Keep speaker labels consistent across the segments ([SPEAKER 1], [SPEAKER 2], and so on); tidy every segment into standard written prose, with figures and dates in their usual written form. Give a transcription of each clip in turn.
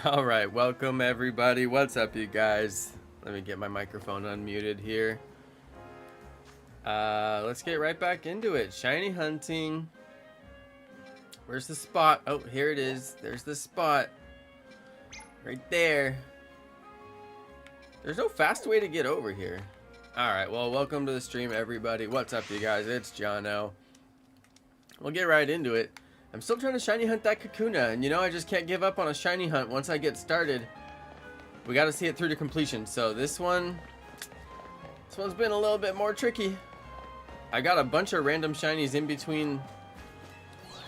[SPEAKER 1] All right, welcome everybody. What's up, you guys? Let me get my microphone unmuted here. Let's get right back into it. Shiny hunting. Where's the spot? Oh, here it is. There's the spot. Right there. There's no fast way to get over here. All right, well, welcome to the stream, everybody. What's up, you guys? It's Jonno. We'll get right into it. I'm still trying to shiny hunt that Kakuna, and I just can't give up on a shiny hunt once I get started. We got to see it through to completion. So this one's been a little bit more tricky. I got a bunch of random shinies in between.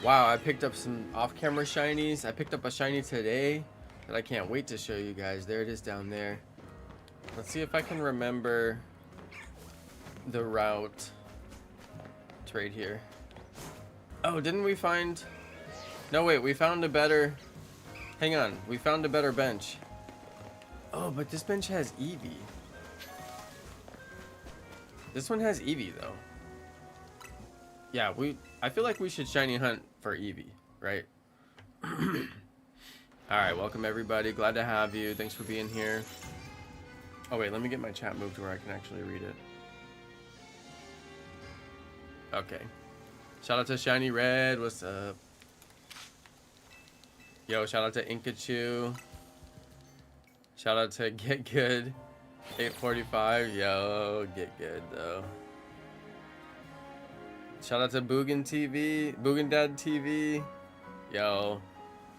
[SPEAKER 1] Wow, I picked up some off-camera shinies. I picked up a shiny today that I can't wait to show you guys. There it is down there. Let's see if I can remember the route. It's right here. Oh, didn't we find... No, wait, we found a better... Hang on, we found a better bench. Oh, but this bench has Eevee. This one has Eevee, though. Yeah, I feel like we should shiny hunt for Eevee, right? Alright, welcome everybody. Glad to have you. Thanks for being here. Oh, wait, let me get my chat moved where I can actually read it. Okay. Shout out to Shiny Red. What's up? Yo, shout out to Inkachu. Shout out to Get Good 845. Yo, Get Good though. Shout out to Boogan TV, Boogan Dad TV. Yo,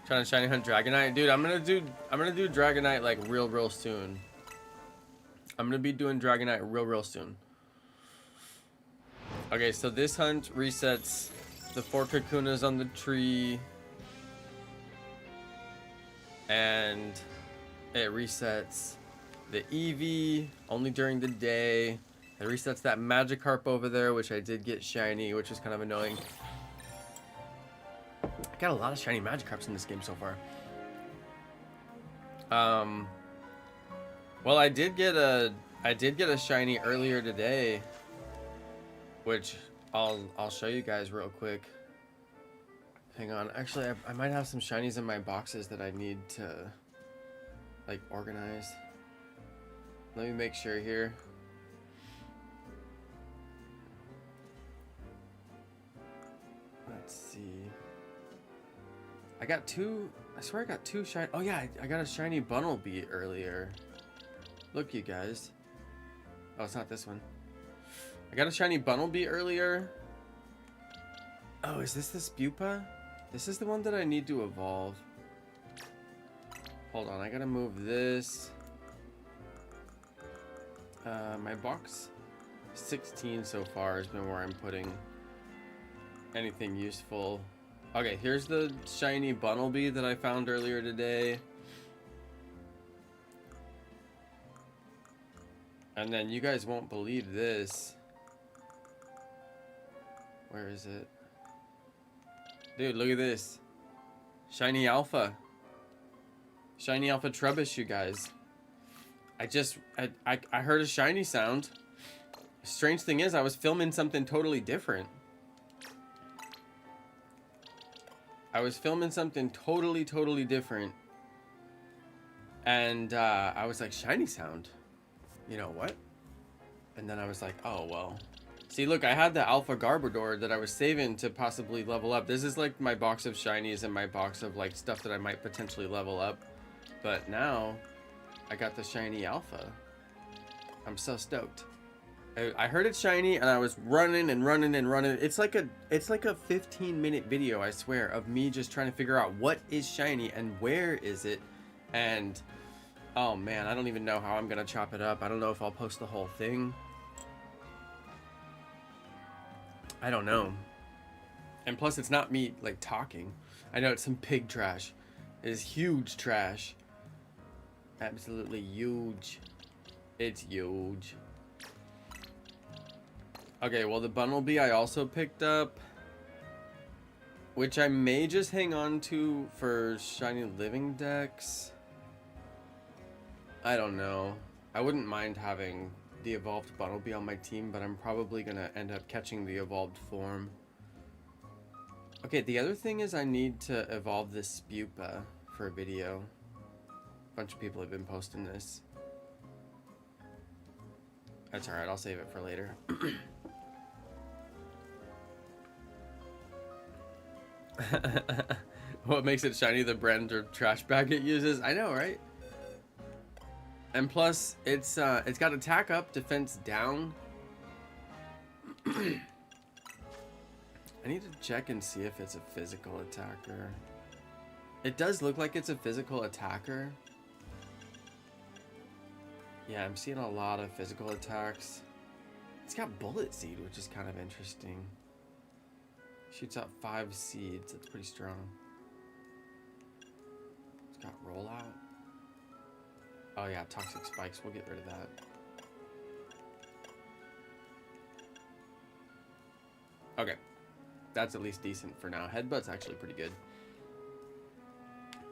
[SPEAKER 1] trying to shiny hunt Dragonite, dude. I'm gonna do Dragonite like real soon. I'm gonna be doing Dragonite real soon. Okay, so this hunt resets the 4 Kakunas on the tree, and it resets the Eevee only during the day. It resets that Magikarp over there, which I did get shiny, which is kind of annoying. I got a lot of shiny Magikarps in this game so far. Well, I did get a shiny earlier today, which I'll show you guys real quick. Hang on. Actually, I might have some shinies in my boxes that I need to like organize. Let me make sure here. Let's see. I got two. I swear I got two shiny. Oh yeah, I got a shiny Bunnelby earlier. Look, you guys. Oh, it's not this one. I got a shiny Bunnelby earlier. Oh, is this the Spupa? This is the one that I need to evolve. Hold on, I gotta move this. My box 16 so far has been where I'm putting anything useful. Okay, here's the shiny Bunnelby that I found earlier today. And then you guys won't believe this. Where is it? Dude, look at this. Shiny Alpha. Shiny Alpha Trubbish, you guys. I heard a shiny sound. Strange thing is, I was filming something totally different. I was filming something totally different. And I was like, shiny sound. You know what? And then I was like, oh, well. See, look, I had the Alpha Garbodor that I was saving to possibly level up. This is like my box of shinies and my box of like stuff that I might potentially level up. But now I got the shiny Alpha. I'm so stoked. I heard it shiny and I was running. It's like a 15-minute video, I swear, of me just trying to figure out what is shiny and where is it. And oh man, I don't even know how I'm gonna chop it up. I don't know if I'll post the whole thing. I don't know. And plus, it's not me like talking. I know it's some pig trash. It is huge trash. Absolutely huge. It's huge. Okay, well, the Bunnelby I also picked up, which I may just hang on to for shiny living decks. I don't know. I wouldn't mind having the evolved Bunnelby on my team, but I'm probably gonna end up catching the evolved form. Okay, the other thing is I need to evolve this Spupa for a video. bunch of people have been posting this. That's alright, I'll save it for later. What makes it shiny? The brand or trash bag it uses? I know, right? And plus, it's got attack up, defense down. I need to check and see if it's a physical attacker. It does look like it's a physical attacker. Yeah, I'm seeing a lot of physical attacks. It's got bullet seed, which is kind of interesting. Shoots out 5 seeds. That's pretty strong. It's got rollout. Oh yeah, toxic spikes. We'll get rid of that. Okay. That's at least decent for now. Headbutt's actually pretty good.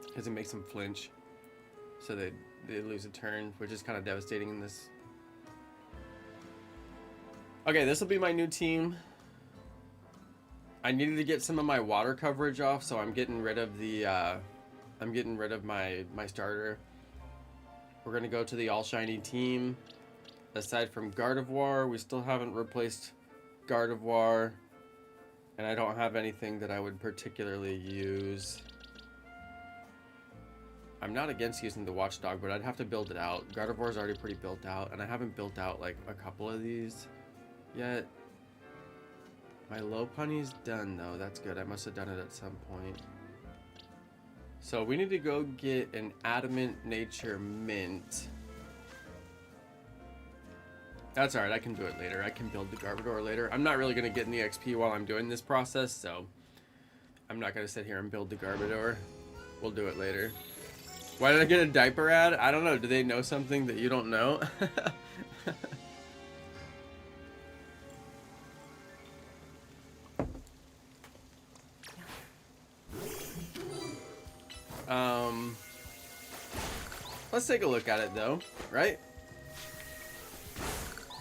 [SPEAKER 1] Because it makes them flinch. So they lose a turn, which is kind of devastating in this. Okay, this will be my new team. I needed to get some of my water coverage off, so I'm getting rid of the my starter. We're gonna go to the all shiny team. Aside from Gardevoir, we still haven't replaced Gardevoir, and I don't have anything that I would particularly use. I'm not against using the Watchdog, but I'd have to build it out. Gardevoir's already pretty built out, and I haven't built out like a couple of these yet. My Lopunny's done though, that's good. I must have done it at some point. So we need to go get an Adamant Nature Mint. That's alright, I can do it later. I can build the Garbodor later. I'm not really going to get any XP while I'm doing this process, so I'm not going to sit here and build the Garbodor. We'll do it later. Why did I get a diaper ad? I don't know. Do they know something that you don't know? Let's take a look at it though, right?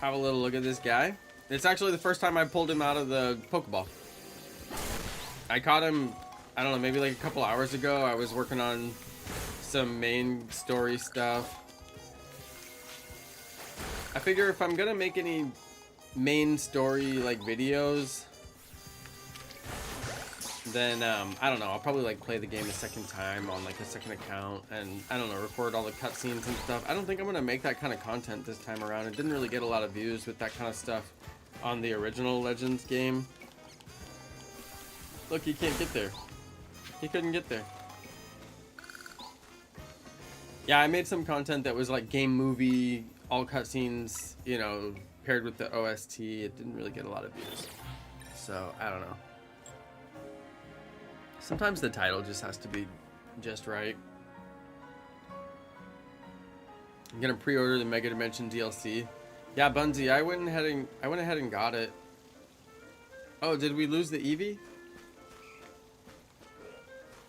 [SPEAKER 1] Have a little look at this guy. It's actually the first time I pulled him out of the Pokeball. I caught him, I don't know, maybe like a couple hours ago. I was working on some main story stuff. I figure if I'm gonna make any main story like videos, then I don't know, I'll probably like play the game a second time on like a second account, and I don't know, record all the cutscenes and stuff. I don't think I'm gonna make that kind of content this time around. It didn't really get a lot of views with that kind of stuff on the original Legends game. Look, he can't get there. He couldn't get there. Yeah, I made some content that was like game movie, all cutscenes, you know, paired with the OST. It didn't really get a lot of views. So, I don't know. Sometimes the title just has to be just right. I'm gonna pre-order the Mega Dimension DLC. Yeah, Bunzy, I went ahead and got it. Oh, did we lose the Eevee?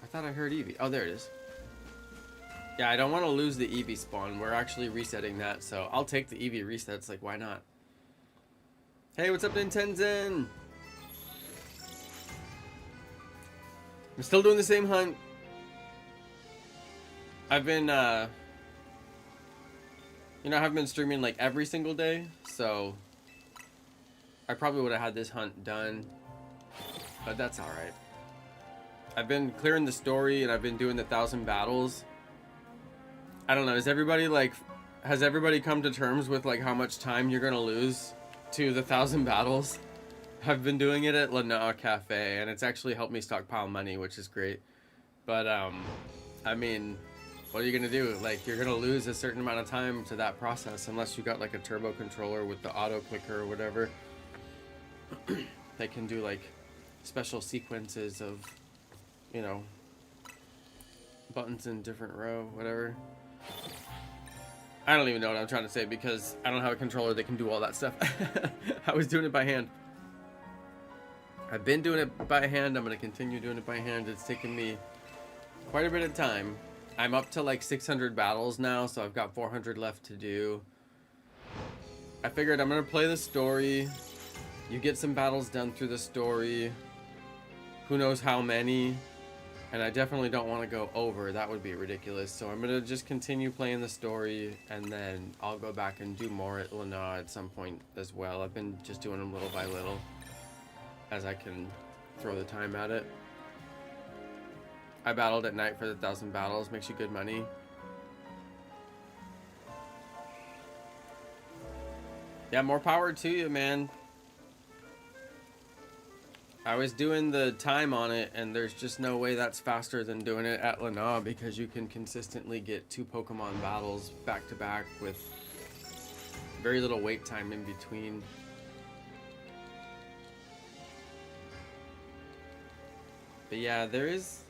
[SPEAKER 1] I thought I heard Eevee. Oh, there it is. Yeah, I don't want to lose the Eevee spawn. We're actually resetting that, so I'll take the Eevee resets. Like, why not? Hey, what's up, Nintenzin? I'm still doing the same hunt. I've been, you know, I haven't been streaming like every single day, so I probably would have had this hunt done, but that's alright. I've been clearing the story and I've been doing the 1,000 battles. I don't know, has everybody come to terms with like how much time you're gonna lose to the 1,000 battles? I've been doing it at Lanaa Cafe, and it's actually helped me stockpile money, which is great. But, I mean, what are you gonna do? Like, you're gonna lose a certain amount of time to that process, unless you got like a turbo controller with the auto clicker or whatever. They can do like special sequences of, you know, buttons in different row, whatever. I don't even know what I'm trying to say because I don't have a controller that can do all that stuff. I was doing it by hand. I've been doing it by hand. I'm going to continue doing it by hand. It's taken me quite a bit of time. I'm up to like 600 battles now, so I've got 400 left to do. I figured I'm going to play the story. You get some battles done through the story. Who knows how many. And I definitely don't want to go over. That would be ridiculous. So I'm going to just continue playing the story, and then I'll go back and do more at Lana at some point as well. I've been just doing them little by little as I can throw the time at it. I battled at night for the 1,000 battles. Makes you good money. Yeah, more power to you, man. I was doing the time on it, and there's just no way that's faster than doing it at Lana, because you can consistently get 2 Pokemon battles back to back with very little wait time in between. But yeah, there is...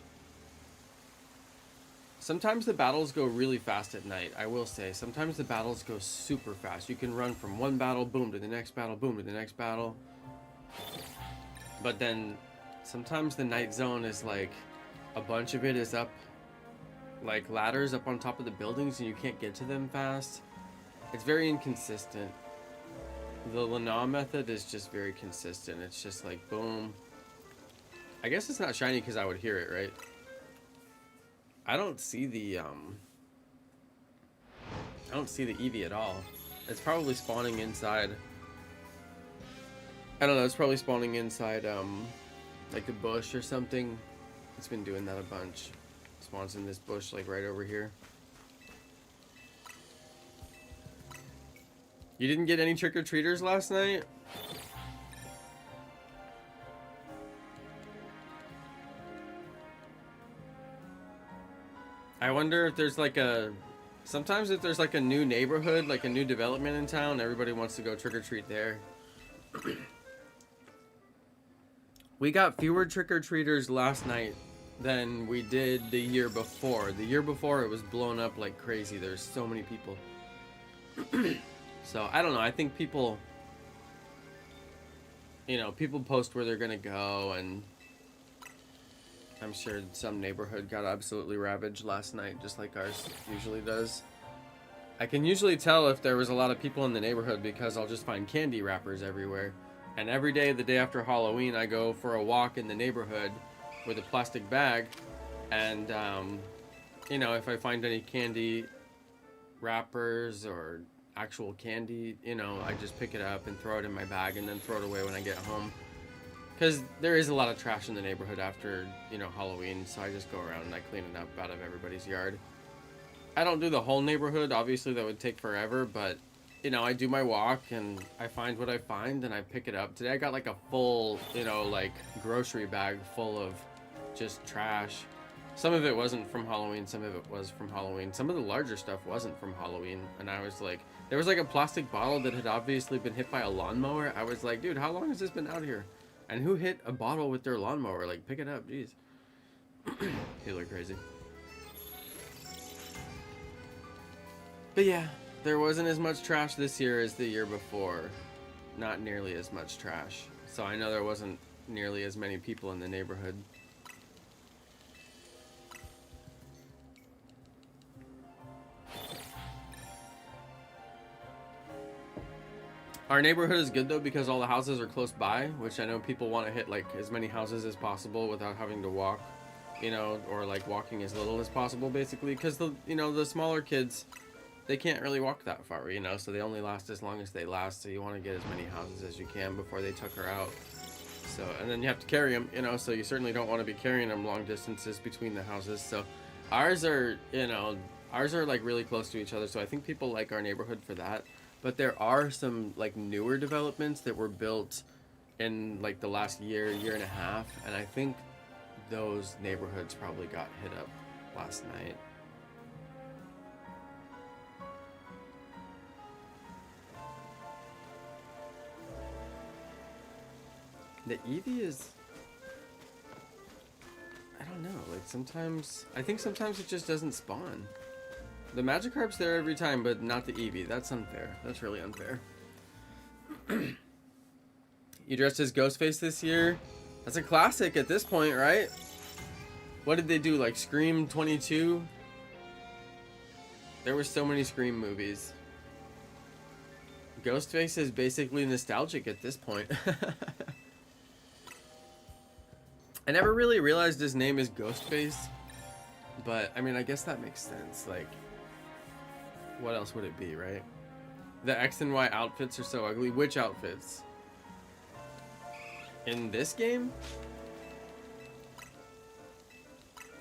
[SPEAKER 1] Sometimes the battles go really fast at night, I will say. Sometimes the battles go super fast. You can run from one battle, boom, to the next battle, boom, to the next battle. But then sometimes the night zone is like a bunch of it is up like ladders up on top of the buildings and you can't get to them fast. It's very inconsistent. The Lana method is just very consistent. It's just like boom. I guess it's not shiny because I would hear it, right? I don't see the Eevee at all. It's probably spawning inside. I don't know, it's probably spawning inside, like a bush or something. It's been doing that a bunch. Spawns in this bush, like right over here. You didn't get any trick-or-treaters last night? I wonder if there's like a... Sometimes if there's like a new neighborhood, like a new development in town, everybody wants to go trick-or-treat there. We got fewer trick-or-treaters last night than we did the year before. The year before it was blown up like crazy. There's so many people. So, I don't know. I think people, you know, people post where they're gonna go, and I'm sure some neighborhood got absolutely ravaged last night, just like ours usually does. I can usually tell if there was a lot of people in the neighborhood because I'll just find candy wrappers everywhere. And every day, the day after Halloween, I go for a walk in the neighborhood with a plastic bag. And, you know, if I find any candy wrappers or actual candy, you know, I just pick it up and throw it in my bag and then throw it away when I get home. Because there is a lot of trash in the neighborhood after, you know, Halloween. So I just go around and I clean it up out of everybody's yard. I don't do the whole neighborhood. Obviously, that would take forever, but... You know, I do my walk and I find what I find and I pick it up. Today I got like a full, you know, like grocery bag full of just trash. Some of it wasn't from Halloween, some of it was from Halloween. Some of the larger stuff wasn't from Halloween. And I was like, there was like a plastic bottle that had obviously been hit by a lawnmower. I was like, dude, how long has this been out here? And who hit a bottle with their lawnmower? Like, pick it up, jeez. People are crazy. But yeah. There wasn't as much trash this year as the year before. Not nearly as much trash. So I know there wasn't nearly as many people in the neighborhood. Our neighborhood is good though because all the houses are close by, which I know people want to hit like as many houses as possible without having to walk, you know, or like walking as little as possible basically, because the, you know, the smaller kids, they can't really walk that far, you know, so they only last as long as they last, so you want to get as many houses as you can before they tucker out. So, and then you have to carry them, you know, so you certainly don't want to be carrying them long distances between the houses. So ours are, you know, ours are like really close to each other, so I think people like our neighborhood for that. But there are some like newer developments that were built in like the last year, year and a half, and I think those neighborhoods probably got hit up last night. The Eevee is... I don't know, like sometimes... I think sometimes it just doesn't spawn. The Magikarp's there every time, but not the Eevee. That's unfair. That's really unfair. You dressed as Ghostface this year? That's a classic at this point, right? What did they do, like Scream 22? There were so many Scream movies. Ghostface is basically nostalgic at this point. I never really realized his name is Ghostface, but I mean, I guess that makes sense. Like, what else would it be, right? The X and Y outfits are so ugly. Which outfits? In this game?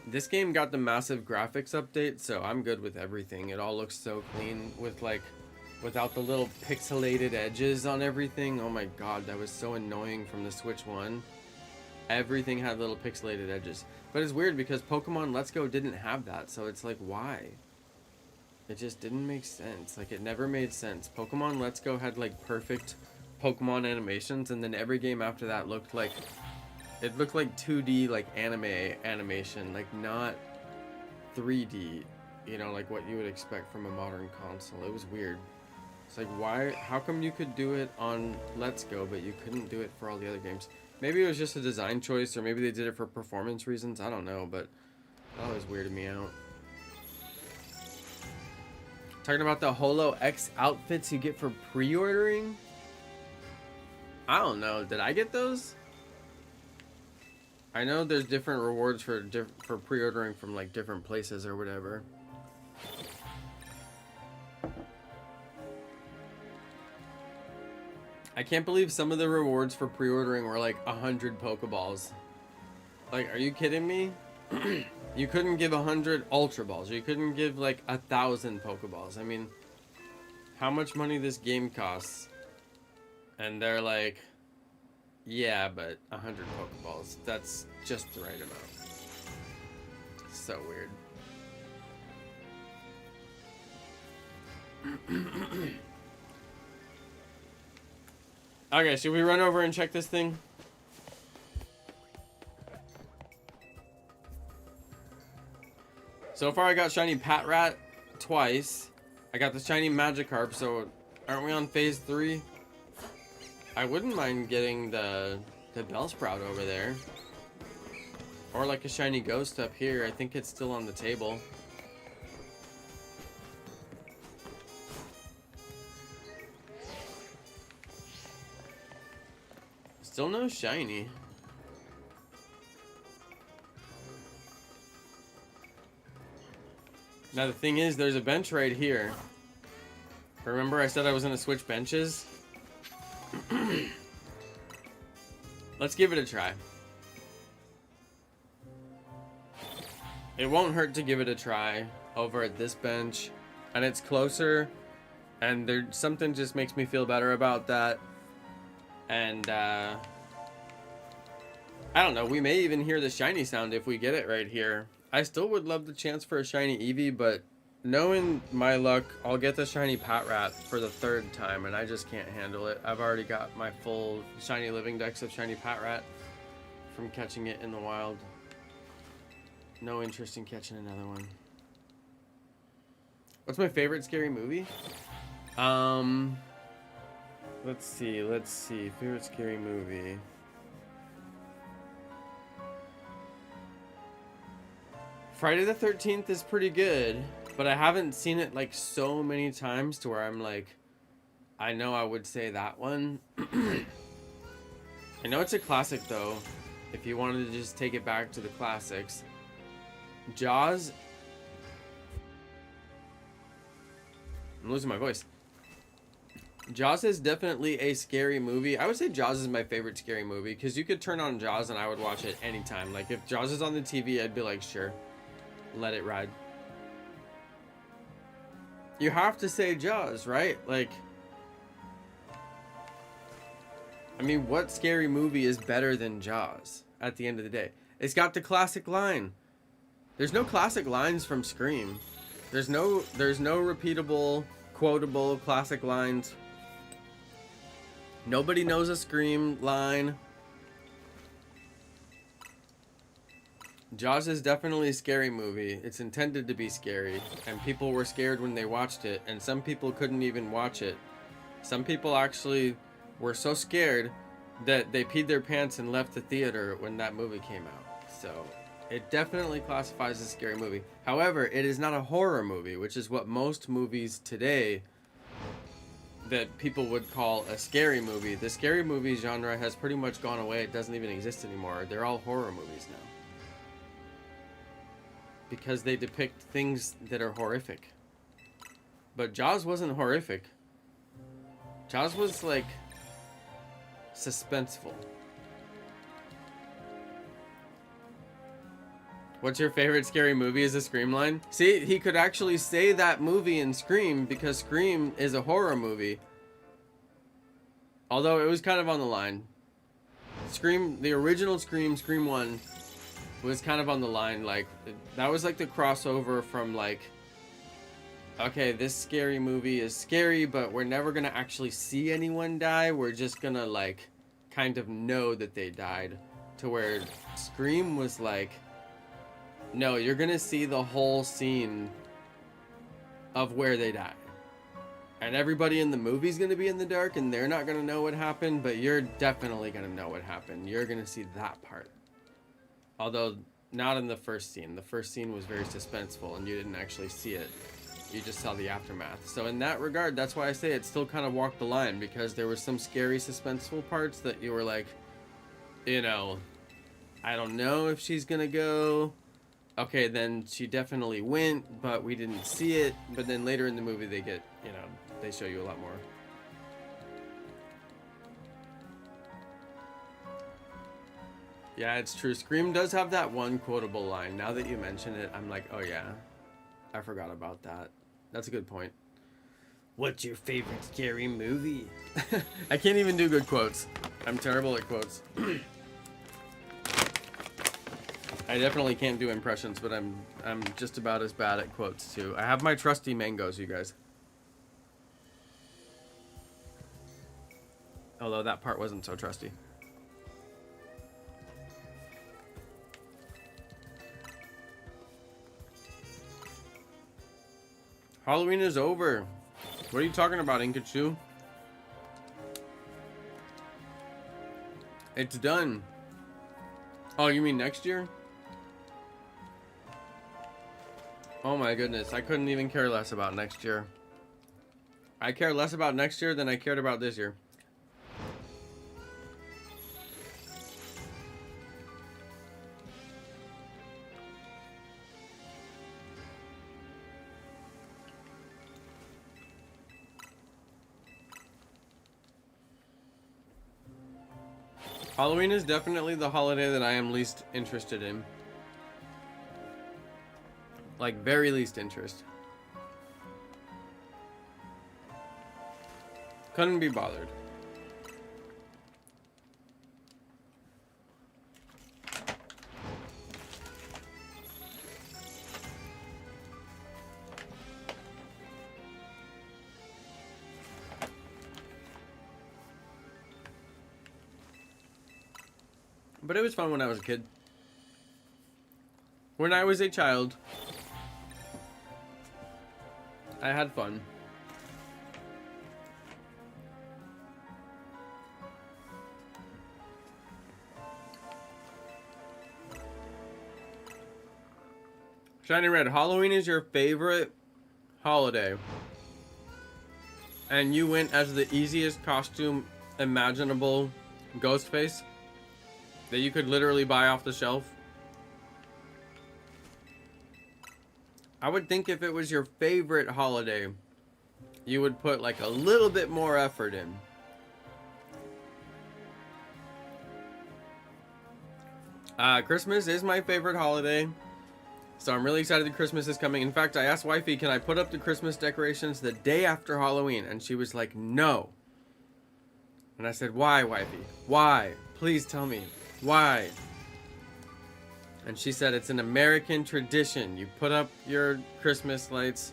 [SPEAKER 1] This game got the massive graphics update, so I'm good with everything. It all looks so clean with like, without the little pixelated edges on everything. Oh my god, that was so annoying from the Switch 1. Everything had little pixelated edges. But it's weird because Pokemon Let's Go didn't have that, so it's like, why? It just didn't make sense. Like, it never made sense. Pokemon Let's Go had like perfect Pokemon animations, and then every game after that looked like, it looked like 2D like anime animation, like not 3D, you know, like what you would expect from a modern console. It was weird. It's like, why, how come you could do it on Let's Go but you couldn't do it for all the other games? Maybe it was just a design choice, or maybe they did it for performance reasons, I don't know, but that always weirded me out. Talking about the Holo X outfits you get for pre-ordering? I don't know, did I get those? I know there's different rewards for pre-ordering from like different places or whatever. I can't believe some of the rewards for pre-ordering were like 100 Pokeballs. Like, are you kidding me? You couldn't give 100 Ultra Balls. You couldn't give like 1,000 Pokeballs. I mean, how much money this game costs? And they're like, yeah, but 100 Pokeballs. That's just the right amount. So weird. Okay, should we run over and check this thing? So far I got shiny Patrat twice. I got the shiny Magikarp, so aren't we on phase 3? I wouldn't mind getting the Bellsprout over there. Or like a shiny Ghost up here. I think it's still on the table. Still no shiny. Now the thing is, there's a bench right here. Remember I said I was gonna switch benches? Let's give it a try. It won't hurt to give it a try over at this bench, and it's closer, and there's something just makes me feel better about that. And I don't know, we may even hear the shiny sound if we get it right here. I still would love the chance for a shiny Eevee, but knowing my luck, I'll get the shiny Patrat for the 3rd time, and I just can't handle it. I've already got my full shiny living dex of shiny Patrat from catching it in the wild. No interest in catching another one. What's my favorite scary movie? Let's see. Favorite scary movie. Friday the 13th is pretty good, but I haven't seen it like so many times to where I'm like, I know I would say that one. I know it's a classic though, if you wanted to just take it back to the classics. Jaws. I'm losing my voice. Jaws is definitely a scary movie. I would say Jaws is my favorite scary movie because you could turn on Jaws and I would watch it anytime. Like if Jaws is on the TV, I'd be like, sure, let it ride. You have to say Jaws, right? Like, I mean, what scary movie is better than Jaws at the end of the day? It's got the classic line. There's no classic lines from Scream. There's no repeatable, quotable classic lines. Nobody knows a Scream line. Jaws is definitely a scary movie. It's intended to be scary, and people were scared when they watched it, and some people couldn't even watch it. Some people actually were so scared that they peed their pants and left the theater when that movie came out. So it definitely classifies as a scary movie. However, it is not a horror movie, which is what most movies today that people would call a scary movie. The scary movie genre has pretty much gone away. It doesn't even exist anymore. They're all horror movies now. Because they depict things that are horrific. But Jaws wasn't horrific. Jaws was like suspenseful. What's your favorite scary movie is a Scream line? See, he could actually say that movie in Scream because Scream is a horror movie. Although it was kind of on the line. Scream, the original Scream, Scream 1, was kind of on the line. Like, that was like the crossover from like, okay, this scary movie is scary, but we're never gonna actually see anyone die. We're just gonna like kind of know that they died. To where Scream was like, no, you're gonna see the whole scene of where they die. And everybody in the movie's gonna be in the dark and they're not gonna know what happened, but you're definitely gonna know what happened. You're gonna see that part. Although, not in the first scene. The first scene was very suspenseful and you didn't actually see it. You just saw the aftermath. So in that regard, that's why I say it still kind of walked the line, because there were some scary, suspenseful parts that you were like, you know, I don't know if she's gonna go. Okay, then she definitely went, but we didn't see it. But then later in the movie, they get, you know, they show you a lot more. Yeah, it's true. Scream does have that one quotable line. Now that you mention it, I'm like, oh yeah, I forgot about that. That's a good point. What's your favorite scary movie? I can't even do good quotes. I'm terrible at quotes. I definitely can't do impressions, but I'm just about as bad at quotes too. I have my trusty mangoes, you guys. Although that part wasn't so trusty. Halloween is over. What are you talking about, Inkachu? It's done. Oh, you mean next year? Oh my goodness, I couldn't even care less about next year. I care less about next year than I cared about this year. Halloween is definitely the holiday that I am least interested in. Like, very least interest. Couldn't be bothered. But it was fun when I was a kid. When I was a child, I had fun. Shiny Red, Halloween is your favorite holiday. And you went as the easiest costume imaginable, Ghostface, that you could literally buy off the shelf. I would think if it was your favorite holiday, you would put like a little bit more effort in. Christmas is my favorite holiday, so I'm really excited that Christmas is coming. In fact, I asked Wifey, can I put up the Christmas decorations the day after Halloween? And she was like, no. And I said, why, Wifey? Why? Please tell me. Why? And she said, it's an American tradition. You put up your Christmas lights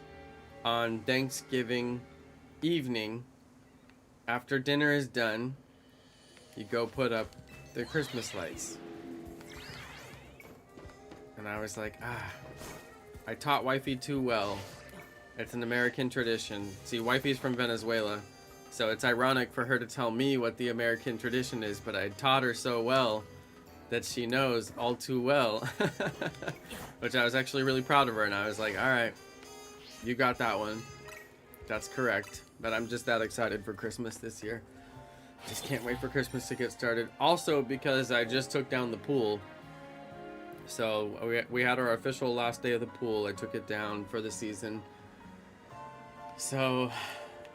[SPEAKER 1] on Thanksgiving evening. After dinner is done, you go put up the Christmas lights. And I was like, I taught Wifey too well. It's an American tradition. See, Wifey's from Venezuela, so it's ironic for her to tell me what the American tradition is, but I taught her so well that she knows all too well. Which I was actually really proud of her, and I was like, alright, you got that one. That's correct. But I'm just that excited for Christmas this year. Just can't wait for Christmas to get started. Also, because I just took down the pool. So we had our official last day of the pool. I took it down for the season. So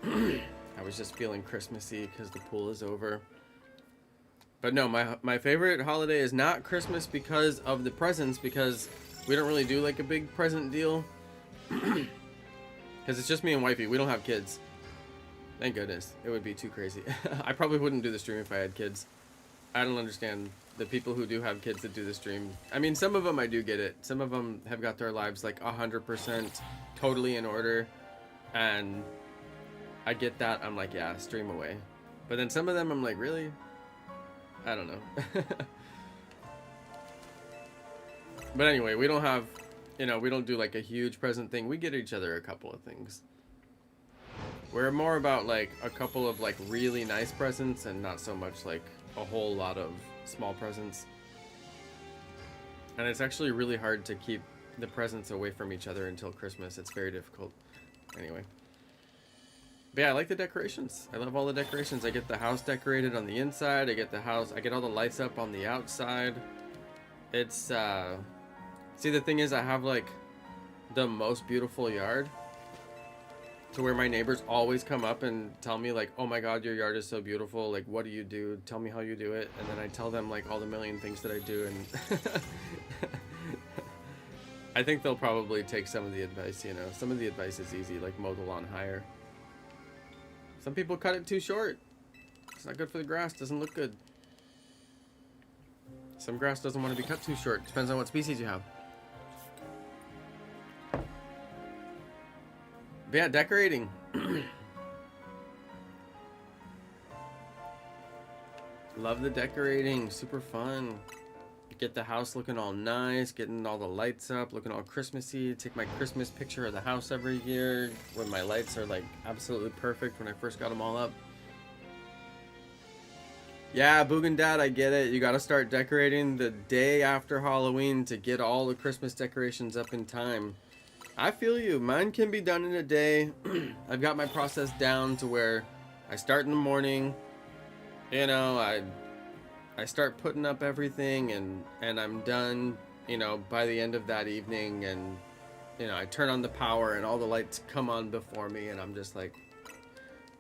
[SPEAKER 1] I was just feeling Christmassy because the pool is over. But no, my favorite holiday is not Christmas because of the presents, because we don't really do like a big present deal. Because it's just me and wifey. We don't have kids. Thank goodness. It would be too crazy. I probably wouldn't do the stream if I had kids. I don't understand the people who do have kids that do the stream. I mean, some of them I do get it. Some of them have got their lives like 100% totally in order. And I get that. I'm like, yeah, stream away. But then some of them I'm like, really? I don't know. But anyway, we don't have, you know, we don't do like a huge present thing. We get each other a couple of things. We're more about like a couple of like really nice presents and not so much like a whole lot of small presents. And it's actually really hard to keep the presents away from each other until Christmas. It's very difficult. Anyway. But yeah, I like the decorations. I love all the decorations. I get the house decorated on the inside. I get all the lights up on the outside. It's, see, the thing is, I have like the most beautiful yard, to where my neighbors always come up and tell me like, oh my God, your yard is so beautiful. Like, what do you do? Tell me how you do it. And then I tell them like all the million things that I do. And I think they'll probably take some of the advice, you know. Some of the advice is easy, like mow the lawn higher. Some people cut it too short. It's not good for the grass. Doesn't look good. Some grass doesn't want to be cut too short. Depends on what species you have. But yeah, decorating. Love the decorating. Super fun. Get the house looking all nice, getting all the lights up, looking all Christmassy. Take my Christmas picture of the house every year when my lights are like absolutely perfect when I first got them all up. Yeah, Boogan Dad, I get it. You got to start decorating the day after Halloween to get all the Christmas decorations up in time. I feel you. Mine can be done in a day. I've got my process down to where I start in the morning. You know, I start putting up everything and I'm done, you know, by the end of that evening. And, you know, I turn on the power and all the lights come on before me and I'm just like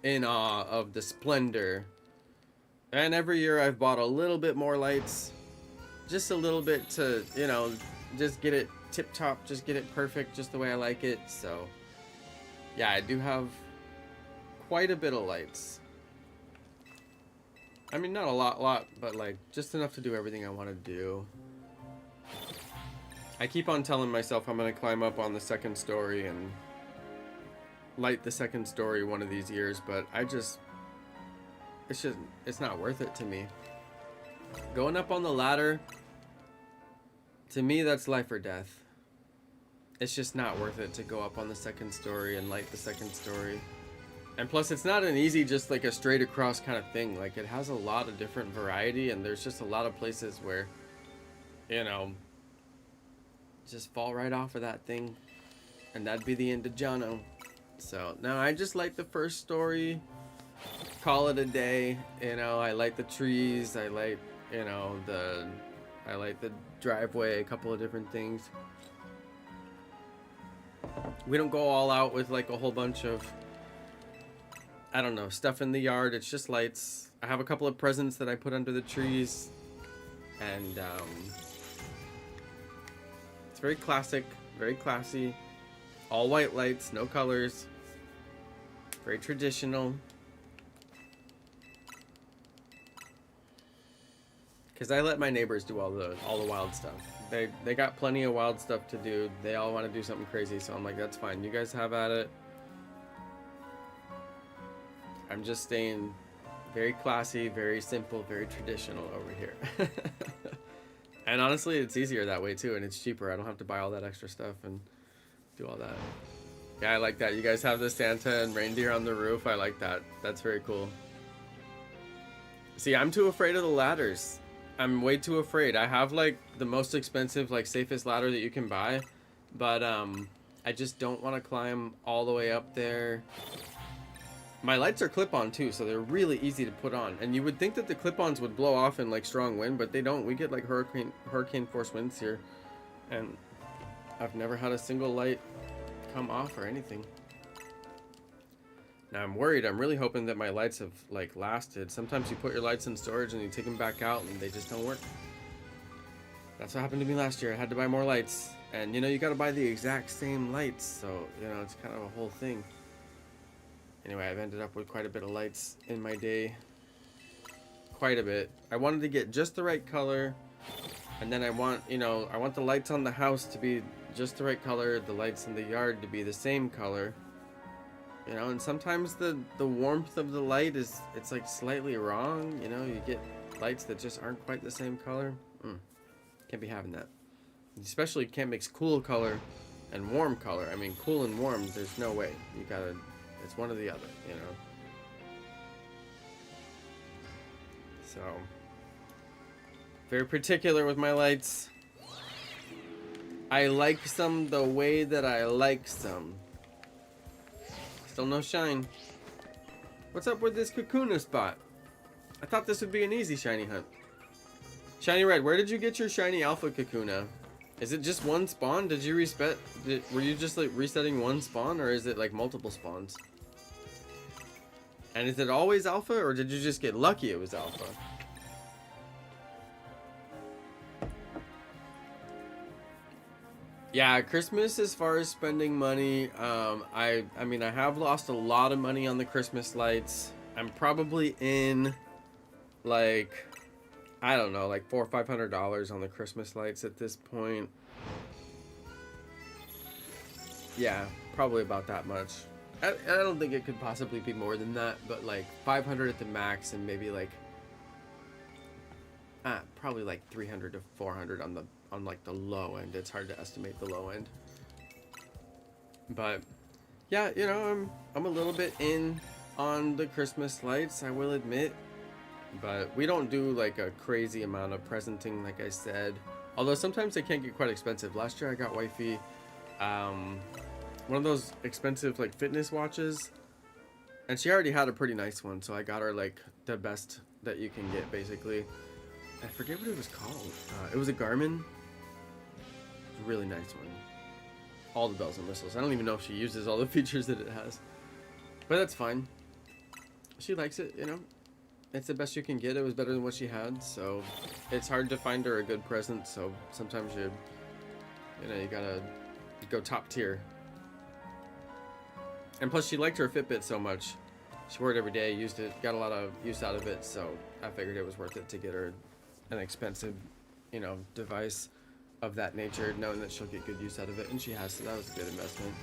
[SPEAKER 1] in awe of the splendor. And every year I've bought a little bit more lights, just a little bit to, you know, just get it tip top, just get it perfect, just the way I like it. So yeah, I do have quite a bit of lights. I mean, not a lot, but like just enough to do everything I want to do. I keep on telling myself I'm going to climb up on the second story and light the second story one of these years, but it's not worth it to me. Going up on the ladder, to me, that's life or death. It's just not worth it to go up on the second story and light the second story. And plus, it's not an easy, just like a straight across kind of thing. Like, it has a lot of different variety, and there's just a lot of places where, you know, just fall right off of that thing, and that'd be the end of Jonno. So, no, I just light the first story, call it a day. You know, I light the trees, I light, you know, I light the driveway, a couple of different things. We don't go all out with like a whole bunch of, I don't know, stuff in the yard. It's just lights. I have a couple of presents that I put under the trees, and it's very classic, very classy. All white lights, no colors. Very traditional. Because I let my neighbors do all the wild stuff. They got plenty of wild stuff to do. They all want to do something crazy, so I'm like, that's fine. You guys have at it. I'm just staying very classy, very simple, very traditional over here. And honestly, it's easier that way too, and it's cheaper. I don't have to buy all that extra stuff and do all that. Yeah, I like that. You guys have the Santa and reindeer on the roof. I like that. That's very cool. See, I'm too afraid of the ladders. I'm way too afraid. I have like the most expensive, like safest ladder that you can buy, but I just don't want to climb all the way up there. My lights are clip-on too, so they're really easy to put on. And you would think that the clip-ons would blow off in like strong wind, but they don't. We get like hurricane force winds here, and I've never had a single light come off or anything. Now I'm worried. I'm really hoping that my lights have like lasted. Sometimes you put your lights in storage and you take them back out and they just don't work. That's what happened to me last year. I had to buy more lights, and you know, you got to buy the exact same lights, so you know, it's kind of a whole thing. Anyway, I've ended up with quite a bit of lights in my day. Quite a bit. I wanted to get just the right color, and then I want, you know, I want the lights on the house to be just the right color, the lights in the yard to be the same color. You know, and sometimes the warmth of the light is, it's like slightly wrong. You know, you get lights that just aren't quite the same color. Can't be having that. Especially can't mix cool color and warm color. I mean, cool and warm, there's no way. You gotta, it's one or the other, you know. So, very particular with my lights. I like some the way that I like some. Still no shine. What's up with this Kakuna spot? I thought this would be an easy shiny hunt. Shiny Red, where did you get your shiny alpha Kakuna? Is it just one spawn? Did you reset? Were you just like resetting one spawn, or is it like multiple spawns? And is it always alpha, or did you just get lucky it was alpha? Yeah, Christmas, as far as spending money, I mean, I have lost a lot of money on the Christmas lights. I'm probably in, like, I don't know, like $400 or $500 on the Christmas lights at this point. Yeah, probably about that much. I don't think it could possibly be more than that, but like 500 at the max, and maybe like probably like 300 to 400 on like the low end. It's hard to estimate the low end, but yeah, you know, I'm a little bit in on the Christmas lights, I will admit. But we don't do like a crazy amount of presenting, like I said. Although sometimes they can get quite expensive. Last year I got wifey one of those expensive like fitness watches, and she already had a pretty nice one, so I got her like the best that you can get, basically. I forget what it was called. It was a Garmin. It was a really nice one. All the bells and whistles. I don't even know if she uses all the features that it has, but that's fine. She likes it, you know. It's the best you can get. It was better than what she had, so it's hard to find her a good present. So sometimes you know, you gotta go top tier. And plus, she liked her Fitbit so much. She wore it every day, used it, got a lot of use out of it. So I figured it was worth it to get her an expensive, you know, device of that nature, knowing that she'll get good use out of it, and she has. So that was a good investment.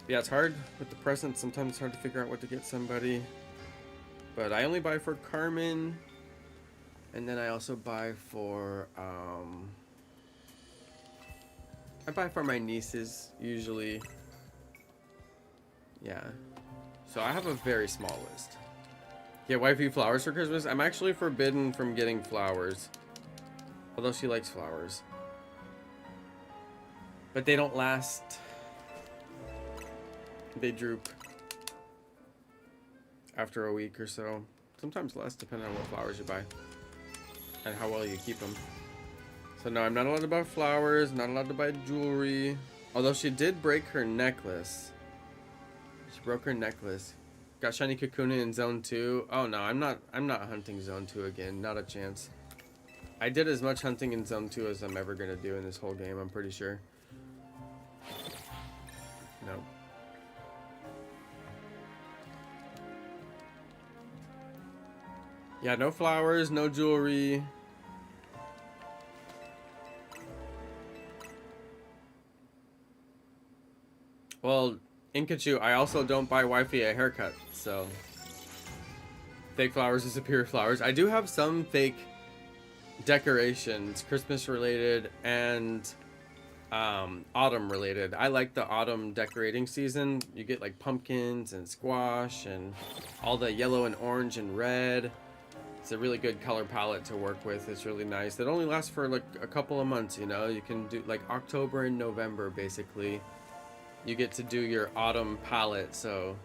[SPEAKER 1] Yeah, it's hard with the presents. Sometimes it's hard to figure out what to get somebody. But I only buy for Carmen, and then I also buy for, I buy for my nieces, usually. Yeah. So I have a very small list. Get wifey flowers for Christmas? I'm actually forbidden from getting flowers. Although she likes flowers. But they don't last. They droop after a week or so, sometimes less, depending on what flowers you buy and how well you keep them. So no, I'm not allowed to buy flowers, not allowed to buy jewelry. Although she did break her necklace. She broke her necklace. Got shiny Kakuna in Zone 2. Oh no, I'm not hunting Zone 2 again. Not a chance. I did as much hunting in Zone 2 as I'm ever gonna do in this whole game, I'm pretty sure. No. Yeah, no flowers, no jewelry. Well, Inkachu, I also don't buy wifey a haircut, so fake flowers is superior flowers. I do have some fake decorations, Christmas related and autumn related. I like the autumn decorating season. You get like pumpkins and squash and all the yellow and orange and red. It's a really good color palette to work with. It's really nice. It only lasts for like a couple of months, you know. You can do like October and November basically. you get to do your autumn palette. So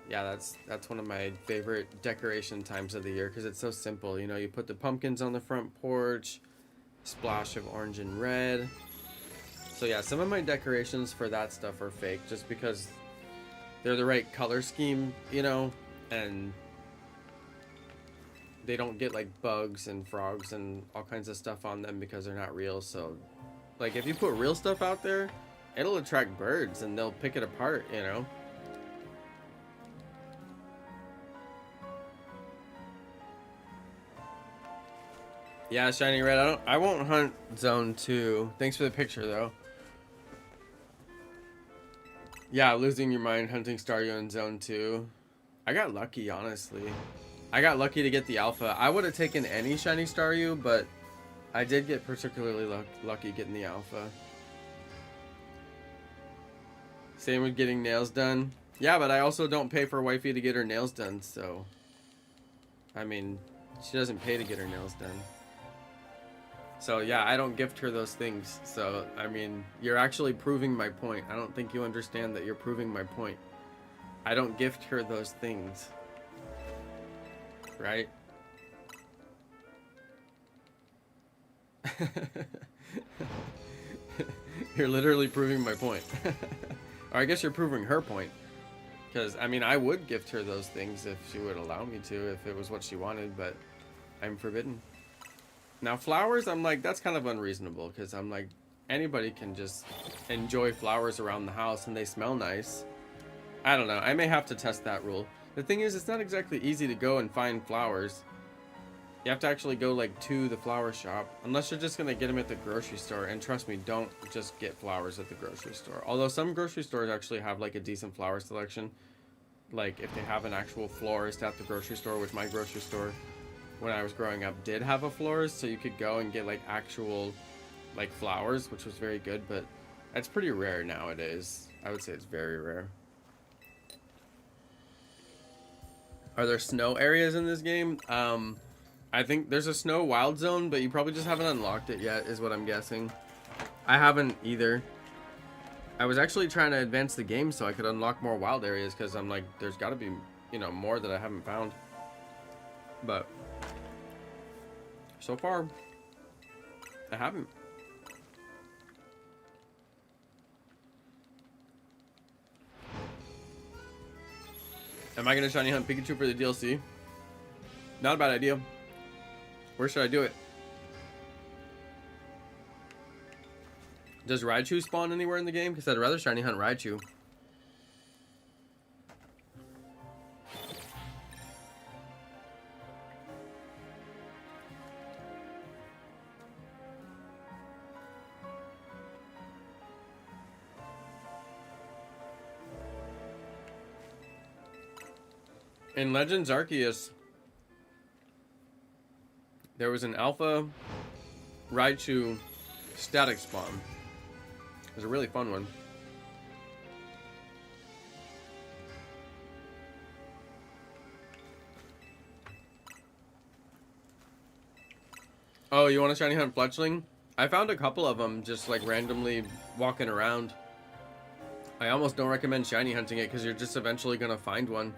[SPEAKER 1] yeah, that's one of my favorite decoration times of the year because it's so simple. You know, you put the pumpkins on the front porch, splash of orange and red. So yeah, some of my decorations for that stuff are fake just because they're the right color scheme, you know, and they don't get like bugs and frogs and all kinds of stuff on them because they're not real. So like if you put real stuff out there, it'll attract birds and they'll pick it apart, you know. Yeah, shiny red. I won't hunt zone 2. Thanks for the picture though. Yeah, losing your mind hunting Staryu in zone 2. I got lucky, honestly. I got lucky to get the alpha. I would have taken any shiny Staryu, but I did get particularly lucky getting the alpha. Same with getting nails done. Yeah, but I also don't pay for wifey to get her nails done, so I mean, she doesn't pay to get her nails done. So yeah, I don't gift her those things. So I mean, you're actually proving my point. I don't think you understand that you're proving my point. I don't gift her those things. Right? You're literally proving my point. Or I guess you're proving her point. Because, I mean, I would gift her those things if she would allow me to, if it was what she wanted, but I'm forbidden. Now, flowers, I'm like, that's kind of unreasonable, because I'm like, anybody can just enjoy flowers around the house and they smell nice. I don't know. I may have to test that rule. The thing is, it's not exactly easy to go and find flowers. You have to actually go, like, to the flower shop. Unless you're just going to get them at the grocery store. And trust me, don't just get flowers at the grocery store. Although some grocery stores actually have, like, a decent flower selection. Like, if they have an actual florist at the grocery store, which my grocery store, when I was growing up, did have a florist. So you could go and get, like, actual, like, flowers, which was very good. But that's pretty rare nowadays. I would say it's very rare. Are there snow areas in this game? I think there's a snow wild zone, but you probably just haven't unlocked it yet, is what I'm guessing. I haven't either. I was actually trying to advance the game so I could unlock more wild areas, because I'm like, there's got to be, you know, more that I haven't found. But so far, I haven't. Am I going to shiny hunt Pikachu for the DLC? Not a bad idea. Where should I do it? Does Raichu spawn anywhere in the game? Because I'd rather shiny hunt Raichu. In Legends Arceus, there was an alpha Raichu static spawn. It was a really fun one. Oh, you want to shiny hunt Fletchling? I found a couple of them just like randomly walking around. I almost don't recommend shiny hunting it because you're just eventually going to find one.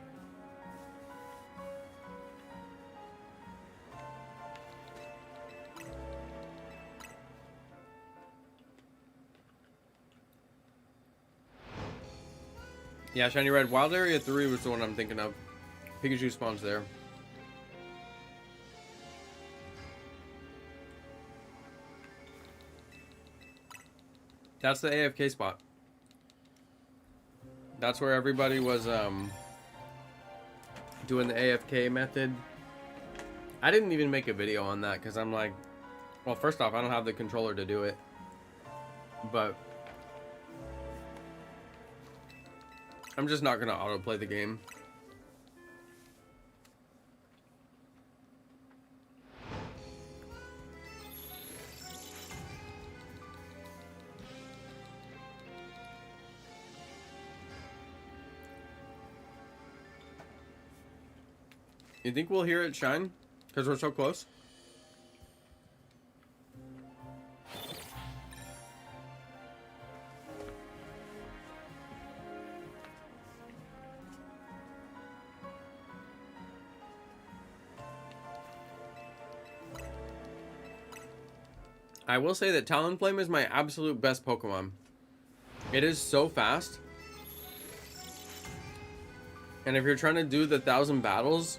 [SPEAKER 1] Yeah, shiny red. Wild Area 3 was the one I'm thinking of. Pikachu spawns there. That's the AFK spot. That's where everybody was doing the AFK method. I didn't even make a video on that because I'm like, well, first off, I don't have the controller to do it. But I'm just not going to autoplay the game. You think we'll hear it shine? Because we're so close? I will say that Talonflame is my absolute best Pokemon. It is so fast. And if you're trying to do the 1,000 battles,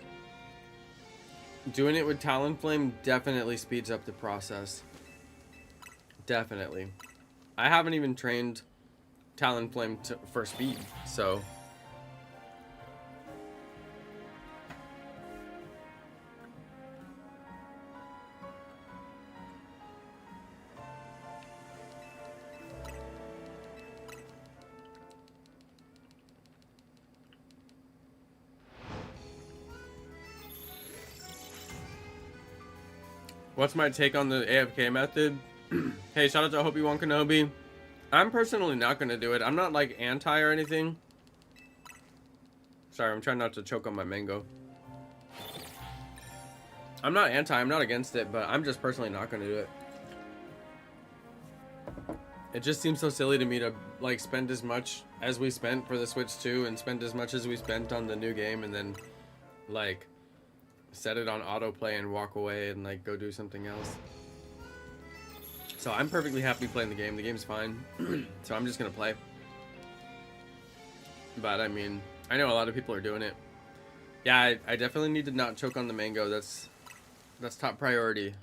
[SPEAKER 1] doing it with Talonflame definitely speeds up the process. Definitely. I haven't even trained Talonflame for speed, so... What's my take on the AFK method? Hey, shout out to Obi-Wan Kenobi. I'm personally not going to do it. I'm not like anti or anything. Sorry, I'm trying not to choke on my mango. I'm not anti, I'm not against it, but I'm just personally not going to do it. It just seems so silly to me to like spend as much as we spent for the Switch 2 and spend as much as we spent on the new game and then like set it on autoplay and walk away and like go do something else. So I'm perfectly happy playing the game. The game's fine. So I'm just gonna play. But I mean, I know a lot of people are doing it. Yeah, I definitely need to not choke on the mango. That's top priority.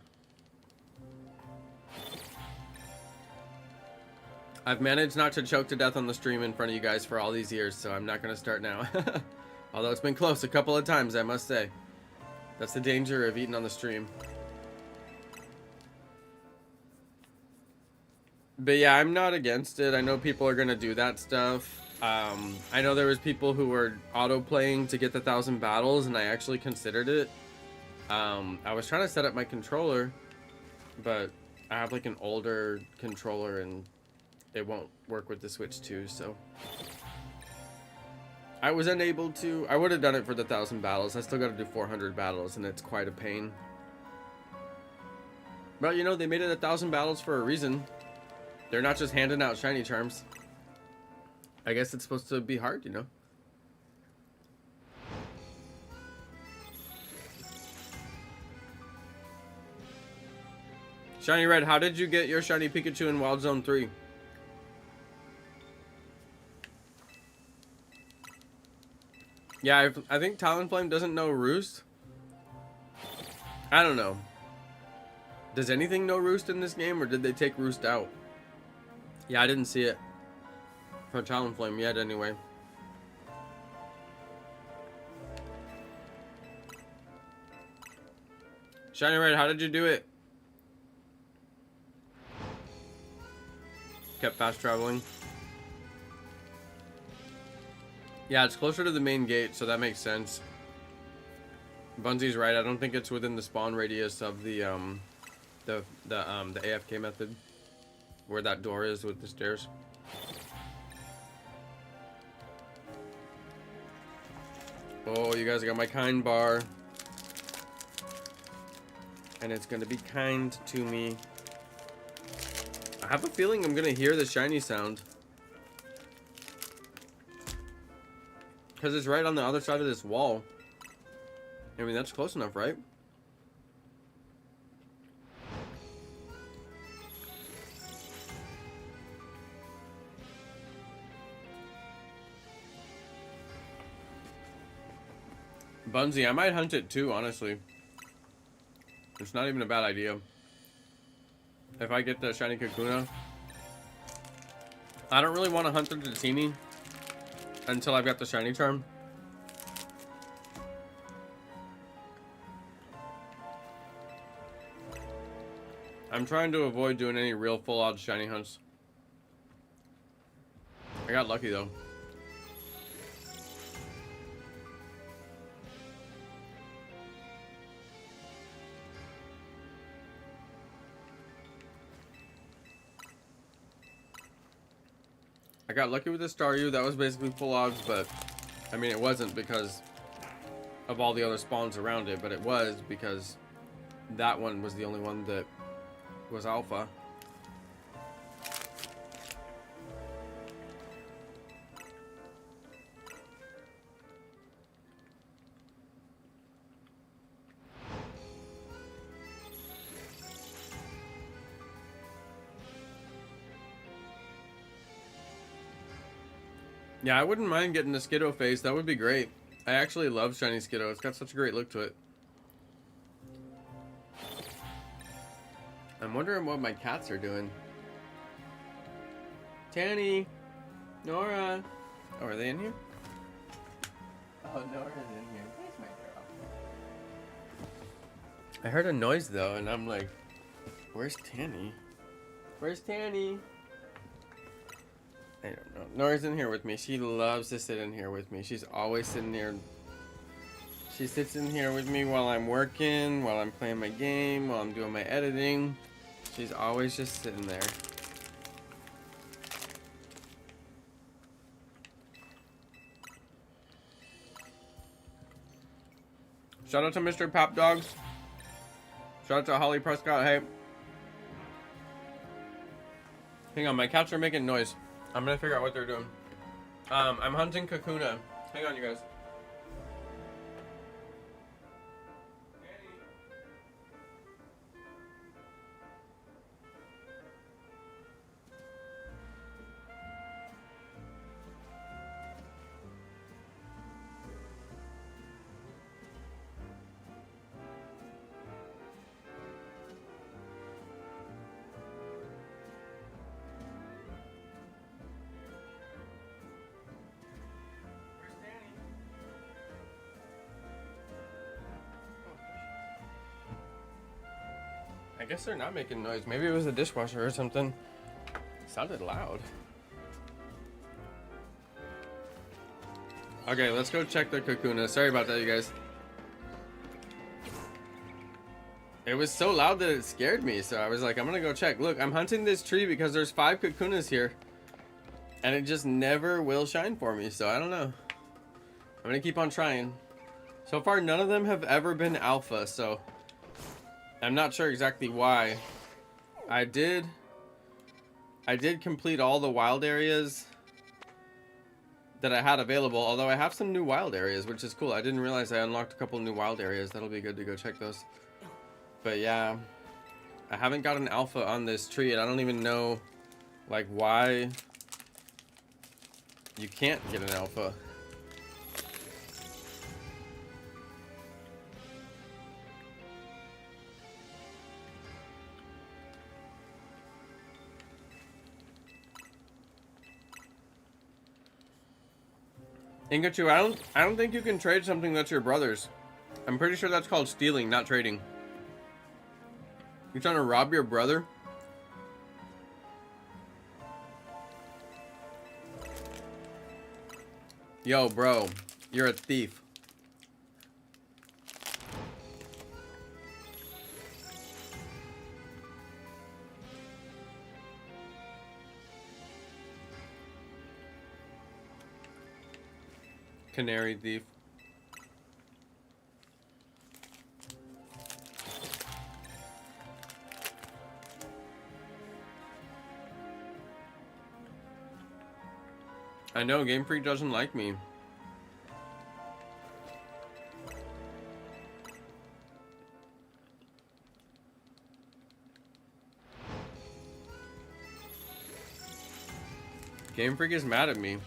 [SPEAKER 1] I've managed not to choke to death on the stream in front of you guys for all these years, so I'm not gonna start now. Although it's been close a couple of times, I must say. That's the danger of eating on the stream. But yeah, I'm not against it. I know people are gonna do that stuff. I know there was people who were auto-playing to get the 1,000 battles, and I actually considered it. I was trying to set up my controller, but I have like an older controller, and it won't work with the Switch 2, so... I was unable to. I would have done it for the 1,000 battles. I still got to do 400 battles, and it's quite a pain. But, you know, they made it 1,000 battles for a reason. They're not just handing out shiny charms. I guess it's supposed to be hard, you know? Shiny Red, how did you get your shiny Pikachu in Wild Zone 3? Yeah, I think Talonflame doesn't know Roost. I don't know. Does anything know Roost in this game, or did they take Roost out? Yeah, I didn't see it for Talonflame yet, anyway. Shiny Red, how did you do it? Kept fast traveling. Yeah, it's closer to the main gate, so that makes sense. Bunzy's right. I don't think it's within the spawn radius of the AFK method, where that door is with the stairs. Oh, you guys got my kind bar, and it's gonna be kind to me. I have a feeling I'm gonna hear the shiny sound. Because it's right on the other side of this wall. I mean, that's close enough, right? Bunsy, I might hunt it too, honestly. It's not even a bad idea. If I get the shiny Kakuna. I don't really want to hunt the Dratini until I've got the shiny charm. I'm trying to avoid doing any real full-out shiny hunts. I got lucky though. I got lucky with the Staryu. That was basically full odds, but I mean, it wasn't because of all the other spawns around it, but it was because that one was the only one that was alpha. Yeah, I wouldn't mind getting the Skiddo face. That would be great. I actually love shiny Skiddo. It's got such a great look to it. I'm wondering what my cats are doing. Tanny, Nora. Oh, are they in here? Oh, Nora's in here. Where's my girl? I heard a noise though, and I'm like, where's Tanny? Where's Tanny? I don't know. Nora's in here with me. She loves to sit in here with me. She's always sitting there. She sits in here with me while I'm working, while I'm playing my game, while I'm doing my editing. She's always just sitting there. Shout out to Mr. Pop Dogs. Shout out to Holly Prescott. Hey. Hang on, my cats are making noise. I'm gonna figure out what they're doing. I'm hunting Kakuna. Hang on, you guys. I guess they're not making noise. Maybe it was a dishwasher or something. It sounded loud. Okay, let's go check the Kakuna. Sorry about that, you guys. It was so loud that it scared me, so I was like, I'm gonna go check. Look, I'm hunting this tree because there's 5 Kakunas here. And it just never will shine for me, so I don't know. I'm gonna keep on trying. So far, none of them have ever been alpha, so I'm not sure exactly why. I did complete all the wild areas that I had available, although I have some new wild areas, which is cool. I didn't realize I unlocked a couple new wild areas. That'll be good to go check those. But yeah, I haven't got an alpha on this tree, and I don't even know like why you can't get an alpha. Ingachu, I don't think you can trade something that's your brother's. I'm pretty sure that's called stealing, not trading. You trying to rob your brother? Yo, bro, you're a thief. Canary thief. I know, Game Freak doesn't like me. Game Freak is mad at me.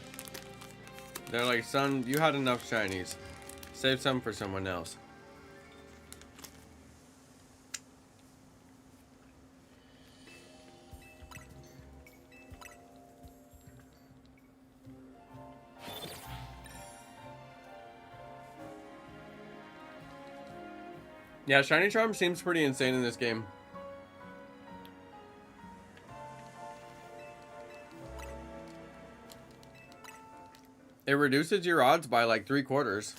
[SPEAKER 1] They're like, son, you had enough shinies. Save some for someone else. Yeah, Shiny Charm seems pretty insane in this game. It reduces your odds by like 3/4.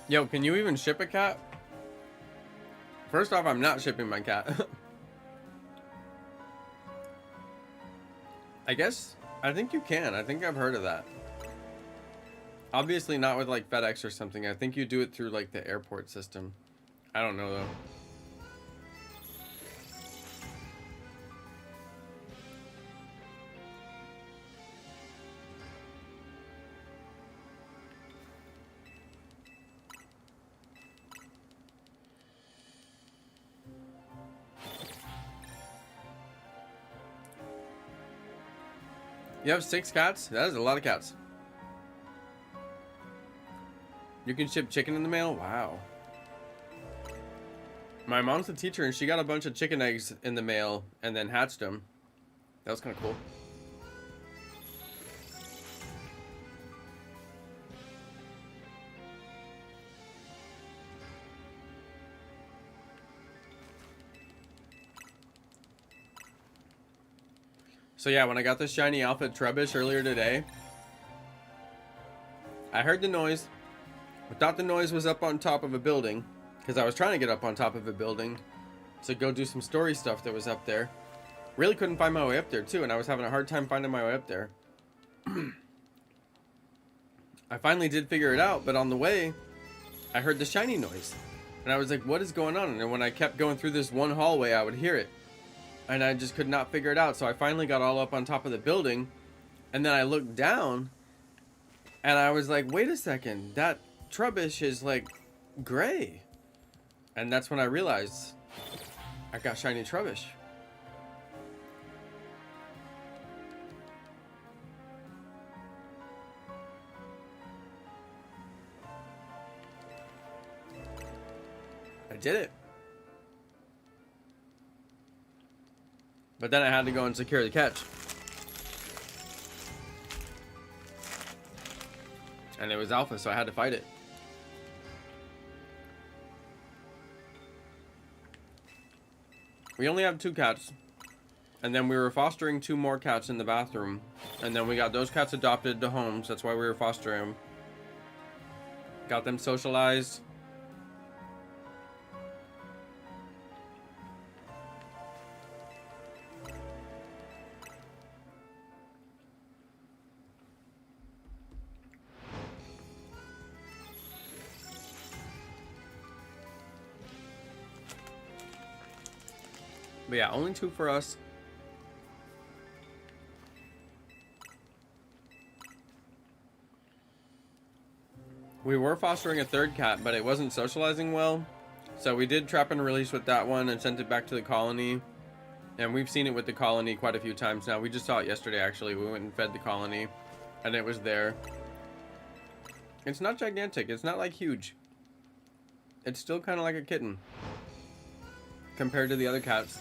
[SPEAKER 1] Yo, can you even ship a cat? First off, I'm not shipping my cat. I think you can. I think I've heard of that. Obviously not with like FedEx or something. I think you do it through like the airport system. I don't know though. You have 6 cats? That is a lot of cats. You can ship chicken in the mail? Wow. My mom's a teacher and she got a bunch of chicken eggs in the mail and then hatched them. That was kind of cool. So yeah, when I got this shiny alpha Trubbish earlier today, I heard the noise. I thought the noise was up on top of a building because I was trying to get up on top of a building to go do some story stuff that was up there. Really couldn't find my way up there too, and I was having a hard time finding my way up there. I finally did figure it out, but on the way, I heard the shiny noise. And I was like, what is going on? And when I kept going through this one hallway, I would hear it. And I just could not figure it out. So I finally got all up on top of the building. And then I looked down. And I was like, wait a second. That Trubbish is like gray. And that's when I realized I got shiny Trubbish. I did it. But then I had to go and secure the catch. And it was alpha, so I had to fight it. We only have 2 cats. And then we were fostering 2 more cats in the bathroom. And then we got those cats adopted to homes. That's why we were fostering them. Got them socialized. But yeah, only 2 for us. We were fostering a 3rd cat, but it wasn't socializing well. So we did trap and release with that one and sent it back to the colony. And we've seen it with the colony quite a few times now. We just saw it yesterday, actually. We went and fed the colony, and it was there. It's not gigantic. It's not, like, huge. It's still kind of like a kitten compared to the other cats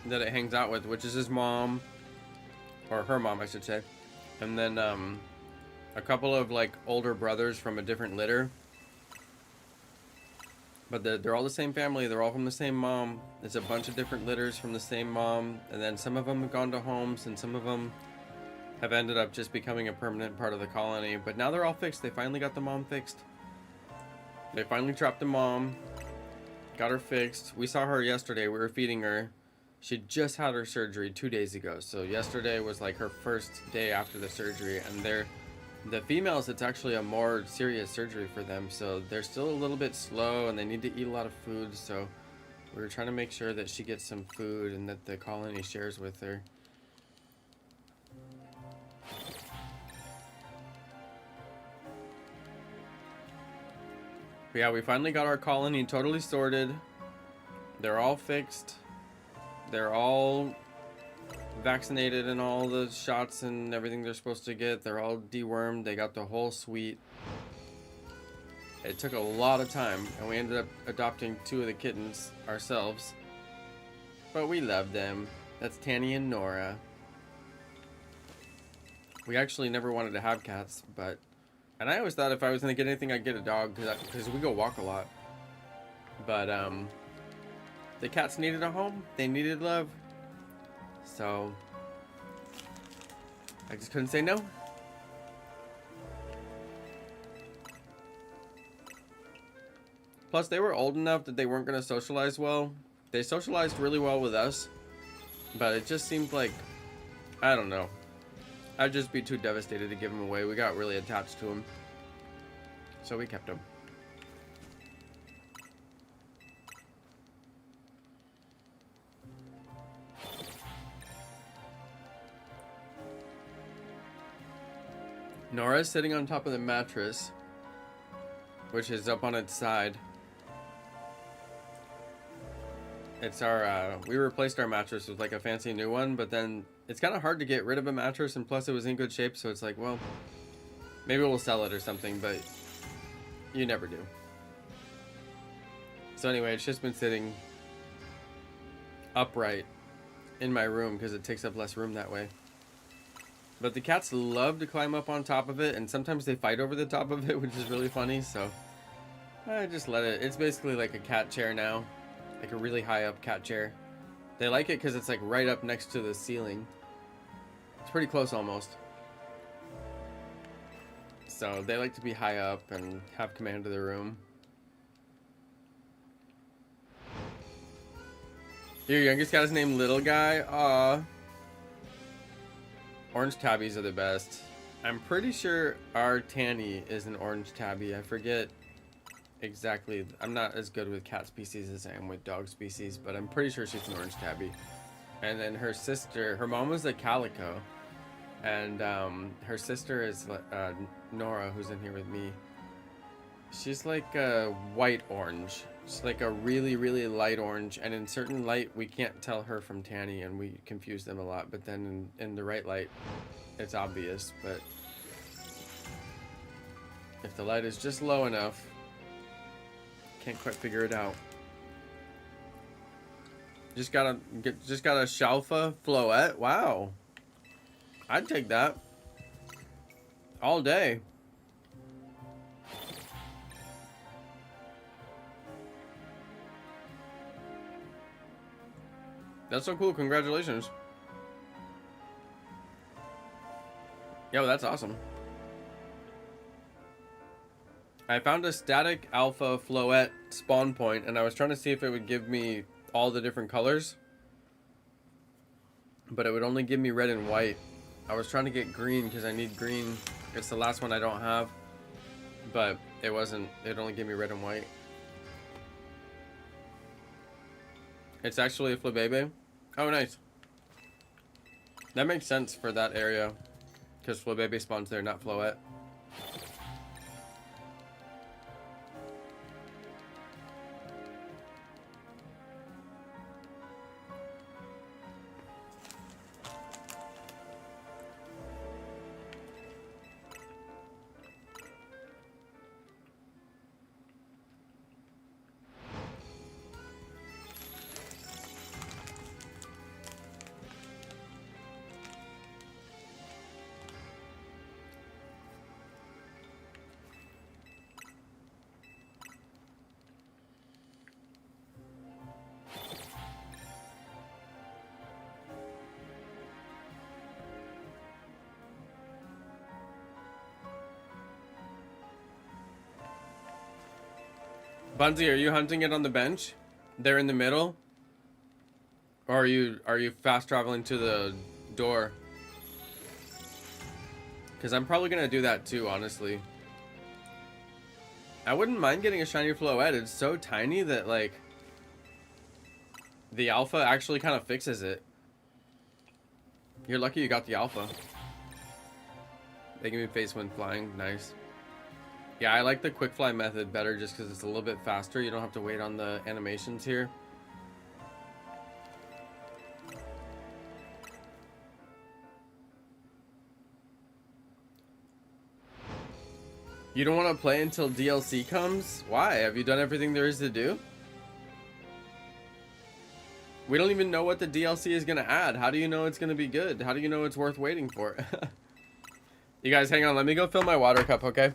[SPEAKER 1] that it hangs out with, which is his mom, or her mom, I should say, and then a couple of like older brothers from a different litter, but they're all the same family. They're all from the same mom. It's a bunch of different litters from the same mom, and then some of them have gone to homes, and some of them have ended up just becoming a permanent part of the colony. But now they're all fixed. They finally got the mom fixed. They finally trapped the mom, got her fixed. We saw her yesterday. We were feeding her. She just had her surgery 2 days ago. So yesterday was like her first day after the surgery. And the females, it's actually a more serious surgery for them. So they're still a little bit slow and they need to eat a lot of food. So we're trying to make sure that she gets some food and that the colony shares with her. But yeah, we finally got our colony totally sorted. They're all fixed. They're all vaccinated and all the shots and everything they're supposed to get. They're all dewormed. They got the whole suite. It took a lot of time, and we ended up adopting 2 of the kittens ourselves. But we love them. That's Tanny and Nora. We actually never wanted to have cats, but... And I always thought if I was going to get anything, I'd get a dog, because we go walk a lot. But, the cats needed a home. They needed love. So, I just couldn't say no. Plus, they were old enough that they weren't going to socialize well. They socialized really well with us. But it just seemed like, I don't know. I'd just be too devastated to give them away. We got really attached to them. So we kept them. Nora's sitting on top of the mattress, which is up on its side. It's our, we replaced our mattress with like a fancy new one, but then it's kind of hard to get rid of a mattress, and plus it was in good shape, so it's like, well, maybe we'll sell it or something, but you never do. So anyway, it's just been sitting upright in my room because it takes up less room that way. But the cats love to climb up on top of it, and sometimes they fight over the top of it, which is really funny, so I just let it. It's basically like a cat chair now, like a really high up cat chair. They like it because it's like right up next to the ceiling. It's pretty close almost. So they like to be high up and have command of the room. Your youngest cat is named Little Guy. Aw. Orange tabbies are the best. I'm pretty sure our Tanny is an orange tabby. I forget exactly. I'm not as good with cat species as I am with dog species, but I'm pretty sure she's an orange tabby. And then her sister, her mom was a calico, and her sister is Nora, who's in here with me. She's like a white orange. She's like a really, really light orange, and in certain light we can't tell her from Tanny, and we confuse them a lot, but then in the right light it's obvious. But if the light is just low enough, can't quite figure it out. Just got a Shalfa Floette. Wow, I'd take that all day. That's so cool. Congratulations. Yo, that's awesome. I found a static alpha Floette spawn point, and I was trying to see if it would give me all the different colors, but it would only give me red and white. I was trying to get green because I need green. It's the last one I don't have, but it wasn't. It only gave me red and white. It's actually a Flabébé. Oh, nice. That makes sense for that area, because Flabébé spawns there, not Floette. Bunsy, are you hunting it on the bench? There in the middle? Or are you fast traveling to the door? Because I'm probably gonna do that too, honestly. I wouldn't mind getting a shiny Floette. It's so tiny that like the alpha actually kind of fixes it. You're lucky you got the alpha. They give me face when flying. Nice. Yeah, I like the quick fly method better just because it's a little bit faster. You don't have to wait on the animations here. You don't want to play until DLC comes? Why? Have you done everything there is to do? We don't even know what the DLC is going to add. How do you know it's going to be good? How do you know it's worth waiting for? You guys, hang on. Let me go fill my water cup, okay?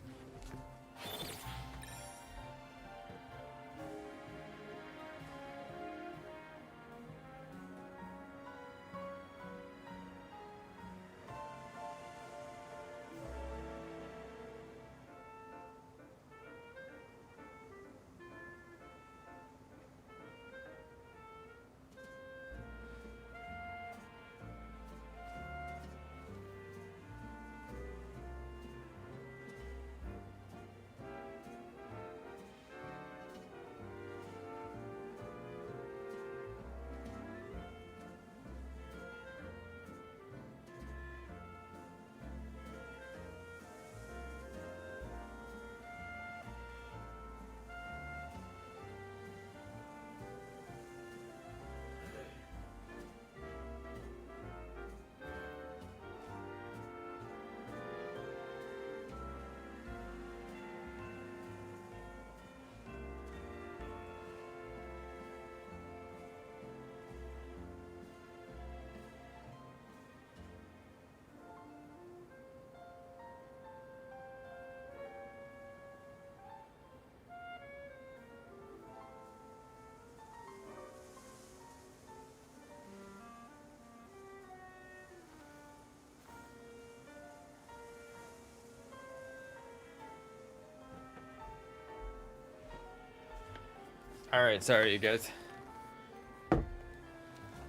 [SPEAKER 1] Alright, sorry you guys.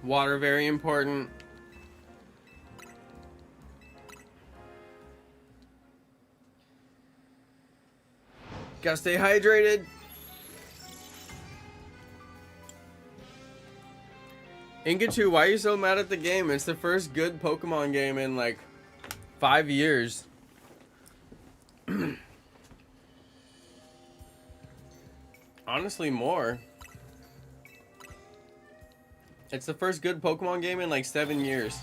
[SPEAKER 1] Water very important. Gotta stay hydrated. Ingachu, why are you so mad at the game? It's the first good Pokemon game in like 5 years. Honestly, more. It's the first good Pokemon game in like 7 years.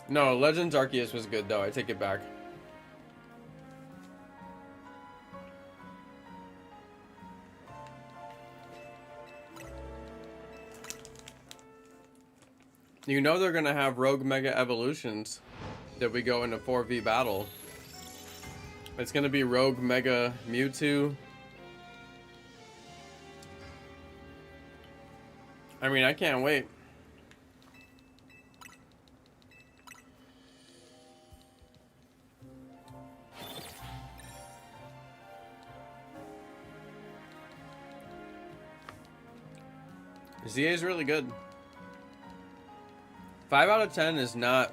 [SPEAKER 1] No, Legends Arceus was good though. I take it back. You know they're gonna have Rogue Mega Evolutions that we go into 4v battle. It's gonna be Rogue Mega Mewtwo. I mean, I can't wait. ZA is really good. 5 out of 10 is not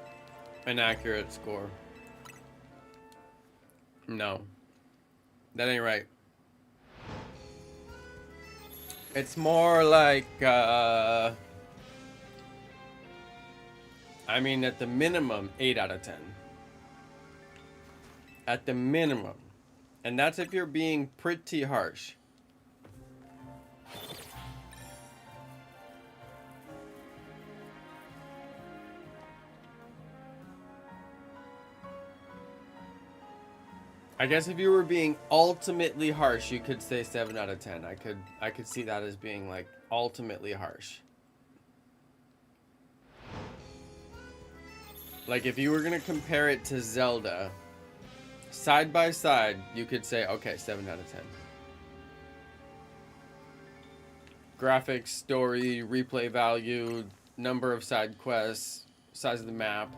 [SPEAKER 1] an accurate score. No. That ain't right. It's more like, I mean, at the minimum, 8 out of 10. At the minimum. And that's if you're being pretty harsh. I guess if you were being ultimately harsh, you could say 7 out of 10. I could see that as being like ultimately harsh. Like if you were gonna compare it to Zelda, side by side, you could say, okay, 7 out of 10. Graphics, story, replay value, number of side quests, size of the map.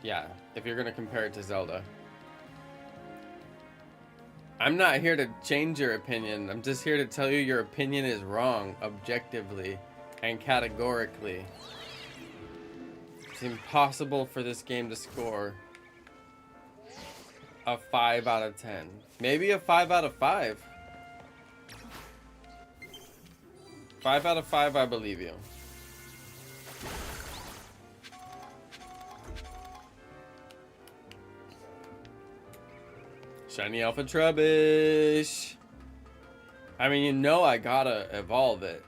[SPEAKER 1] Yeah, if you're gonna compare it to Zelda. I'm not here to change your opinion. I'm just here to tell you your opinion is wrong, objectively and categorically. It's impossible for this game to score a 5 out of 10. Maybe a 5 out of 5. 5 out of 5, I believe you. Shiny Alpha Trubbish. I mean, you know I gotta evolve it.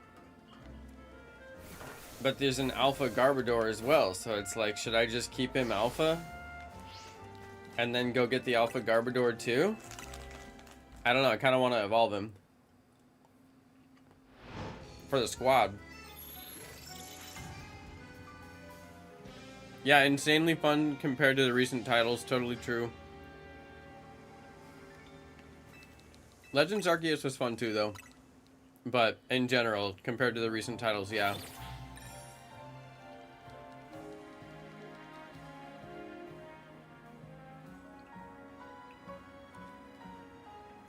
[SPEAKER 1] But there's an Alpha Garbodor as well, so it's like, should I just keep him Alpha? And then go get the Alpha Garbodor too? I don't know, I kind of want to evolve him. For the squad. Yeah, insanely fun compared to the recent titles, totally true. Legends Arceus was fun too, though. But in general, compared to the recent titles, yeah.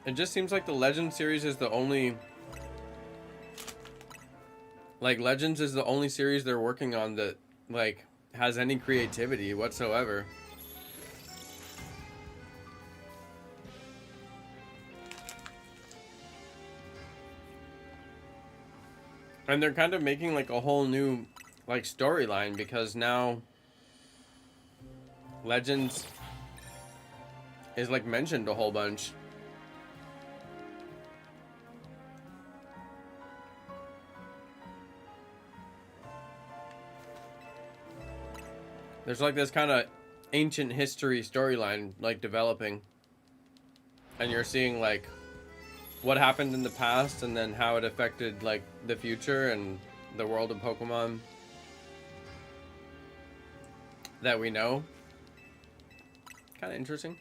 [SPEAKER 1] It just seems like the Legends series is the only... Like, Legends is the only series they're working on that, like, has any creativity whatsoever. And they're kind of making like a whole new like storyline because now Legends is like mentioned a whole bunch. There's like this kind of ancient history storyline like developing. And you're seeing like what happened in the past and then how it affected like the future and the world of Pokemon that we know. Kind of interesting.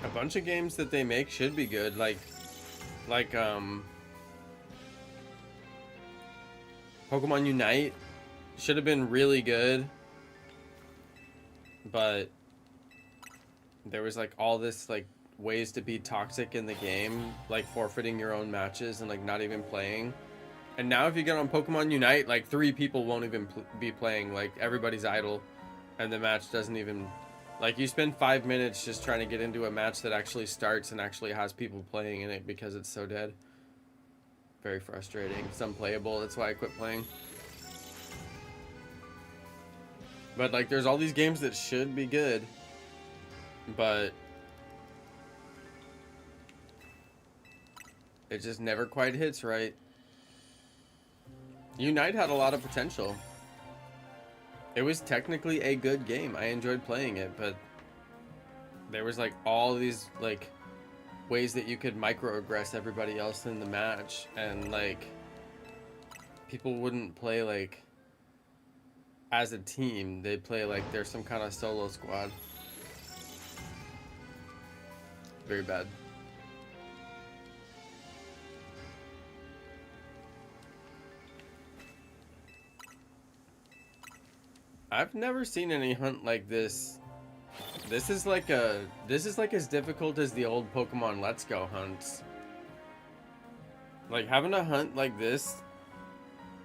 [SPEAKER 1] A bunch of games that they make should be good, like Pokemon Unite should have been really good, but there was like all this like ways to be toxic in the game, like forfeiting your own matches and like not even playing. And now if you get on Pokemon Unite, like 3 people won't even be playing, like everybody's idle and the match doesn't even, like you spend 5 minutes just trying to get into a match that actually starts and actually has people playing in it because it's so dead. Very frustrating. It's unplayable. That's why I quit playing. But like there's all these games that should be good, but it just never quite hits right. Unite had a lot of potential. It was technically a good game. I enjoyed playing it, but there was like all these like ways that you could microaggress everybody else in the match, and like people wouldn't play like as a team. They'd play like there's some kind of solo squad. Very bad. I've never seen any hunt like this. This is like as difficult as the old Pokemon Let's Go hunts. Like having a hunt like this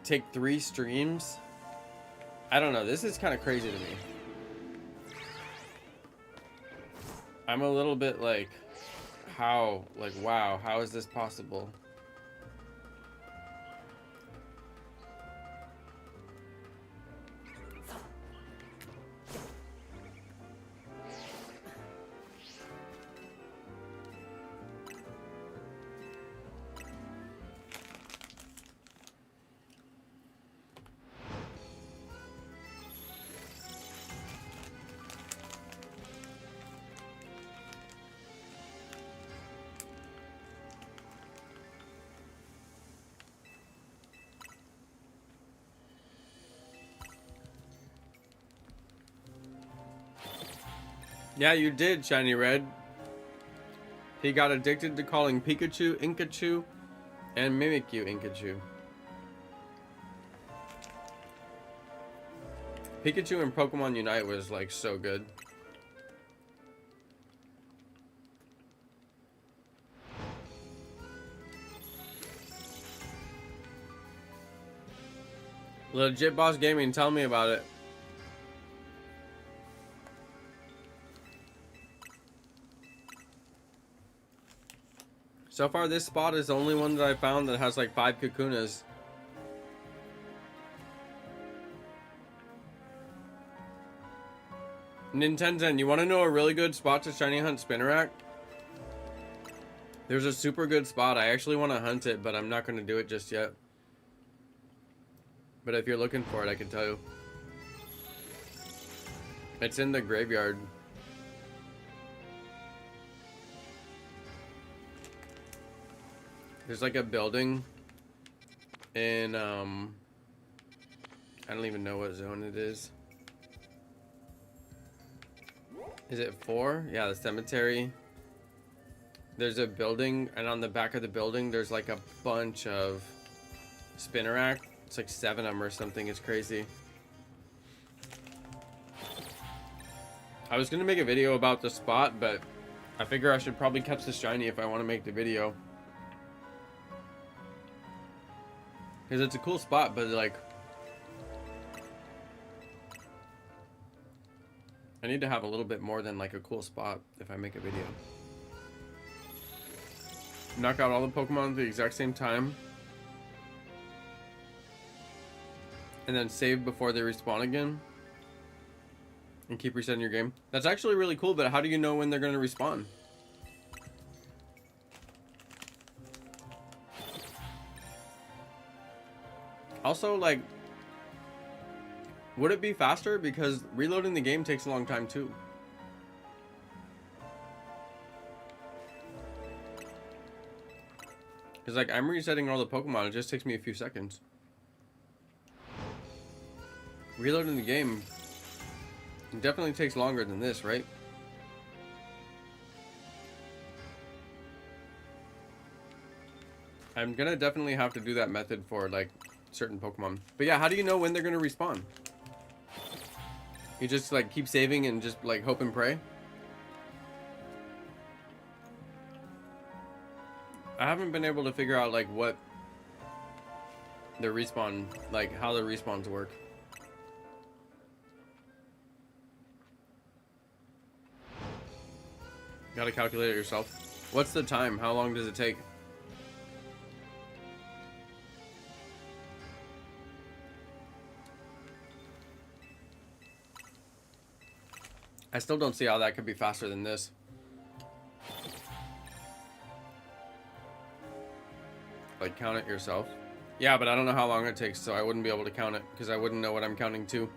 [SPEAKER 1] take 3 streams. I don't know, this is kind of crazy to me. I'm a little bit like, how, like, wow, how is this possible? Yeah, you did, Shiny Red. He got addicted to calling Pikachu Inkachu and Mimikyu Inkachu. Pikachu in Pokemon Unite was like so good. Legit Boss Gaming, tell me about it. So far, this spot is the only one that I found that has like 5 Kakunas. Nintenzen, you want to know a really good spot to shiny hunt Spinarak? There's a super good spot. I actually want to hunt it, but I'm not going to do it just yet. But if you're looking for it, I can tell you. It's in the graveyard. There's like a building in, I don't even know what zone it is. Is it 4? Yeah, the cemetery. There's a building, and on the back of the building, there's like a bunch of Spinarak. It's like 7 of them or something. It's crazy. I was gonna make a video about the spot, but I figure I should probably catch the shiny if I want to make the video. Because it's a cool spot, but like, I need to have a little bit more than like a cool spot if I make a video. Knock out all the Pokemon at the exact same time. And then save before they respawn again. And keep resetting your game. That's actually really cool, but how do you know when they're going to respawn? Also, like, would it be faster? Because reloading the game takes a long time too. Because like, I'm resetting all the Pokemon, it just takes me a few seconds. Reloading the game definitely takes longer than this, right? I'm gonna definitely have to do that method for like certain Pokemon. But yeah, how do you know when they're gonna respawn? You just like keep saving and just like hope and pray? I haven't been able to figure out like what the respawn, like how the respawns work. You gotta calculate it yourself. What's the time? How long does it take? I still don't see how that could be faster than this. Like count it yourself. Yeah, but I don't know how long it takes, so I wouldn't be able to count it because I wouldn't know what I'm counting to.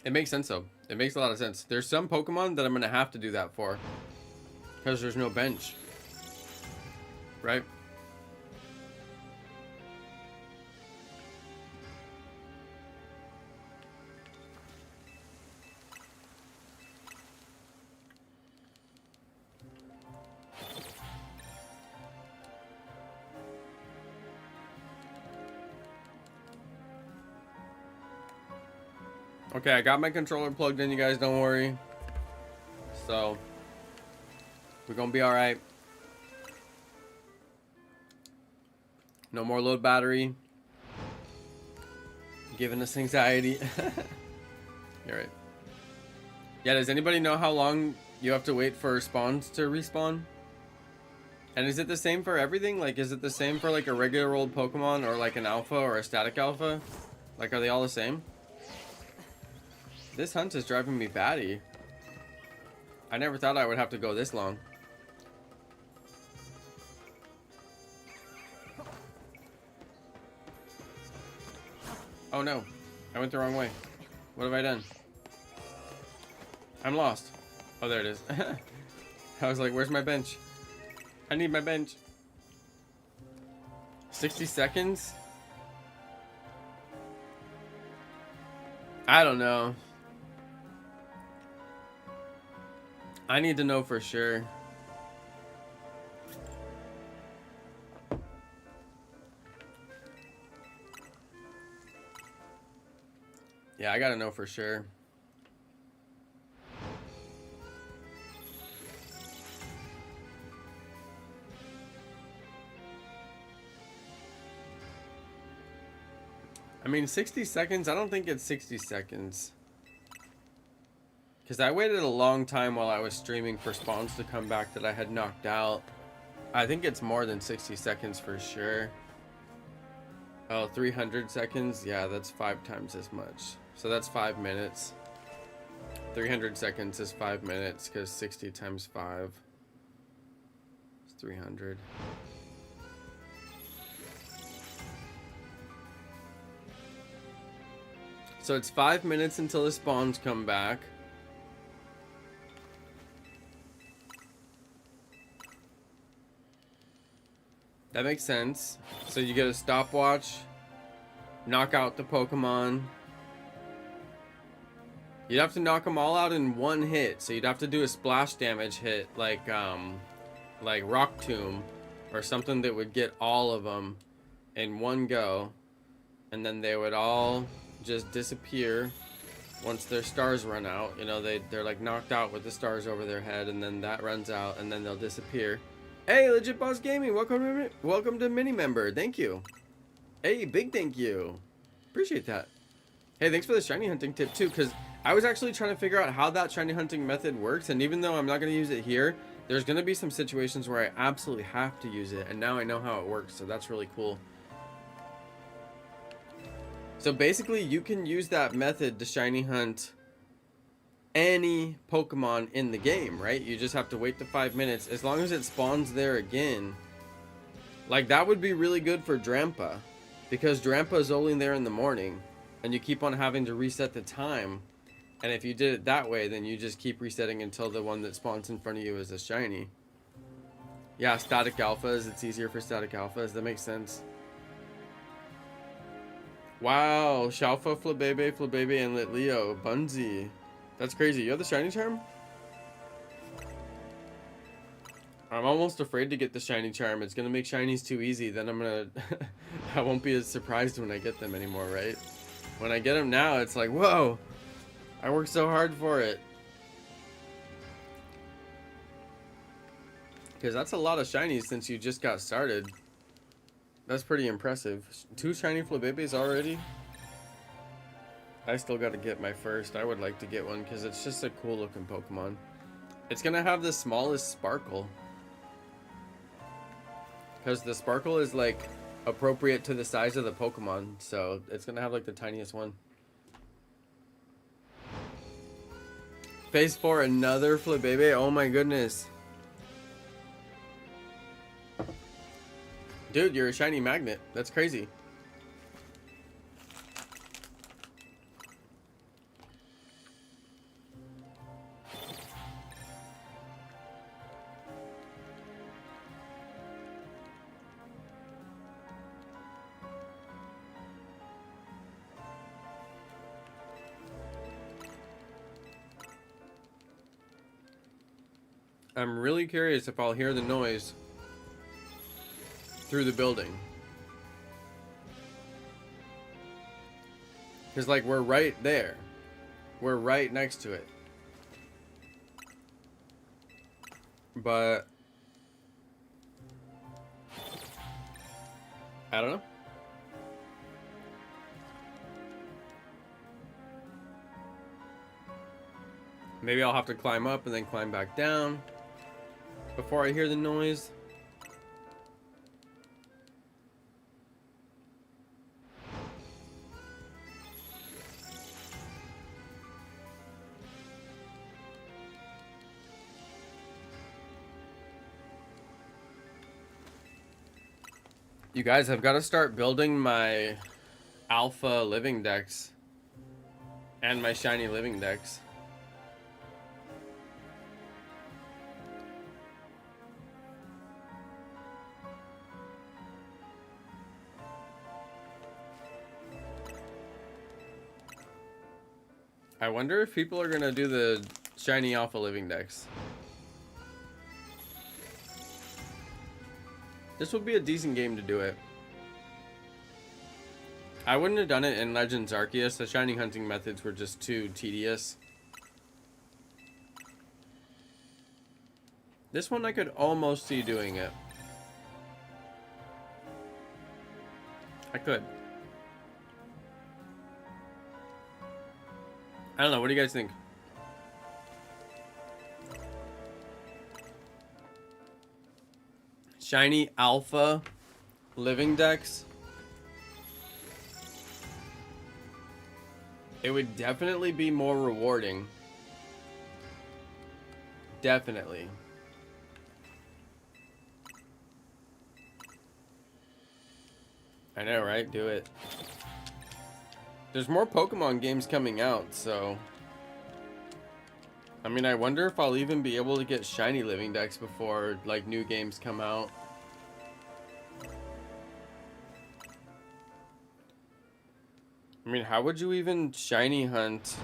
[SPEAKER 1] It makes sense though. It makes a lot of sense. There's some Pokemon that I'm gonna have to do that for because there's no bench, right? Okay, I got my controller plugged in, you guys, don't worry. So, we're gonna be alright. No more load battery. Giving us anxiety. You're right. Yeah, does anybody know how long you have to wait for spawns to respawn? And is it the same for everything? Like, is it the same for like a regular old Pokemon or like an alpha or a static alpha? Like, are they all the same? This hunt is driving me batty. I never thought I would have to go this long. Oh no, I went the wrong way. What have I done? I'm lost. Oh, there it is. I was like, where's my bench? I need my bench. 60 seconds? I don't know. I need to know for sure. Yeah, I gotta know for sure. I mean, 60 seconds? I don't think it's 60 seconds. Because I waited a long time while I was streaming for spawns to come back that I had knocked out. I think it's more than 60 seconds for sure. Oh, 300 seconds? Yeah, that's 5 times as much. So that's 5 minutes. 300 seconds is 5 minutes because 60 times 5 is 300. So it's 5 minutes until the spawns come back. That makes sense. So you get a stopwatch, knock out the Pokemon. You'd have to knock them all out in one hit. So you'd have to do a splash damage hit like Rock Tomb or something that would get all of them in one go. And then they would all just disappear once their stars run out. You know, they're like knocked out with the stars over their head, and then that runs out, and then they'll disappear. Hey, Legit Boss Gaming, welcome to Mini Member. Thank you. Hey, big thank you. Appreciate that. Hey, thanks for the shiny hunting tip too, because I was actually trying to figure out how that shiny hunting method works, and even though I'm not going to use it here, there's going to be some situations where I absolutely have to use it, and now I know how it works, so that's really cool. So basically, you can use that method to shiny hunt any Pokemon in the game, right? You just have to wait the 5 minutes as long as it spawns there again. Like, that would be really good for Drampa, because Drampa is only there in the morning and you keep on having to reset the time. And if you did it that way, then you just keep resetting until the one that spawns in front of you is a shiny. Yeah, static alphas, it's easier for static alphas. That makes sense. Wow, Shalfa, Flabebe, and Litleo, Bunzi. That's crazy. You have the shiny charm? I'm almost afraid to get the shiny charm. It's gonna make shinies too easy. Then I'm gonna... I won't be as surprised when I get them anymore, right? When I get them now, it's like, whoa! I worked so hard for it. Because that's a lot of shinies since you just got started. That's pretty impressive. 2 shiny Flabébés already? I still gotta get my first. I would like to get one because it's just a cool looking Pokemon. It's gonna have the smallest sparkle. Because the sparkle is like appropriate to the size of the Pokemon. So it's gonna have like the tiniest one. Phase 4, another Flabébé? Oh my goodness. Dude, you're a shiny magnet. That's crazy. I'm really curious if I'll hear the noise through the building. Because, like, we're right there. We're right next to it. But I don't know. Maybe I'll have to climb up and then climb back down before I hear the noise. You guys, I've got to start building my alpha living dex and my shiny living dex. I wonder if people are gonna do the shiny alpha living dex. This would be a decent game to do it. I wouldn't have done it in Legends Arceus. The shiny hunting methods were just too tedious. This one I could almost see doing it. I could. I don't know. What do you guys think? Shiny alpha living dex. It would definitely be more rewarding. Definitely. I know, right? Do it. There's more Pokemon games coming out, so... I mean, I wonder if I'll even be able to get shiny living dex before, like, new games come out. I mean, how would you even shiny hunt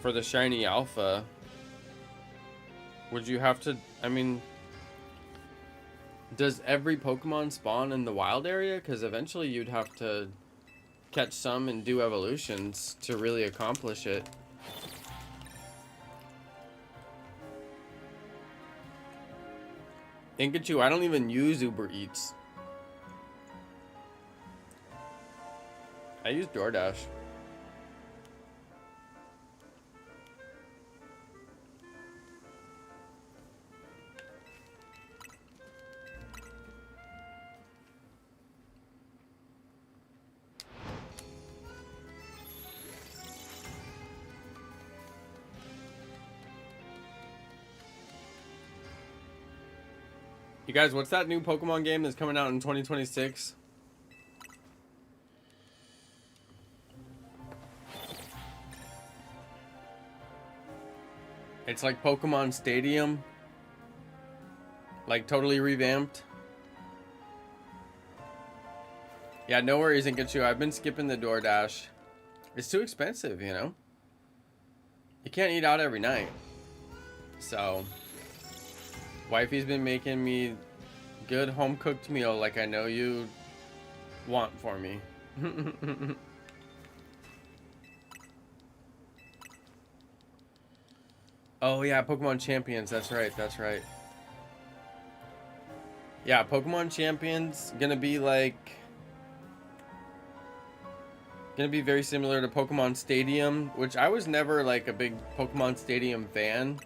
[SPEAKER 1] for the shiny alpha? Would you have to... I mean... Does every Pokemon spawn in the wild area? Because eventually you'd have to catch some and do evolutions to really accomplish it. Pikachu, I don't even use Uber Eats. I use DoorDash. You guys, what's that new Pokemon game that's coming out in 2026? It's like Pokemon Stadium. Like totally revamped. Yeah, no worries, Inkachu. I've been skipping the DoorDash. It's too expensive, you know? You can't eat out every night. So, wifey's been making me good home cooked meal like I know you want for me. Oh yeah, Pokemon Champions. That's right. That's right. Yeah, Pokemon Champions gonna be like very similar to Pokemon Stadium, which I was never like a big Pokemon Stadium fan.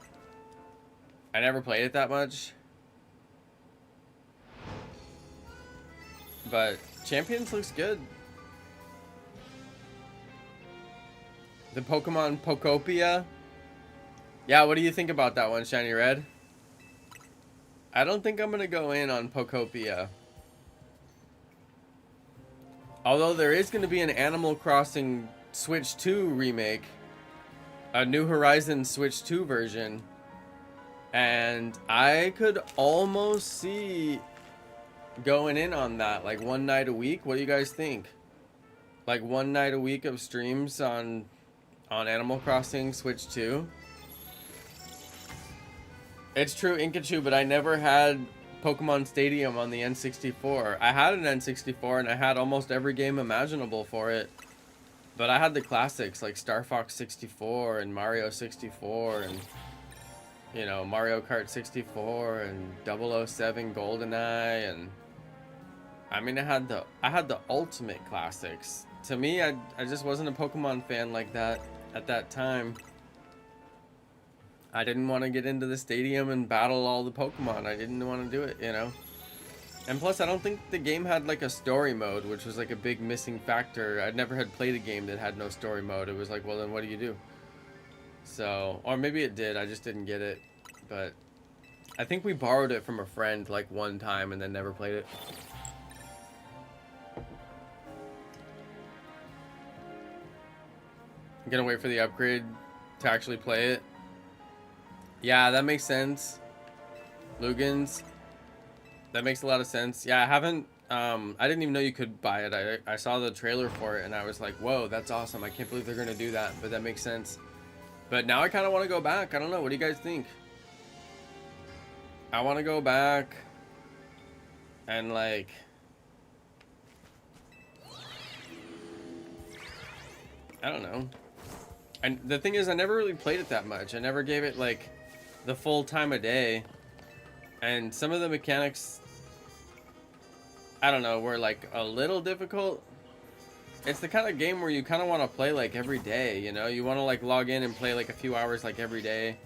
[SPEAKER 1] I never played it that much. But Champions looks good. The Pokemon Pokopia. Yeah, what do you think about that one, Shiny Red? I don't think I'm gonna go in on Pokopia. Although there is gonna be an Animal Crossing Switch 2 remake. A New Horizons Switch 2 version. And I could almost see going in on that, like one night a week. What do you guys think? Like one night a week of streams on Animal Crossing Switch 2. It's true, Inkachu, but I never had Pokemon Stadium on the N64. I had an N64 and I had almost every game imaginable for it. But I had the classics like Star Fox 64 and Mario 64 and, you know, Mario Kart 64 and 007 GoldenEye, and I mean I had the ultimate classics. To me, I just wasn't a Pokemon fan like that at that time. I didn't want to get into the stadium and battle all the Pokemon. I didn't want to do it, you know. And plus, I don't think the game had like a story mode, which was like a big missing factor. I'd never had played a game that had no story mode. It was like, well, then what do you do? So, or maybe it did. I just didn't get it. But I think we borrowed it from a friend like one time and then never played it. I'm gonna wait for the upgrade to actually play it. Yeah, that makes sense. Lugans. That makes a lot of sense. Yeah, I haven't, I didn't even know you could buy it. I saw the trailer for it and I was like, whoa, that's awesome. I can't believe they're gonna do that, but that makes sense. But now I kind of want to go back. I don't know. What do you guys think? I want to go back and like, I don't know. And the thing is, I never really played it that much. I never gave it like the full time of day, and some of the mechanics, I don't know, were like a little difficult. It's the kind of game where you kind of want to play like every day, you know? You want to like log in and play like a few hours like every day,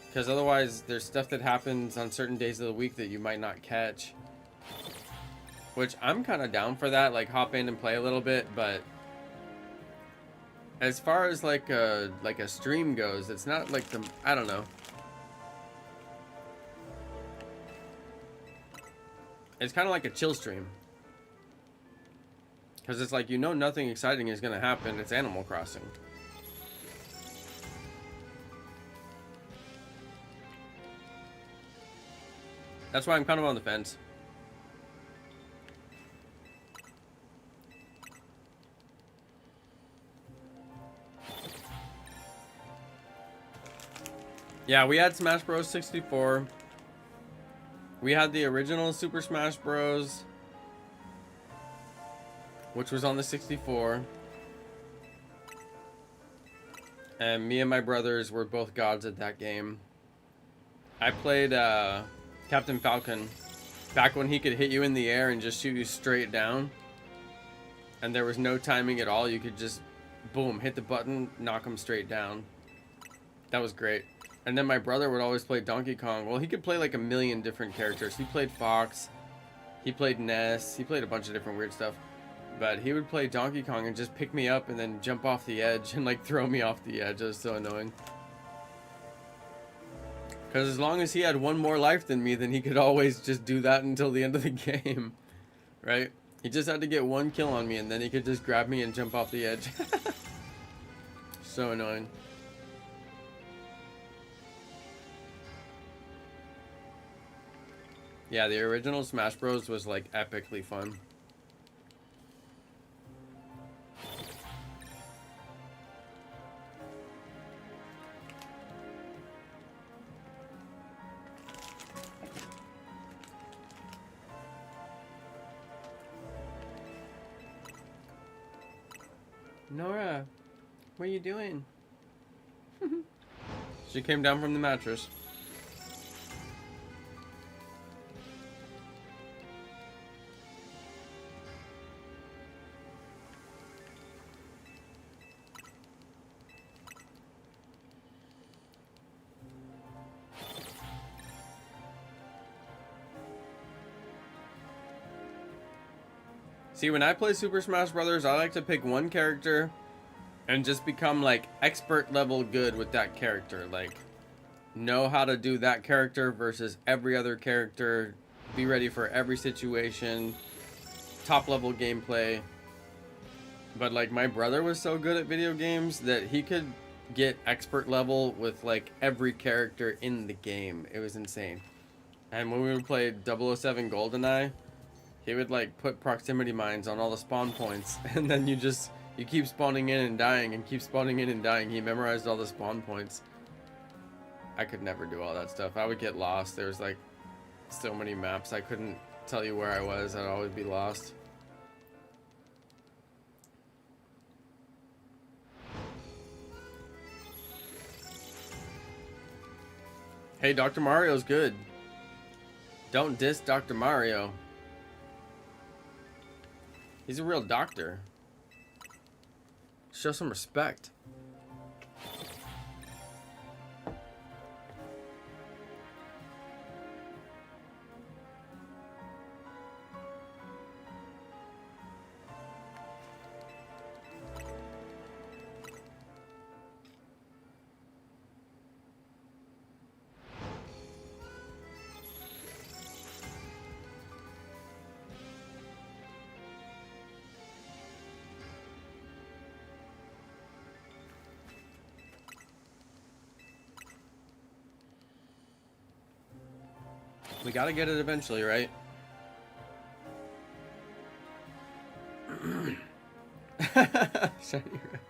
[SPEAKER 1] because otherwise there's stuff that happens on certain days of the week that you might not catch, which I'm kind of down for that, like hop in and play a little bit. But as far as like a stream goes, it's not like the, I don't know. It's kind of like a chill stream. Because it's like, you know, nothing exciting is going to happen. It's Animal Crossing. That's why I'm kind of on the fence. Yeah, we had Smash Bros. 64. We had the original Super Smash Bros., which was on the 64. And me and my brothers were both gods at that game. I played Captain Falcon back when he could hit you in the air and just shoot you straight down. And there was no timing at all. You could just, boom, hit the button, knock him straight down. That was great. And then my brother would always play Donkey Kong. Well, he could play like a million different characters. He played Fox. He played Ness. He played a bunch of different weird stuff. But he would play Donkey Kong and just pick me up and then jump off the edge and like throw me off the edge. It was so annoying. Because as long as he had one more life than me, then he could always just do that until the end of the game. Right? He just had to get one kill on me and then he could just grab me and jump off the edge. So annoying. Yeah, the original Smash Bros. Was like epically fun. Nora, what are you doing? She came down from the mattress. See, when I play Super Smash Brothers, I like to pick one character and just become like expert level good with that character. Like, know how to do that character versus every other character. Be ready for every situation. Top level gameplay. But like, my brother was so good at video games that he could get expert level with like every character in the game. It was insane. And when we would play 007 GoldenEye, he would like put proximity mines on all the spawn points, and then you keep spawning in and dying and keep spawning in and dying. He memorized all the spawn points. I could never do all that stuff. I would get lost. There was like so many maps. I couldn't tell you where I was. I'd always be lost. Hey, Dr. Mario's good. Don't diss Dr. Mario. He's a real doctor. Show some respect. We gotta get it eventually, right? Shiny red.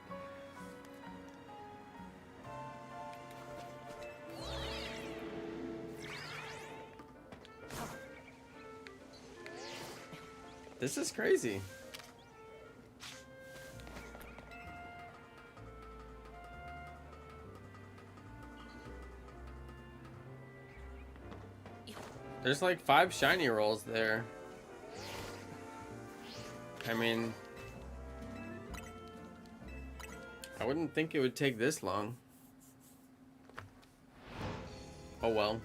[SPEAKER 1] This is crazy. There's like 5 shiny rolls there. I mean, I wouldn't think it would take this long. Oh well.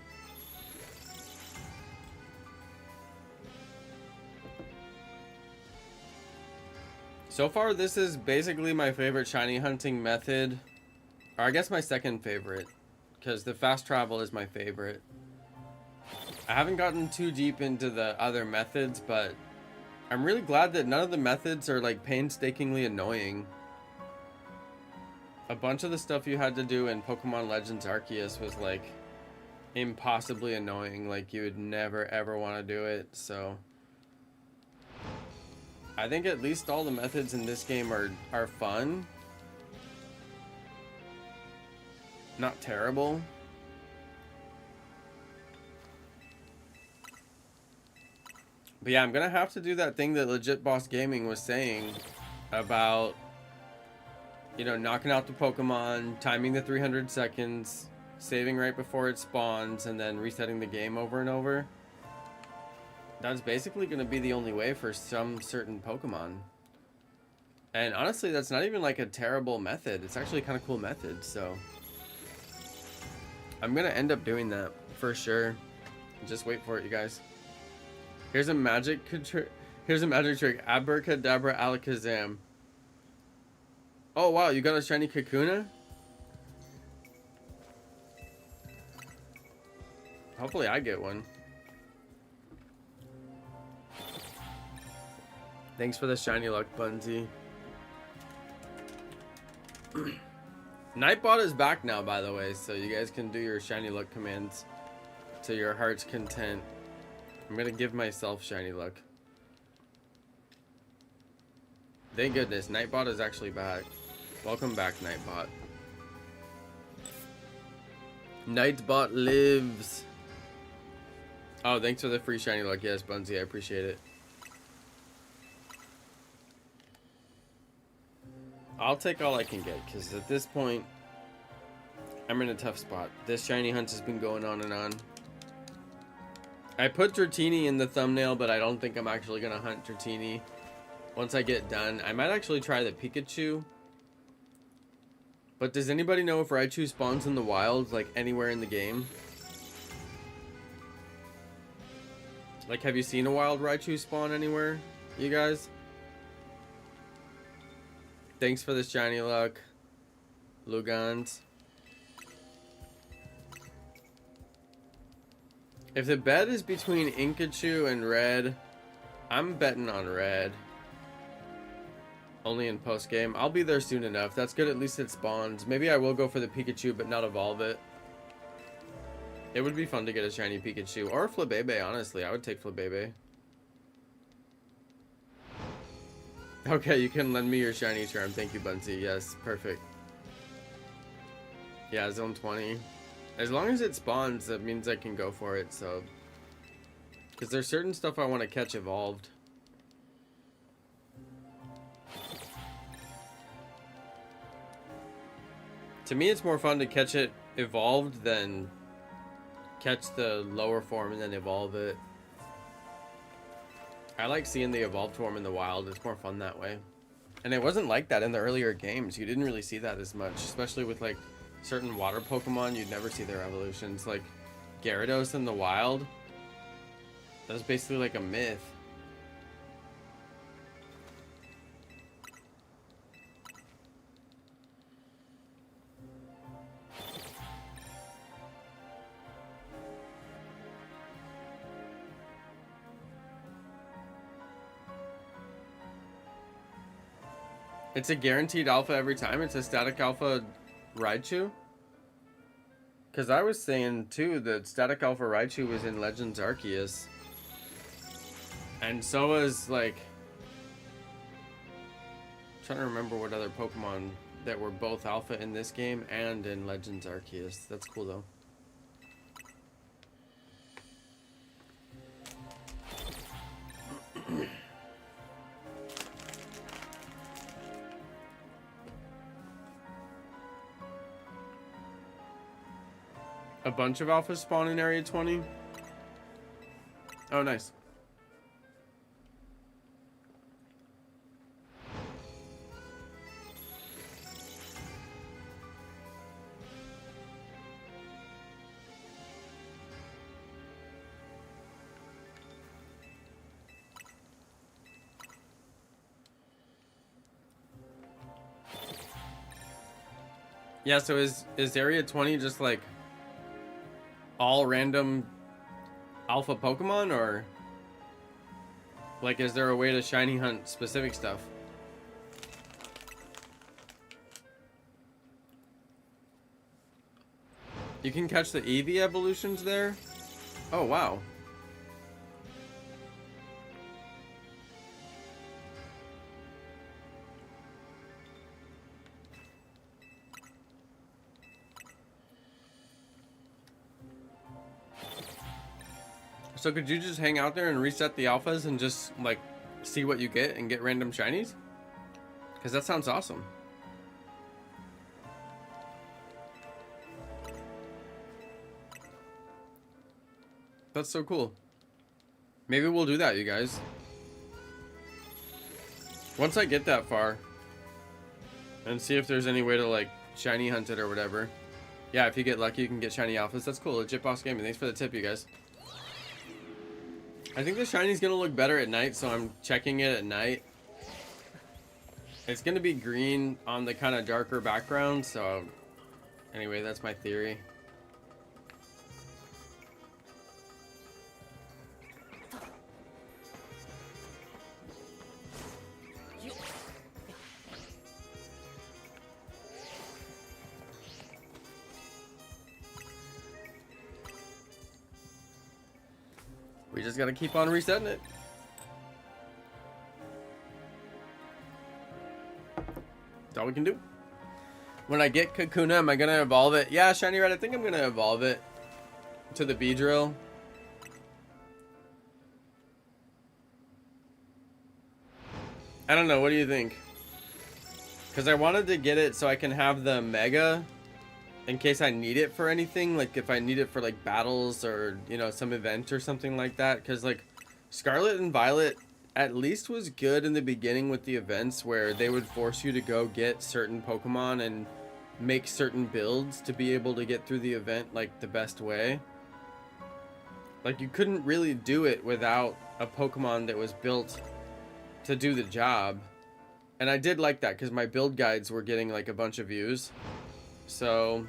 [SPEAKER 1] So far, this is basically my favorite shiny hunting method. Or I guess my second favorite, because the fast travel is my favorite. I haven't gotten too deep into the other methods, but I'm really glad that none of the methods are like painstakingly annoying. A bunch of the stuff you had to do in Pokemon Legends Arceus was like impossibly annoying. Like you would never ever want to do it. So I think at least all the methods in this game are fun. Not terrible. But yeah, I'm gonna have to do that thing that Legit Boss Gaming was saying about, you know, knocking out the Pokemon, timing the 300 seconds, saving right before it spawns, and then resetting the game over and over. That's basically gonna be the only way for some certain Pokemon. And honestly, that's not even like a terrible method. It's actually a kind of cool method, so I'm gonna end up doing that for sure. Just wait for it, you guys. Here's a magic trick. Abracadabra alakazam. Oh wow, you got a shiny Kakuna? Hopefully I get one. Thanks for the shiny luck, Bunsy. Nightbot is back now, by the way, so you guys can do your shiny luck commands to your heart's content. I'm gonna give myself shiny luck. Thank goodness, Nightbot is actually back. Welcome back, Nightbot. Nightbot lives. Oh, thanks for the free shiny luck. Yes, Bunsy, I appreciate it. I'll take all I can get, because at this point, I'm in a tough spot. This shiny hunt has been going on and on. I put Dratini in the thumbnail, but I don't think I'm actually going to hunt Dratini once I get done. I might actually try the Pikachu. But does anybody know if Raichu spawns in the wild, like anywhere in the game? Like, have you seen a wild Raichu spawn anywhere, you guys? Thanks for the shiny luck, Lugans. If the bet is between Inkachu and Red, I'm betting on Red. Only in post-game. I'll be there soon enough. That's good, at least it spawns. Maybe I will go for the Pikachu, but not evolve it. It would be fun to get a shiny Pikachu. Or Flabébé, honestly. I would take Flabébé. Okay, you can lend me your shiny charm. Thank you, Bunsy. Yes, perfect. Yeah, zone 20. As long as it spawns, that means I can go for it, so... Because there's certain stuff I want to catch evolved. To me, it's more fun to catch it evolved than catch the lower form and then evolve it. I like seeing the evolved form in the wild. It's more fun that way. And it wasn't like that in the earlier games. You didn't really see that as much, especially with like certain water Pokemon. You'd never see their evolutions. Like Gyarados in the wild. That was basically like a myth. It's a guaranteed alpha every time. It's a static alpha Raichu. Because I was saying too that static alpha Raichu was in Legends Arceus. And so was like... I'm trying to remember what other Pokemon that were both alpha in this game and in Legends Arceus. That's cool though. A bunch of alphas spawn in Area 20? Oh, nice. Yeah, so is Area 20 just like all random alpha Pokemon, or like is there a way to shiny hunt specific stuff? You can catch the Eevee evolutions there? Oh wow. So could you just hang out there and reset the alphas and just like see what you get and get random shinies? Because that sounds awesome. That's so cool. Maybe we'll do that, you guys. Once I get that far and see if there's any way to like shiny hunt it or whatever. Yeah, if you get lucky, you can get shiny alphas. That's cool. Legit Boss Gaming. Thanks for the tip, you guys. I think the shiny's gonna look better at night, so I'm checking it at night. It's gonna be green on the kind of darker background, so anyway, that's my theory. We just gotta keep on resetting it. That's all we can do. When I get Kakuna, am I gonna evolve it? Yeah, Shiny Red, I think I'm gonna evolve it to the Beedrill. I don't know, what do you think? Because I wanted to get it so I can have the Mega in case I need it for anything. Like if I need it for like battles or, you know, some event or something like that. Because like Scarlet and Violet at least was good in the beginning with the events where they would force you to go get certain Pokemon and make certain builds to be able to get through the event like the best way. Like you couldn't really do it without a Pokemon that was built to do the job. And I did like that because my build guides were getting like a bunch of views. So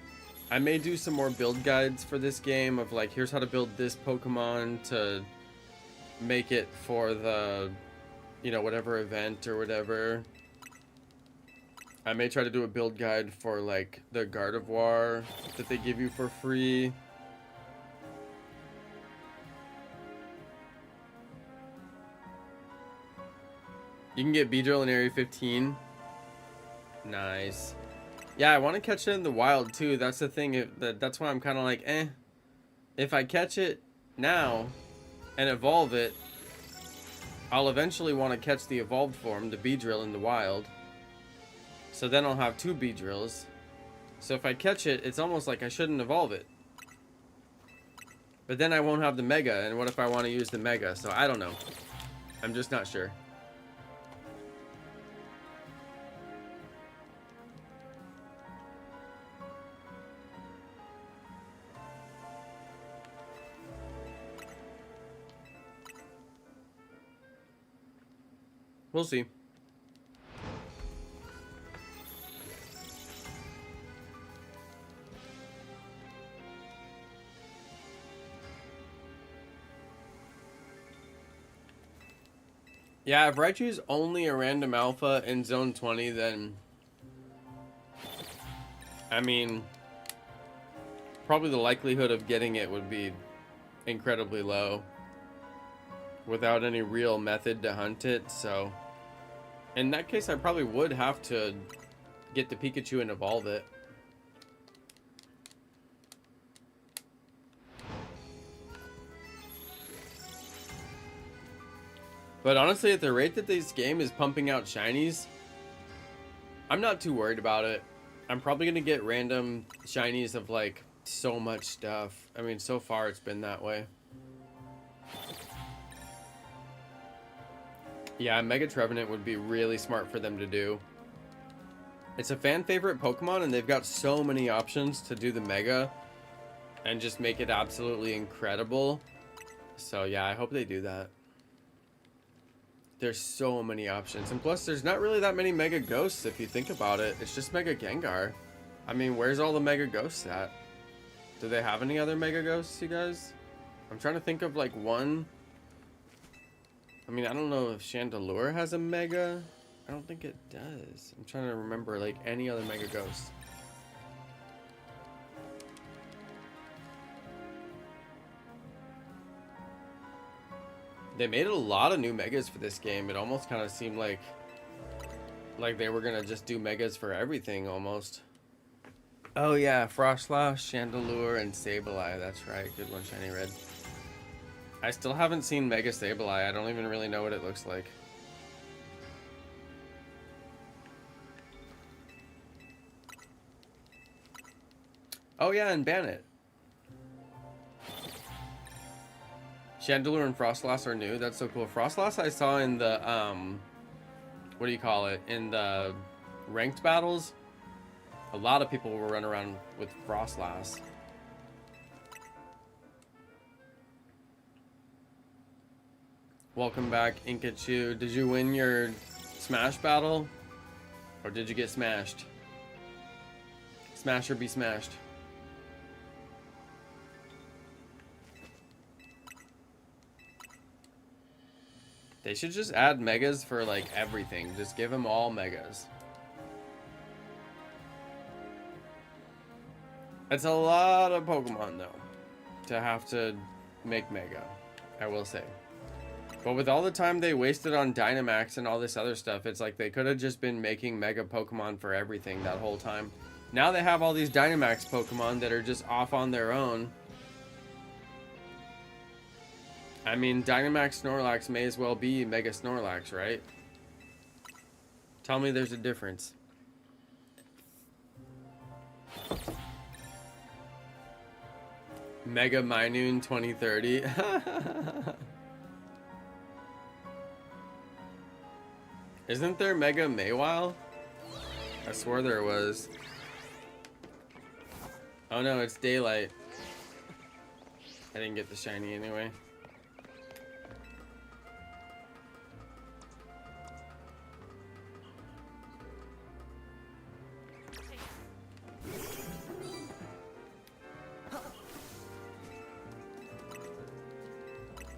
[SPEAKER 1] I may do some more build guides for this game of like, here's how to build this Pokemon to make it for the, you know, whatever event or whatever. I may try to do a build guide for like the Gardevoir that they give you for free. You can get Beedrill in Area 15. Nice. Yeah, I want to catch it in the wild too. That's the thing. That's why I'm kind of like, eh. If I catch it now and evolve it, I'll eventually want to catch the evolved form, the Beedrill, in the wild. So then I'll have 2 Beedrills. So if I catch it, it's almost like I shouldn't evolve it. But then I won't have the Mega, and what if I want to use the Mega? So I don't know. I'm just not sure. We'll see. Yeah, if Raichu's only a random alpha in Zone 20, then I mean, probably the likelihood of getting it would be incredibly low without any real method to hunt it. So in that case, I probably would have to get the Pikachu and evolve it. But honestly, at the rate that this game is pumping out shinies, I'm not too worried about it. I'm probably going to get random shinies of like so much stuff. I mean, so far it's been that way. Yeah, Mega Trevenant would be really smart for them to do. It's a fan favorite Pokemon and they've got so many options to do the Mega and just make it absolutely incredible. So yeah, I hope they do that. There's so many options. And plus, there's not really that many Mega Ghosts if you think about it. It's just Mega Gengar. I mean, where's all the Mega Ghosts at? Do they have any other Mega Ghosts, you guys? I'm trying to think of, like, one. I mean, I don't know if Chandelure has a Mega. I don't think it does. I'm trying to remember, like, any other Mega Ghosts. They made a lot of new Megas for this game. It almost kind of seemed like they were gonna just do Megas for everything almost. Oh yeah, Frostlass, Chandelure, and Sableye. That's right. Good one, Shiny Red. I still haven't seen Mega Sableye. I don't even really know what it looks like. Oh yeah, and Bannet. Chandelure and Frostlass are new. That's so cool. Frostlass I saw in the, what do you call it? In the ranked battles. A lot of people were running around with Frostlass. Welcome back, Inkachu. Did you win your Smash battle? Or did you get smashed? Smash or be smashed. They should just add Megas for, like, everything. Just give them all Megas. It's a lot of Pokemon, though, to have to make Mega, I will say. But with all the time they wasted on Dynamax and all this other stuff, it's like they could have just been making Mega Pokemon for everything that whole time. Now they have all these Dynamax Pokemon that are just off on their own. I mean, Dynamax Snorlax may as well be Mega Snorlax, right? Tell me there's a difference. Mega Minoon 2030. Isn't there Mega Maywile? I swore there was. Oh no, it's daylight. I didn't get the shiny anyway.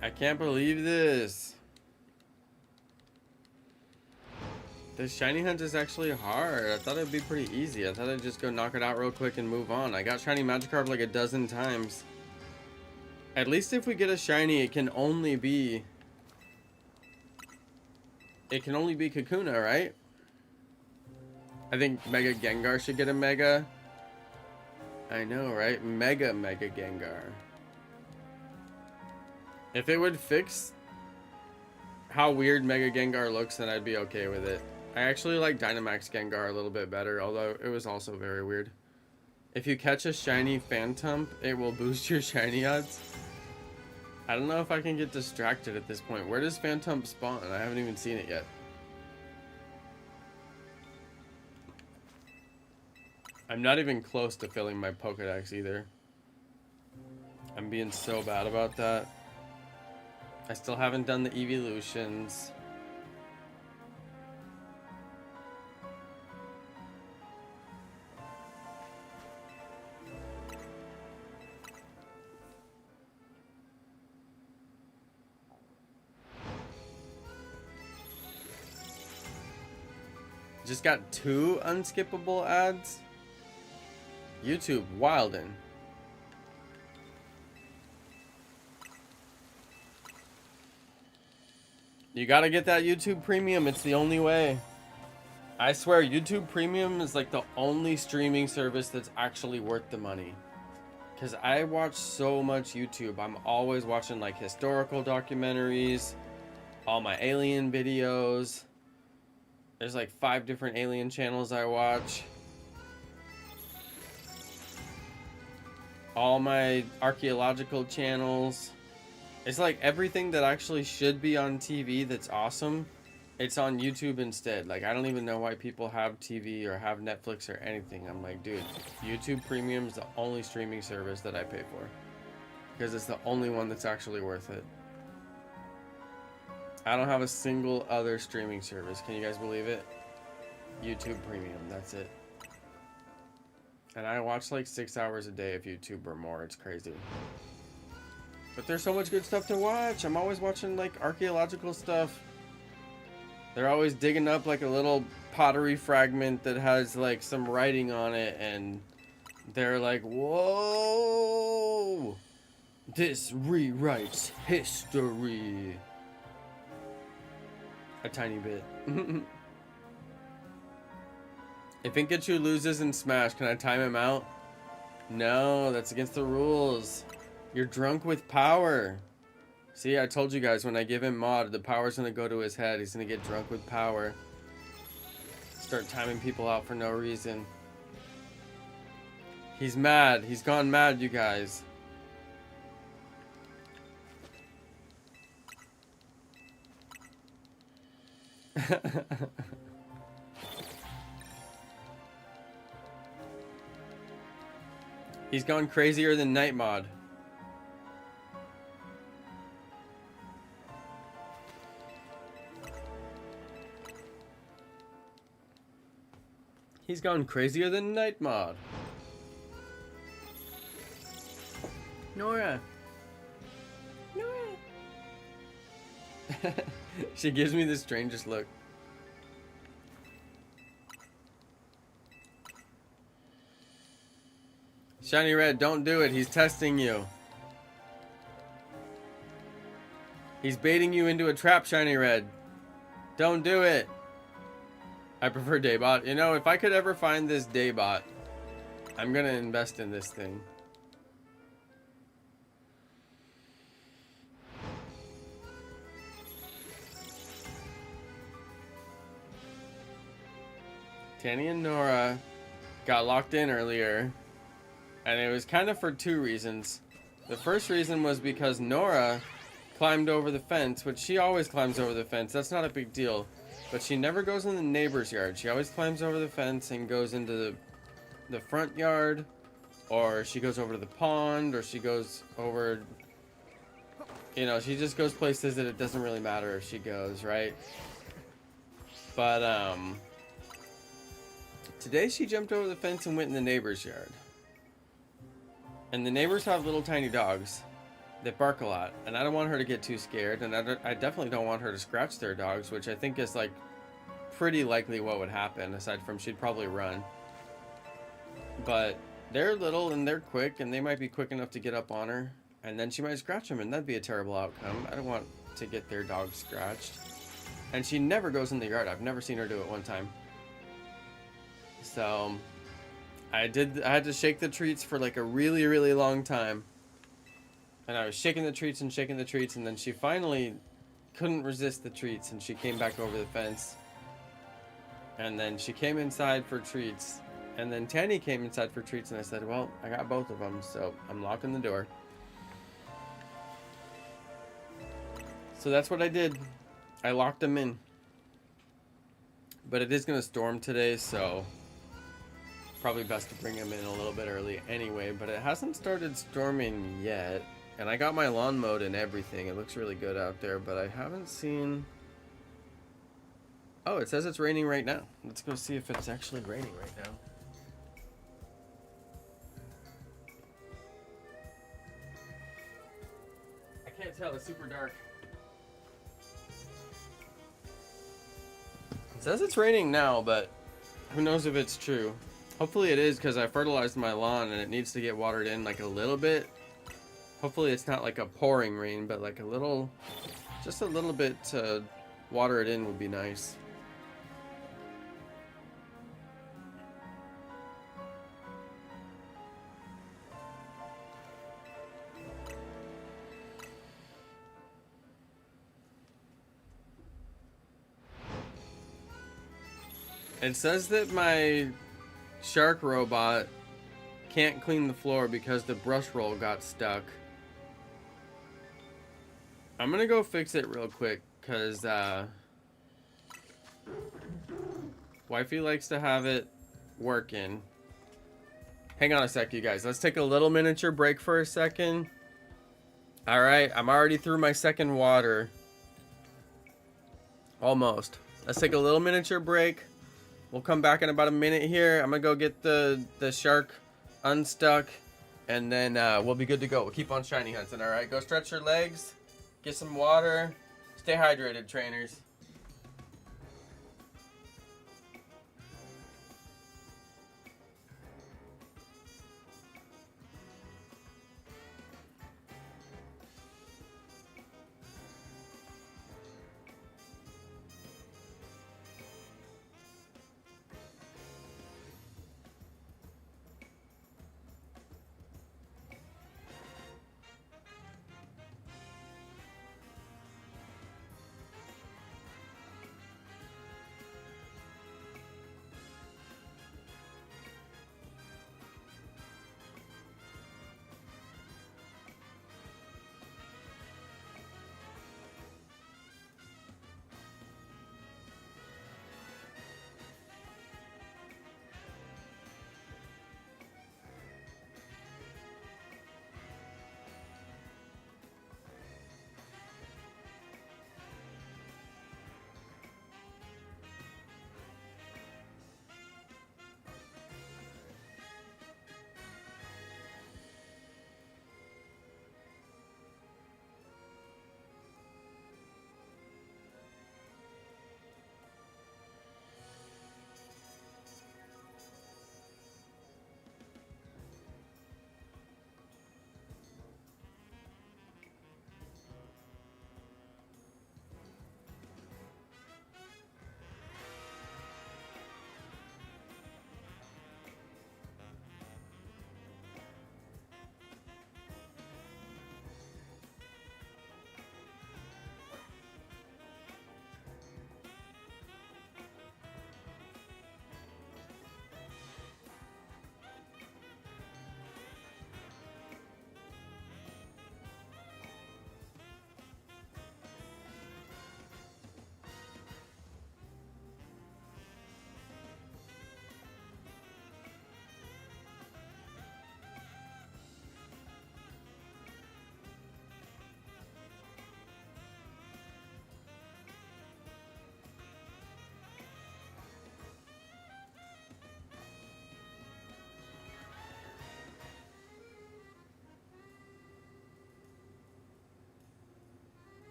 [SPEAKER 1] I can't believe this. The shiny hunt is actually hard. I thought it'd be pretty easy. I thought I'd just go knock it out real quick and move on. I got shiny Magikarp like a dozen times. At least if we get a shiny, it can only be Kakuna, right? I think Mega Gengar should get a Mega. I know, right? Mega Gengar. If it would fix how weird Mega Gengar looks, then I'd be okay with it. I actually like Dynamax Gengar a little bit better, although it was also very weird. If you catch a shiny Phantom, it will boost your shiny odds. I don't know if I can get distracted at this point. Where does Phantom spawn? I haven't even seen it yet. I'm not even close to filling my Pokedex either. I'm being so bad about that. I still haven't done the evolutions. Just got 2 unskippable ads. YouTube wildin'. You gotta get that YouTube Premium. It's the only way. I swear, YouTube Premium is like the only streaming service that's actually worth the money. Because I watch so much YouTube. I'm always watching like historical documentaries, all my alien videos. There's like 5 different alien channels I watch. All my archaeological channels. It's like everything that actually should be on TV that's awesome, it's on YouTube instead. Like, I don't even know why people have TV or have Netflix or anything. I'm like, dude, YouTube Premium is the only streaming service that I pay for. Because it's the only one that's actually worth it. I don't have a single other streaming service. Can you guys believe it? YouTube Premium, that's it. And I watch like 6 hours a day of YouTube or more. It's crazy. But there's so much good stuff to watch. I'm always watching like archaeological stuff. They're always digging up like a little pottery fragment that has like some writing on it, and they're like, whoa, this rewrites history. A tiny bit. If Pikachu loses in Smash, can I time him out? No, that's against the rules. You're drunk with power. See, I told you guys, when I give him mod, the power's gonna go to his head. He's gonna get drunk with power. Start timing people out for no reason. He's mad. He's gone mad, you guys. He's gone crazier than Night Mod. He's gone crazier than Night Mod. Nora. Nora. She gives me the strangest look. Shiny Red, don't do it. He's testing you. He's baiting you into a trap, Shiny Red. Don't do it. I prefer Daybot. You know, if I could ever find this Daybot, I'm gonna invest in this thing. Tanny and Nora got locked in earlier. And it was kind of for two reasons. The first reason was because Nora climbed over the fence, which she always climbs over the fence. That's not a big deal. But she never goes in the neighbor's yard. She always climbs over the fence and goes into the front yard, or she goes over to the pond, or she goes over, you know, she just goes places that it doesn't really matter if she goes, right? But today she jumped over the fence and went in the neighbor's yard. And the neighbors have little tiny dogs that bark a lot, and I don't want her to get too scared, and I definitely don't want her to scratch their dogs, which I think is like pretty likely what would happen, aside from she'd probably run. But they're little and they're quick, and they might be quick enough to get up on her, and then she might scratch them, and that'd be a terrible outcome. I don't want to get their dog scratched. And she never goes in the yard. I've never seen her do it one time. So I had to shake the treats for like a really, really long time. And I was shaking the treats, and then she finally couldn't resist the treats, and she came back over the fence. And then she came inside for treats, and then Tanny came inside for treats, and I said, well, I got both of them, so I'm locking the door. So that's what I did. I locked them in. But it is going to storm today, so probably best to bring them in a little bit early anyway, but it hasn't started storming yet. And I got my lawn mowed and everything. It looks really good out there, but I haven't seen... Oh, it says it's raining right now. Let's go see if it's actually raining right now. I can't tell. It's super dark. It says it's raining now, but who knows if it's true. Hopefully it is, because I fertilized my lawn and it needs to get watered in like a little bit. Hopefully it's not like a pouring rain, but like a little, just a little bit to water it in would be nice. It says that my shark robot can't clean the floor because the brush roll got stuck. I'm gonna go fix it real quick, because wifey likes to have it working. Hang on a sec, you guys. Let's take a little miniature break for a second. Alright, I'm already through my second water. Almost. Let's take a little miniature break. We'll come back in about a minute here. I'm gonna go get the shark unstuck, and then we'll be good to go. We'll keep on shiny hunting, alright? Go stretch your legs. Get some water. Stay hydrated, trainers.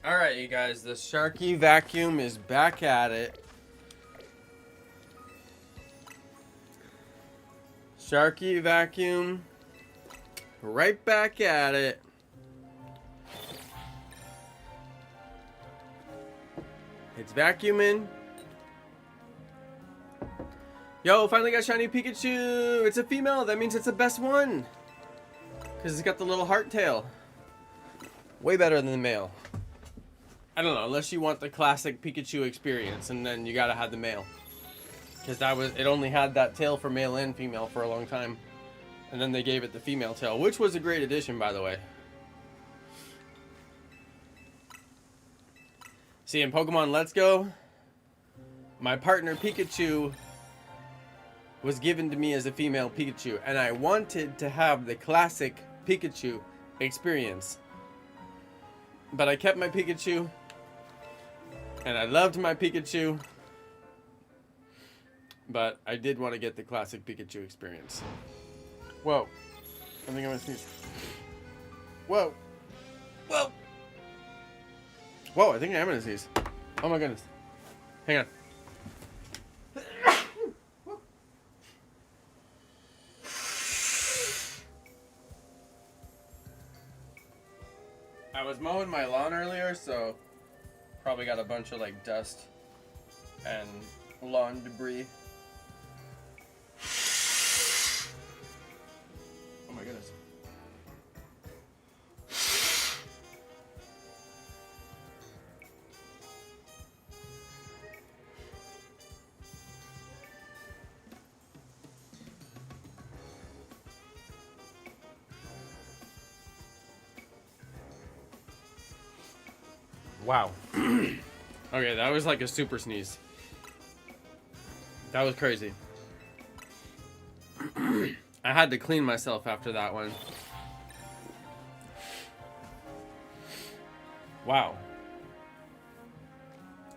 [SPEAKER 1] Alright, you guys, the Sharky vacuum is back at it. Sharky vacuum, right back at it. It's vacuuming. Yo, finally got shiny Pikachu. It's a female. That means it's the best one. Because it's got the little heart tail. Way better than the male. I don't know, unless you want the classic Pikachu experience, and then you gotta have the male. Because it only had that tail for male and female for a long time. And then they gave it the female tail, which was a great addition, by the way. See, in Pokemon Let's Go, my partner Pikachu was given to me as a female Pikachu, and I wanted to have the classic Pikachu experience. But I kept my Pikachu, and I loved my Pikachu, but I did want to get the classic Pikachu experience. Whoa. I think I'm gonna sneeze. Whoa. Whoa. Whoa, I think I am gonna sneeze. Oh my goodness. Hang on. I was mowing my lawn earlier, so probably got a bunch of like dust and lawn debris. Oh my goodness. Wow. Okay, that was like a super sneeze. That was crazy. I had to clean myself after that one. Wow.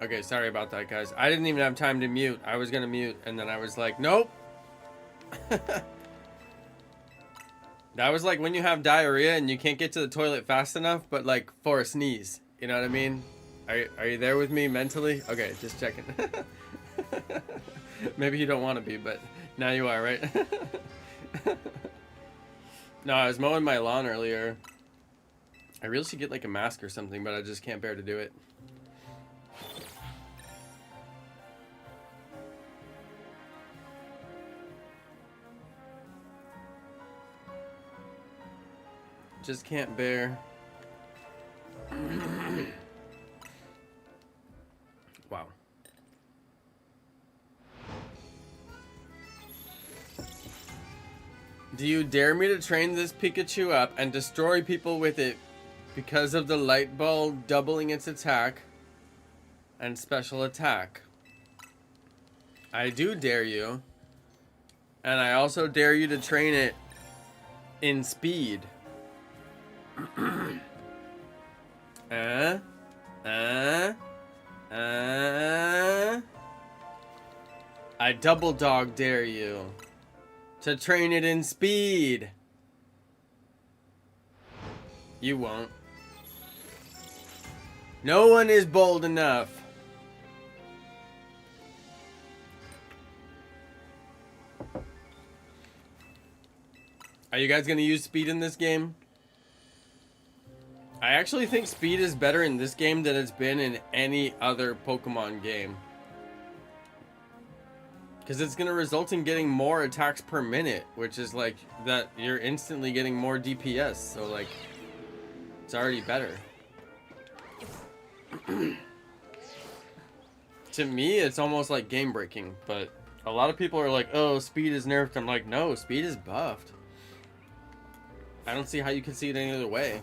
[SPEAKER 1] Okay, sorry about that, guys. I didn't even have time to mute. I was gonna mute, and then I was like, nope. That was like when you have diarrhea and you can't get to the toilet fast enough, but like for a sneeze. You know what I mean? Are you there with me mentally? Okay, just checking. Maybe you don't want to be, but now you are, right? No, I was mowing my lawn earlier. I really should get like a mask or something, but I just can't bear to do it. Just can't bear. Wow. Do you dare me to train this Pikachu up and destroy people with it because of the light bulb doubling its attack and special attack? I do dare you. And I also dare you to train it in speed. I double dog dare you to train it in speed. You won't. No one is bold enough. Are you guys gonna use speed in this game? I actually think speed is better in this game than it's been in any other Pokemon game. Because it's going to result in getting more attacks per minute, which is like that you're instantly getting more DPS. So like, it's already better. To me, it's almost like game breaking, but a lot of people are like, oh, speed is nerfed. I'm like, no, speed is buffed. I don't see how you can see it any other way.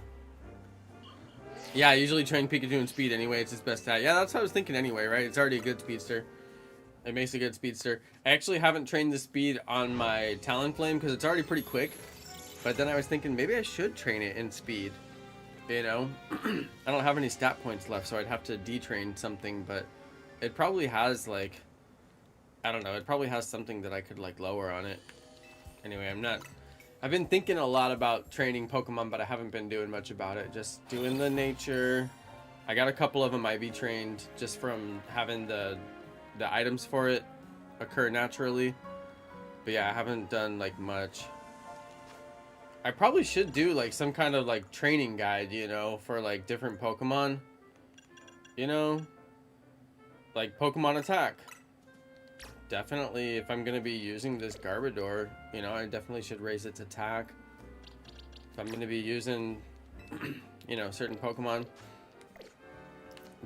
[SPEAKER 1] Yeah, I usually train Pikachu in speed anyway. It's its best stat. Yeah, that's what I was thinking anyway, right? It's already a good speedster. It makes a good speedster. I actually haven't trained the speed on my Talonflame because it's already pretty quick. But then I was thinking maybe I should train it in speed. You know? I don't have any stat points left, so I'd have to detrain something. But it probably has, like... I don't know. It probably has something that I could, like, lower on it. Anyway, I've been thinking a lot about training Pokemon, but I haven't been doing much about it. Just doing the nature, I got a couple of them IV trained just from having the items for it occur naturally. But yeah, I haven't done like much. I probably should do like some kind of like training guide, you know, for like different Pokemon. You know, like Pokemon attack. Definitely, if I'm gonna be using this Garbodor, you know, I definitely should raise its attack. If I'm gonna be using, you know, certain Pokemon.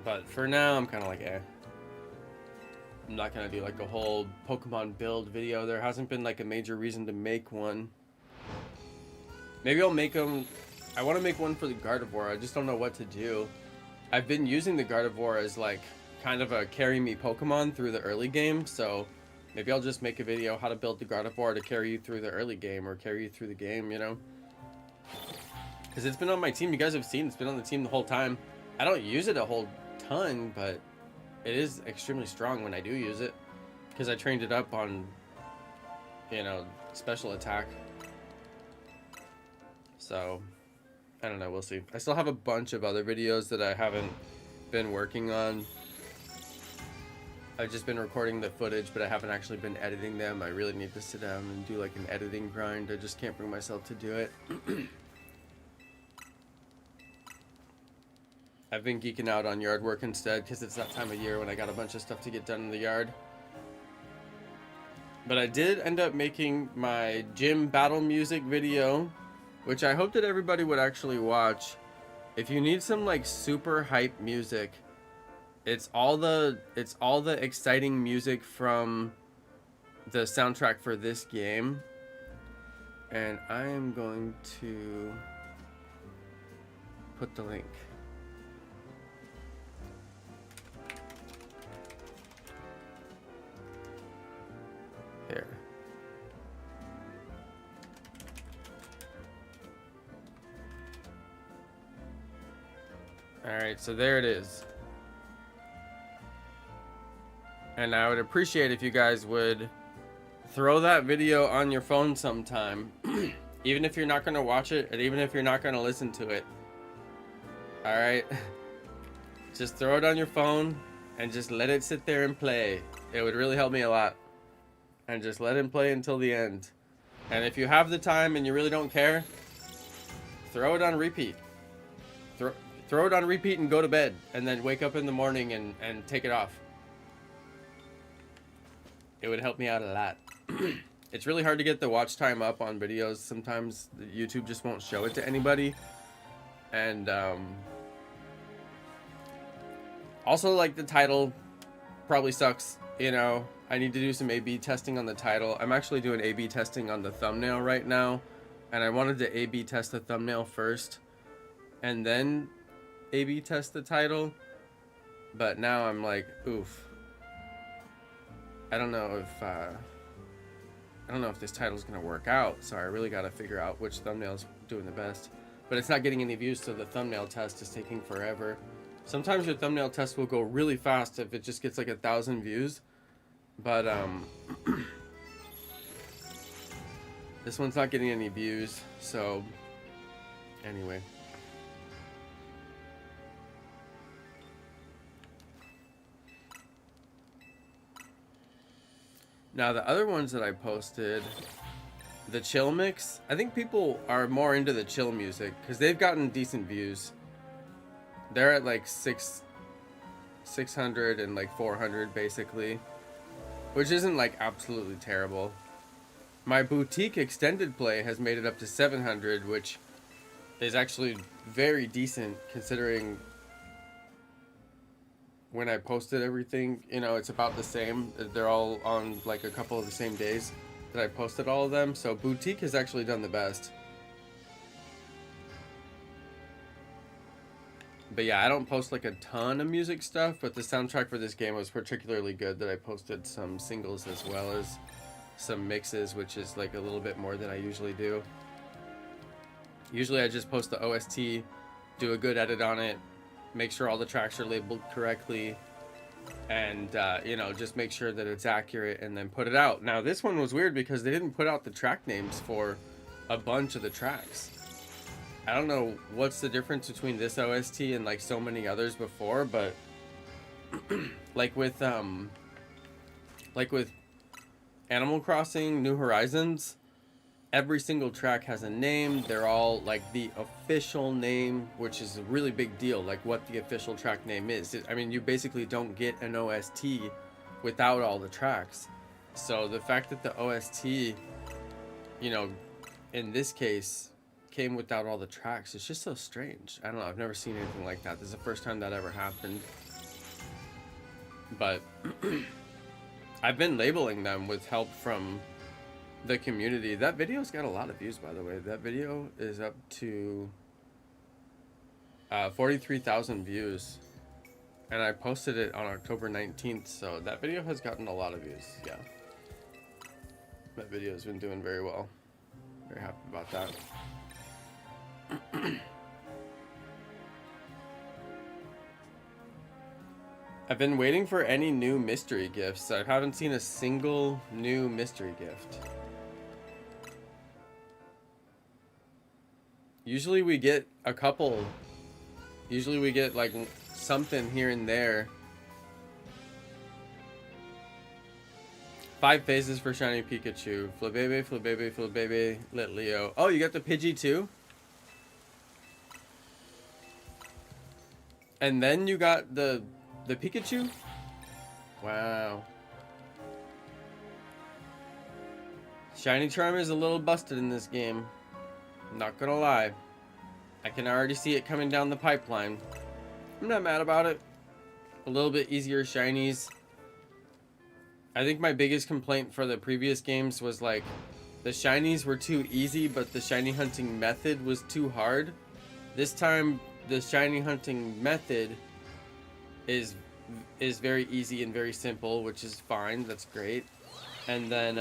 [SPEAKER 1] But for now, I'm kind of like, eh. I'm not gonna do like a whole Pokemon build video. There hasn't been like a major reason to make one. Maybe I'll make them. I want to make one for the Gardevoir. I just don't know what to do. I've been using the Gardevoir as like kind of a carry me Pokemon through the early game. So maybe I'll just make a video how to build the Gardevoir to carry you through the early game or carry you through the game, you know? Because it's been on my team. You guys have seen it's been on the team the whole time. I don't use it a whole ton, but it is extremely strong when I do use it, because I trained it up on, you know, special attack. So, I don't know, we'll see. I still have a bunch of other videos that I haven't been working on. I've just been recording the footage, but I haven't actually been editing them. I really need to sit down and do like an editing grind. I just can't bring myself to do it. I've been geeking out on yard work instead, because it's that time of year when I got a bunch of stuff to get done in the yard. But I did end up making my gym battle music video, which I hope that everybody would actually watch. If you need some like super hype music, it's all the exciting music from the soundtrack for this game. And I am going to put the link. Here. Alright, so there it is. And I would appreciate if you guys would throw that video on your phone sometime. Even if you're not going to watch it, and even if you're not going to listen to it. Alright? Just throw it on your phone and just let it sit there and play. It would really help me a lot. And just let him play until the end. And if you have the time and you really don't care, throw it on repeat. Throw it on repeat and go to bed. And then wake up in the morning and take it off. It would help me out a lot. It's really hard to get the watch time up on videos. Sometimes YouTube just won't show it to anybody. And also, like, the title probably sucks, you know. I need to do some A/B testing on the title. I'm actually doing A/B testing on the thumbnail right now, and I wanted to A/B test the thumbnail first and then A/B test the title, but now I'm like, oof. I don't know if this title's gonna work out, so I really gotta figure out which thumbnail's doing the best. But it's not getting any views, so the thumbnail test is taking forever. Sometimes your thumbnail test will go really fast if it just gets like 1,000 views. But this one's not getting any views, so anyway. Now the other ones that I posted, the chill mix, I think people are more into the chill music because they've gotten decent views. They're at like 600 and like 400 basically, which isn't like absolutely terrible. My boutique extended play has made it up to 700, which is actually very decent considering when I posted everything, you know, it's about the same. They're all on like a couple of the same days that I posted all of them. So boutique has actually done the best. But yeah, I don't post like a ton of music stuff, but the soundtrack for this game was particularly good that I posted some singles as well as some mixes, which is like a little bit more than I usually do. Usually I just post the OST, do a good edit on it, make sure all the tracks are labeled correctly, and you know, just make sure that it's accurate and then put it out. Now this one was weird because they didn't put out the track names for a bunch of the tracks. I don't know what's the difference between this OST and like so many others before, but like with Animal Crossing New Horizons, every single track has a name. They're all like the official name, which is a really big deal, like what the official track name is. I mean, you basically don't get an OST without all the tracks. So the fact that the OST, you know, in this case, came without all the tracks, it's just so strange. I don't know, I've never seen anything like that. This is the first time that ever happened. But I've been labeling them with help from the community. That video's got a lot of views, by the way. That video is up to 43,000 views, and I posted it on October 19th, so that video has gotten a lot of views. Yeah, that video has been doing very well. Very happy about that. I've been waiting for any new mystery gifts. I haven't seen a single new mystery gift. Usually we get a couple. Usually we get like something here and there. 5 phases for shiny Pikachu. Flabebe, Flabebe, Flabebe, Lit Leo. Oh, you got the Pidgey too? And then you got the Pikachu? Wow. Shiny Charm is a little busted in this game. Not gonna lie. I can already see it coming down the pipeline. I'm not mad about it. A little bit easier shinies. I think my biggest complaint for the previous games was like the shinies were too easy, but the shiny hunting method was too hard. This time the shiny hunting method is very easy and very simple, which is fine. That's great. And then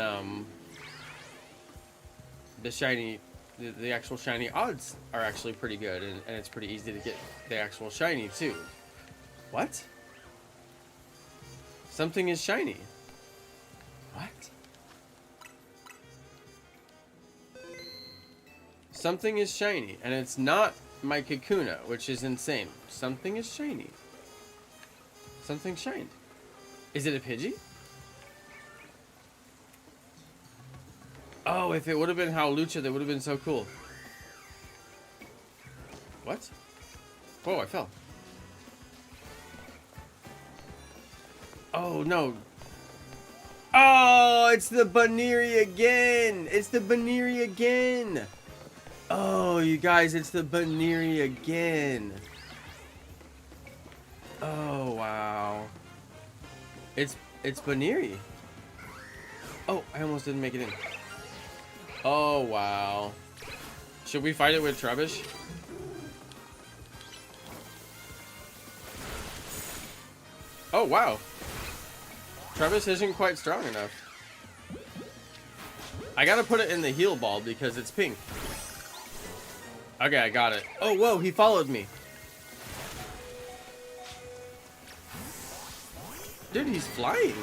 [SPEAKER 1] the actual shiny odds are actually pretty good, and it's pretty easy to get the actual shiny too. What? Something is shiny. What? Something is shiny, and it's not my Kakuna, which is insane. Something is shiny. Something shined. Is it a Pidgey? Oh, if it would have been Howlucha, that would have been so cool. What? Whoa, I fell. Oh, no. Oh, it's the BUNEARY again. It's the BUNEARY again. Oh, you guys, it's the BUNEARY again. Oh, wow. It's BUNEARY. Oh, I almost didn't make it in. Oh, wow. Should we fight it with Trubbish? Oh, wow. Trubbish isn't quite strong enough. I gotta put it in the heal ball because it's pink. Okay, I got it. Oh, whoa, he followed me. Dude, he's flying.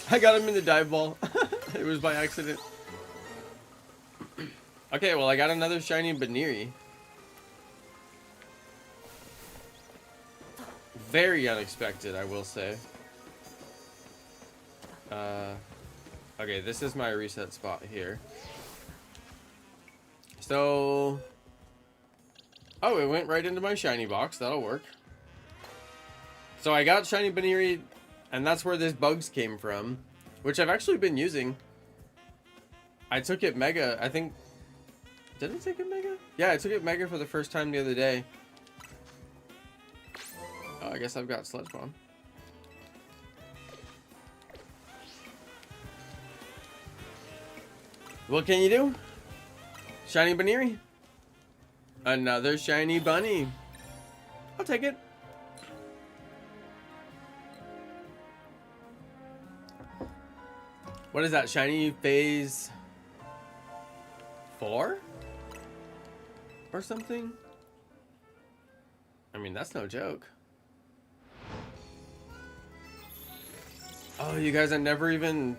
[SPEAKER 1] I got him in the dive ball. It was by accident. Okay, well, I got another shiny BUNEARY. Very unexpected, I will say. Okay, this is my reset spot here. So... Oh, it went right into my shiny box. That'll work. So I got shiny BUNEARY, and that's where this bugs came from, which I've actually been using. I took it Mega, I think... Did I take it Mega? Yeah, I took it Mega for the first time the other day. Oh, I guess I've got Sludge Bomb. What can you do? Shiny BUNEARY? Another shiny bunny. I'll take it. What is that? Shiny phase 4? Or something? I mean, that's no joke. Oh, you guys, I never even...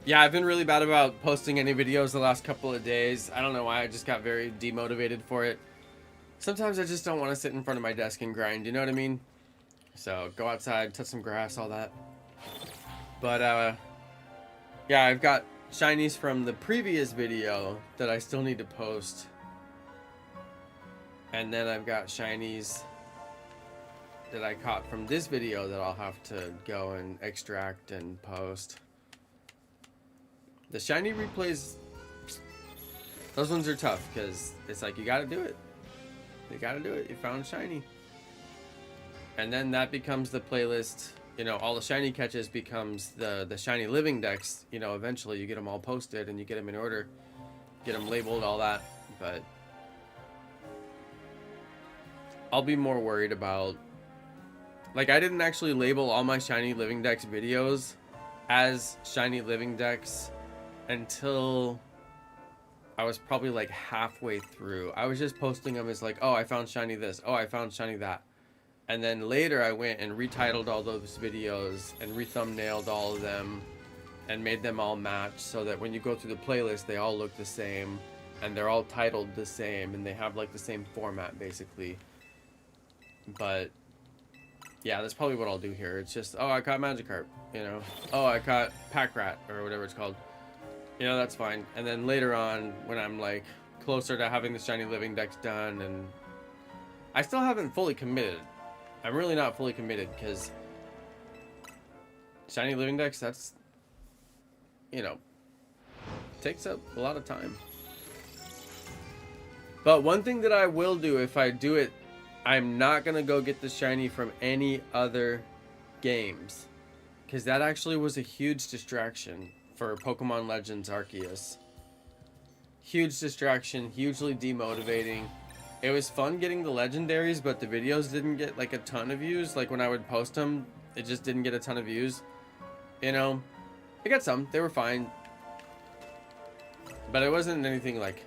[SPEAKER 1] Yeah, I've been really bad about posting any videos the last couple of days. I don't know why, I just got very demotivated for it. Sometimes I just don't want to sit in front of my desk and grind, you know what I mean? So, go outside, touch some grass, all that. But, yeah, I've got shinies from the previous video that I still need to post. And then I've got shinies that I caught from this video that I'll have to go and extract and post. The shiny replays, those ones are tough because it's like you gotta do it. You gotta do it. You found shiny. And then that becomes the playlist. You know, all the shiny catches becomes the shiny living decks. You know, eventually you get them all posted and you get them in order. Get them labeled, all that. But I'll be more worried about... Like, I didn't actually label all my shiny living decks videos as shiny living decks until I was probably like halfway through. I was just posting them as like, oh, I found shiny this. Oh, I found shiny that. And then later I went and retitled all those videos and re-thumbnailed all of them and made them all match so that when you go through the playlist, they all look the same and they're all titled the same and they have like the same format basically. But yeah, that's probably what I'll do here. It's just, oh, I caught Magikarp, you know. Oh, I caught Pack Rat or whatever it's called. You know, that's fine. And then later on, when I'm like closer to having the shiny living decks done, and I still haven't fully committed. I'm really not fully committed because shiny living decks, that's, you know, takes up a lot of time. But one thing that I will do if I do it, I'm not going to go get the shiny from any other games. Because that actually was a huge distraction for Pokemon Legends Arceus. Huge distraction, hugely demotivating. It was fun getting the legendaries, but the videos didn't get like a ton of views. Like when I would post them, it just didn't get a ton of views. You know, I got some, they were fine. But it wasn't anything like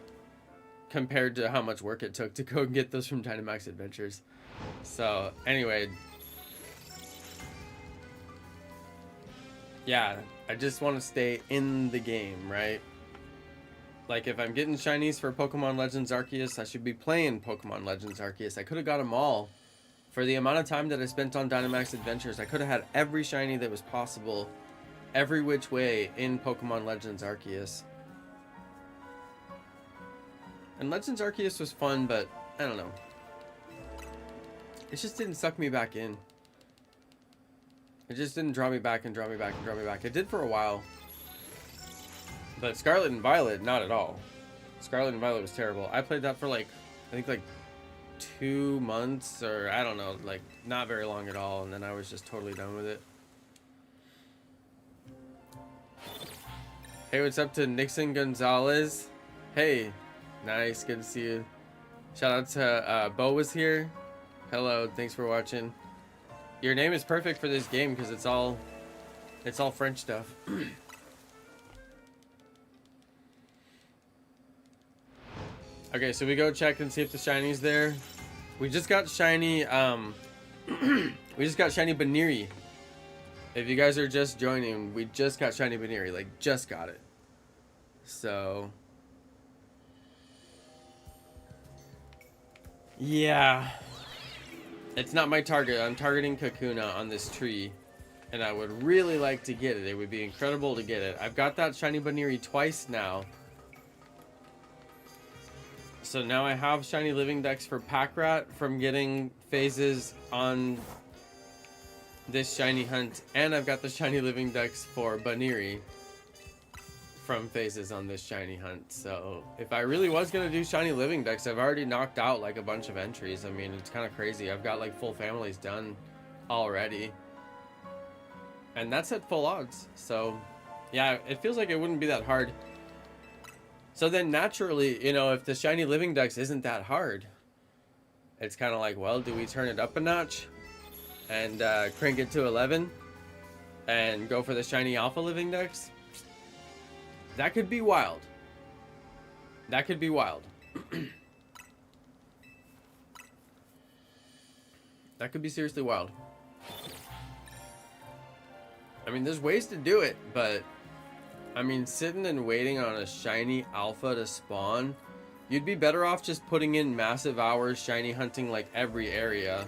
[SPEAKER 1] compared to how much work it took to go and get those from Dynamax Adventures. So anyway, yeah, I just want to stay in the game, right? Like if I'm getting shinies for Pokemon Legends Arceus, I should be playing Pokemon Legends Arceus. I could have got them all. For the amount of time that I spent on Dynamax Adventures, I could have had every shiny that was possible, every which way in Pokemon Legends Arceus. And Legends Arceus was fun, but I don't know. It just didn't suck me back in. It just didn't draw me back and draw me back and draw me back. It did for a while. But Scarlet and Violet, not at all. Scarlet and Violet was terrible. I played that for like, I think like 2 months or I don't know, like not very long at all. And then I was just totally done with it. Hey, what's up to Nixon Gonzalez? Hey, nice, good to see you. Shout out to Bo was here. Hello, thanks for watching. Your name is perfect for this game because it's all French stuff. Okay, so we go check and see if the shiny's there. We just got shiny, we just got shiny BUNEARY. If you guys are just joining, we just got shiny BUNEARY, like just got it. So yeah, it's not my target. I'm targeting Kakuna on this tree, and I would really like to get it. It would be incredible to get it. I've got that shiny BUNEARY twice now. So now I have shiny living decks for Pack Rat from getting phases on this shiny hunt, and I've got the shiny living decks for BUNEARY from phases on this shiny hunt. So if I really was gonna do shiny living decks, I've already knocked out like a bunch of entries. I mean, it's kind of crazy. I've got like full families done already, and that's at full odds. So yeah, it feels like it wouldn't be that hard. So then naturally, you know, if the shiny living decks isn't that hard, it's kind of like, well, do we turn it up a notch and crank it to 11 and go for the shiny alpha living decks? That could be wild. That could be wild. That could be seriously wild. I mean, there's ways to do it, but I mean, sitting and waiting on a shiny alpha to spawn, you'd be better off just putting in massive hours shiny hunting like every area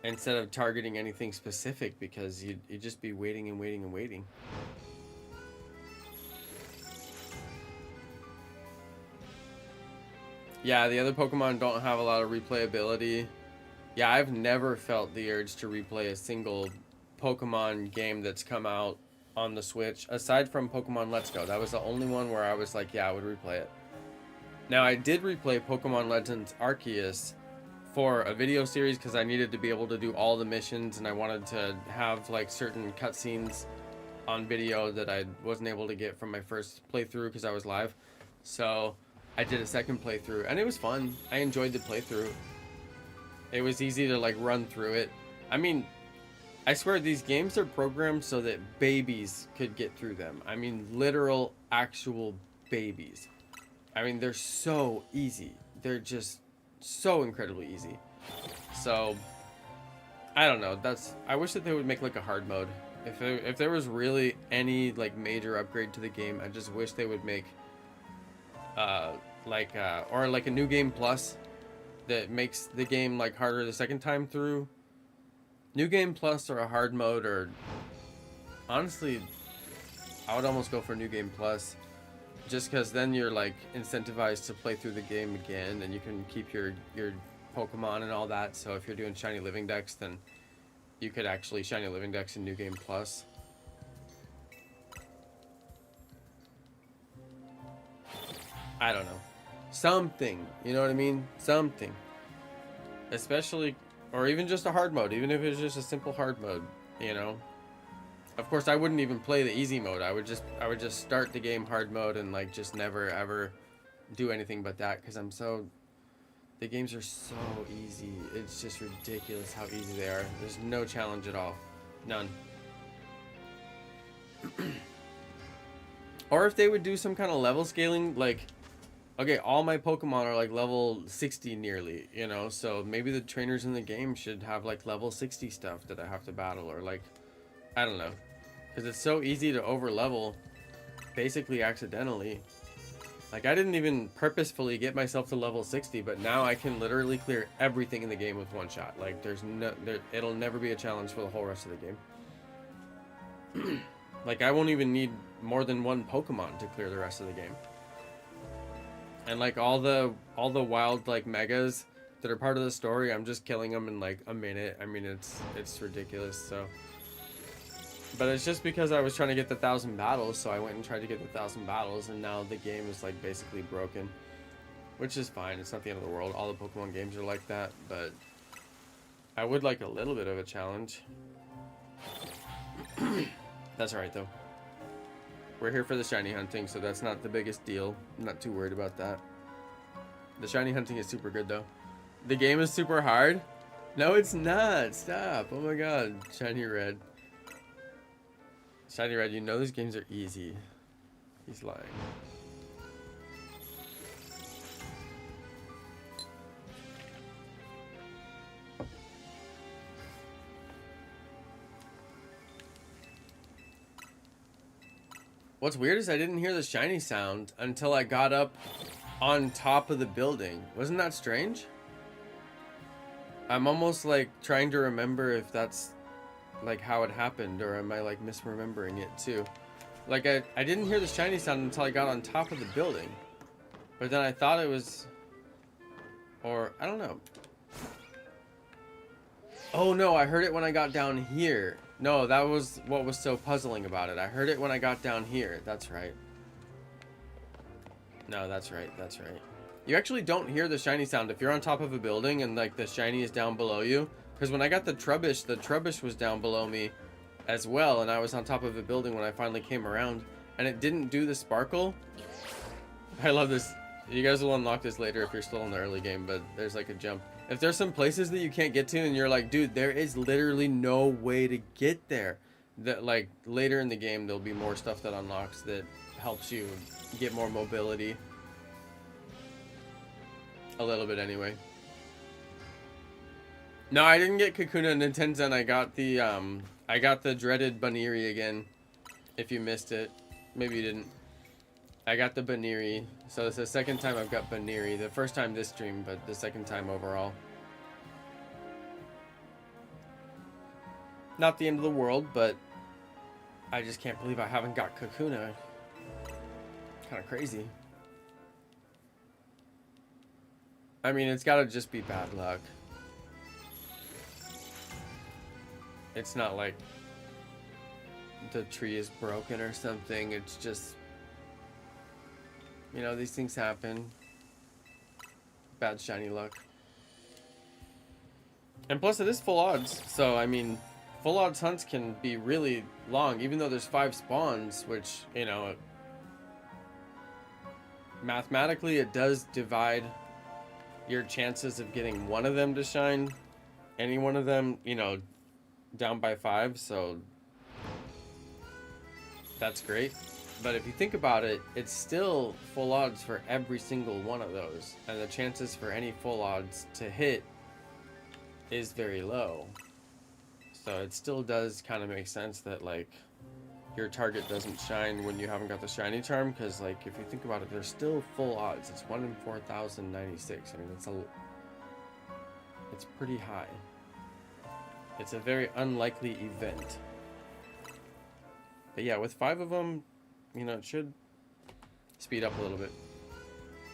[SPEAKER 1] instead of targeting anything specific, because you'd just be waiting and waiting and waiting. Yeah, the other Pokemon don't have a lot of replayability. Yeah, I've never felt the urge to replay a single Pokemon game that's come out on the Switch, aside from Pokemon Let's Go. That was the only one where I was like, yeah, I would replay it. Now, I did replay Pokemon Legends Arceus for a video series because I needed to be able to do all the missions, and I wanted to have like certain cutscenes on video that I wasn't able to get from my first playthrough because I was live. So I did a second playthrough, and it was fun. I enjoyed the playthrough. It was easy to like run through it. I mean, I swear these games are programmed so that babies could get through them. I mean, literal, actual babies. I mean, they're so easy. They're just so incredibly easy. So, I don't know. I wish that they would make like a hard mode. If there was really any like major upgrade to the game, I just wish they would make or like a new game plus that makes the game like harder the second time through. New game plus or a hard mode, or honestly, I would almost go for new game plus, just because then you're like incentivized to play through the game again, and you can keep your Pokemon and all that. So if you're doing shiny living dex, then you could actually shiny living dex in new game plus. I don't know, something, you know what I mean? Something, especially, or even just a hard mode, even if it's just a simple hard mode, you know. Of course, I wouldn't even play the easy mode. I would just start the game hard mode and like just never ever do anything but that, because the games are so easy. It's just ridiculous how easy they are. There's no challenge at all, none. Or if they would do some kind of level scaling, like, okay, all my Pokemon are like level 60 nearly, you know, so maybe the trainers in the game should have like level 60 stuff that I have to battle, or like, I don't know, because it's so easy to over level basically accidentally. Like, I didn't even purposefully get myself to level 60, but now I can literally clear everything in the game with one shot. Like, it'll never be a challenge for the whole rest of the game. Like, I won't even need more than one Pokemon to clear the rest of the game. And like all the wild like megas that are part of the story, I'm just killing them in like a minute. I mean, it's ridiculous. So, but it's just because I was trying to get the 1,000 battles, so I went and tried to get the 1,000 battles, and now the game is like basically broken, which is fine. It's not the end of the world. All the Pokemon games are like that, but I would like a little bit of a challenge. That's alright though. We're here for the shiny hunting, so that's not the biggest deal. I'm not too worried about that. The shiny hunting is super good though. The game is super hard? No, it's not. Stop. Oh my god. Shiny red. Shiny red, you know these games are easy. He's lying. What's weird is I didn't hear the shiny sound until I got up on top of the building. Wasn't that strange? I'm almost like trying to remember if that's like how it happened, or am I like misremembering it too? Like I didn't hear the shiny sound until I got on top of the building, but then I thought it was, or I don't know. Oh no, I heard it when I got down here. No, that was what was so puzzling about it. I heard it when I got down here. That's right. No, that's right. That's right. You actually don't hear the shiny sound if you're on top of a building and like the shiny is down below you. Because when I got the Trubbish was down below me as well, and I was on top of a building when I finally came around, and it didn't do the sparkle. I love this. You guys will unlock this later if you're still in the early game, but there's like a jump. If there's some places that you can't get to and you're like, dude, there is literally no way to get there, that like later in the game there'll be more stuff that unlocks that helps you get more mobility. A little bit anyway. No, I didn't get Kakuna and Nintenzen. I got the I got the dreaded BUNEARY again. If you missed it, maybe you didn't. I got the BUNEARY, so it's the second time I've got BUNEARY. The first time this stream, but the second time overall. Not the end of the world, but I just can't believe I haven't got Kakuna. Kind of crazy. I mean, it's gotta just be bad luck. It's not like the tree is broken or something. It's just, you know, these things happen. Bad shiny luck. And plus it is full odds. So, I mean, full odds hunts can be really long, even though there's 5 spawns, which, you know, mathematically it does divide your chances of getting one of them to shine. Any one of them, you know, down by 5, so that's great. But if you think about it, it's still full odds for every single one of those, and the chances for any full odds to hit is very low. So it still does kind of make sense that, like, your target doesn't shine when you haven't got the shiny charm, because, like, if you think about it, there's still full odds. It's 1 in 4,096. I mean, it's pretty high. It's a very unlikely event. But yeah, with 5 of them, you know, it should speed up a little bit.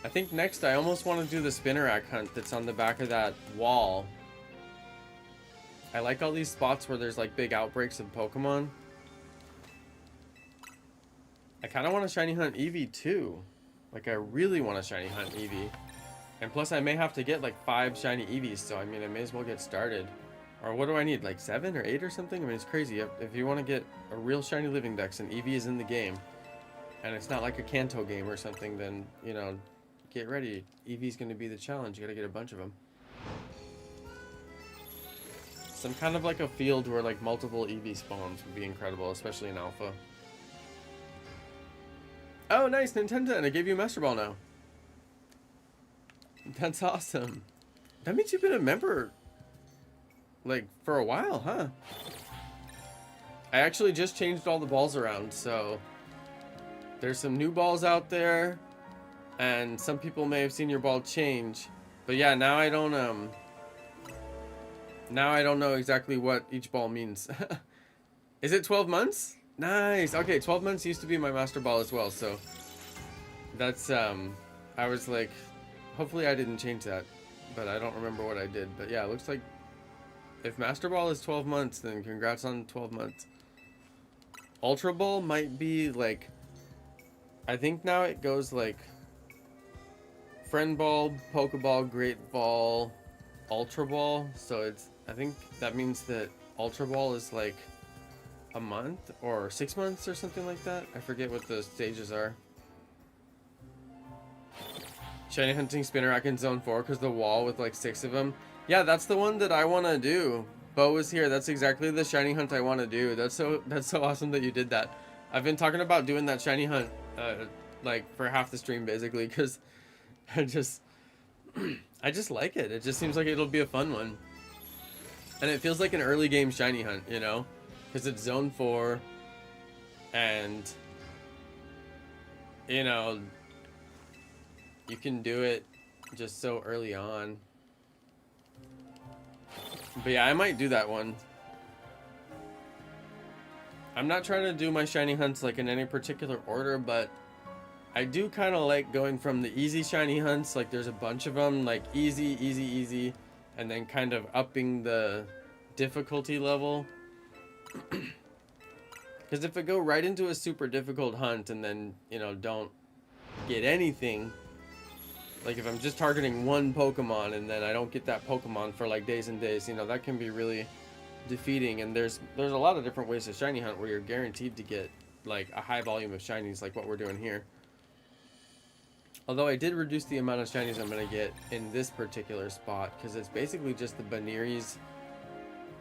[SPEAKER 1] I think next I almost want to do the Spinnerack hunt that's on the back of that wall. I like all these spots where there's like big outbreaks of Pokemon. I kind of want to shiny hunt Eevee too. Like, I really want to shiny hunt Eevee. And plus I may have to get like 5 shiny Eevees, so I mean I may as well get started. Or what do I need, like 7 or 8 or something? I mean, it's crazy. If you want to get a real shiny living dex and Eevee is in the game, and it's not like a Kanto game or something, then, you know, get ready. Eevee's going to be the challenge. You got to get a bunch of them. Some kind of like a field where like multiple Eevee spawns would be incredible, especially in Alpha. Oh, nice, Nintendo, and I gave you a Master Ball now. That's awesome. That means you've been a member, like, for a while, huh? I actually just changed all the balls around, so there's some new balls out there, and some people may have seen your ball change. But yeah, now I don't know exactly what each ball means. Is it 12 months? Nice. Okay, 12 months used to be my Master Ball as well, so that's I was like, hopefully I didn't change that, but I don't remember what I did. But yeah, it looks like if Master Ball is 12 months, then congrats on 12 months. Ultra Ball might be like, I think now it goes like Friend Ball, Pokeball, Great Ball, Ultra Ball. So it's, I think that means that Ultra Ball is like a month or 6 months or something like that. I forget what the stages are. Shiny hunting Spinnerack in Zone 4 because the wall with like 6 of them. Yeah, that's the one that I want to do. Bo is here. That's exactly the shiny hunt I want to do. That's so awesome that you did that. I've been talking about doing that shiny hunt like for half the stream basically, because I just like it. It just seems like it'll be a fun one. And it feels like an early game shiny hunt, you know? Because it's Zone 4 and, you know, you can do it just so early on. But yeah, I might do that one. I'm not trying to do my shiny hunts like in any particular order, but I do kind of like going from the easy shiny hunts, like there's a bunch of them, like easy, easy, easy, and then kind of upping the difficulty level. Because if I go right into a super difficult hunt and then, you know, don't get anything, like if I'm just targeting one Pokemon and then I don't get that Pokemon for like days and days, you know, that can be really defeating. And there's a lot of different ways to shiny hunt where you're guaranteed to get like a high volume of shinies like what we're doing here. Although I did reduce the amount of shinies I'm going to get in this particular spot because it's basically just the BUNEARYs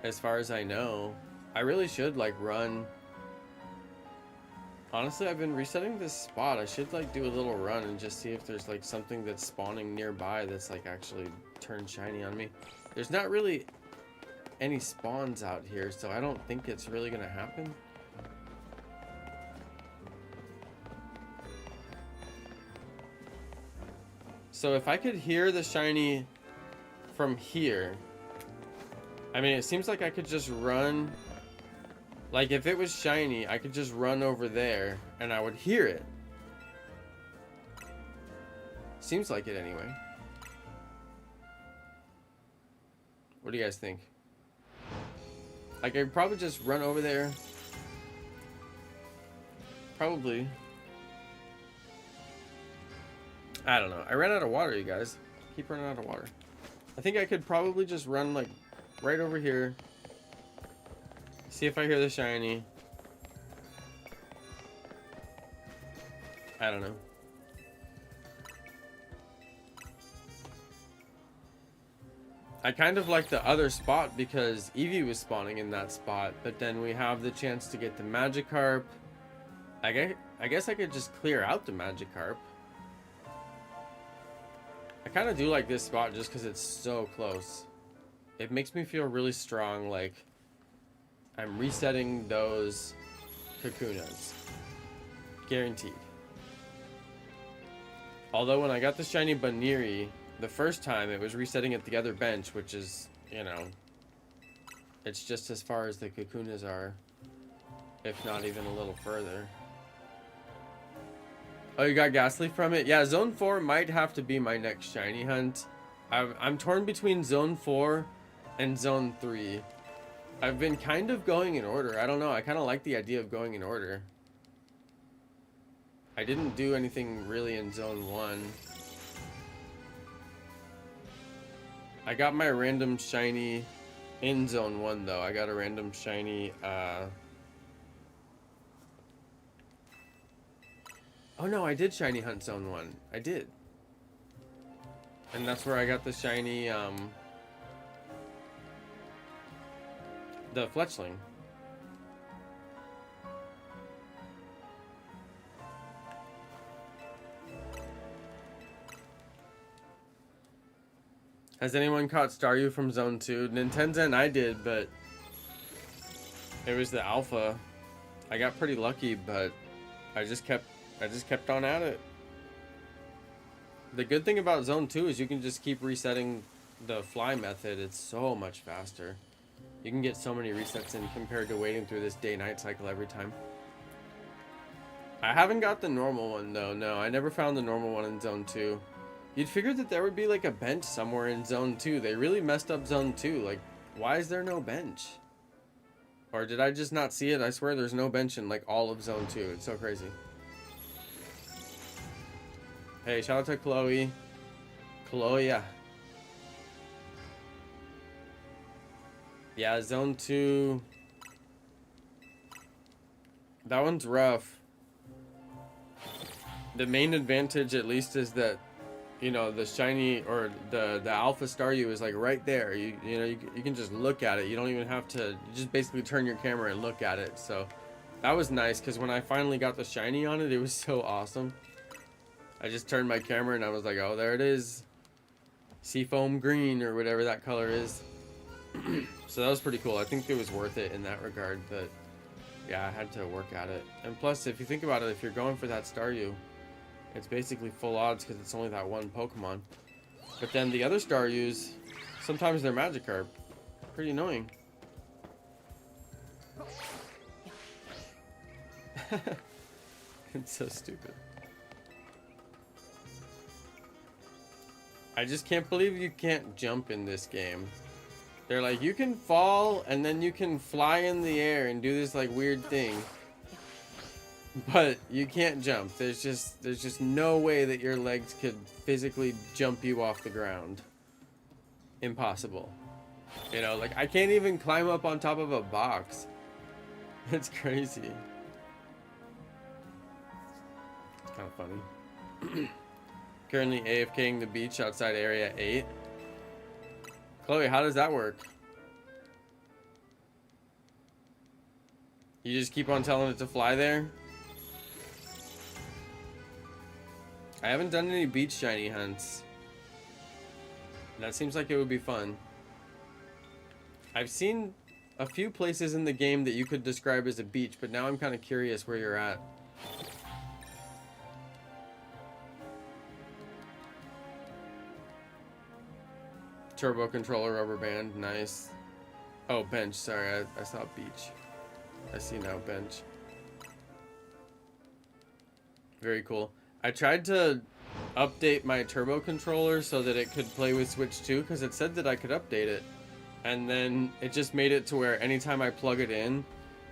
[SPEAKER 1] as far as I know. I really should like run. Honestly, I've been resetting this spot. I should like do a little run and just see if there's like something that's spawning nearby that's like actually turned shiny on me. There's not really any spawns out here, so I don't think it's really gonna happen. So if I could hear the shiny from here, I mean, it seems like I could just run. Like, if it was shiny, I could just run over there and I would hear it. Seems like it anyway. What do you guys think? Like, I'd probably just run over there. Probably. I don't know. I ran out of water, you guys. Keep running out of water. I think I could probably just run, like, right over here. See if I hear the shiny. I don't know. I kind of like the other spot because Eevee was spawning in that spot, but then we have the chance to get the Magikarp. I guess I could just clear out the Magikarp. I kind of do like this spot just because it's so close. It makes me feel really strong, like I'm resetting those Kakunas. Guaranteed. Although when I got the shiny BUNEARY the first time, it was resetting at the other bench, which is, you know, it's just as far as the Kakunas are, if not even a little further. Oh, you got Ghastly from it? Yeah, Zone 4 might have to be my next shiny hunt. I'm torn between Zone 4 and Zone 3. I've been kind of going in order. I don't know. I kind of like the idea of going in order. I didn't do anything really in Zone 1. I got my random shiny in Zone 1, though. I got a random shiny, Oh, no, I did shiny hunt Zone 1. I did. And that's where I got the shiny, the Fletchling. Has anyone caught Staryu from Zone 2? Nintenzo and I did, but it was the alpha. I got pretty lucky, but I just kept on at it. The good thing about Zone 2 is you can just keep resetting the fly method. It's so much faster. You can get so many resets in compared to waiting through this day-night cycle every time. I haven't got the normal one, though. No, I never found the normal one in Zone 2. You'd figure that there would be like a bench somewhere in Zone 2. They really messed up Zone 2. Like, why is there no bench? Or did I just not see it? I swear there's no bench in like all of Zone 2. It's so crazy. Hey, shout out to Chloe. Chloe, yeah. Yeah, Zone 2. That one's rough. The main advantage, at least, is that, you know, the shiny or the alpha Staryu is like right there. You know, you can just look at it. You don't even have to. You just basically turn your camera and look at it. So that was nice because when I finally got the shiny on it, it was so awesome. I just turned my camera and I was like, oh, there it is. Seafoam green or whatever that color is. So that was pretty cool. I think it was worth it in that regard. But yeah, I had to work at it. And plus, if you think about it, if you're going for that Staryu, it's basically full odds because it's only that one Pokemon. But then the other Staryus, sometimes they're Magikarp. Pretty annoying. It's so stupid. I just can't believe you can't jump in this game. They're like, you can fall and then you can fly in the air and do this like weird thing. But you can't jump. There's just no way that your legs could physically jump you off the ground. Impossible. You know, like I can't even climb up on top of a box. It's crazy. It's kind of funny. Currently AFKing the beach outside area 8. Chloe, how does that work? You just keep on telling it to fly there? I haven't done any beach shiny hunts. That seems like it would be fun. I've seen a few places in the game that you could describe as a beach, but now I'm kind of curious where you're at. Turbo controller, rubber band, nice. Oh, bench, sorry, I saw beach. I see now, bench. Very cool. I tried to update my turbo controller so that it could play with Switch 2 because it said that I could update it. And then it just made it to where anytime I plug it in,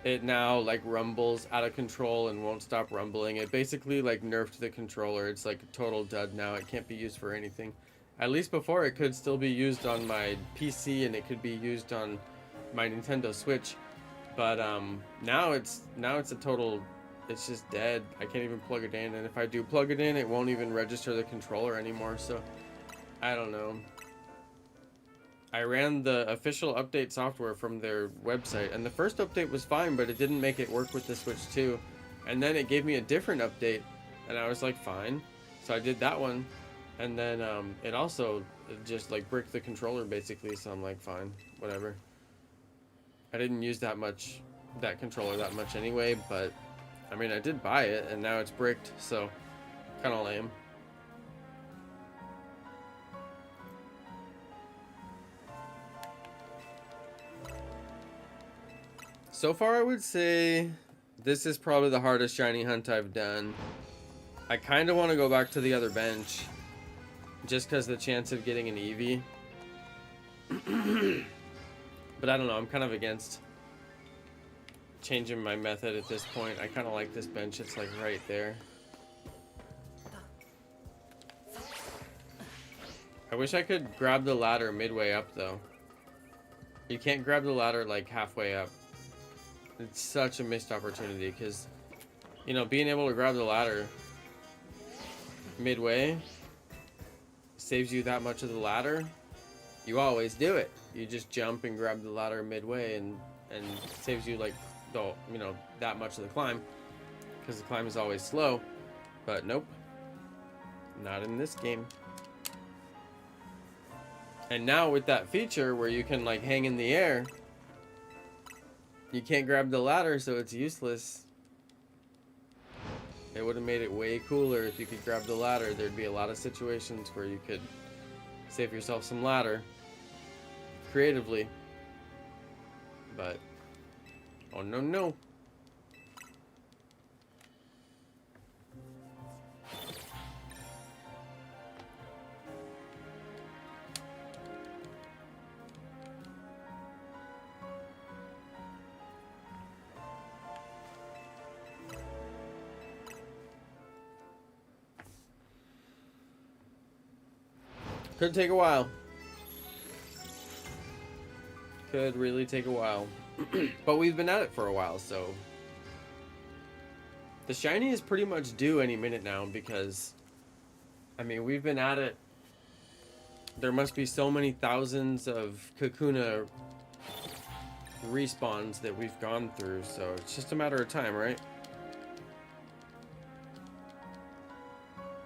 [SPEAKER 1] it now like rumbles out of control and won't stop rumbling. It basically like nerfed the controller. It's like a total dud now. It can't be used for anything. At least before it could still be used on my PC and it could be used on my Nintendo Switch. But now it's a total, it's just dead. I can't even plug it in, and if I do plug it in, it won't even register the controller anymore. So I don't know. I ran the official update software from their website, and the first update was fine, but it didn't make it work with the Switch 2. And then it gave me a different update, and I was like, fine. So I did that one, and then it also just like bricked the controller basically. So I'm like, fine, whatever. I didn't use that controller that much anyway, but I mean, I did buy it, and now it's bricked, so kind of lame. So far, I would say this is probably the hardest shiny hunt I've done. I kind of want to go back to the other bench, just because the chance of getting an Eevee. But I don't know, I'm kind of against changing my method at this point. I kind of like this bench, it's like right there. I wish I could grab the ladder midway up though. You can't grab the ladder like halfway up. It's such a missed opportunity because, you know, being able to grab the ladder midway saves you that much of the ladder. You always do it. You just jump and grab the ladder midway and saves you like the, you know, that much of the climb because the climb is always slow. But nope, not in this game. And now with that feature where you can like hang in the air, you can't grab the ladder, so it's useless. It would have made it way cooler if you could grab the ladder. There'd be a lot of situations where you could save yourself some ladder creatively. But oh no, no. Could take a while. Could really take a while. But we've been at it for a while, so the shiny is pretty much due any minute now because, I mean, we've been at it. There must be so many thousands of Kakuna respawns that we've gone through, so it's just a matter of time, right?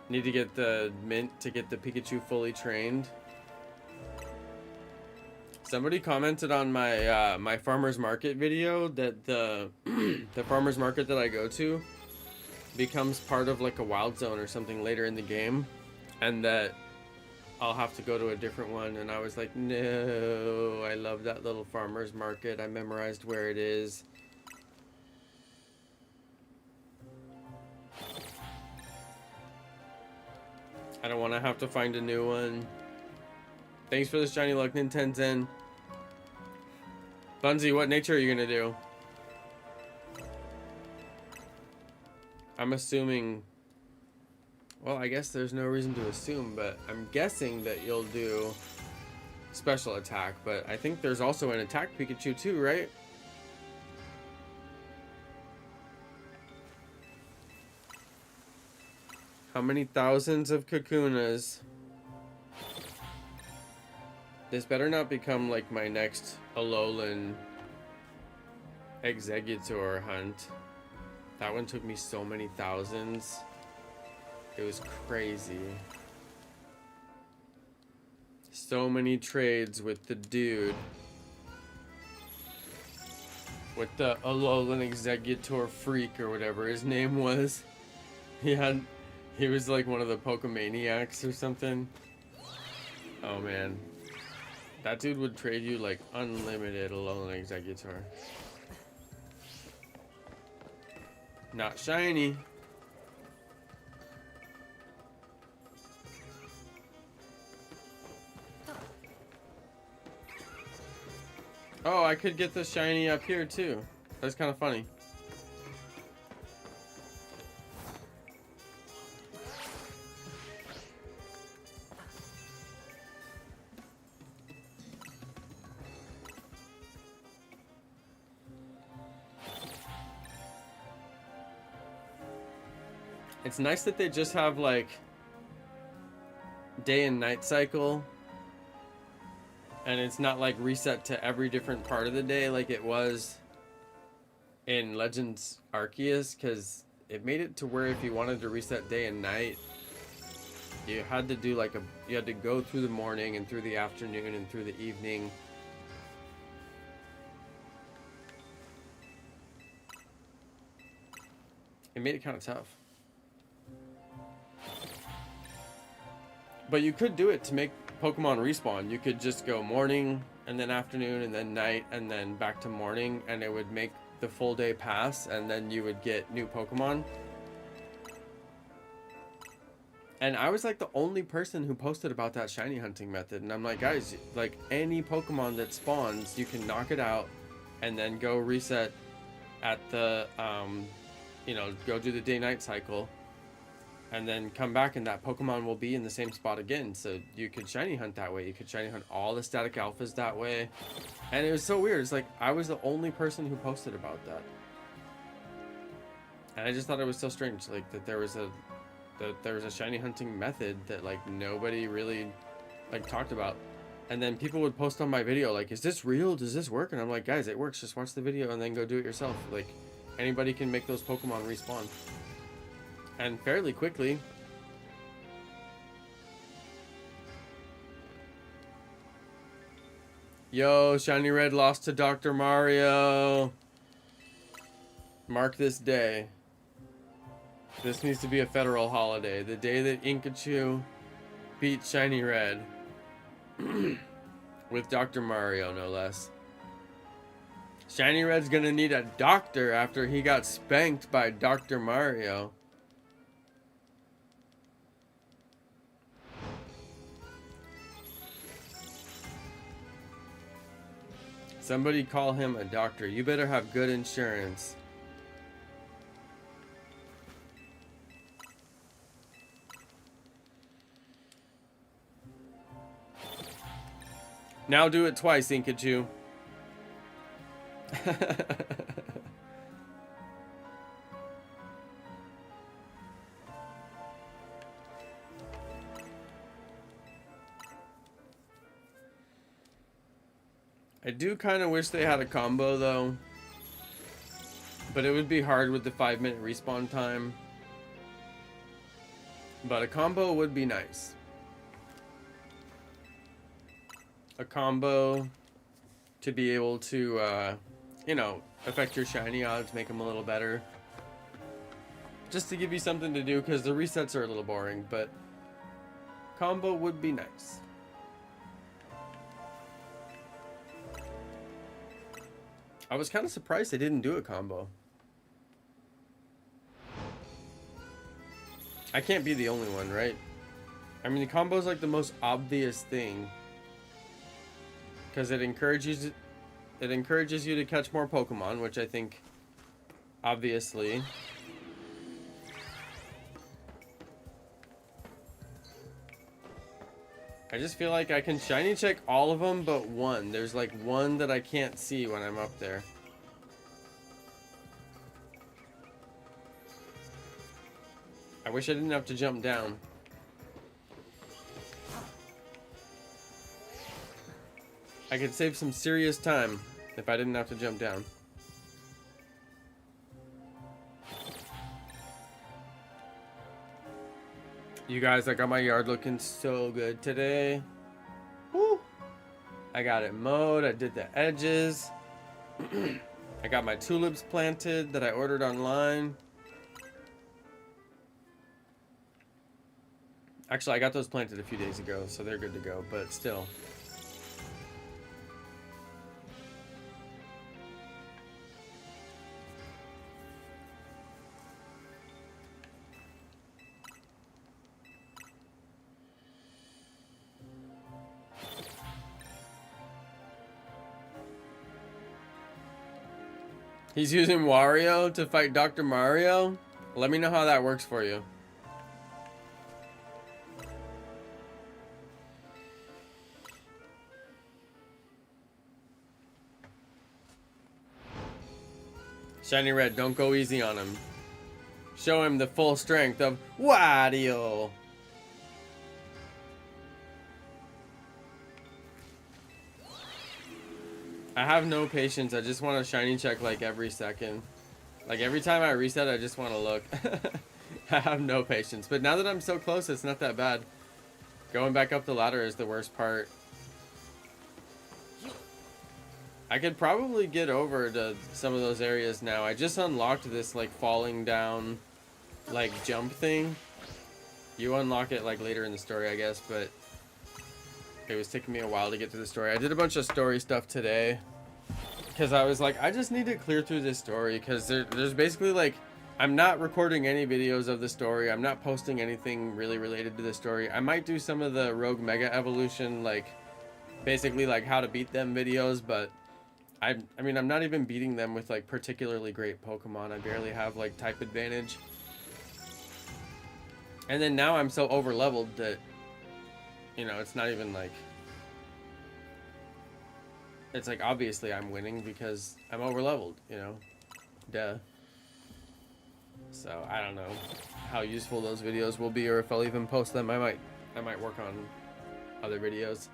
[SPEAKER 1] Need to get the mint to get the Pikachu fully trained. Somebody commented on my my farmer's market video that the the farmer's market that I go to becomes part of like a wild zone or something later in the game, and that I'll have to go to a different one. And I was like, no, I love that little farmer's market. I memorized where it is. I don't want to have to find a new one. Thanks for the shiny luck, Nintendo. Bunzy, what nature are you gonna do? I'm assuming... Well, I guess there's no reason to assume, but I'm guessing that you'll do special attack. But I think there's also an attack Pikachu too, right? How many thousands of Kakunas? This better not become like my next Alolan Executor hunt. That one took me so many thousands. It was crazy. So many trades with the dude. with the Alolan Executor Freak or whatever his name was. He was like one of the Pokemaniacs or something. Oh man. That dude would trade you like unlimited Alolan Executor. Not shiny. Oh, I could get the shiny up here too. That's kind of funny. It's nice that they just have like day and night cycle, and it's not like reset to every different part of the day like it was in Legends Arceus, because it made it to where if you wanted to reset day and night, you had to do like you had to go through the morning and through the afternoon and through the evening. It made it kind of tough. But you could do it to make Pokemon respawn. You could just go morning and then afternoon and then night and then back to morning, and it would make the full day pass, and then you would get new Pokemon. And I was like the only person who posted about that shiny hunting method, and I'm like, guys, like any Pokemon that spawns, you can knock it out and then go reset at the you know, go do the day-night cycle, and then come back, and that Pokemon will be in the same spot again. So you could shiny hunt that way. You could shiny hunt all the static alphas that way. And it was so weird. It's like I was the only person who posted about that. And I just thought it was so strange, like that there was a shiny hunting method that like nobody really like talked about. And then people would post on my video like, is this real? Does this work? And I'm like, guys, it works. Just watch the video and then go do it yourself. Like anybody can make those Pokemon respawn. And fairly quickly. Yo, Shiny Red lost to Dr. Mario. Mark this day. This needs to be a federal holiday. The day that Inkachu beat Shiny Red. With Dr. Mario, no less. Shiny Red's gonna need a doctor after he got spanked by Dr. Mario. Somebody call him a doctor. You better have good insurance. Now do it twice, Inkachu. I do kind of wish they had a combo though, but it would be hard with the 5-minute respawn time. But a combo would be nice. A combo to be able to, you know, affect your shiny odds, make them a little better. Just to give you something to do, because the resets are a little boring, but combo would be nice. I was kind of surprised they didn't do a combo. I can't be the only one, right? I mean, the combo is like the most obvious thing, because it encourages you to catch more Pokemon, which I think, obviously. I just feel like I can shiny check all of them but one. There's like one that I can't see when I'm up there. I wish I didn't have to jump down. I could save some serious time if I didn't have to jump down. You guys, I got my yard looking so good today. Woo! I got it mowed. I did the edges. I got my tulips planted that I ordered online. Actually, I got those planted a few days ago, so they're good to go, but still. He's using Wario to fight Dr. Mario? Let me know how that works for you. Shiny Red, don't go easy on him. Show him the full strength of Wario. I have no patience. I just want a shiny check like every second. Like every time I reset, I just want to look. I have no patience. But now that I'm so close, it's not that bad. Going back up the ladder is the worst part. I could probably get over to some of those areas now. I just unlocked this like falling down like jump thing. You unlock it like later in the story, I guess, but it was taking me a while to get to the story. I did a bunch of story stuff today because I was like, I just need to clear through this story because there's basically like, I'm not recording any videos of the story. I'm not posting anything really related to the story. I might do some of the Rogue Mega Evolution, like basically like how to beat them videos, but I mean, I'm not even beating them with like particularly great Pokemon. I barely have like type advantage. And then now I'm so over leveled that, you know, it's not even like, it's like obviously I'm winning because I'm over leveled, you know, duh. So I don't know how useful those videos will be, or if I'll even post them. I might work on other videos.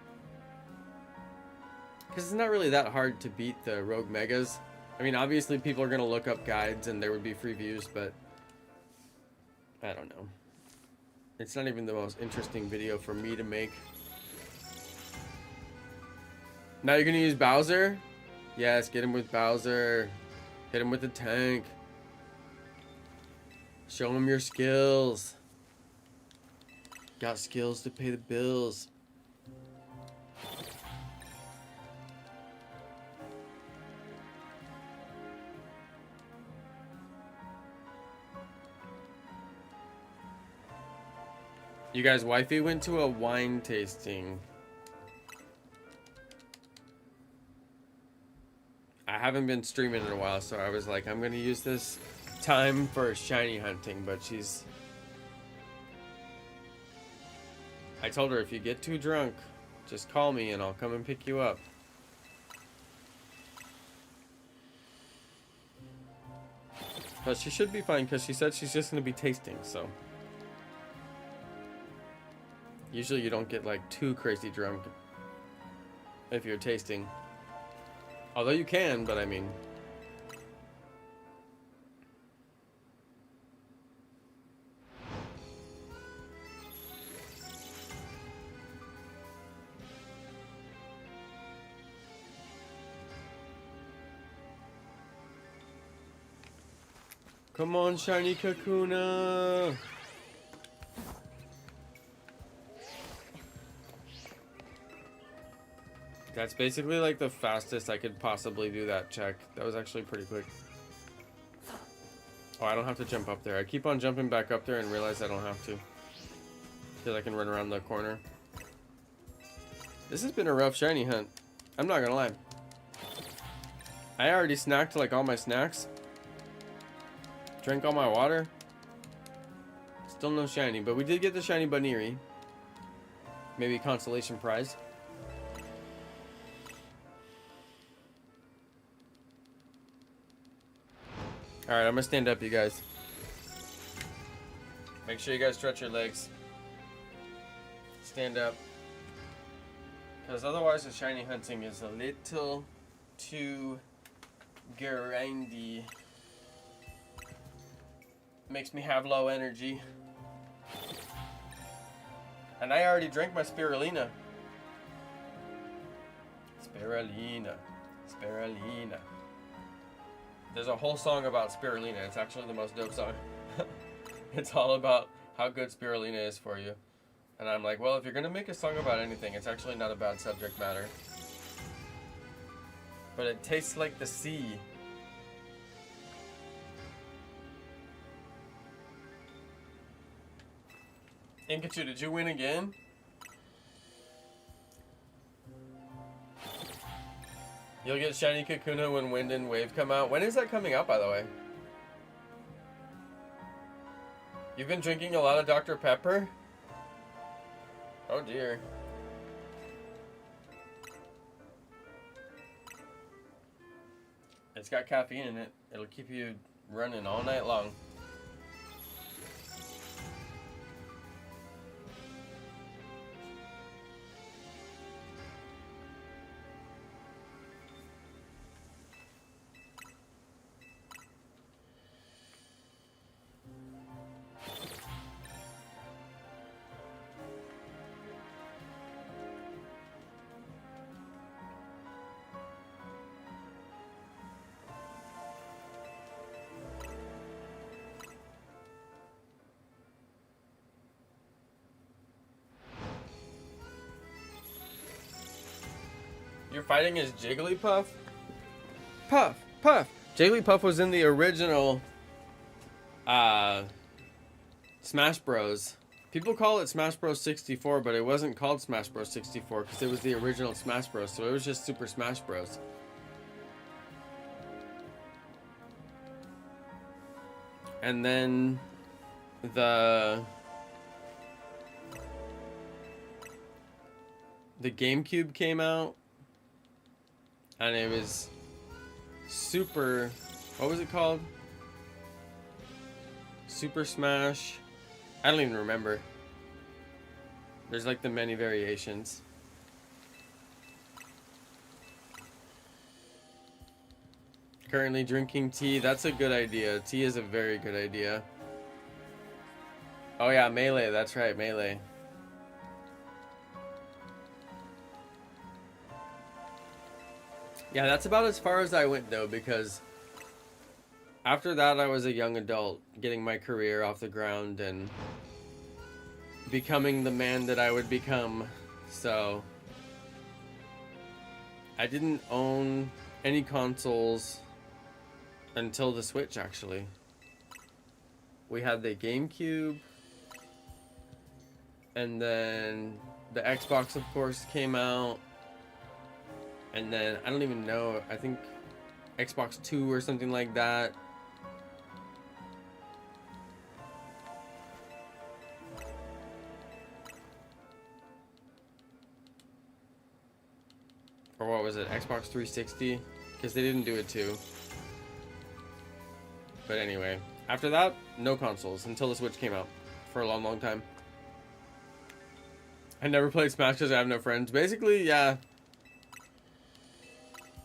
[SPEAKER 1] Because it's not really that hard to beat the Rogue Megas. I mean, obviously people are going to look up guides and there would be free views, but I don't know. It's not even the most interesting video for me to make. Now you're going to use Bowser? Yes, get him with Bowser. Hit him with the tank. Show him your skills. Got skills to pay the bills. You guys, wifey went to a wine tasting. I haven't been streaming in a while, so I was like, I'm gonna use this time for shiny hunting, but she's... I told her if you get too drunk, just call me and I'll come and pick you up. But she should be fine because she said she's just gonna be tasting, so... Usually you don't get like too crazy drunk if you're tasting. Although you can, but I mean. Come on, shiny Kakuna. That's basically like the fastest I could possibly do that check. That was actually pretty quick. Oh, I don't have to jump up there. I keep on jumping back up there and realize I don't have to. Because I can run around the corner. This has been a rough shiny hunt. I'm not gonna lie. I already snacked like all my snacks. Drank all my water. Still no shiny, but we did get the shiny BUNEARY. Maybe a consolation prize. Alright, I'm gonna stand up, you guys. Make sure you guys stretch your legs. Stand up. Because otherwise the shiny hunting is a little too grindy. Makes me have low energy. And I already drank my spirulina. Spirulina. Spirulina. There's a whole song about spirulina. It's actually the most dope song. It's all about how good spirulina is for you. And I'm like, well, if you're gonna make a song about anything, it's actually not a bad subject matter. But it tastes like the sea. Inkachu, did you win again? You'll get shiny Kakuna when Wind and Wave come out. When is that coming out, by the way? You've been drinking a lot of Dr. Pepper? Oh dear. It's got caffeine in it. It'll keep you running all night long. You're fighting as Jigglypuff? Puff! Puff! Jigglypuff was in the original Smash Bros. People call it Smash Bros 64, but it wasn't called Smash Bros 64 because it was the original Smash Bros, so it was just Super Smash Bros. And then the GameCube came out, and it was Super, what was it called? Super Smash, I don't even remember. There's like the many variations. Currently drinking tea, that's a good idea. Tea is a very good idea. Oh yeah, Melee, that's right, Melee. Yeah, that's about as far as I went though, because after that I was a young adult getting my career off the ground and becoming the man that I would become. So I didn't own any consoles until the Switch, actually. We had the GameCube, and then the Xbox of course came out. And then, I don't even know, I think Xbox 2 or something like that. Or what was it, Xbox 360? Because they didn't do it too. But anyway, after that, no consoles until the Switch came out for a long, long time. I never played Smash because I have no friends. Basically, yeah.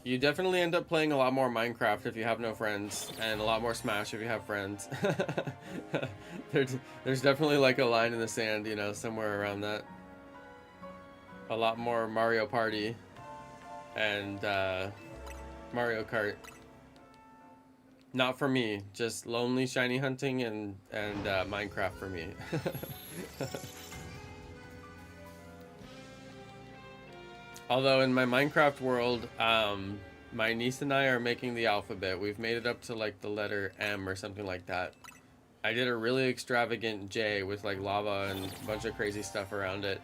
[SPEAKER 1] You definitely end up playing a lot more Minecraft if you have no friends, and a lot more Smash if you have friends. There's definitely like a line in the sand, you know, somewhere around that. A lot more Mario Party and Mario Kart. Not for me, just lonely shiny hunting and Minecraft for me. Although in my Minecraft world, my niece and I are making the alphabet. We've made it up to like the letter M or something like that. I did a really extravagant J with like lava and a bunch of crazy stuff around it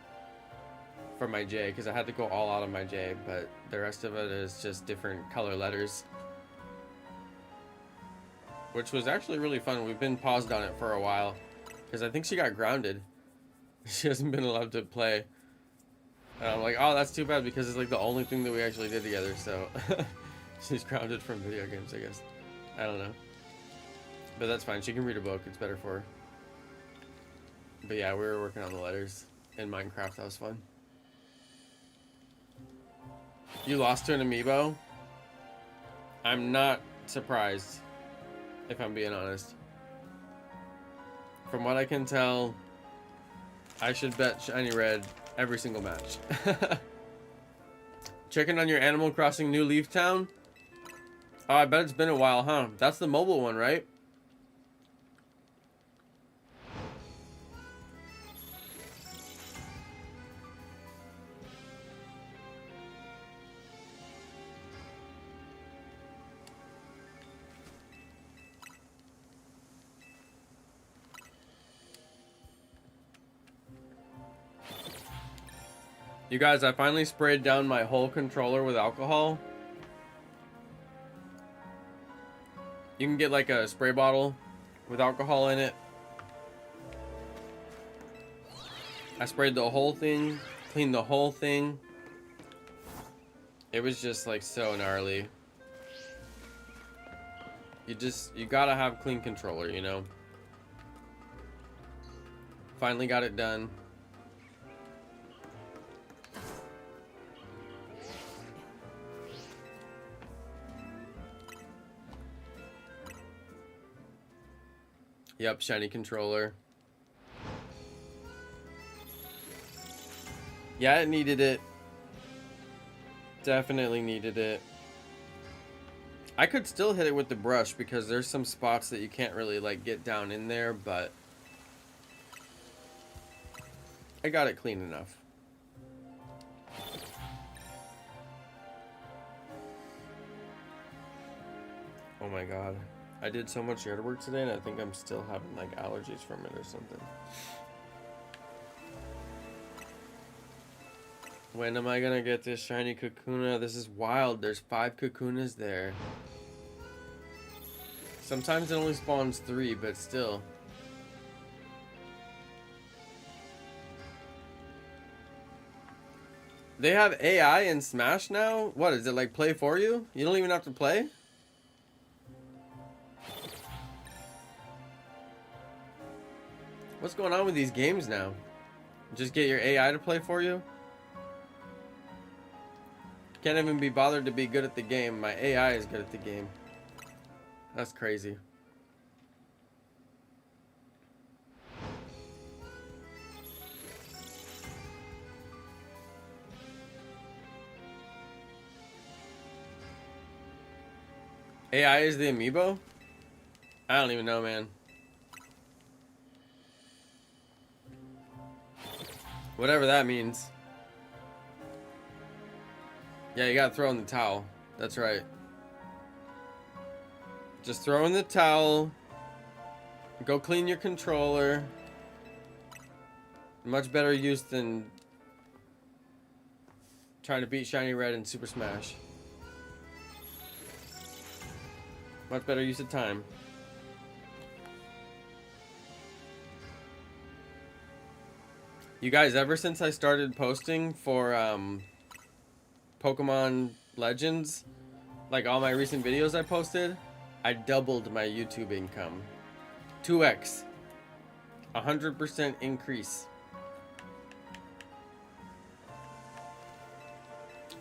[SPEAKER 1] for my J, because I had to go all out of my J, but the rest of it is just different color letters. Which was actually really fun. We've been paused on it for a while because I think she got grounded. She hasn't been allowed to play. And I'm like, oh, that's too bad, because it's like the only thing that we actually did together, so she's grounded from video games, I guess. I don't know. But that's fine. She can read a book. It's better for her. But yeah, we were working on the letters in Minecraft. That was fun. You lost to an amiibo? I'm not surprised, if I'm being honest. From what I can tell, I should bet Shiny Red every single match. Checking on your Animal Crossing New Leaf Town? Oh, I bet it's been a while, huh? That's the mobile one, right? You guys, I finally sprayed down my whole controller with alcohol. You can get like a spray bottle with alcohol in it. I sprayed the whole thing, cleaned the whole thing. It was just like so gnarly. You gotta have clean controller, you know? Finally got it done. Yep, shiny controller. Yeah, it needed it. Definitely needed it. I could still hit it with the brush because there's some spots that you can't really like get down in there, but I got it clean enough. Oh my god. I did so much yard work today and I think I'm still having like allergies from it or something. When am I gonna get this shiny Kakuna? This is wild. There's 5 Kakunas there. Sometimes it only spawns 3, but still. They have AI in Smash now? What, is it like play for you? You don't even have to play? What's going on with these games now? Just get your AI to play for you? Can't even be bothered to be good at the game. My AI is good at the game. That's crazy. AI is the amiibo? I don't even know, man. Whatever that means. Yeah, you gotta throw in the towel. That's right. Just throw in the towel. Go clean your controller. Much better use than trying to beat Shiny Red in Super Smash. Much better use of time. You guys, ever since I started posting for Pokemon Legends, like all my recent videos I posted, I doubled my YouTube income. 2x. 100% increase.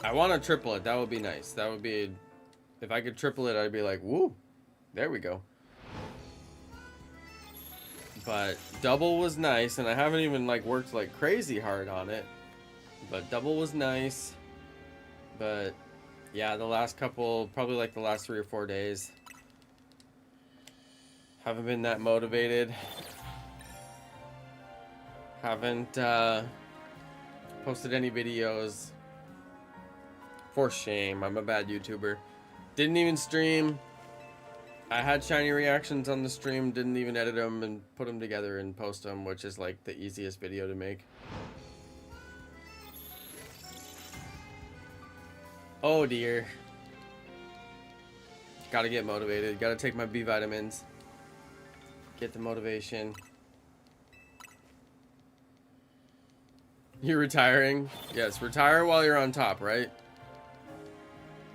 [SPEAKER 1] I want to triple it. That would be nice. That would be... If I could triple it, I'd be like, woo. There we go. But double was nice, and I haven't even like worked like crazy hard on it. But double was nice. But yeah, the last couple, probably like the last 3 or 4 days, haven't been that motivated. Haven't posted any videos. For shame, I'm a bad YouTuber. Didn't even stream. I had shiny reactions on the stream, didn't even edit them and put them together and post them, which is like the easiest video to make. Oh dear. Gotta get motivated. Gotta take my B vitamins. Get the motivation. You're retiring? Yes, retire while you're on top, right?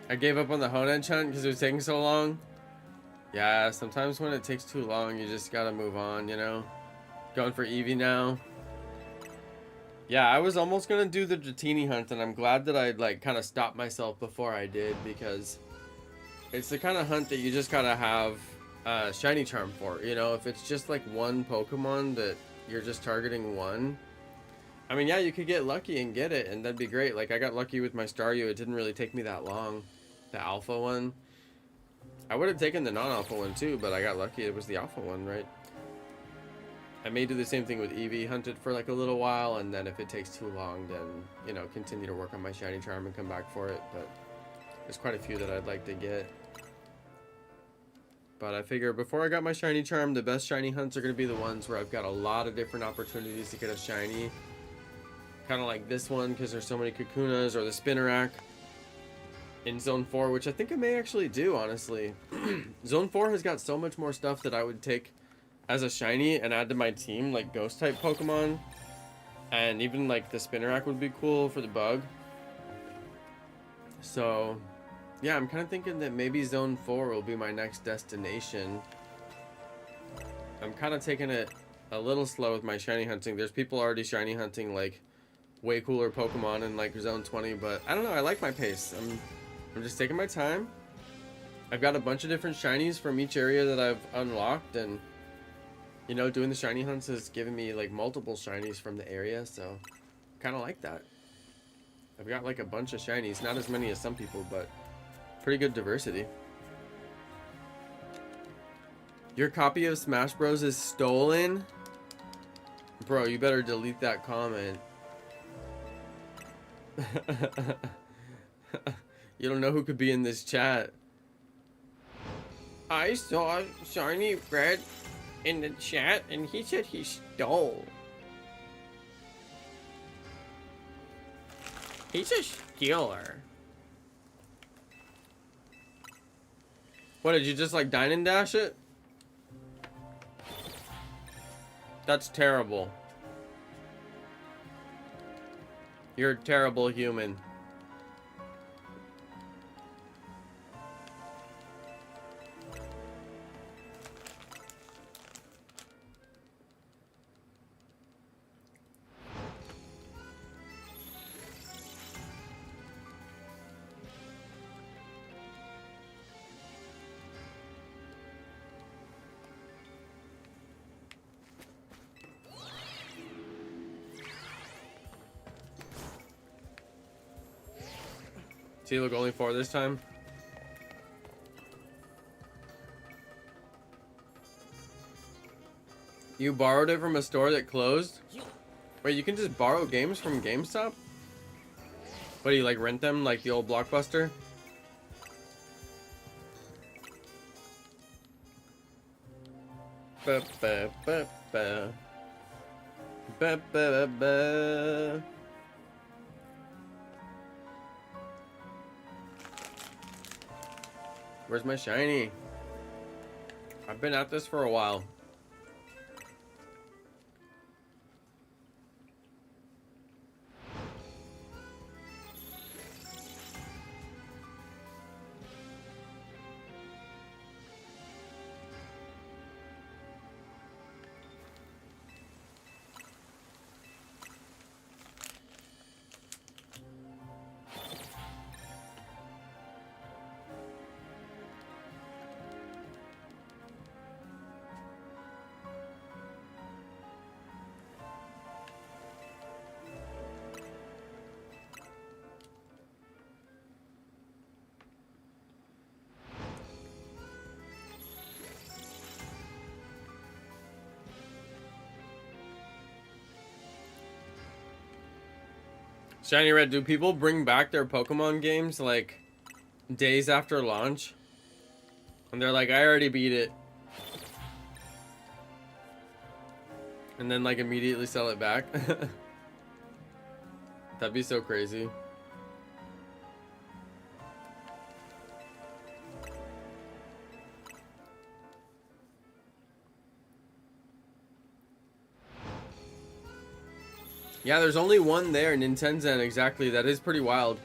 [SPEAKER 1] I gave up on the Honedge hunt because it was taking so long. Yeah, sometimes when it takes too long, you just gotta move on, you know? Going for Eevee now. Yeah, I was almost gonna do the Dratini hunt, and I'm glad that I like kind of stopped myself before I did, because it's the kind of hunt that you just gotta have shiny charm for, you know? If it's just like one Pokemon that you're just targeting one, I mean, yeah, you could get lucky and get it, and that'd be great. Like, I got lucky with my Staryu. It didn't really take me that long. The alpha one. I would have taken the non-alpha one too, but I got lucky. It was the alpha one, right? I may do the same thing with Eevee, hunt it for like a little while, and then if it takes too long, then, you know, continue to work on my shiny charm and come back for it. But there's quite a few that I'd like to get. But I figure before I got my shiny charm, the best shiny hunts are going to be the ones where I've got a lot of different opportunities to get a shiny. Kind of like this one, because there's so many Kakunas, or the Spinnerack in Zone 4, which I think I may actually do, honestly. Zone 4 has got so much more stuff that I would take as a shiny and add to my team, like ghost type Pokemon. And even like the Spinnerack would be cool for the bug. So yeah, I'm kind of thinking that maybe Zone 4 will be my next destination. I'm kind of taking it a little slow with my shiny hunting. There's people already shiny hunting like way cooler Pokemon in like Zone 20, but I don't know, I like my pace. I'm just taking my time. I've got a bunch of different shinies from each area that I've unlocked, and you know, doing the shiny hunts has given me like multiple shinies from the area, so kind of like that. I've got like a bunch of shinies, not as many as some people, but pretty good diversity. Your copy of Smash Bros is stolen? Bro, you better delete that comment. You don't know who could be in this chat. I saw Shiny Red in the chat and he said he stole. He's a stealer. What, did you just like dine and dash it? That's terrible. You're a terrible human. See, look, only 4 this time. You borrowed it from a store that closed? Wait, you can just borrow games from GameStop? What, do you like rent them like the old Blockbuster? Ba, ba, ba, ba. Ba, ba, ba. Where's my shiny? I've been at this for a while. Shiny Red, do people bring back their Pokemon games like days after launch? And they're like, I already beat it. And then like immediately sell it back? That'd be so crazy. Yeah, there's only one there, Nintenzen, exactly. That is pretty wild.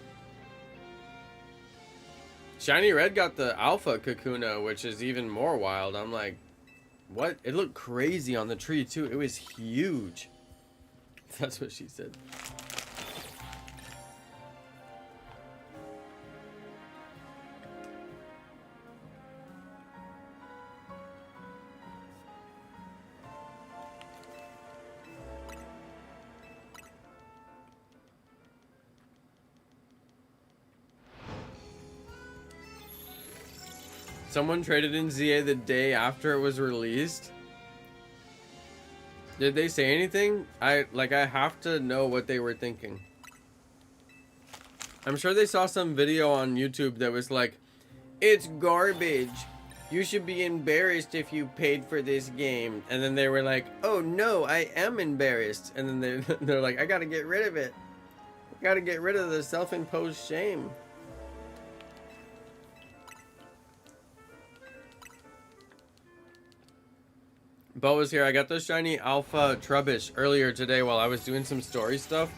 [SPEAKER 1] Shiny Red got the Alpha Kakuna, which is even more wild. I'm like, what? It looked crazy on the tree, too. It was huge. That's what she said. Someone traded in ZA the day after it was released. Did they say anything? I have to know what they were thinking. I'm sure they saw some video on YouTube that was like, it's garbage. You should be embarrassed if you paid for this game. And then they were like, oh no, I am embarrassed. And then they're like, I gotta get rid of it. I gotta get rid of the self-imposed shame. Bo was here. I got the shiny alpha Trubbish earlier today while I was doing some story stuff.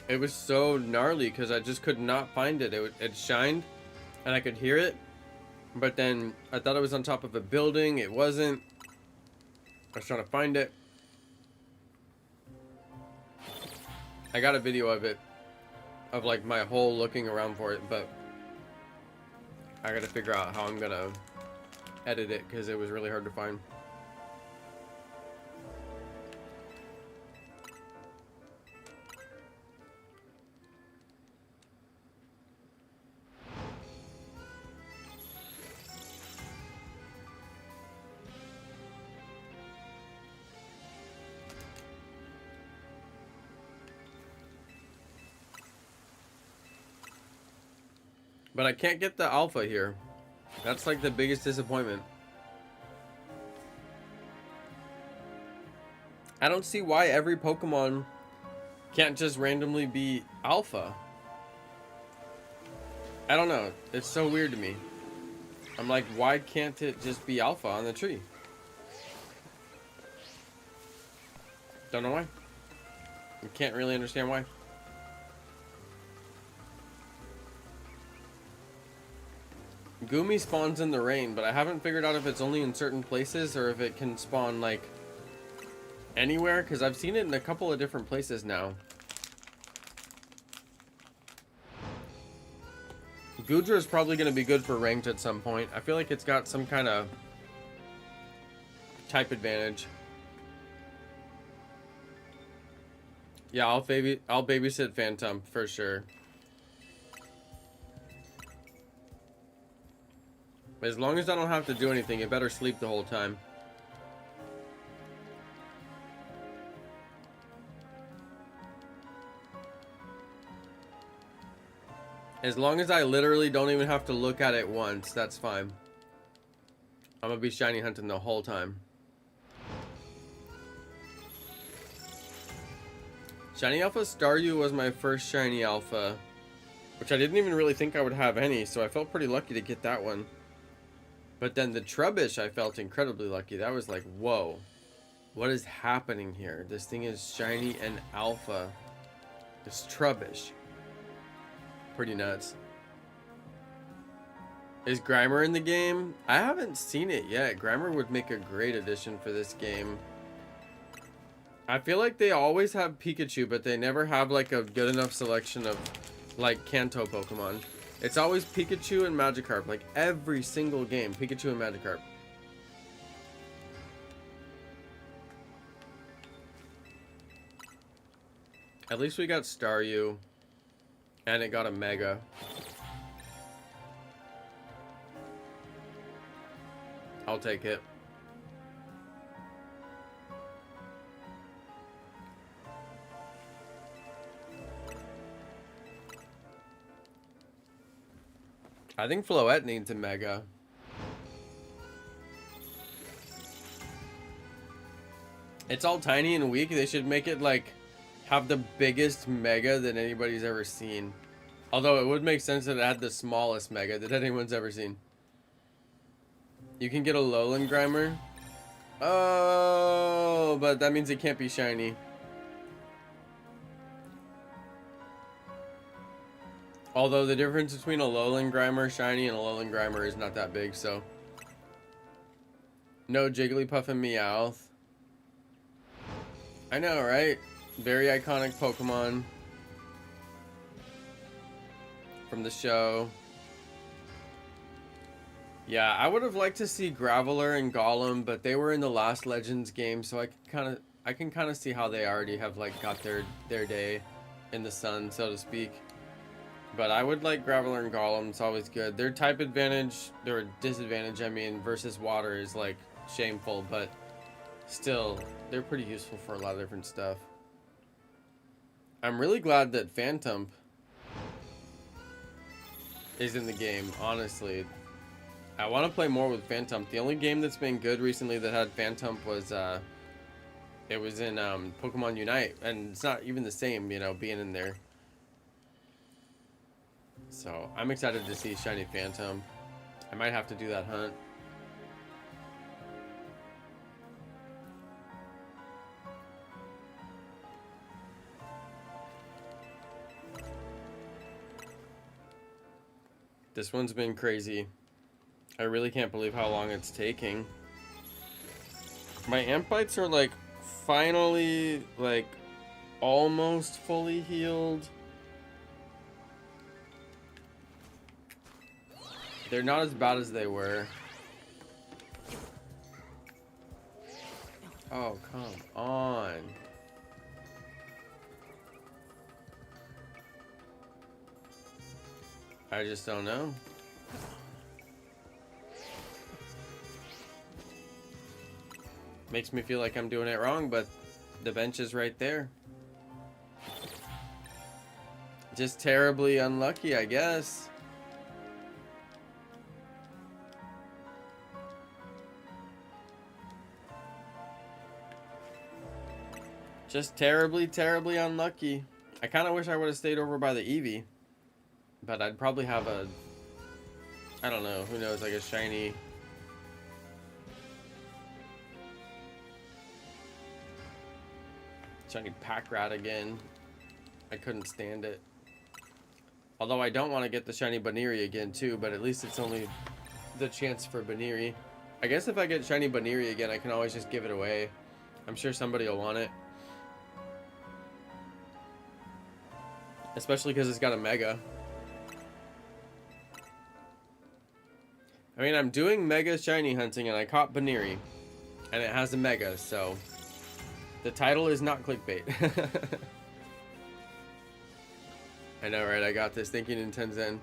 [SPEAKER 1] It was so gnarly because I just could not find it. It shined and I could hear it. But then I thought it was on top of a building. It wasn't. I was trying to find it. I got a video of it. Of like my whole looking around for it. But I got to figure out how I'm going to edit it because it was really hard to find. But I can't get the alpha here. That's like the biggest disappointment. I don't see why every Pokemon can't just randomly be alpha. I don't know. It's so weird to me. I'm like, why can't it just be alpha on the tree? Don't know why. I can't really understand why. Goomy spawns in the rain, but I haven't figured out if it's only in certain places or if it can spawn like anywhere, because I've seen it in a couple of different places now. Goodra is probably going to be good for ranked at some point. I feel like it's got some kind of type advantage. Yeah, I'll babysit Phantom for sure. As long as I don't have to do anything, it better sleep the whole time. As long as I literally don't even have to look at it once, that's fine. I'm gonna be shiny hunting the whole time. Shiny Alpha Staryu was my first shiny alpha, which I didn't even really think I would have any, so I felt pretty lucky to get that one. But then the Trubbish, I felt incredibly lucky. That was like, whoa, what is happening here? This thing is shiny and alpha. It's Trubbish. Pretty nuts. Is Grimer in the game? I haven't seen it yet. Grimer would make a great addition for this game. I feel like they always have Pikachu, but they never have like a good enough selection of like Kanto Pokemon. It's always Pikachu and Magikarp, like every single game, Pikachu and Magikarp. At least we got Staryu, and it got a Mega. I'll take it. I think Floette needs a Mega. It's all tiny and weak. They should make it like have the biggest Mega that anybody's ever seen. Although it would make sense that it had the smallest Mega that anyone's ever seen. You can get a Lowland Grimer. Oh, but that means it can't be shiny. Although the difference between a Lowland Grimer shiny and a Lowland Grimer is not that big, so. No Jigglypuff and Meowth. I know, right? Very iconic Pokemon from the show. Yeah, I would have liked to see Graveler and Golem, but they were in the last Legends game, so I can kind of see how they already have like got their day in the sun, so to speak. But I would like Graveler and Golem. It's always good. Their type advantage, their disadvantage, I mean, versus water is like shameful, but still, they're pretty useful for a lot of different stuff. I'm really glad that Phantom is in the game, honestly. I want to play more with Phantom. The only game that's been good recently that had Phantom was, it was in Pokemon Unite, and it's not even the same, you know, being in there. So, I'm excited to see Shiny Phantom. I might have to do that hunt. This one's been crazy. I really can't believe how long it's taking. My Ampites are like finally like almost fully healed. They're not as bad as they were. Oh, come on. I just don't know. Makes me feel like I'm doing it wrong, but the bench is right there. Just terribly unlucky, I guess. Just terribly, terribly unlucky. I kind of wish I would have stayed over by the Eevee. But I'd probably have a... I don't know, who knows, like a shiny... Shiny Pack Rat again. I couldn't stand it. Although I don't want to get the shiny BUNEARY again too, but at least it's only the chance for BUNEARY. I guess if I get shiny BUNEARY again, I can always just give it away. I'm sure somebody will want it. Especially because it's got a Mega. I mean, I'm doing Mega shiny hunting and I caught BUNEARY. And it has a Mega, so... The title is not clickbait. I know, right? I got this. Thank you, Nintenzen.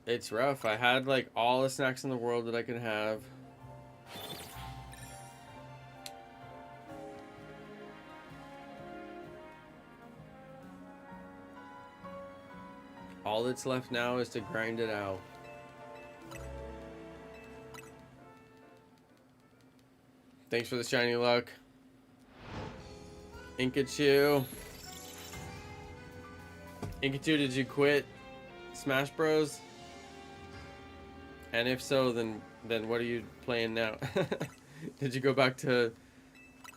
[SPEAKER 1] It's rough. I had, like, all the snacks in the world that I could have. All that's left now is to grind it out. Thanks for the shiny luck. Inkachu. Inkachu, did you quit Smash Bros? And if so, then what are you playing now? Did you go back to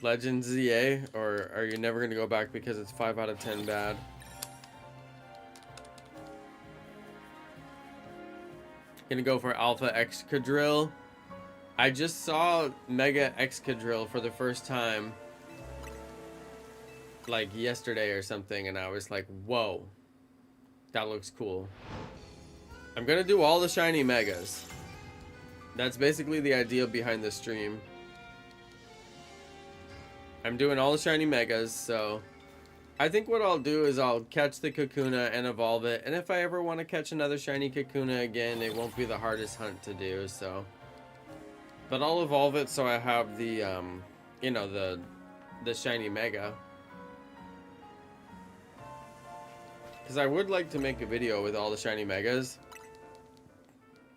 [SPEAKER 1] Legends ZA? Or are you never going to go back because it's 5 out of 10 bad? Gonna go for Alpha Excadrill. I just saw Mega Excadrill for the first time like yesterday or something, and I was like, whoa, that looks cool. I'm gonna do all the shiny Megas. That's basically the idea behind the stream. I'm doing all the shiny Megas, so I think what I'll do is I'll catch the Kakuna and evolve it, and if I ever want to catch another shiny Kakuna again, it won't be the hardest hunt to do, so... But I'll evolve it so I have the, you know, the shiny Mega. Because I would like to make a video with all the shiny Megas.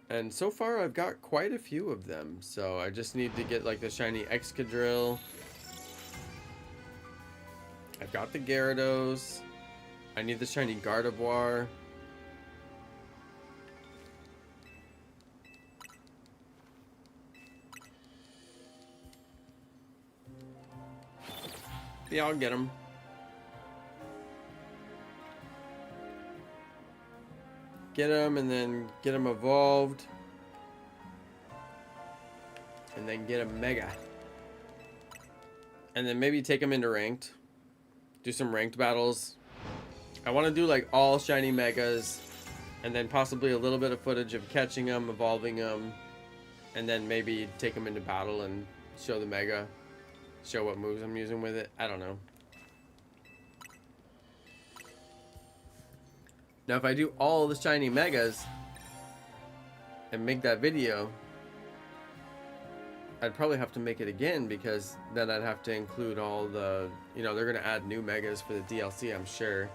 [SPEAKER 1] And so far I've got quite a few of them. So I just need to get like the shiny Excadrill. I've got the Gyarados. I need the shiny Gardevoir. Yeah, I'll get them. Get them and then get them evolved. And then get a Mega. And then maybe take them into ranked. Do some ranked battles. I want to do like all shiny Megas. And then possibly a little bit of footage of catching them, evolving them. And then maybe take them into battle and show the Mega. Show what moves I'm using with it. I don't know. Now, if I do all the shiny megas and make that video, I'd probably have to make it again because then I'd have to include all the, you know, they're going to add new megas for the DLC, I'm sure.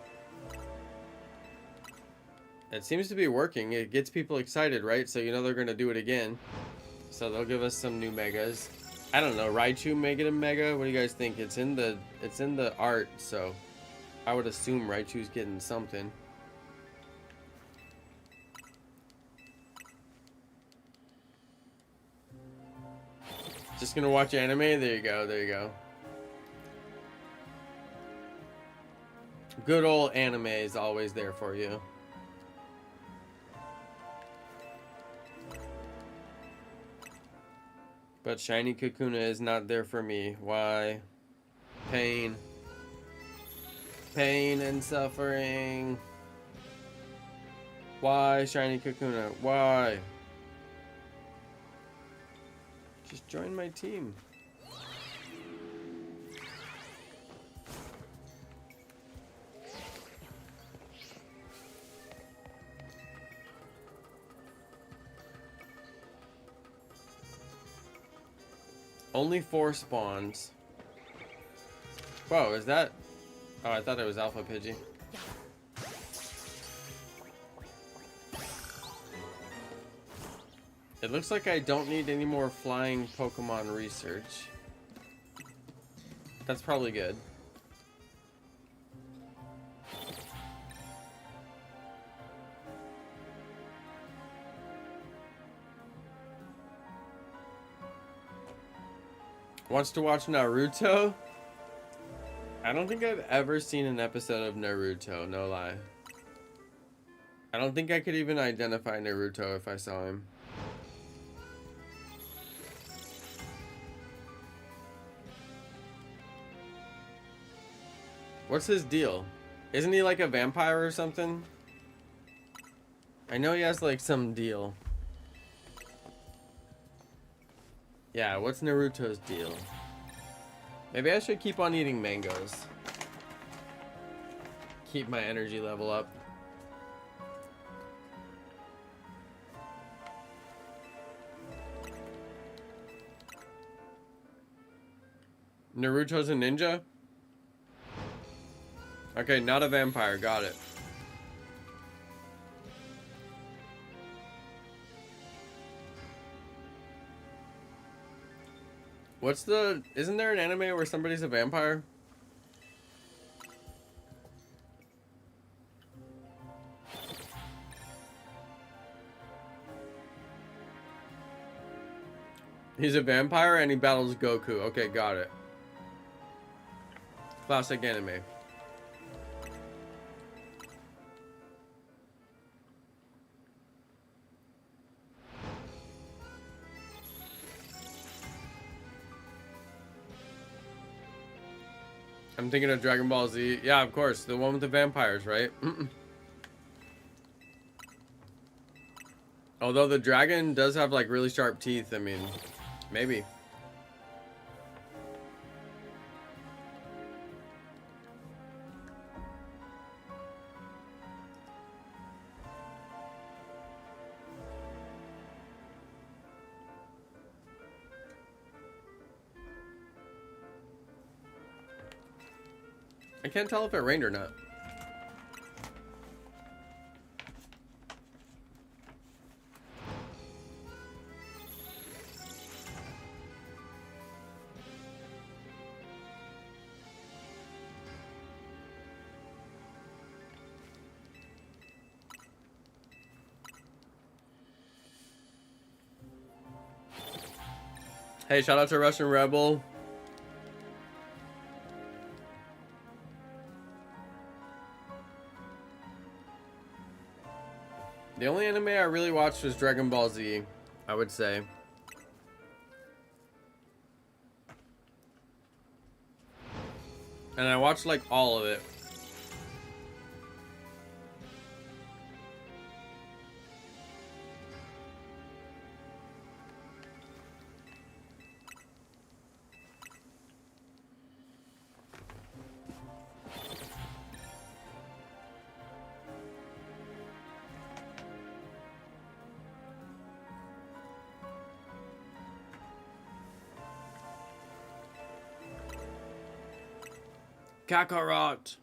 [SPEAKER 1] It seems to be working. It gets people excited, right? So, you know, they're going to do it again. So they'll give us some new megas. I don't know, Raichu making a mega? What do you guys think? It's in the art, so I would assume Raichu's getting something. Just gonna watch anime? There you go, there you go. Good old anime is always there for you. But shiny Kakuna is not there for me. Why? Pain. Pain and suffering. Why shiny Kakuna? Why? Just join my team. Only 4 spawns. Whoa, is that? Oh, I thought it was Alpha Pidgey. It looks like I don't need any more flying Pokemon research. That's probably good. Wants to watch Naruto? I don't think I've ever seen an episode of Naruto, no lie. I don't think I could even identify Naruto if I saw him. What's his deal? Isn't he like a vampire or something? I know he has like some deal. Yeah, what's Naruto's deal? Maybe I should keep on eating mangoes. Keep my energy level up. Naruto's a ninja? Okay, not a vampire, got it. What's the... Isn't there an anime where somebody's a vampire? He's a vampire and he battles Goku. Okay, got it. Classic anime. I'm thinking of Dragon Ball Z. Yeah, of course. The one with the vampires, right? Although the dragon does have like really sharp teeth. I mean, maybe. I can't tell if it rained or not. Hey, shout out to Russian Rebel. The only anime I really watched was Dragon Ball Z, I would say. And I watched like all of it. Kakarot.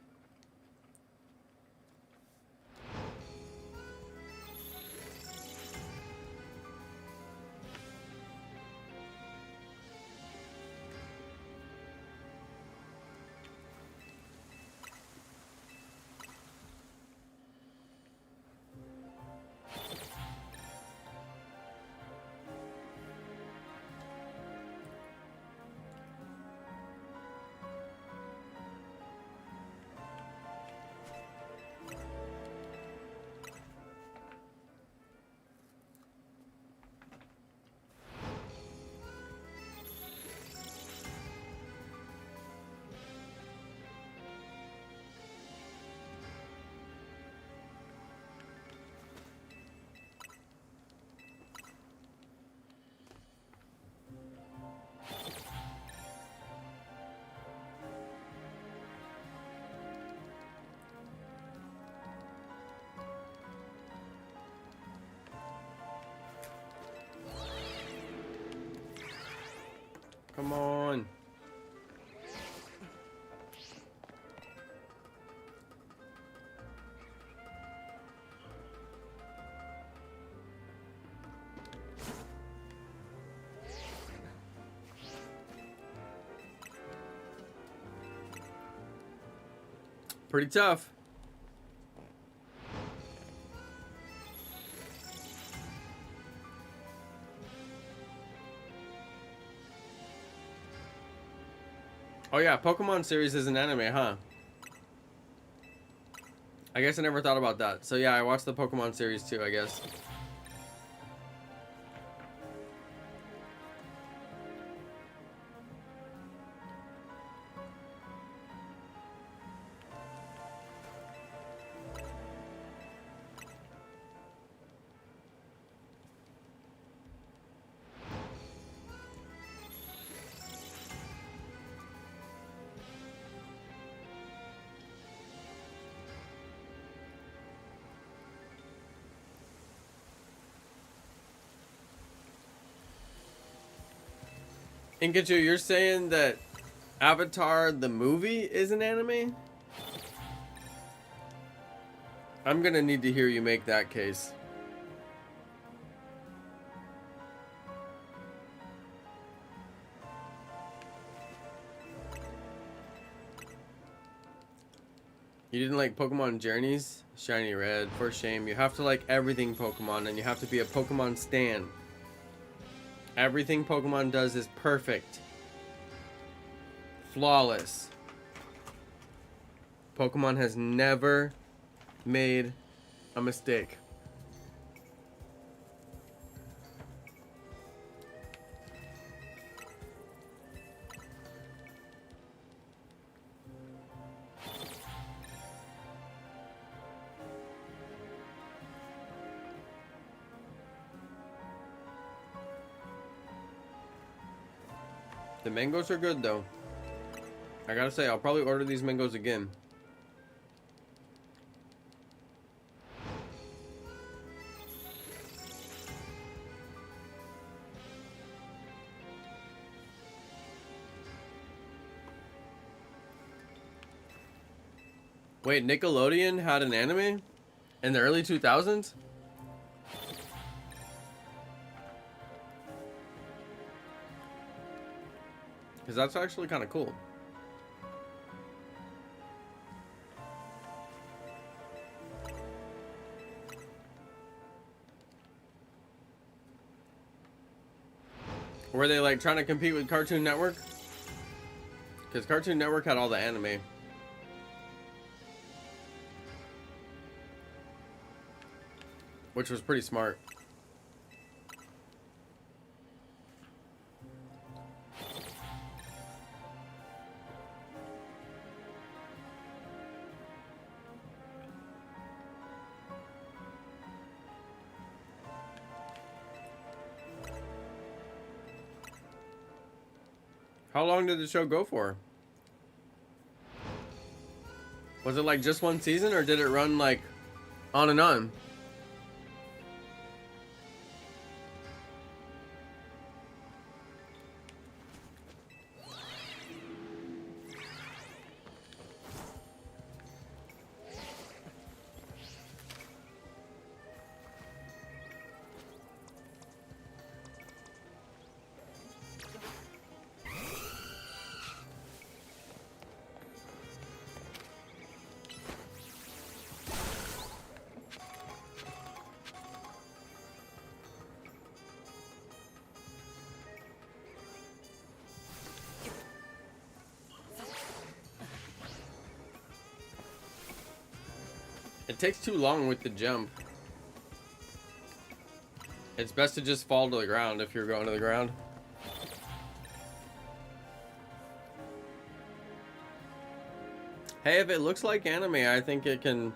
[SPEAKER 1] Come on. Pretty tough. Oh yeah, Pokemon series is an anime, huh? I guess I never thought about that. So yeah, I watched the Pokemon series too, I guess. Inkachu, you're saying that Avatar the movie is an anime? I'm gonna need to hear you make that case. You didn't like Pokemon Journeys? Shiny Red, for shame. You have to like everything Pokemon, and you have to be a Pokemon stan. Everything Pokemon does is perfect. Flawless. Pokemon has never made a mistake. The mangoes are good though. I gotta say, I'll probably order these mangoes again. Wait, Nickelodeon had an anime in the early 2000s? Because that's actually kind of cool. Were they like trying to compete with Cartoon Network? Because Cartoon Network had all the anime. Which was pretty smart. How long did the show go for? Was it like just one season, or did it run like on and on? It takes too long with the jump. It's best to just fall to the ground if you're going to the ground. Hey, if it looks like anime, I think it can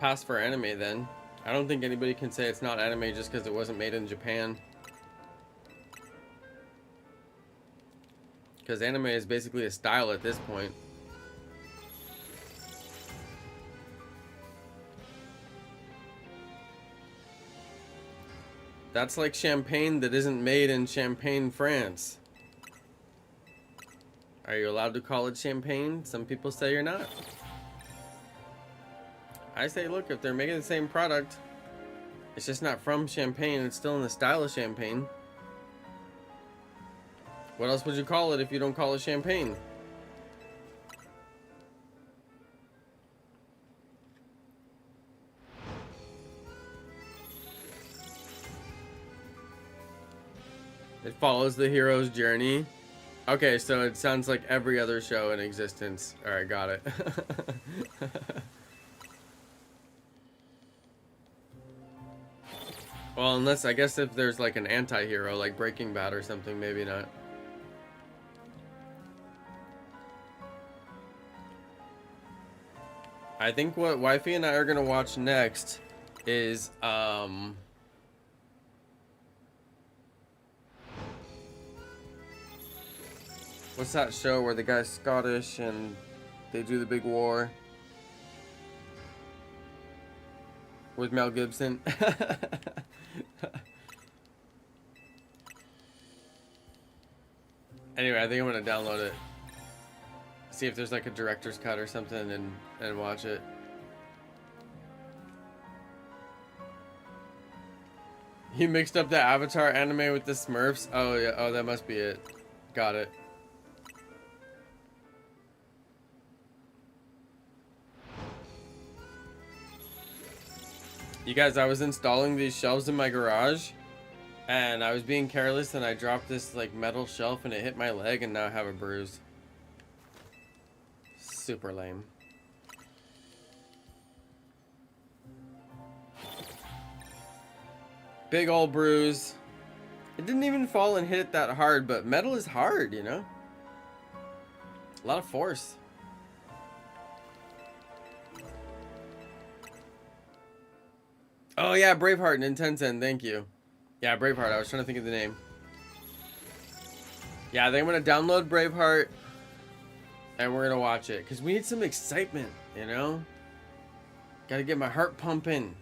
[SPEAKER 1] pass for anime then. I don't think anybody can say it's not anime just because it wasn't made in Japan. Because anime is basically a style at this point. That's like champagne that isn't made in Champagne, France. Are you allowed to call it champagne? Some people say you're not. I say, look, if they're making the same product, it's just not from Champagne, it's still in the style of champagne. What else would you call it if you don't call it champagne? It follows the hero's journey. Okay, so it sounds like every other show in existence. Alright, got it. Well, unless, I guess if there's like an anti-hero, like Breaking Bad or something, maybe not. I think what Wifey and I are gonna watch next is, what's that show where the guy's Scottish and they do the big war? With Mel Gibson. Anyway, I think I'm gonna download it. See if there's like a director's cut or something and watch it. He mixed up the Avatar anime with the Smurfs. Oh yeah, oh that must be it. Got it. You guys, I was installing these shelves in my garage and I was being careless and I dropped this like metal shelf and it hit my leg and now I have a bruise. Super lame. Big old bruise. It didn't even fall and hit it that hard, but metal is hard, you know? A lot of force. Oh yeah, Braveheart, Nintendo, thank you. Yeah, Braveheart, I was trying to think of the name. Yeah, I think I'm gonna download Braveheart and we're gonna watch it because we need some excitement, you know? Gotta get my heart pumping.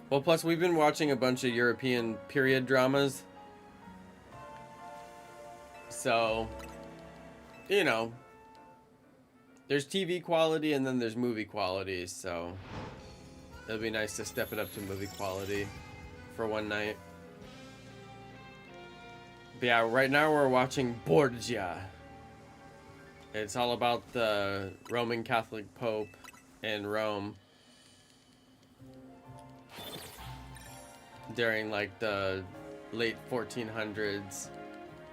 [SPEAKER 1] Well, plus we've been watching a bunch of European period dramas. So, you know, there's TV quality and then there's movie quality, so it'll be nice to step it up to movie quality for one night. But yeah, right now we're watching Borgia. It's all about the Roman Catholic Pope in Rome during like the late 1400s,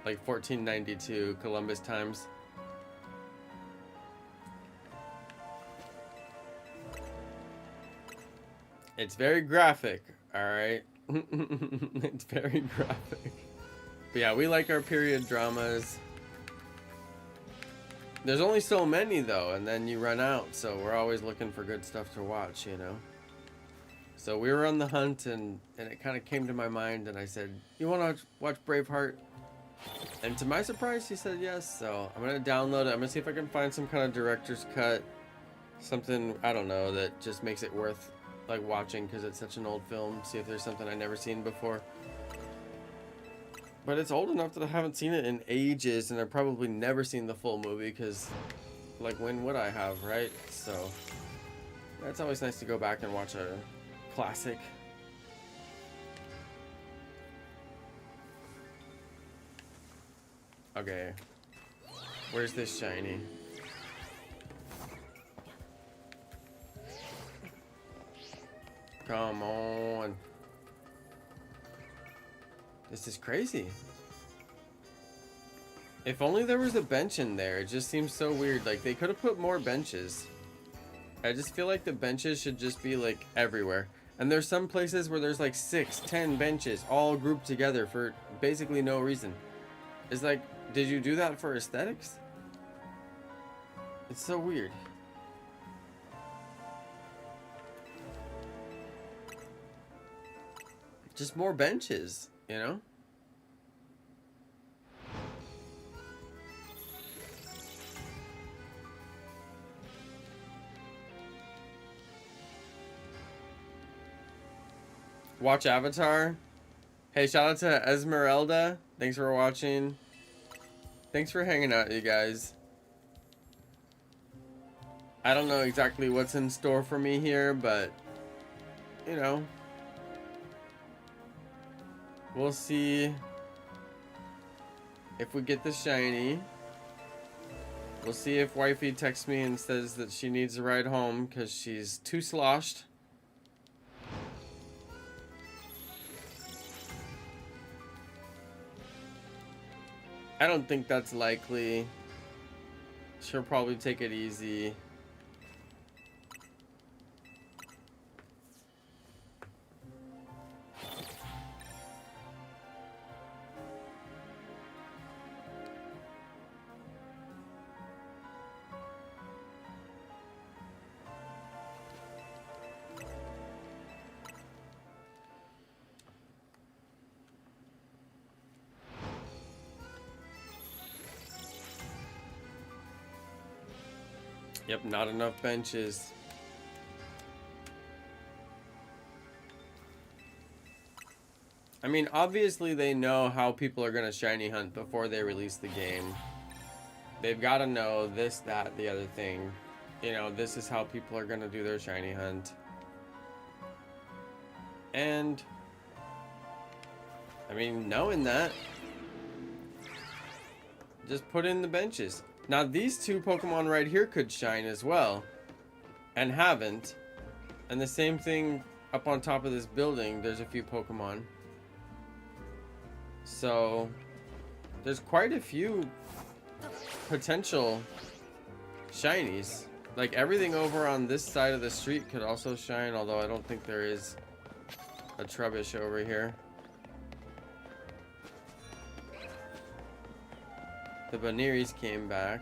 [SPEAKER 1] like 1492 Columbus times. It's very graphic, alright? It's very graphic. But yeah, we like our period dramas. There's only so many though, and then you run out, so we're always looking for good stuff to watch, you know? So we were on the hunt, and it kind of came to my mind, and I said, you want to watch Braveheart? And to my surprise, he said yes, so I'm going to download it. I'm going to see if I can find some kind of director's cut. Something, I don't know, that just makes it worth like watching because it's such an old film. See if there's something I've never seen before. But it's old enough that I haven't seen it in ages, and I've probably never seen the full movie because, like, when would I have, right? So, yeah, it's always nice to go back and watch a classic. Okay. Where's this shiny? Come on. This is crazy. If only there was a bench in there. It just seems so weird. Like, they could have put more benches. I just feel like the benches should just be, like, everywhere. And there's some places where there's, like, 6, 10 benches all grouped together for basically no reason. It's like, did you do that for aesthetics? It's so weird. Just more benches, you know? Watch Avatar. Hey, shout out to Esmeralda. Thanks for watching. Thanks for hanging out, you guys. I don't know exactly what's in store for me here, but, you know, we'll see if we get the shiny. We'll see if wifey texts me and says that she needs a ride home because she's too sloshed. I don't think that's likely. She'll probably take it easy. Yep, not enough benches. I mean, obviously they know how people are gonna shiny hunt before they release the game. They've got to know this, that, the other thing. You know, this is how people are gonna do their shiny hunt. And I mean, knowing that, just put in the benches. Now these two Pokemon right here could shine as well, and haven't. And the same thing up on top of this building, there's a few Pokemon. So there's quite a few potential shinies. Like everything over on this side of the street could also shine, although I don't think there is a Trubbish over here. The BUNEARYs came back.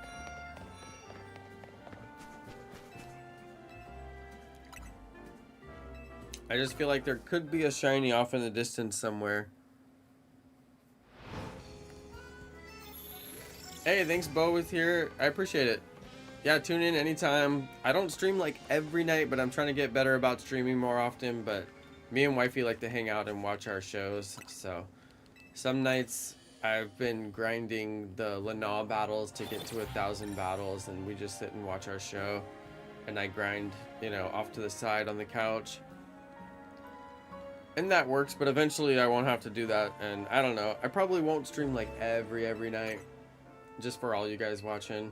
[SPEAKER 1] I just feel like there could be a shiny off in the distance somewhere. Hey, thanks Bo with here. I appreciate it. Yeah, tune in anytime. I don't stream like every night, but I'm trying to get better about streaming more often. But me and wifey like to hang out and watch our shows. So some nights I've been grinding the Lanaw battles to get to 1,000 battles, and we just sit and watch our show. And I grind, you know, off to the side on the couch. And that works, but eventually I won't have to do that. And I don't know. I probably won't stream like every night. Just for all you guys watching.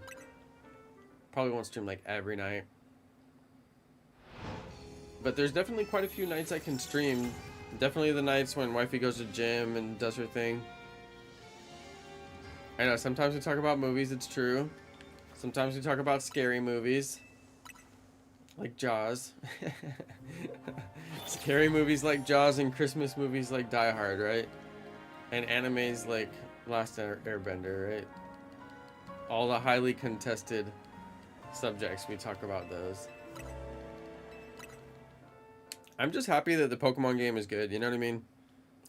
[SPEAKER 1] Probably won't stream like every night. But there's definitely quite a few nights I can stream. Definitely the nights when wifey goes to gym and does her thing. I know, sometimes we talk about movies, it's true. Sometimes we talk about scary movies. Like Jaws. Scary movies like Jaws and Christmas movies like Die Hard, right? And animes like Last Airbender, right? All the highly contested subjects, we talk about those. I'm just happy that the Pokemon game is good, you know what I mean?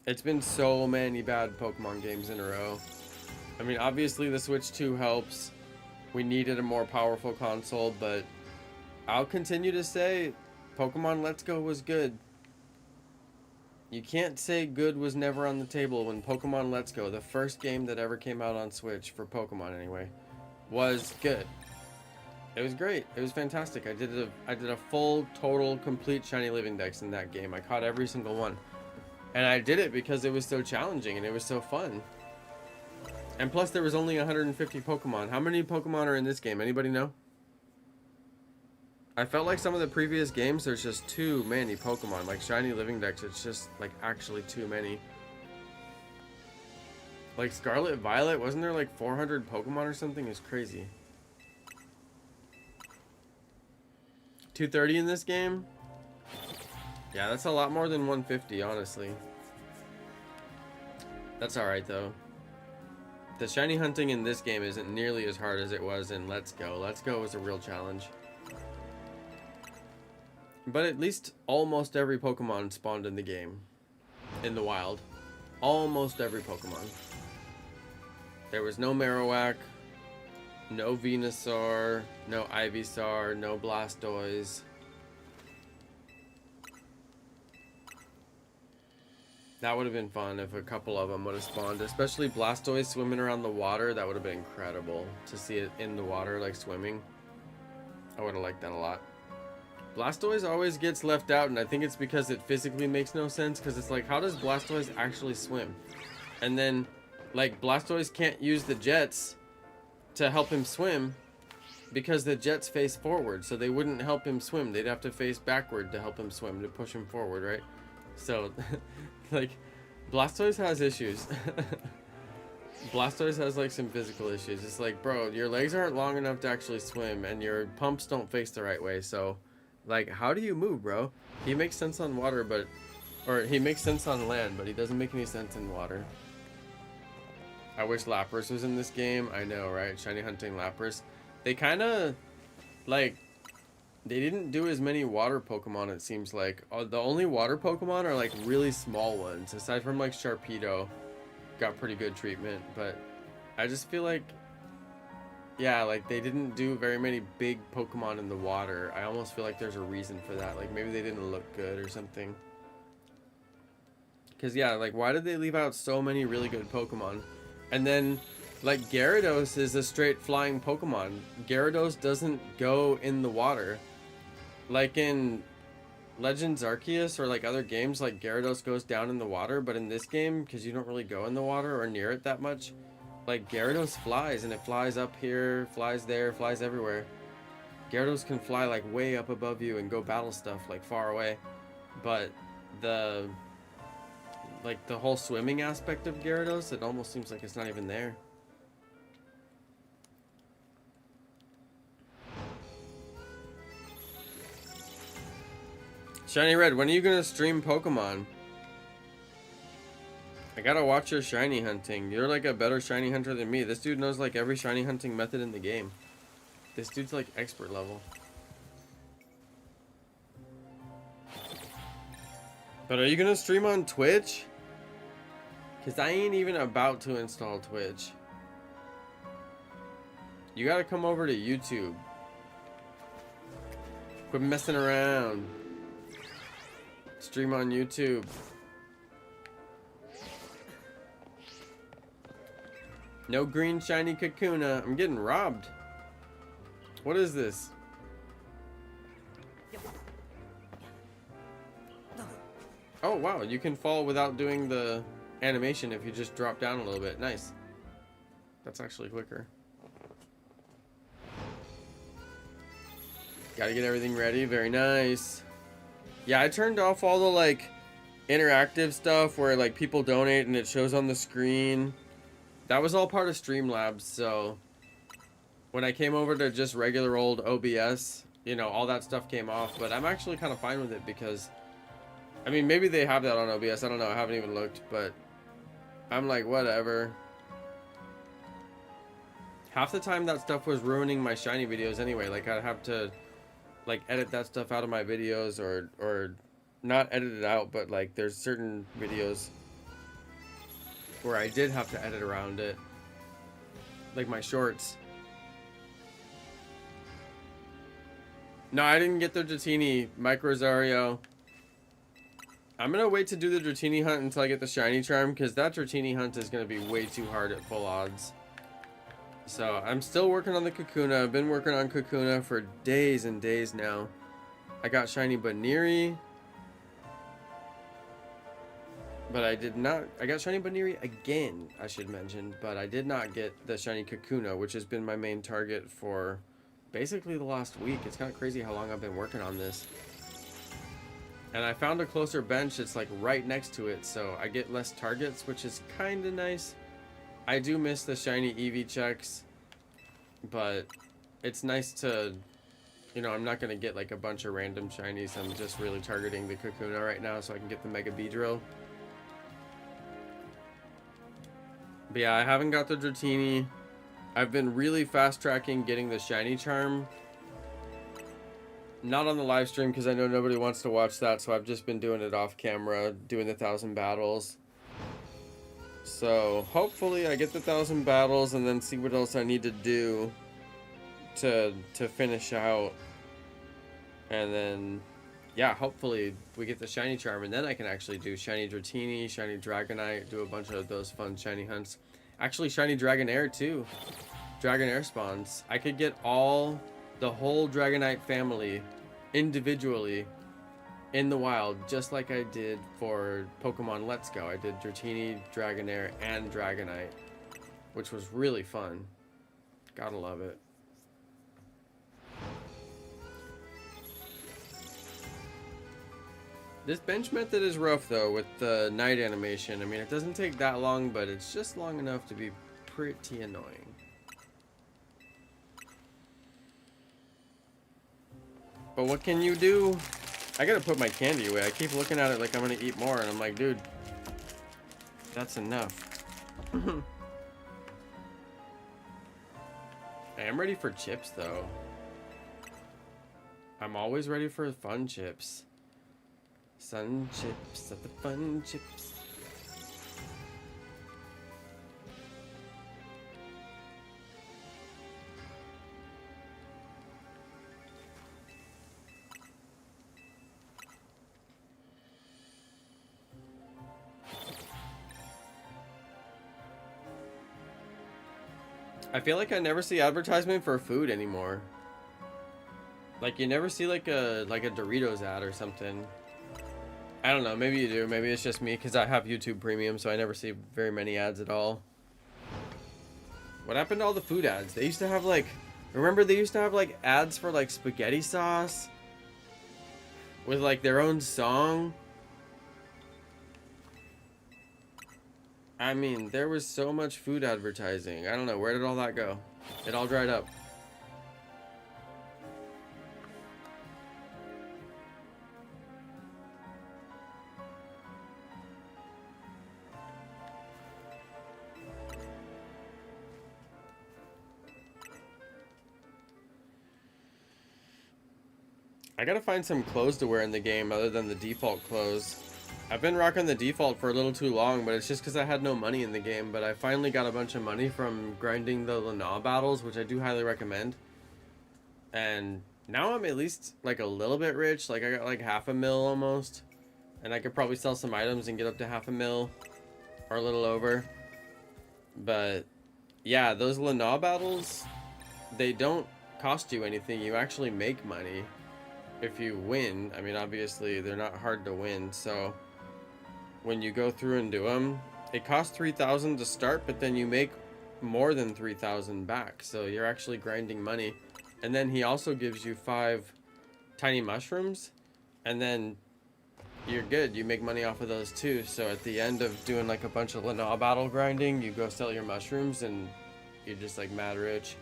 [SPEAKER 1] It's been so many bad Pokemon games in a row. I mean, obviously the Switch 2 helps. We needed a more powerful console, but I'll continue to say Pokemon Let's Go was good. You can't say good was never on the table when Pokemon Let's Go, the first game that ever came out on Switch, for Pokemon anyway, was good. It was great. It was fantastic. I did a full, total, complete Shiny Living Dex in that game. I caught every single one. And I did it because it was so challenging and it was so fun. And plus there was only 150 Pokemon. How many Pokemon are in this game? Anybody know? I felt like some of the previous games, there's just too many Pokemon. Like Shiny Living Dex, it's just like actually too many. Like Scarlet Violet, wasn't there like 400 Pokemon or something? It's crazy. 230 in this game? Yeah, that's a lot more than 150, honestly. That's alright though. The shiny hunting in this game isn't nearly as hard as it was in Let's Go. Let's Go was a real challenge. But at least almost every Pokemon spawned in the game. In the wild. Almost every Pokemon. There was no Marowak, no Venusaur, no Ivysaur, no Blastoise. That would have been fun if a couple of them would have spawned, especially Blastoise swimming around the water. That would have been incredible to see it in the water, like swimming. I would have liked that a lot. Blastoise always gets left out, and I think it's because it physically makes no sense, because it's like, how does Blastoise actually swim? And then, like, Blastoise can't use the jets to help him swim because the jets face forward, so they wouldn't help him swim. They'd have to face backward to help him swim, to push him forward, right? So, like, Blastoise has issues. Blastoise has, like, some physical issues. It's like, bro, your legs aren't long enough to actually swim, and your pumps don't face the right way, so, like, how do you move, bro? He makes sense on water, but... Or, he makes sense on land, but he doesn't make any sense in water. I wish Lapras was in this game. I know, right? Shiny hunting Lapras. They kind of, like... They didn't do as many water Pokemon, it seems like. The only water Pokemon are like really small ones. Aside from like Sharpedo, got pretty good treatment. But I just feel like, yeah, like they didn't do very many big Pokemon in the water. I almost feel like there's a reason for that. Like maybe they didn't look good or something. Because yeah, like why did they leave out so many really good Pokemon? And then... Like, Gyarados is a straight flying Pokemon. Gyarados doesn't go in the water. Like in Legends Arceus or like other games, like Gyarados goes down in the water. But in this game, because you don't really go in the water or near it that much, like Gyarados flies. And it flies up here, flies there, flies everywhere. Gyarados can fly like way up above you and go battle stuff like far away. But the... Like the whole swimming aspect of Gyarados, it almost seems like it's not even there. Shiny Red, when are you gonna stream Pokemon? I gotta watch your shiny hunting. You're like a better shiny hunter than me. This dude knows like every shiny hunting method in the game. This dude's like expert level. But are you gonna stream on Twitch? Cause I ain't even about to install Twitch. You gotta come over to YouTube. Quit messing around. Stream on YouTube. No green shiny Kakuna. I'm getting robbed. What is this? Oh wow, you can fall without doing the animation if you just drop down a little bit. Nice. That's actually quicker. Gotta get everything ready. Very nice. Yeah, I turned off all the like interactive stuff where like people donate and it shows on the screen. That was all part of Streamlabs, so when I came over to just regular old OBS, you know, all that stuff came off, but I'm actually kind of fine with it because I mean, maybe they have that on OBS. I don't know. I haven't even looked, but I'm like, whatever. Half the time that stuff was ruining my shiny videos anyway. Like I'd have to like edit that stuff out of my videos or not edit it out, but like there's certain videos where I did have to edit around it. Like my shorts. No, I didn't get the Dratini. Mike Rosario. I'm gonna wait to do the Dratini hunt until I get the shiny charm, because that Dratini hunt is gonna be way too hard at full odds. So I'm still working on the Kakuna. I've been working on Kakuna for days and days now. I got shiny BUNEARY, but I did not. I got shiny BUNEARY again, I should mention, but I did not get the shiny Kakuna, which has been my main target for basically the last week. It's kind of crazy how long I've been working on this. And I found a closer bench that's like right next to it, so I get less targets, which is kind of nice. I do miss the shiny Eevee checks, but it's nice to, you know, I'm not going to get like a bunch of random shinies. I'm just really targeting the Kakuna right now so I can get the Mega Beedrill. But yeah, I haven't got the Dratini. I've been really fast tracking getting the shiny charm. Not on the live stream because I know nobody wants to watch that, so I've just been doing it off camera, doing the 1,000 battles. So hopefully I get the 1,000 battles and then see what else I need to do to finish out. And then, yeah, hopefully we get the shiny charm, and then I can actually do shiny Dratini, shiny Dragonite, do a bunch of those fun shiny hunts. Actually, shiny Dragonair too. Dragonair spawns. I could get the whole Dragonite family individually in the wild, just like I did for Pokemon Let's Go. I did Dratini, Dragonair, and Dragonite, which was really fun. Gotta love it. This bench method is rough though with the night animation. I mean, it doesn't take that long, but it's just long enough to be pretty annoying. But what can you do? I gotta put my candy away. I keep looking at it like I'm gonna eat more, and I'm like, dude, that's enough. I am ready for chips though. I'm always ready for fun chips. Sun chips at the fun chips. I feel like I never see advertisement for food anymore. Like you never see like a Doritos ad or something. I don't know, maybe you do. Maybe it's just me because I have YouTube Premium, so I never see very many ads at all. What happened to all the food ads? They used to have like, remember they used to have like ads for like spaghetti sauce with like their own song. I mean, there was so much food advertising. I don't know, where did all that go? It all dried up. I gotta find some clothes to wear in the game other than the default clothes. I've been rocking the default for a little too long, but it's just because I had no money in the game. But I finally got a bunch of money from grinding the Lana battles, which I do highly recommend. And now I'm at least like a little bit rich. Like I got like $500,000 almost. And I could probably sell some items and get up to $500,000 or a little over. But yeah, those Lana battles, they don't cost you anything. You actually make money if you win. I mean, obviously they're not hard to win, so when you go through and do them, it costs 3,000 to start, but then you make more than 3,000 back, so you're actually grinding money. And then he also gives you 5 tiny mushrooms, and then you're good. You make money off of those too. So at the end of doing like a bunch of Lana battle grinding, you go sell your mushrooms and you're just like mad rich.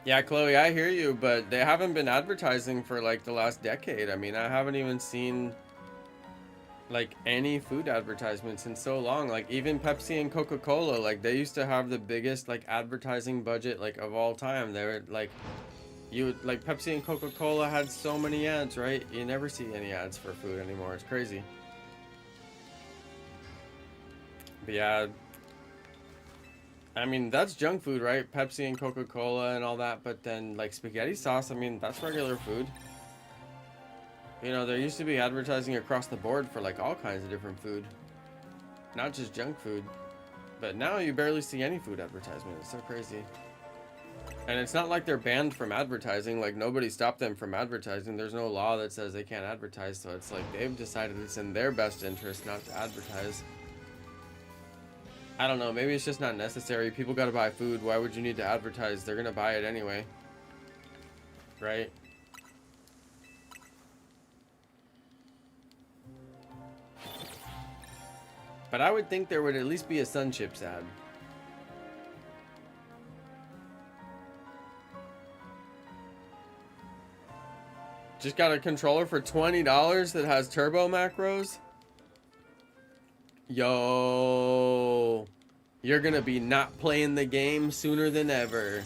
[SPEAKER 1] Yeah, Chloe, I hear you, but they haven't been advertising for like the last decade. I mean, I haven't even seen like any food advertisements in so long. Like even Pepsi and Coca-Cola, like they used to have the biggest like advertising budget like of all time. They were like, like Pepsi and Coca-Cola had so many ads, right? You never see any ads for food anymore. It's crazy. But yeah, I mean, that's junk food, right? Pepsi and Coca-Cola and all that. But then like spaghetti sauce, I mean, that's regular food. You know, there used to be advertising across the board for like all kinds of different food, not just junk food. But now you barely see any food advertisement. It's so crazy. And it's not like they're banned from advertising. Like nobody stopped them from advertising. There's no law that says they can't advertise. So it's like they've decided it's in their best interest not to advertise. I don't know, maybe it's just not necessary. People gotta buy food. Why would you need to advertise? They're gonna buy it anyway. right? But I would think there would at least be a Sun Chips ad. Just got a controller for $20 that has turbo macros? Yo, you're gonna be not playing the game sooner than ever.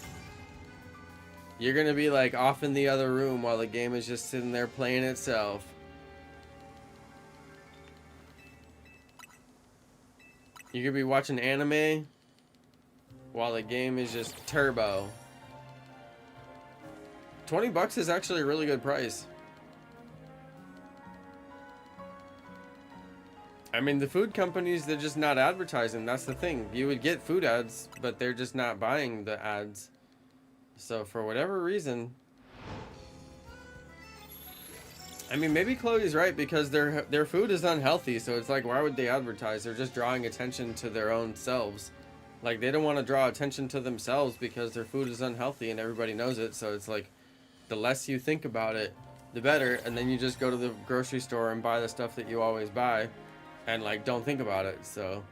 [SPEAKER 1] You're gonna be like off in the other room while the game is just sitting there playing itself. You could be watching anime while the game is just turbo. $20 is actually a really good price. I mean, the food companies, they're just not advertising. That's the thing. You would get food ads, but they're just not buying the ads. So for whatever reason, I mean, maybe Chloe's right, because their food is unhealthy. So it's like, why would they advertise? They're just drawing attention to their own selves. Like, they don't want to draw attention to themselves because their food is unhealthy and everybody knows it. So it's like, the less you think about it, the better. And then you just go to the grocery store and buy the stuff that you always buy and like don't think about it. So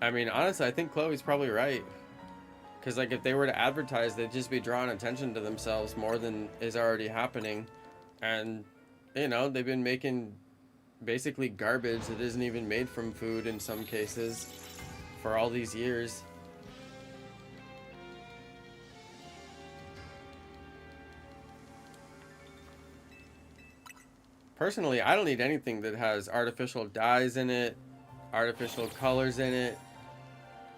[SPEAKER 1] I mean, honestly, I think Chloe's probably right, because like if they were to advertise, they'd just be drawing attention to themselves more than is already happening. And you know, they've been making basically garbage that isn't even made from food in some cases for all these years. Personally, I don't eat anything that has artificial dyes in it, artificial colors in it.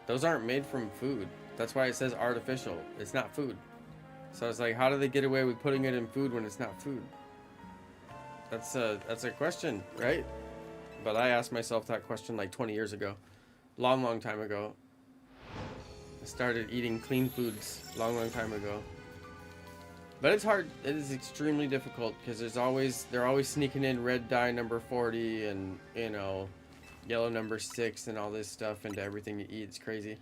[SPEAKER 1] Those aren't made from food. That's why it says artificial. It's not food. So it's like, how do they get away with putting it in food when it's not food? That's a question, right? But I asked myself that question like 20 years ago. Long time ago. I started eating clean foods long time ago. But it's hard. It is extremely difficult because they're always sneaking in red dye number 40 and, you know, yellow number 6 and all this stuff into everything you eat. It's crazy.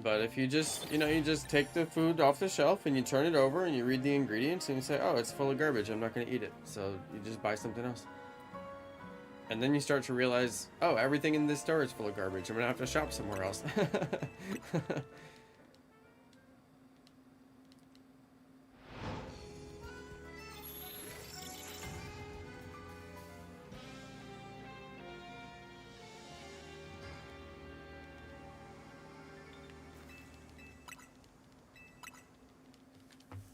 [SPEAKER 1] But if you just, you know, you just take the food off the shelf and you turn it over and you read the ingredients and you say, oh, it's full of garbage, I'm not going to eat it. So you just buy something else. And then you start to realize, oh, everything in this store is full of garbage. I'm going to have to shop somewhere else.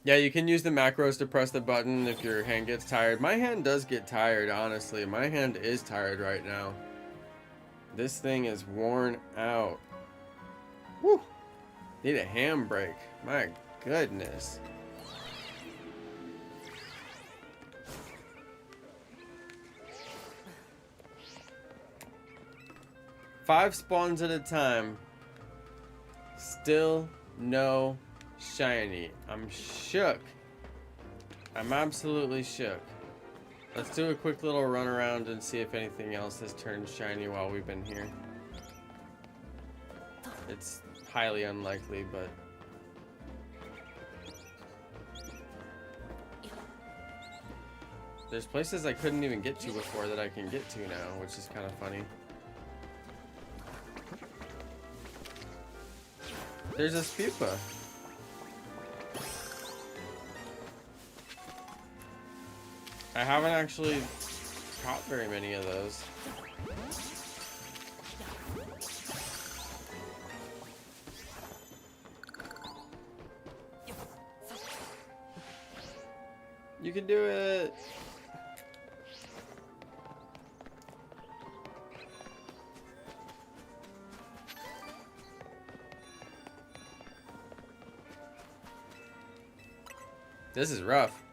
[SPEAKER 1] Yeah, you can use the macros to press the button if your hand gets tired. My hand does get tired, honestly. My hand is tired right now. This thing is worn out. Woo! Need a handbrake. My goodness. Five spawns at a time. Still no shiny. I'm shook. I'm absolutely shook. Let's do a quick little run around and see if anything else has turned shiny while we've been here. It's highly unlikely, but there's places I couldn't even get to before that I can get to now, which is kind of funny. There's a spupa. I haven't actually caught very many of those. You can do it. This is rough.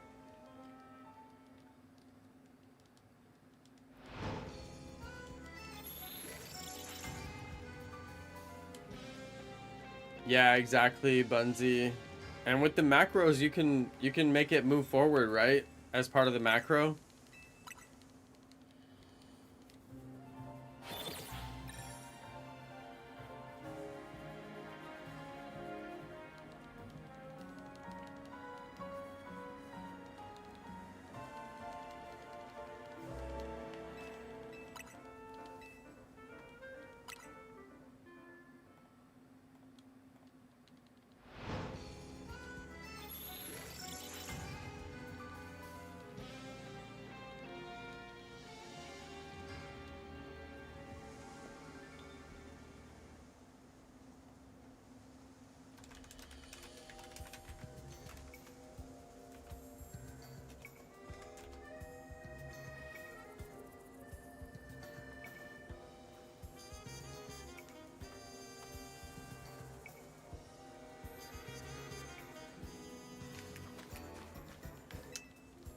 [SPEAKER 1] Yeah, exactly, Bunsy. And with the macros, you can make it move forward, right? As part of the macro.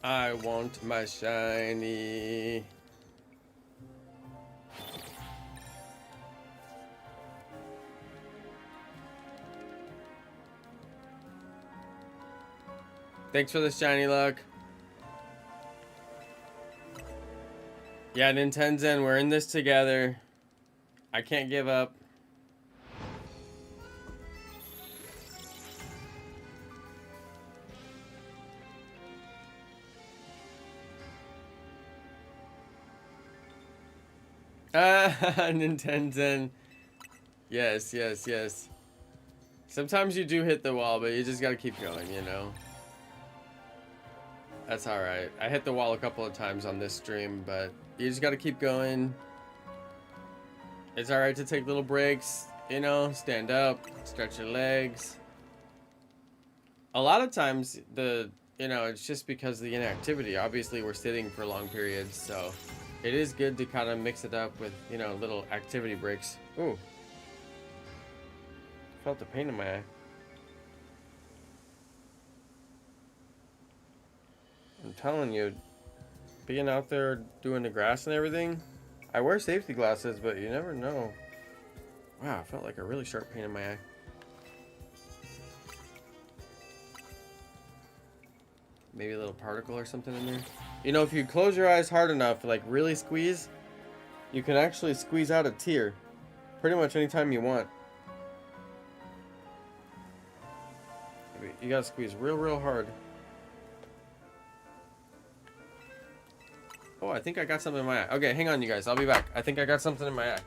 [SPEAKER 1] I want my shiny. Thanks for the shiny luck. Yeah, Nintenzen, we're in this together. I can't give up. Nintenzen. Yes, yes, yes. Sometimes you do hit the wall, but you just gotta keep going, you know? That's alright. I hit the wall a couple of times on this stream, but you just gotta keep going. It's alright to take little breaks, you know? Stand up, stretch your legs. A lot of times, it's just because of the inactivity. Obviously, we're sitting for long periods, so it is good to kind of mix it up with, little activity breaks. Ooh. Felt the pain in my eye. I'm telling you, being out there doing the grass and everything, I wear safety glasses, but you never know. Wow, I felt like a really sharp pain in my eye. Maybe a little particle or something in there. You know, if you close your eyes hard enough, like really squeeze, you can actually squeeze out a tear pretty much anytime you want. You gotta squeeze real hard. Oh, I think I got something in my eye. Okay, hang on, you guys. I'll be back. I think I got something in my eye.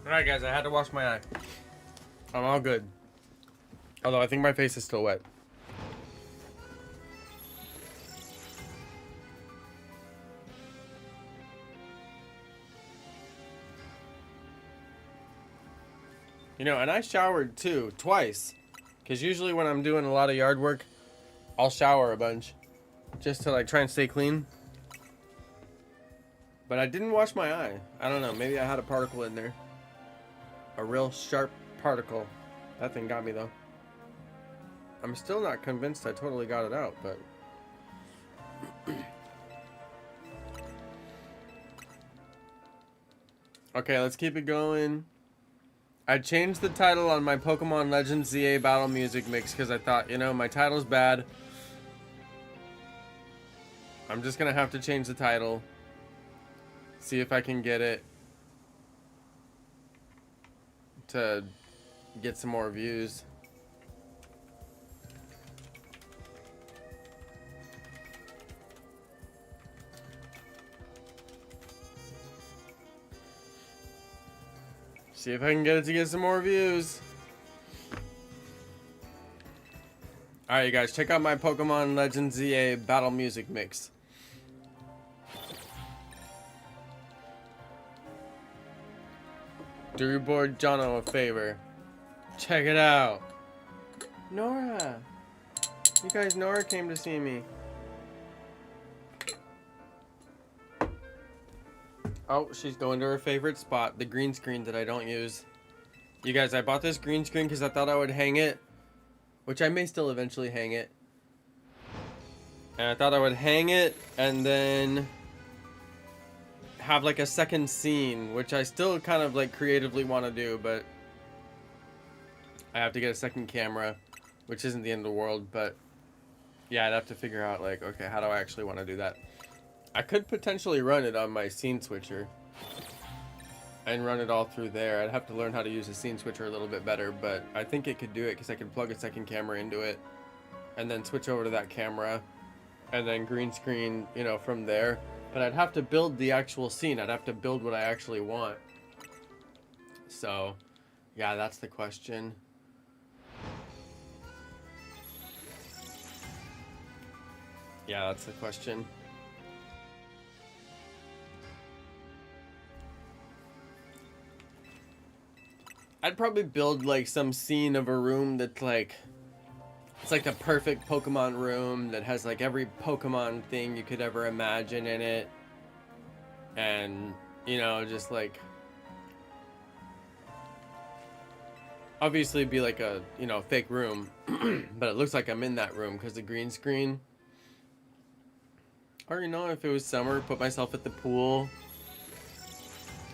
[SPEAKER 1] Alright guys, I had to wash my eye. I'm all good. Although I think my face is still wet. You know, and I showered too, twice. Because usually when I'm doing a lot of yard work, I'll shower a bunch. Just to like try and stay clean. But I didn't wash my eye. I don't know, maybe I had a particle in there. A real sharp particle. That thing got me though. I'm still not convinced I totally got it out, but... Okay, let's keep it going. I changed the title on my Pokemon Legends ZA Battle Music Mix because I thought, you know, my title's bad. I'm just gonna have to change the title. See if I can get it to get some more views. See if I can get it to get some more views. Alright, you guys, check out my Pokemon Legends ZA Battle Music Mix. Do your boy Jonno a favor. Check it out. Nora. You guys, Nora came to see me. Oh, she's going to her favorite spot, the green screen that I don't use. You guys, I bought this green screen because I thought I would hang it. Which I may still eventually hang it. And I thought I would hang it and then have like a second scene, which I still kind of like creatively want to do, but I have to get a second camera, which isn't the end of the world, but yeah, I'd have to figure out like, okay, how do I actually want to do that? I could potentially run it on my scene switcher and run it all through there. I'd have to learn how to use a scene switcher a little bit better, but I think it could do it because I could plug a second camera into it and then switch over to that camera and then green screen, you know, from there. But I'd have to build the actual scene. I'd have to build what I actually want. So, yeah, that's the question. Yeah, that's the question. I'd probably build like some scene of a room that's like, it's like a perfect Pokemon room that has like every Pokemon thing you could ever imagine in it. And, you know, just like, obviously it'd be like a, you know, fake room, but it looks like I'm in that room because the green screen. Or, you know, if it was summer, put myself at the pool.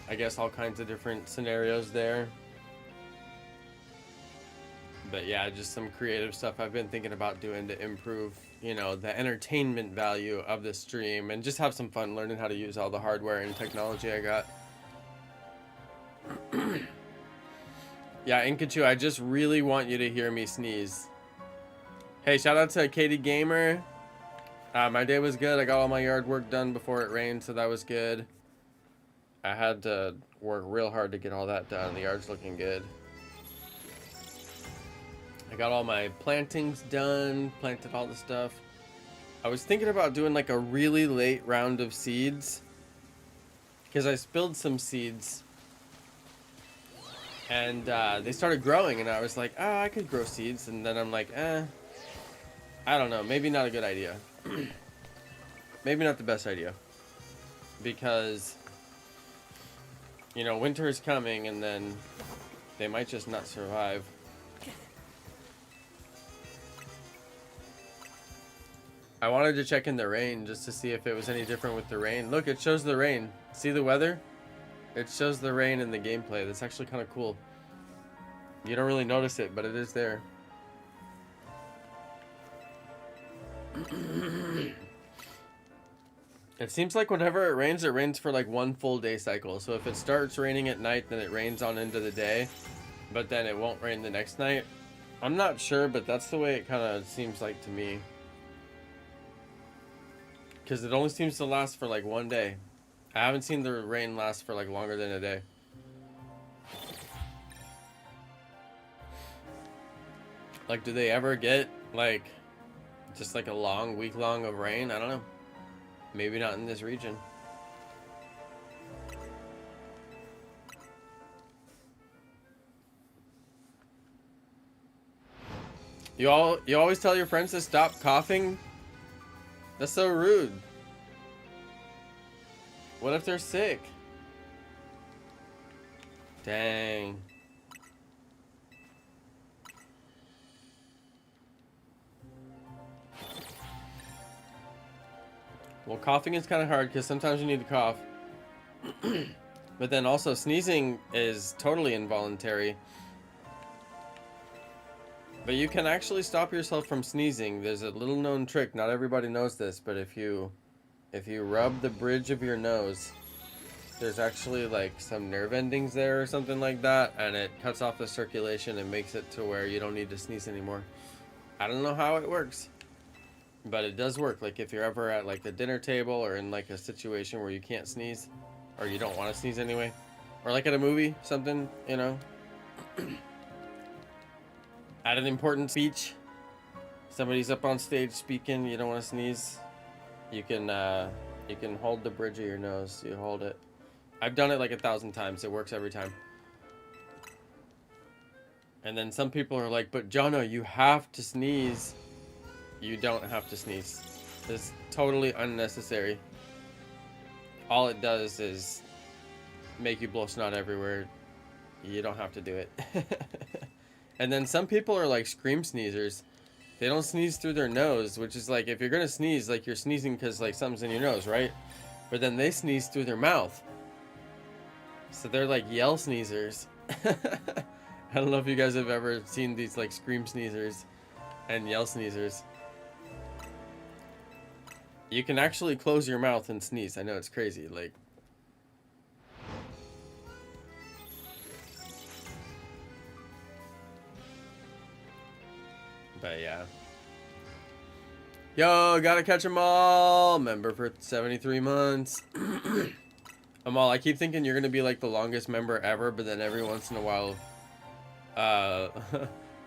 [SPEAKER 1] I guess all kinds of different scenarios there. But yeah, just some creative stuff I've been thinking about doing to improve, you know, the entertainment value of the stream and just have some fun learning how to use all the hardware and technology I got. Yeah, Inkachu, I just really want you to hear me sneeze. Hey, shout out to Katie Gamer. My day was good. I got all my yard work done before it rained, so that was good. I had to work real hard to get all that done. The yard's looking good. I got all my plantings done, planted all the stuff. I was thinking about doing like a really late round of seeds because I spilled some seeds and they started growing and I was like, oh, I could grow seeds. And then I'm like, I don't know, maybe not a good idea. Maybe not the best idea because, you know, winter is coming and then they might just not survive. I wanted to check in the rain just to see if it was any different with the rain. Look, it shows the rain. See the weather? It shows the rain in the gameplay. That's actually kind of cool. You don't really notice it, but it is there. It seems like whenever it rains for like one full day cycle. So if it starts raining at night, then it rains on into the day, but then it won't rain the next night. I'm not sure, but that's the way it kind of seems like to me. Because it only seems to last for like one day. I haven't seen the rain last for like longer than a day. Like, do they ever get like just like a long week long of rain? I don't know. Maybe not in this region. You always tell your friends to stop coughing? That's so rude. What if they're sick? Dang. Well, coughing is kind of hard because sometimes you need to cough. But then also sneezing is totally involuntary. But you can actually stop yourself from sneezing. There's a little known trick. Not everybody knows this, but if you rub the bridge of your nose, there's actually like some nerve endings there or something like that, and it cuts off the circulation and makes it to where you don't need to sneeze anymore. I don't know how it works, but it does work. Like if you're ever at like the dinner table or in like a situation where you can't sneeze, or you don't want to sneeze anyway, or like at a movie, something, you know, at an important speech, somebody's up on stage speaking, you don't want to sneeze, you can hold the bridge of your nose. You hold it. I've done it like 1,000 times. It works every time. And then some people are like, but Jonno, you have to sneeze. You don't have to sneeze. It's totally unnecessary. All it does is make you blow snot everywhere. You don't have to do it. And then some people are like scream sneezers. They don't sneeze through their nose, which is like, if you're gonna sneeze, like you're sneezing because like something's in your nose, right? But then they sneeze through their mouth. So they're like yell sneezers. I don't know if you guys have ever seen these like scream sneezers and yell sneezers. You can actually close your mouth and sneeze. I know it's crazy, like. But yeah. Yo, gotta catch them all. Member for 73 months. Amal, I keep thinking you're gonna be like the longest member ever, but then every once in a while,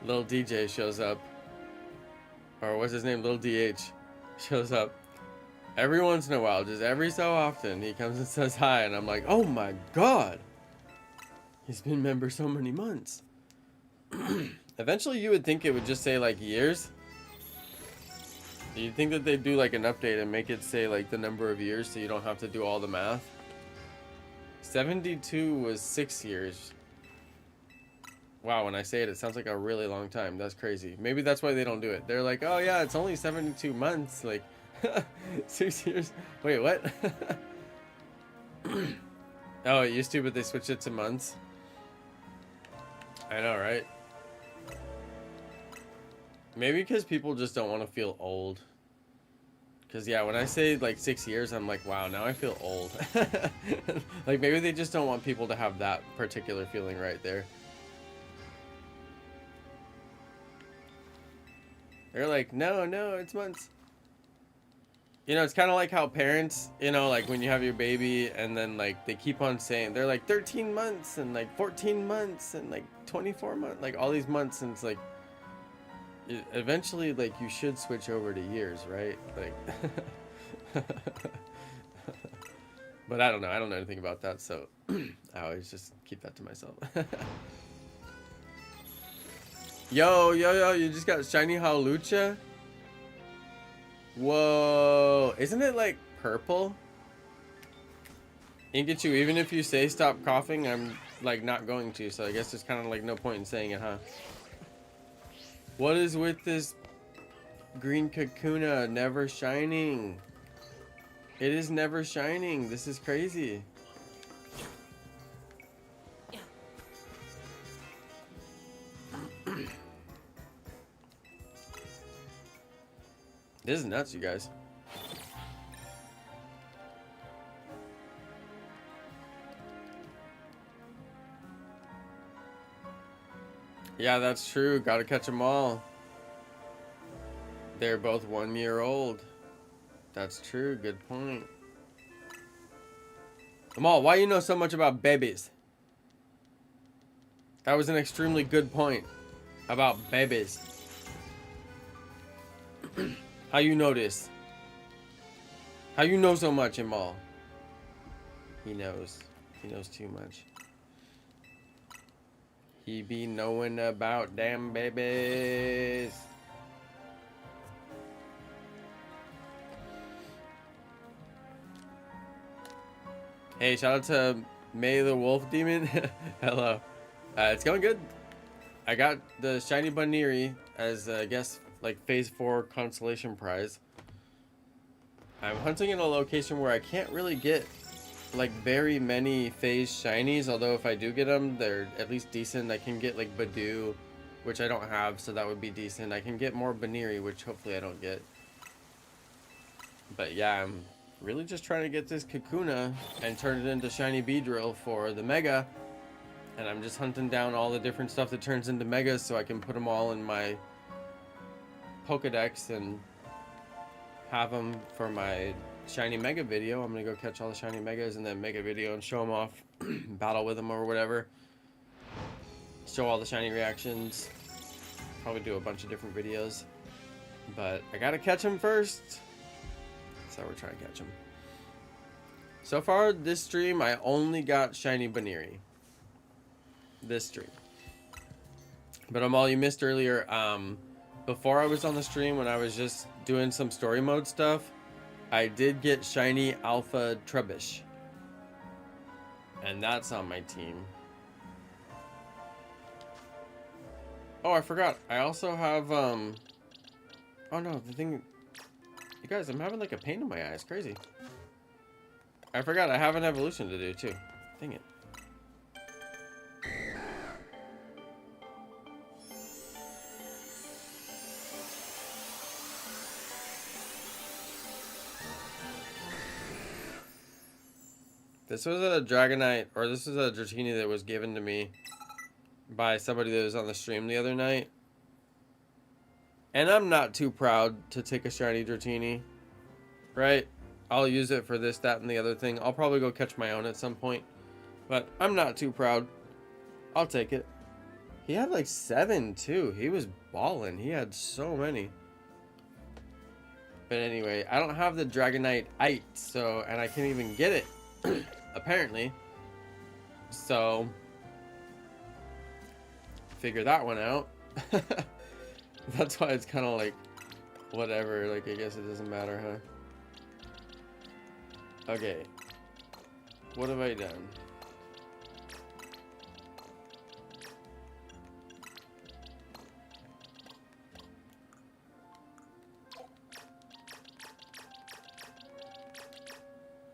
[SPEAKER 1] Lil DJ shows up. Or what's his name? Lil DH shows up. Every once in a while, just every so often, he comes and says hi, and I'm like, oh my god! He's been member so many months. Eventually, you would think it would just say like years. You'd think that they'd do like an update and make it say like the number of years so you don't have to do all the math. 72 was 6 years. Wow, when I say it, it sounds like a really long time. That's crazy. Maybe that's why they don't do it. They're like, oh yeah, it's only 72 months. Like, 6 years. Wait, what? Oh, it used to, but they switched it to months. I know, right? Maybe because people just don't want to feel old. Because, yeah, when I say, like, 6 years, I'm like, wow, now I feel old. Like, maybe they just don't want people to have that particular feeling right there. They're like, no, it's months. You know, it's kind of like how parents, you know, like when you have your baby and then, like, they keep on saying, they're like 13 months and, like, 14 months and, like, 24 months. Like, all these months, and it's like, eventually, like, you should switch over to years, right? Like, but I don't know anything about that, so I always just keep that to myself. Yo, you just got shiny Hawlucha? Whoa, isn't it like purple? Inkachu, even if you say stop coughing, I'm like not going to, so I guess there's kind of like no point in saying it, huh? What is with this green Kakuna never shining? It is never shining. This is crazy. This is nuts, you guys. Yeah, that's true. Gotta catch them all. They're both 1 year old. That's true. Good point. Amal, why you know so much about babies? That was an extremely good point about babies. How you know this? How you know so much, Amal? He knows. He knows too much. He be knowing about damn babies. Hey, shout out to May the Wolf Demon. Hello. It's going good. I got the shiny BUNEARY as, I guess, like phase 4 consolation prize. I'm hunting in a location where I can't really get like very many phase shinies, although if I do get them, they're at least decent. I can get like Badoo, which I don't have, so that would be decent. I can get more BUNEARY, which hopefully I don't get. But yeah, I'm really just trying to get this Kakuna and turn it into shiny Beedrill for the Mega. And I'm just hunting down all the different stuff that turns into Megas so I can put them all in my Pokedex and have them for my shiny Mega video. I'm gonna go catch all the shiny Megas and then make a video and show them off, battle with them or whatever. Show all the shiny reactions. Probably do a bunch of different videos. But I gotta catch them first. So we're trying to catch them. So far this stream, I only got shiny BUNEARY. This stream. But all you missed earlier, before I was on the stream, when I was just doing some story mode stuff, I did get shiny Alpha Trubbish. And that's on my team. Oh, I forgot. I also have, oh no, the thing... You guys, I'm having like a pain in my eyes. Crazy. I forgot I have an evolution to do too. Dang it. This was a Dragonite, or this is a Dratini that was given to me by somebody that was on the stream the other night. And I'm not too proud to take a shiny Dratini, right? I'll use it for this, that, and the other thing. I'll probably go catch my own at some point, but I'm not too proud. I'll take it. He had like 7 too. He was balling. He had so many. But anyway, I don't have the Dragonite-ite, so, and I can't even get it. Apparently. So figure that one out. That's why it's kind of like whatever, like I guess it doesn't matter, huh? Okay, what have I done?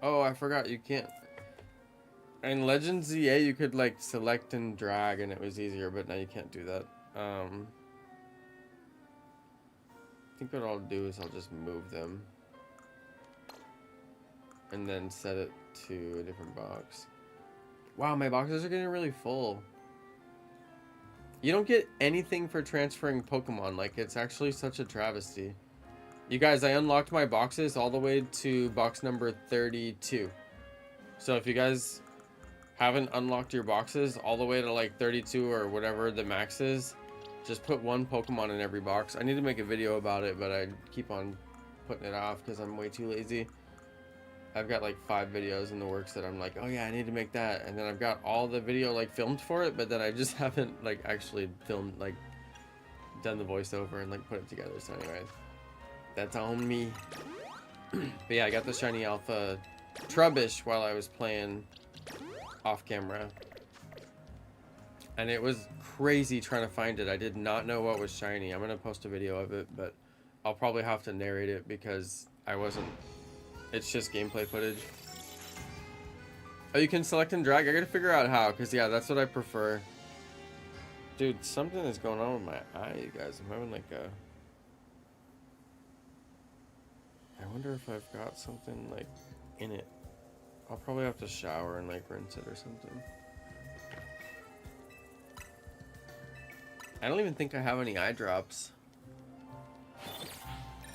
[SPEAKER 1] Oh, I forgot you can't. In Legends ZA, you could like select and drag and it was easier, but now you can't do that. I think what I'll do is I'll just move them and then set it to a different box. Wow, my boxes are getting really full. You don't get anything for transferring Pokemon. Like, it's actually such a travesty. You guys, I unlocked my boxes all the way to box number 32. So if you guys haven't unlocked your boxes all the way to like 32 or whatever the max is, just put one Pokemon in every box. I need to make a video about it, but I keep on putting it off because I'm way too lazy. I've got like 5 videos in the works that I'm like, oh yeah, I need to make that. And then I've got all the video like filmed for it, but then I just haven't like actually filmed, like done the voiceover and like put it together. So anyways, that's on me. But yeah, I got the shiny Alpha Trubbish while I was playing off camera. And it was crazy trying to find it. I did not know what was shiny. I'm going to post a video of it, but I'll probably have to narrate it because I wasn't... It's just gameplay footage. Oh, you can select and drag? I got to figure out how, because yeah, that's what I prefer. Dude, something is going on with my eye, you guys. I'm having like a... I wonder if I've got something like in it. I'll probably have to shower and like rinse it or something. I don't even think I have any eye drops.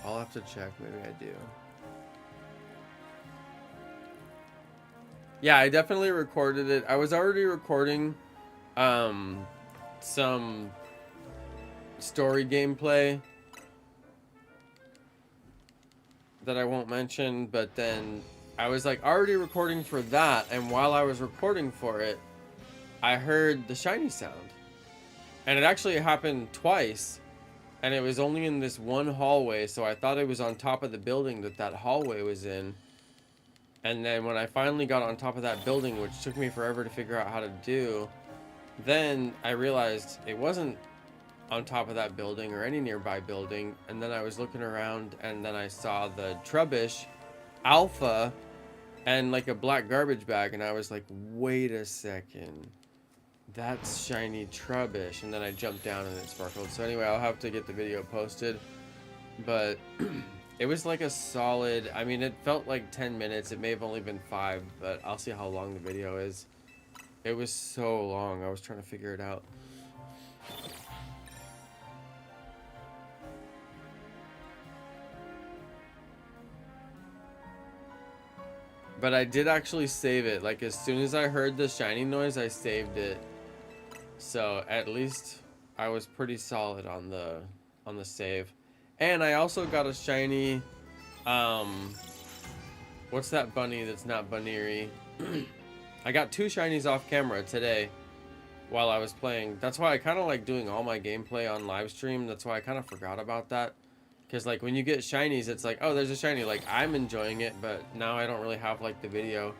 [SPEAKER 1] I'll have to check. Maybe I do. Yeah, I definitely recorded it. I was already recording some story gameplay that I won't mention, but then I was like already recording for that, and while I was recording for it, I heard the shiny sound. And it actually happened twice, and it was only in this one hallway, so I thought it was on top of the building that hallway was in. And then when I finally got on top of that building, which took me forever to figure out how to do, then I realized it wasn't on top of that building or any nearby building. And then I was looking around, and then I saw the Trubbish Alpha and like a black garbage bag, and I was like, wait a second, that's shiny Trubbish, and then I jumped down and it sparkled. So anyway, I'll have to get the video posted, but it was like a solid, I mean, it felt like 10 minutes. It may have only been 5, but I'll see how long the video is. It was so long. I was trying to figure it out. But I did actually save it. Like, as soon as I heard the shiny noise, I saved it. So at least I was pretty solid on the save. And I also got a shiny, what's that bunny that's not BUNEARY? I got 2 shinies off camera today while I was playing. That's why I kind of like doing all my gameplay on live stream. That's why I kind of forgot about that. Because like when you get shinies, it's like, oh, there's a shiny. Like, I'm enjoying it, but now I don't really have like the video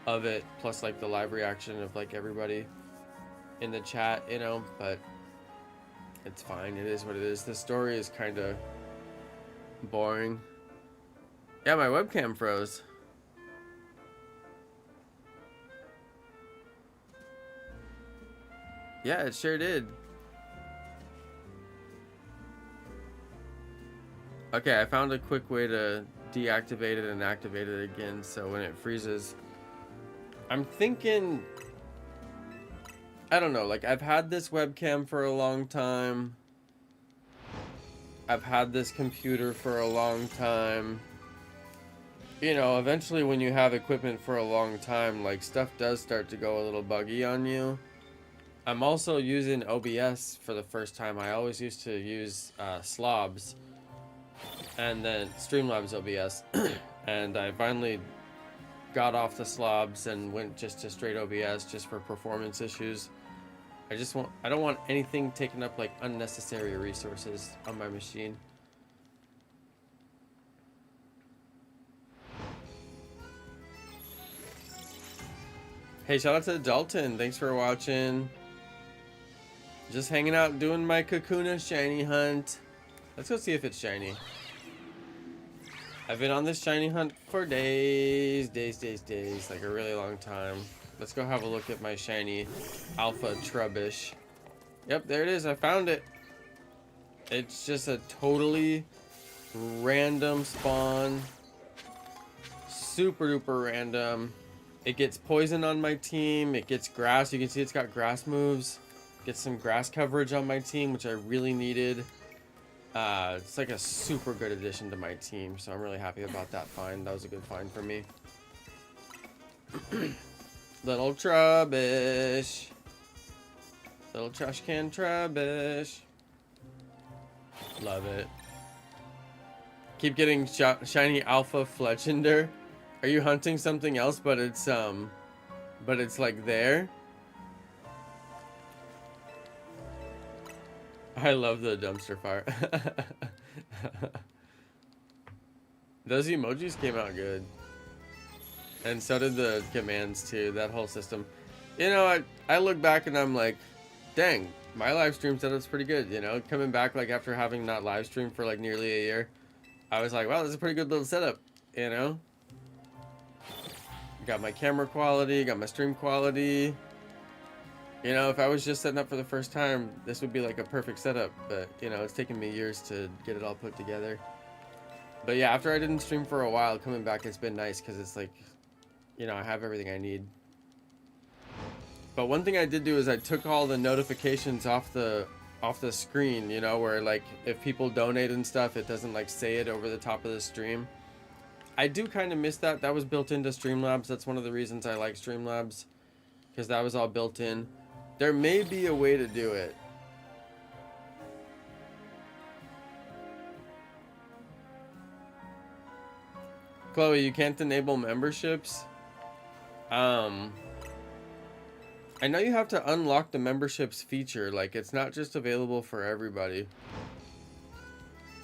[SPEAKER 1] of it, plus like the live reaction of like everybody in the chat, you know. But it's fine. It is what it is. The story is kind of boring. Yeah, my webcam froze. Yeah, it sure did. Okay, I found a quick way to deactivate it and activate it again, so when it freezes, I'm thinking, I don't know, like, I've had this webcam for a long time. I've had this computer for a long time. You know, eventually when you have equipment for a long time, like, stuff does start to go a little buggy on you. I'm also using OBS for the first time. I always used to use Slobs and then Streamlabs OBS. And I finally got off the Slobs and went just to straight OBS just for performance issues. I don't want anything taking up like unnecessary resources on my machine. Hey, shout out to Dalton. Thanks for watching. Just hanging out doing my Kakuna shiny hunt. Let's go see if it's shiny. I've been on this shiny hunt for days, like a really long time. Let's go have a look at my shiny Alpha Trubbish. Yep, there it is. I found it. It's just a totally random spawn. Super duper random. It gets poison on my team. It gets grass. You can see it's got grass moves. Gets some grass coverage on my team, which I really needed. It's like a super good addition to my team, so I'm really happy about that find. That was a good find for me. Little Trubbish. Little trash can Trubbish. Love it. Keep getting shiny Alpha Fletchender. Are you hunting something else, but it's like there? I love the dumpster fire. Those emojis came out good. And so did the commands too, that whole system. You know, I look back and I'm like, dang, my live stream setup's pretty good, you know? Coming back like after having not live streamed for like nearly a year, I was like, wow, this is a pretty good little setup, you know? Got my camera quality, got my stream quality. You know, if I was just setting up for the first time, this would be like a perfect setup, but you know, it's taken me years to get it all put together. But yeah, after I didn't stream for a while, coming back, it's been nice because it's like, you know, I have everything I need. But one thing I did do is I took all the notifications off the screen, you know, where like if people donate and stuff, it doesn't like say it over the top of the stream. I do kind of miss that. That was built into Streamlabs. That's one of the reasons I like Streamlabs, because that was all built in. There may be a way to do it. Chloe, you can't enable memberships? I know you have to unlock the memberships feature. Like, it's not just available for everybody.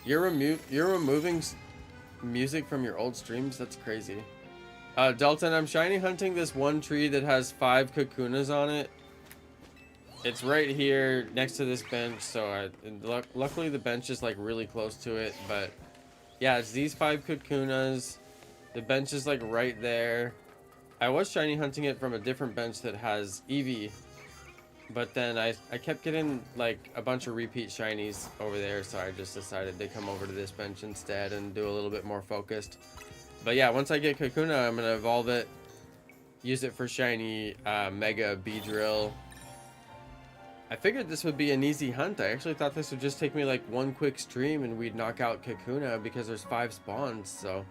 [SPEAKER 1] You're removing music from your old streams? That's crazy. Dalton, I'm shiny hunting this one tree that has 5 Kakunas on it. It's right here next to this bench, so luckily the bench is like really close to it. But yeah, it's these 5 Kakunas. The bench is like right there. I was shiny hunting it from a different bench that has Eevee, but then I kept getting like a bunch of repeat shinies over there, so I just decided to come over to this bench instead and do a little bit more focused. But yeah, once I get Kakuna, I'm gonna evolve it, use it for shiny Mega Beedrill. I figured this would be an easy hunt. I actually thought this would just take me like one quick stream and we'd knock out Kakuna because there's 5 spawns, so,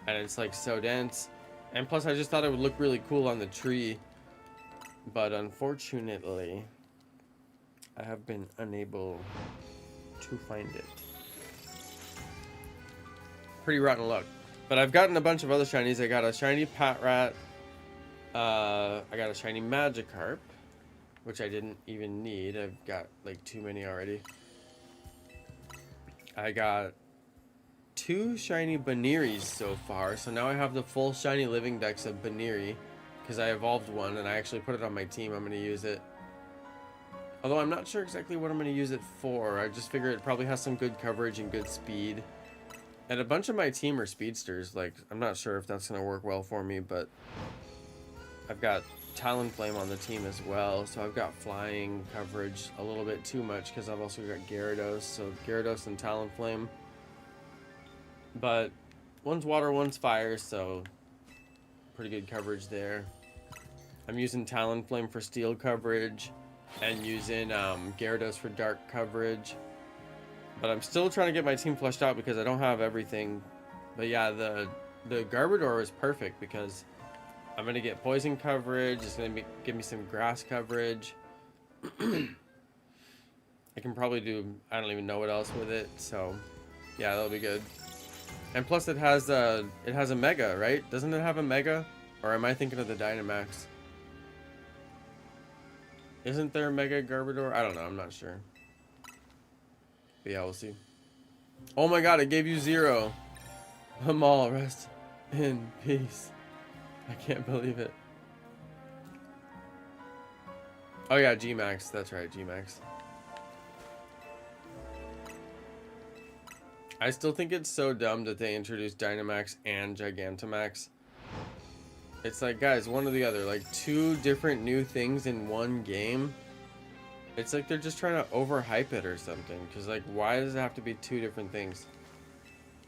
[SPEAKER 1] and it's like so dense. And plus I just thought it would look really cool on the tree. But unfortunately, I have been unable to find it. Pretty rotten luck. But I've gotten a bunch of other shinies. I got a shiny Patrat. I got a shiny Magikarp, which I didn't even need. I've got like too many already. I got 2 shiny BUNEARYs so far. So now I have the full shiny living dex of BUNEARY, because I evolved one and I actually put it on my team. I'm going to use it. Although I'm not sure exactly what I'm going to use it for. I just figure it probably has some good coverage and good speed. And a bunch of my team are speedsters. Like, I'm not sure if that's going to work well for me, but I've got Talonflame on the team as well. So I've got flying coverage a little bit too much because I've also got Gyarados. So Gyarados and Talonflame. But one's water, one's fire, so pretty good coverage there. I'm using Talonflame for steel coverage and using Gyarados for dark coverage. But I'm still trying to get my team fleshed out because I don't have everything. But yeah, the Garbodor is perfect because I'm going to get poison coverage. It's going to give me some grass coverage. I can probably do, I don't even know what else with it. So yeah, that'll be good. And plus it has a Mega, right? Doesn't it have a Mega? Or am I thinking of the Dynamax? Isn't there a Mega Garbodor? I don't know, I'm not sure. But yeah, we'll see. Oh my god, it gave you 0. Amal, rest in peace. I can't believe it. Oh yeah, G-Max, that's right, G-Max. I still think it's so dumb that they introduced Dynamax and Gigantamax. It's like, guys, one or the other. Like, 2 different new things in one game. It's like they're just trying to overhype it or something. Because, like, why does it have to be 2 different things?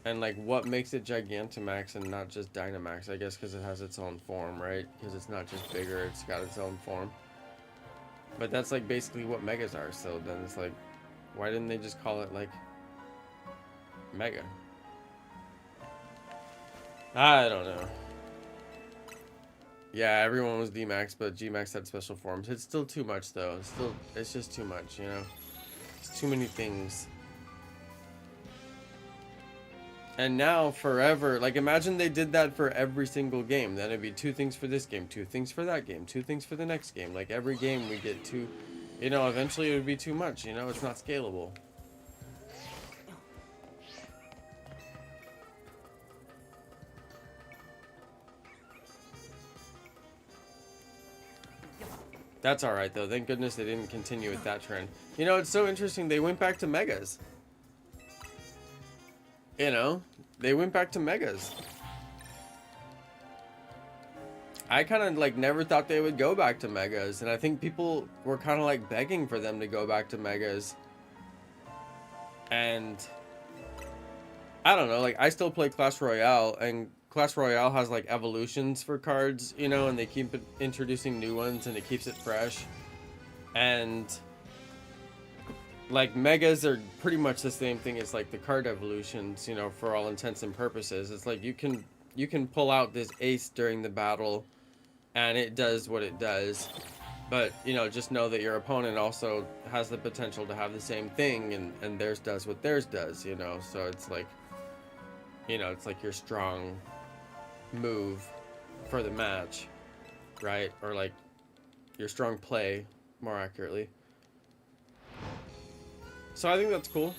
[SPEAKER 1] And, like, what makes it Gigantamax and not just Dynamax? I guess because it has its own form, right? Because it's not just bigger, it's got its own form. But that's, like, basically what Megas are. So then it's like, why didn't they just call it, like, Mega? I don't know. Yeah, everyone was D-Max, but G-Max had special forms. It's still too much, though. It's just too much, you know? It's too many things. And now, forever, like, imagine they did that for every single game. Then it'd be 2 things for this game, 2 things for that game, 2 things for the next game. Like, every game we get 2, you know, eventually it would be too much, you know? It's not scalable. That's alright, though. Thank goodness they didn't continue with that trend. You know, it's so interesting. They went back to Megas. You know? They went back to Megas. I kind of, like, never thought they would go back to Megas. And I think people were kind of, like, begging for them to go back to Megas. And I don't know. Like, I still play Clash Royale. And Clash Royale has like evolutions for cards, you know, and they keep introducing new ones and it keeps it fresh. And like Megas are pretty much the same thing as like the card evolutions, you know, for all intents and purposes. It's like you can pull out this ace during the battle and it does what it does. But, you know, just know that your opponent also has the potential to have the same thing and theirs does what theirs does, you know. So it's like, you know, it's like your strong move for the match, right? Or like your strong play, more accurately. So I think that's cool,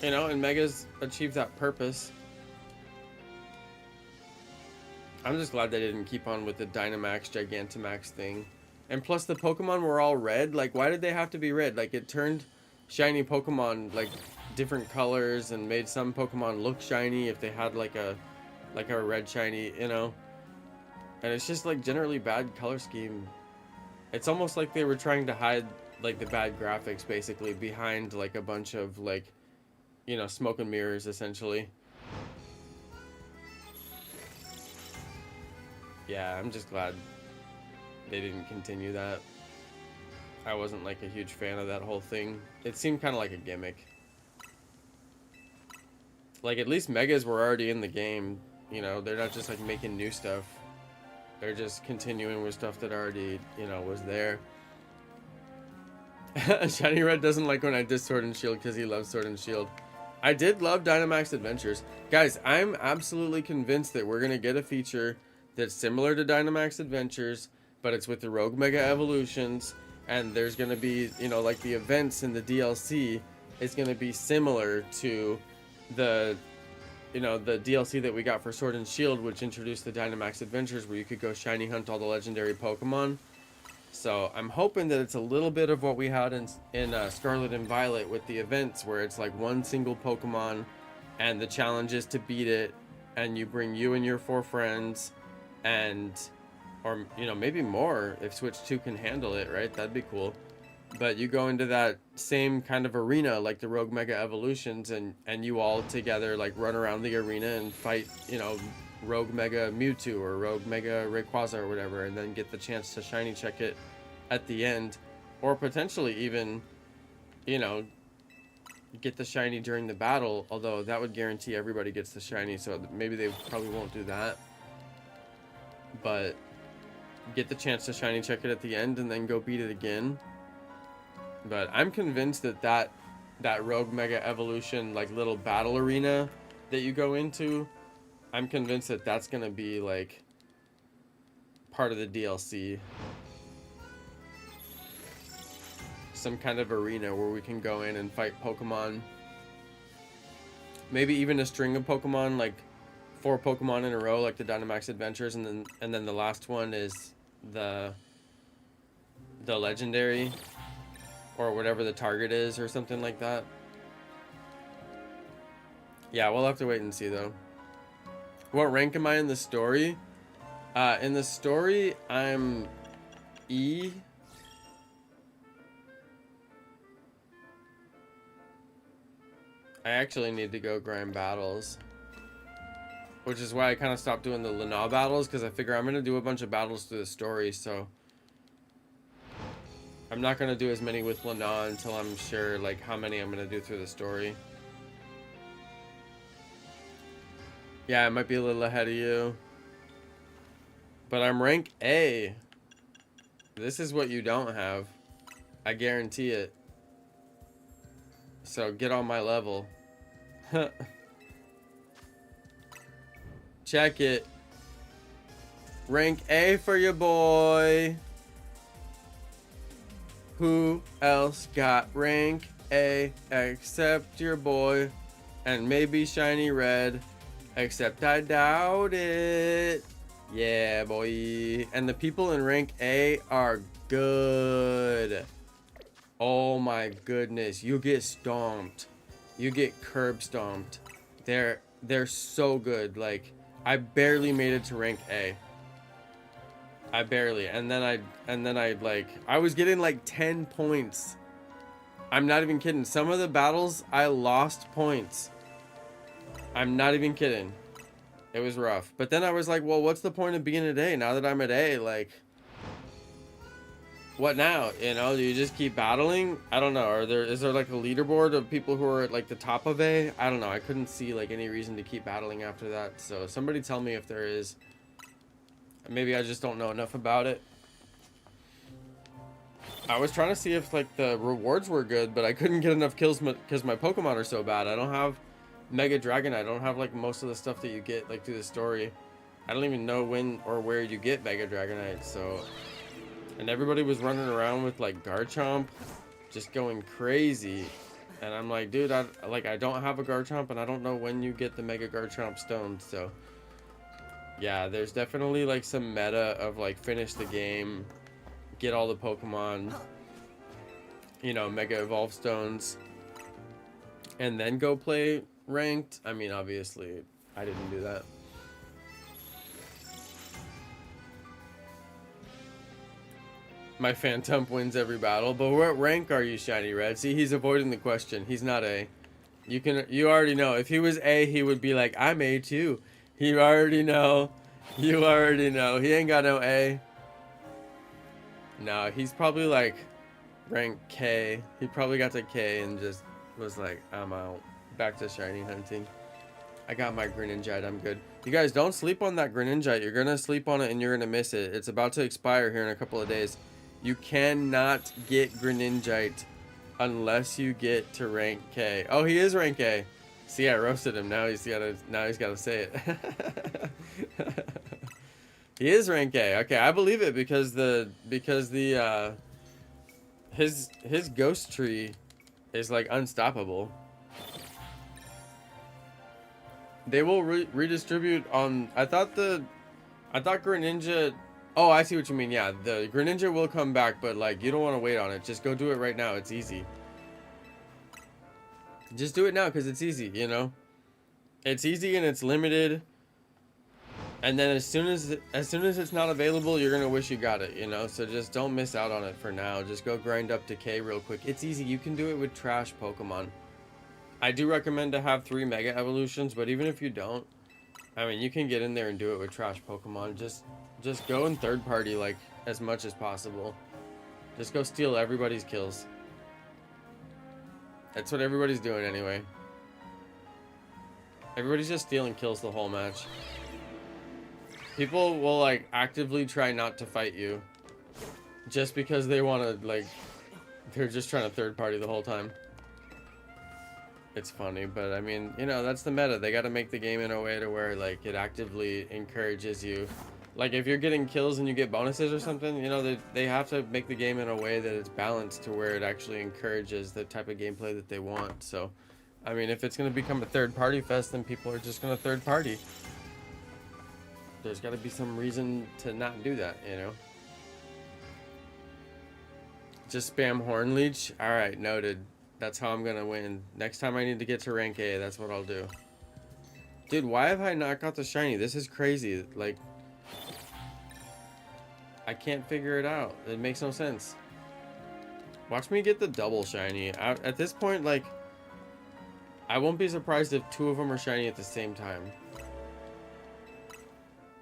[SPEAKER 1] you know, and Megas achieved that purpose. I'm just glad they didn't keep on with the Dynamax, Gigantamax thing. And plus the Pokemon were all red. Like, why did they have to be red? Like, it turned shiny Pokemon like different colors and made some Pokemon look shiny if they had like a like a red shiny, you know. And it's just like generally bad color scheme. It's almost like they were trying to hide like the bad graphics basically behind like a bunch of like, you know, smoke and mirrors essentially. Yeah, I'm just glad they didn't continue that. I wasn't like a huge fan of that whole thing. It seemed kind of like a gimmick. Like at least megas were already in the game, you know, they're not just like making new stuff. They're just continuing with stuff that already, you know, was there. Shiny Red doesn't like when I diss Sword and Shield because he loves Sword and Shield. I did love Dynamax Adventures. Guys, I'm absolutely convinced that we're going to get a feature that's similar to Dynamax Adventures, but it's with the Rogue Mega Evolutions, and there's going to be, you know, like the events in the DLC is going to be similar to the, you know, the DLC that we got for Sword and Shield, which introduced the Dynamax Adventures where you could go shiny hunt all the legendary Pokemon. So I'm hoping that it's a little bit of what we had in Scarlet and Violet with the events, where it's like one single Pokemon and the challenge is to beat it, and you bring you and your 4 friends, and, or, you know, maybe more if Switch 2 can handle it, right? That'd be cool. But you go into that same kind of arena like the Rogue Mega Evolutions, and you all together like run around the arena and fight, you know, Rogue Mega Mewtwo or Rogue Mega Rayquaza or whatever, and then get the chance to shiny check it at the end, or potentially even, you know, get the shiny during the battle, although that would guarantee everybody gets the shiny, so maybe they probably won't do that. But get the chance to shiny check it at the end and then go beat it again. But I'm convinced that that Rogue Mega Evolution like little battle arena that you go into, I'm convinced that that's gonna be like part of the DLC. Some kind of arena where we can go in and fight Pokemon. Maybe even a string of Pokemon, like 4 Pokemon in a row, like the Dynamax Adventures, and then the last one is the legendary, or whatever the target is, or something like that. Yeah, we'll have to wait and see though. What rank am I in the story? In the story, I'm E. I actually need to go grind battles, which is why I kind of stopped doing the Lana battles, because I figure I'm going to do a bunch of battles through the story, so I'm not going to do as many with Lana until I'm sure like how many I'm going to do through the story. Yeah, I might be a little ahead of you, but I'm rank A. This is what you don't have, I guarantee it. So get on my level. Check it. Rank A for your boy. Who else got rank A except your boy? And maybe shiny red, except I doubt it. Yeah, boy. And the people in rank A are good. Oh my goodness, you get stomped. You get curb stomped. They're so good. Like, I barely made it to rank A. I barely. And then I like, I was getting like 10 points. I'm not even kidding. Some of the battles I lost points. I'm not even kidding. It was rough. But then I was like, well, what's the point of being at A now that I'm at A? Like, what now? You know, do you just keep battling? I don't know. Is there like a leaderboard of people who are at like the top of A? I don't know. I couldn't see like any reason to keep battling after that. So somebody tell me if there is. Maybe I just don't know enough about it. I was trying to see if like the rewards were good, but I couldn't get enough kills because my Pokemon are so bad. I don't have Mega Dragonite. I don't have like most of the stuff that you get like through the story. I don't even know when or where you get Mega Dragonite. So. And everybody was running around with like Garchomp, just going crazy. And I'm like, dude, I don't have a Garchomp, and I don't know when you get the Mega Garchomp stones. So yeah, there's definitely like some meta of like finish the game, get all the Pokemon, you know, Mega Evolve stones, and then go play ranked. I mean, obviously I didn't do that. My Phantom wins every battle. But what rank are you, Shiny Red? See, he's avoiding the question. He's not A. You already know. If he was A, he would be like, I'm A too. You already know. You already know. He ain't got no A. No, he's probably like rank K. He probably got to K and just was like, I'm out. Back to shiny hunting. I got my Greninjite. I'm good. You guys, don't sleep on that Greninjite. You're going to sleep on it and you're going to miss it. It's about to expire here in a couple of days. You cannot get Greninjite unless you get to rank K. Oh, he is rank A. See, I roasted him. Now he's got to say it. He is rank A. Okay, I believe it because his ghost tree is like unstoppable. They will redistribute on. I thought Greninja. Oh, I see what you mean. Yeah, the Greninja will come back, but like you don't want to wait on it. Just go do it right now. It's easy. Just do it now because it's easy. You know, it's easy and it's limited. And then as soon as it's not available, you're gonna wish you got it. You know, so just don't miss out on it for now. Just go grind up to K real quick. It's easy. You can do it with trash Pokemon. I do recommend to have 3 Mega Evolutions, but even if you don't, I mean, you can get in there and do it with trash Pokemon. Just go in third party like as much as possible. Just go steal everybody's kills. That's what everybody's doing anyway. Everybody's just stealing kills the whole match. People will like actively try not to fight you just because they want to, like, they're just trying to third party the whole time. It's funny, but I mean, you know, that's the meta. They got to make the game in a way to where like it actively encourages you. Like if you're getting kills and you get bonuses or something, you know, they have to make the game in a way that it's balanced to where it actually encourages the type of gameplay that they want. So, I mean, if it's going to become a third party fest, then people are just going to third party. There's got to be some reason to not do that, you know. Just spam Horn Leech. All right, noted. That's how I'm gonna win. Next time I need to get to rank A, that's what I'll do. Dude, why have I not got the shiny? This is crazy. Like, I can't figure it out. It makes no sense. Watch me get the double shiny. At this point, like, I won't be surprised if 2 of them are shiny at the same time.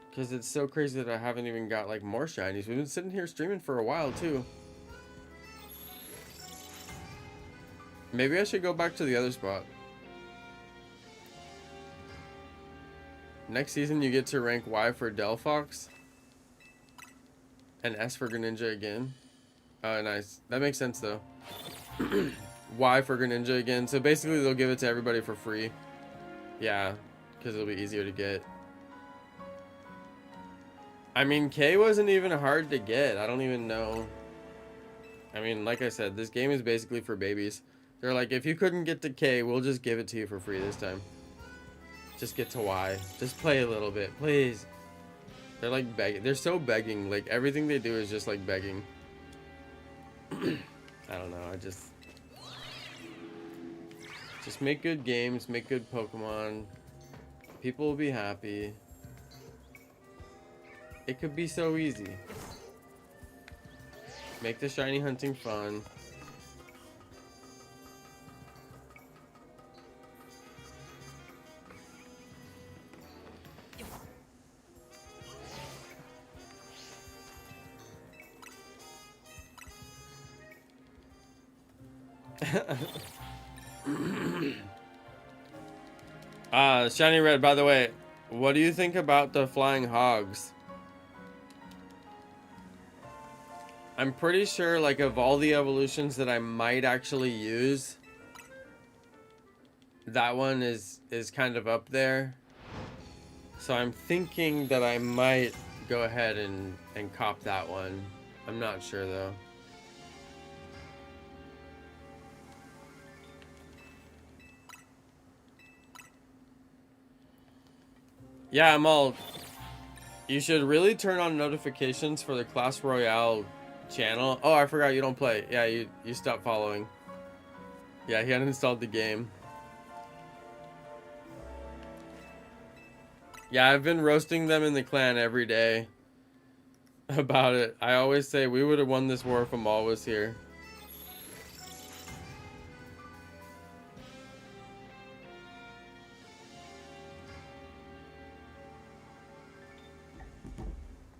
[SPEAKER 1] Because it's so crazy that I haven't even got, like, more shinies. We've been sitting here streaming for a while, too. Maybe I should go back to the other spot. Next season, you get to rank Y for Delphox. And S for Greninja again. Oh, nice. That makes sense, though. Y for Greninja again. So basically, they'll give it to everybody for free. Yeah, because it'll be easier to get. I mean, K wasn't even hard to get. I don't even know. I mean, like I said, this game is basically for babies. They're like, if you couldn't get to K, we'll just give it to you for free this time. Just get to Y. Just play a little bit, please. They're like begging. They're so begging. Like, everything they do is just like begging. I don't know. Just make good games, make good Pokemon. People will be happy. It could be so easy. Make the shiny hunting fun. Shiny Red, by the way, what do you think about the flying hogs? I'm pretty sure, like, of all the evolutions that I might actually use, that one is kind of up there. So I'm thinking that I might go ahead and cop that one. I'm not sure, though. Yeah, I'm all... You should really turn on notifications for the Clash Royale channel. Oh, I forgot you don't play. Yeah, you stopped following. Yeah, he uninstalled the game. Yeah, I've been roasting them in the clan every day. about it. I always say we would have won this war if Amal was here.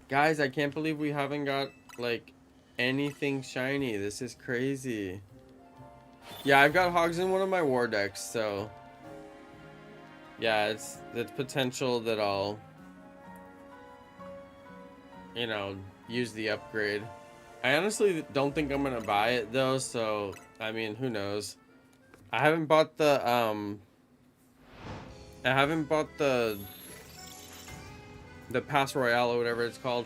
[SPEAKER 1] Guys, I can't believe we haven't got, like, anything shiny. This is crazy. Yeah, I've got hogs in one of my war decks, so... yeah, it's potential that I'll, you know, use the upgrade. I honestly don't think I'm gonna buy it, though, so, I mean, who knows. I haven't bought the, the Pass Royale or whatever it's called.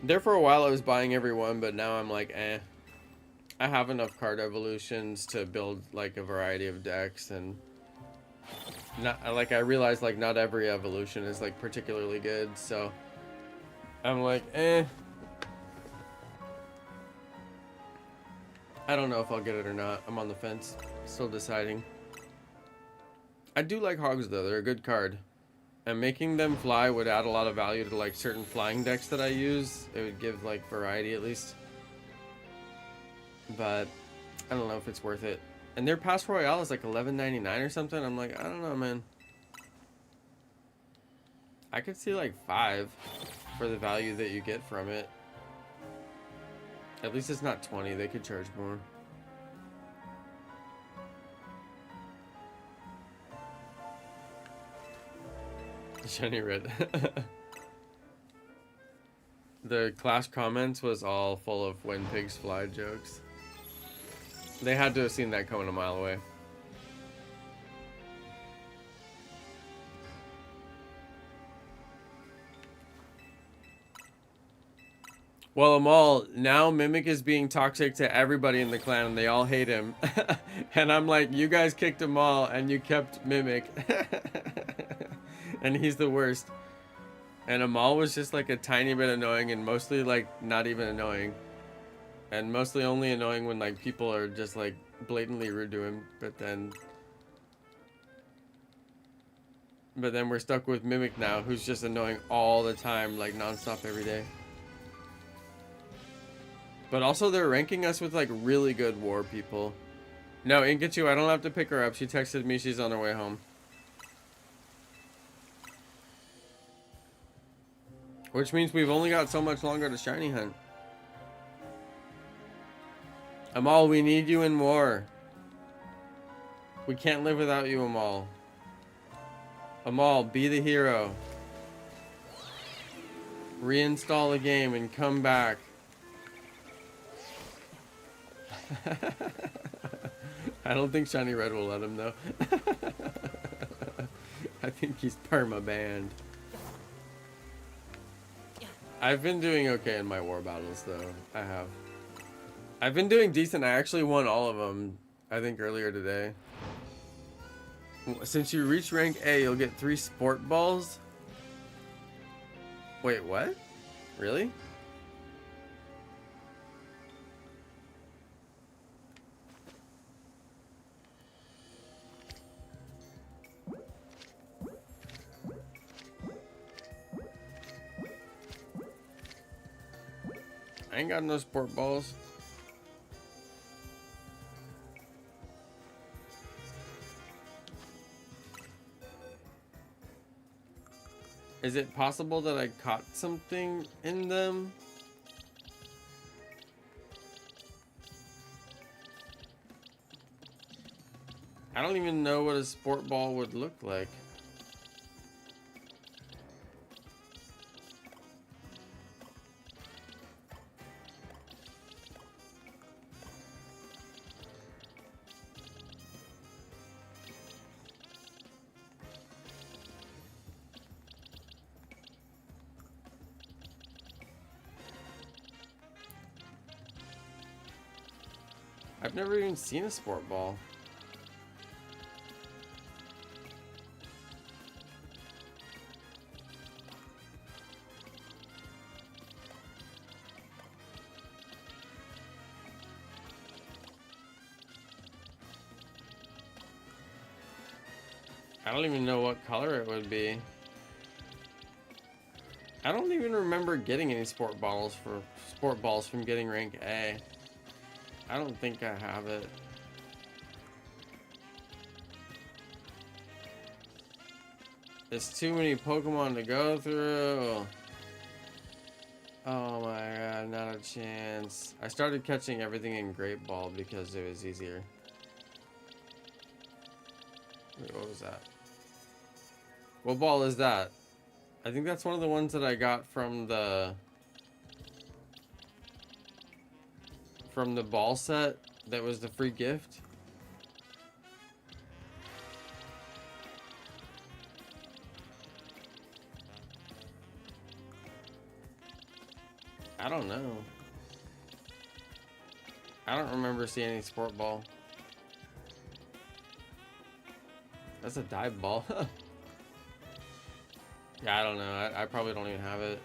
[SPEAKER 1] There for a while I was buying every one, but now I'm like, eh. I have enough card evolutions to build like a variety of decks, and not like I realize like not every evolution is like particularly good, so I'm like, eh. I don't know if I'll get it or not. I'm on the fence, still deciding. I do like hogs though, they're a good card. And making them fly would add a lot of value to like certain flying decks that I use. It would give like variety at least. But I don't know if it's worth it. And their Pass Royale is like $11.99 or something. I'm like, I don't know, man. I could see like $5 for the value that you get from it. At least it's not 20. They could charge more. Shiny red. The class comments was all full of when pigs fly jokes. They had to have seen that coming a mile away. Well, Amal, now Mimic is being toxic to everybody in the clan and they all hate him. And I'm like, you guys kicked Amal and you kept Mimic. And he's the worst. And Amal was just like a tiny bit annoying and mostly like not even annoying. And mostly only annoying when like people are just like blatantly rude to him. But then we're stuck with Mimic now, who's just annoying all the time, like nonstop every day. But also they're ranking us with like really good war people. No, Inkachu, I don't have to pick her up. She texted me she's on her way home. Which means we've only got so much longer to shiny hunt. Amal, we need you in war. We can't live without you, Amal. Amal, be the hero. Reinstall the game and come back. I don't think Shiny Red will let him though. I think he's perma-banned. I've been doing okay in my war battles though. I have. I've been doing decent. I actually won all of them, I think earlier today. Since you reach rank A, you'll get 3 sport balls. Wait, what? Really? I ain't got no sport balls. Is it possible that I caught something in them? I don't even know what a sport ball would look like. I've never even seen a sport ball. I don't even know what color it would be. I don't even remember getting any sport balls from getting rank A. I don't think I have it. There's too many Pokemon to go through. Oh my god, not a chance. I started catching everything in Great Ball because it was easier. Wait, what was that? What ball is that? I think that's one of the ones that I got from the ball set that was the free gift. I don't know. I don't remember seeing any sport ball. That's a dive ball. Yeah, I don't know. I probably don't even have it.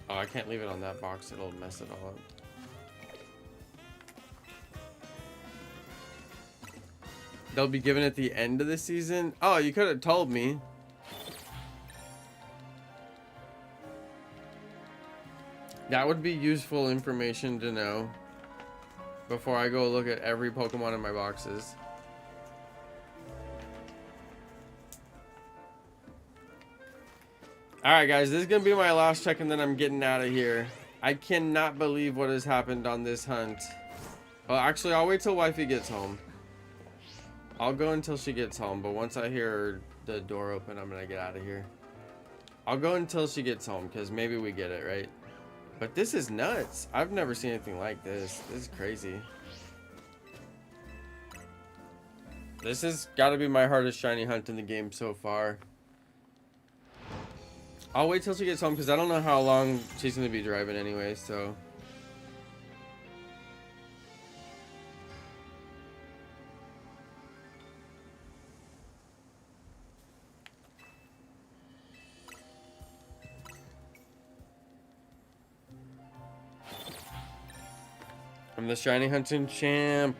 [SPEAKER 1] Oh, I can't leave it on that box. It'll mess it all up. They'll be given at the end of the season? Oh, you could have told me. That would be useful information to know before I go look at every Pokemon in my boxes. Alright guys, this is going to be my last check and then I'm getting out of here. I cannot believe what has happened on this hunt. Well, actually, I'll wait till Wifey gets home. I'll go until she gets home, but once I hear the door open, I'm going to get out of here. I'll go until she gets home because maybe we get it, right? But this is nuts. I've never seen anything like this. This is crazy. This has got to be my hardest shiny hunt in the game so far. I'll wait till she gets home because I don't know how long she's going to be driving anyway, so. I'm the shiny hunting champ.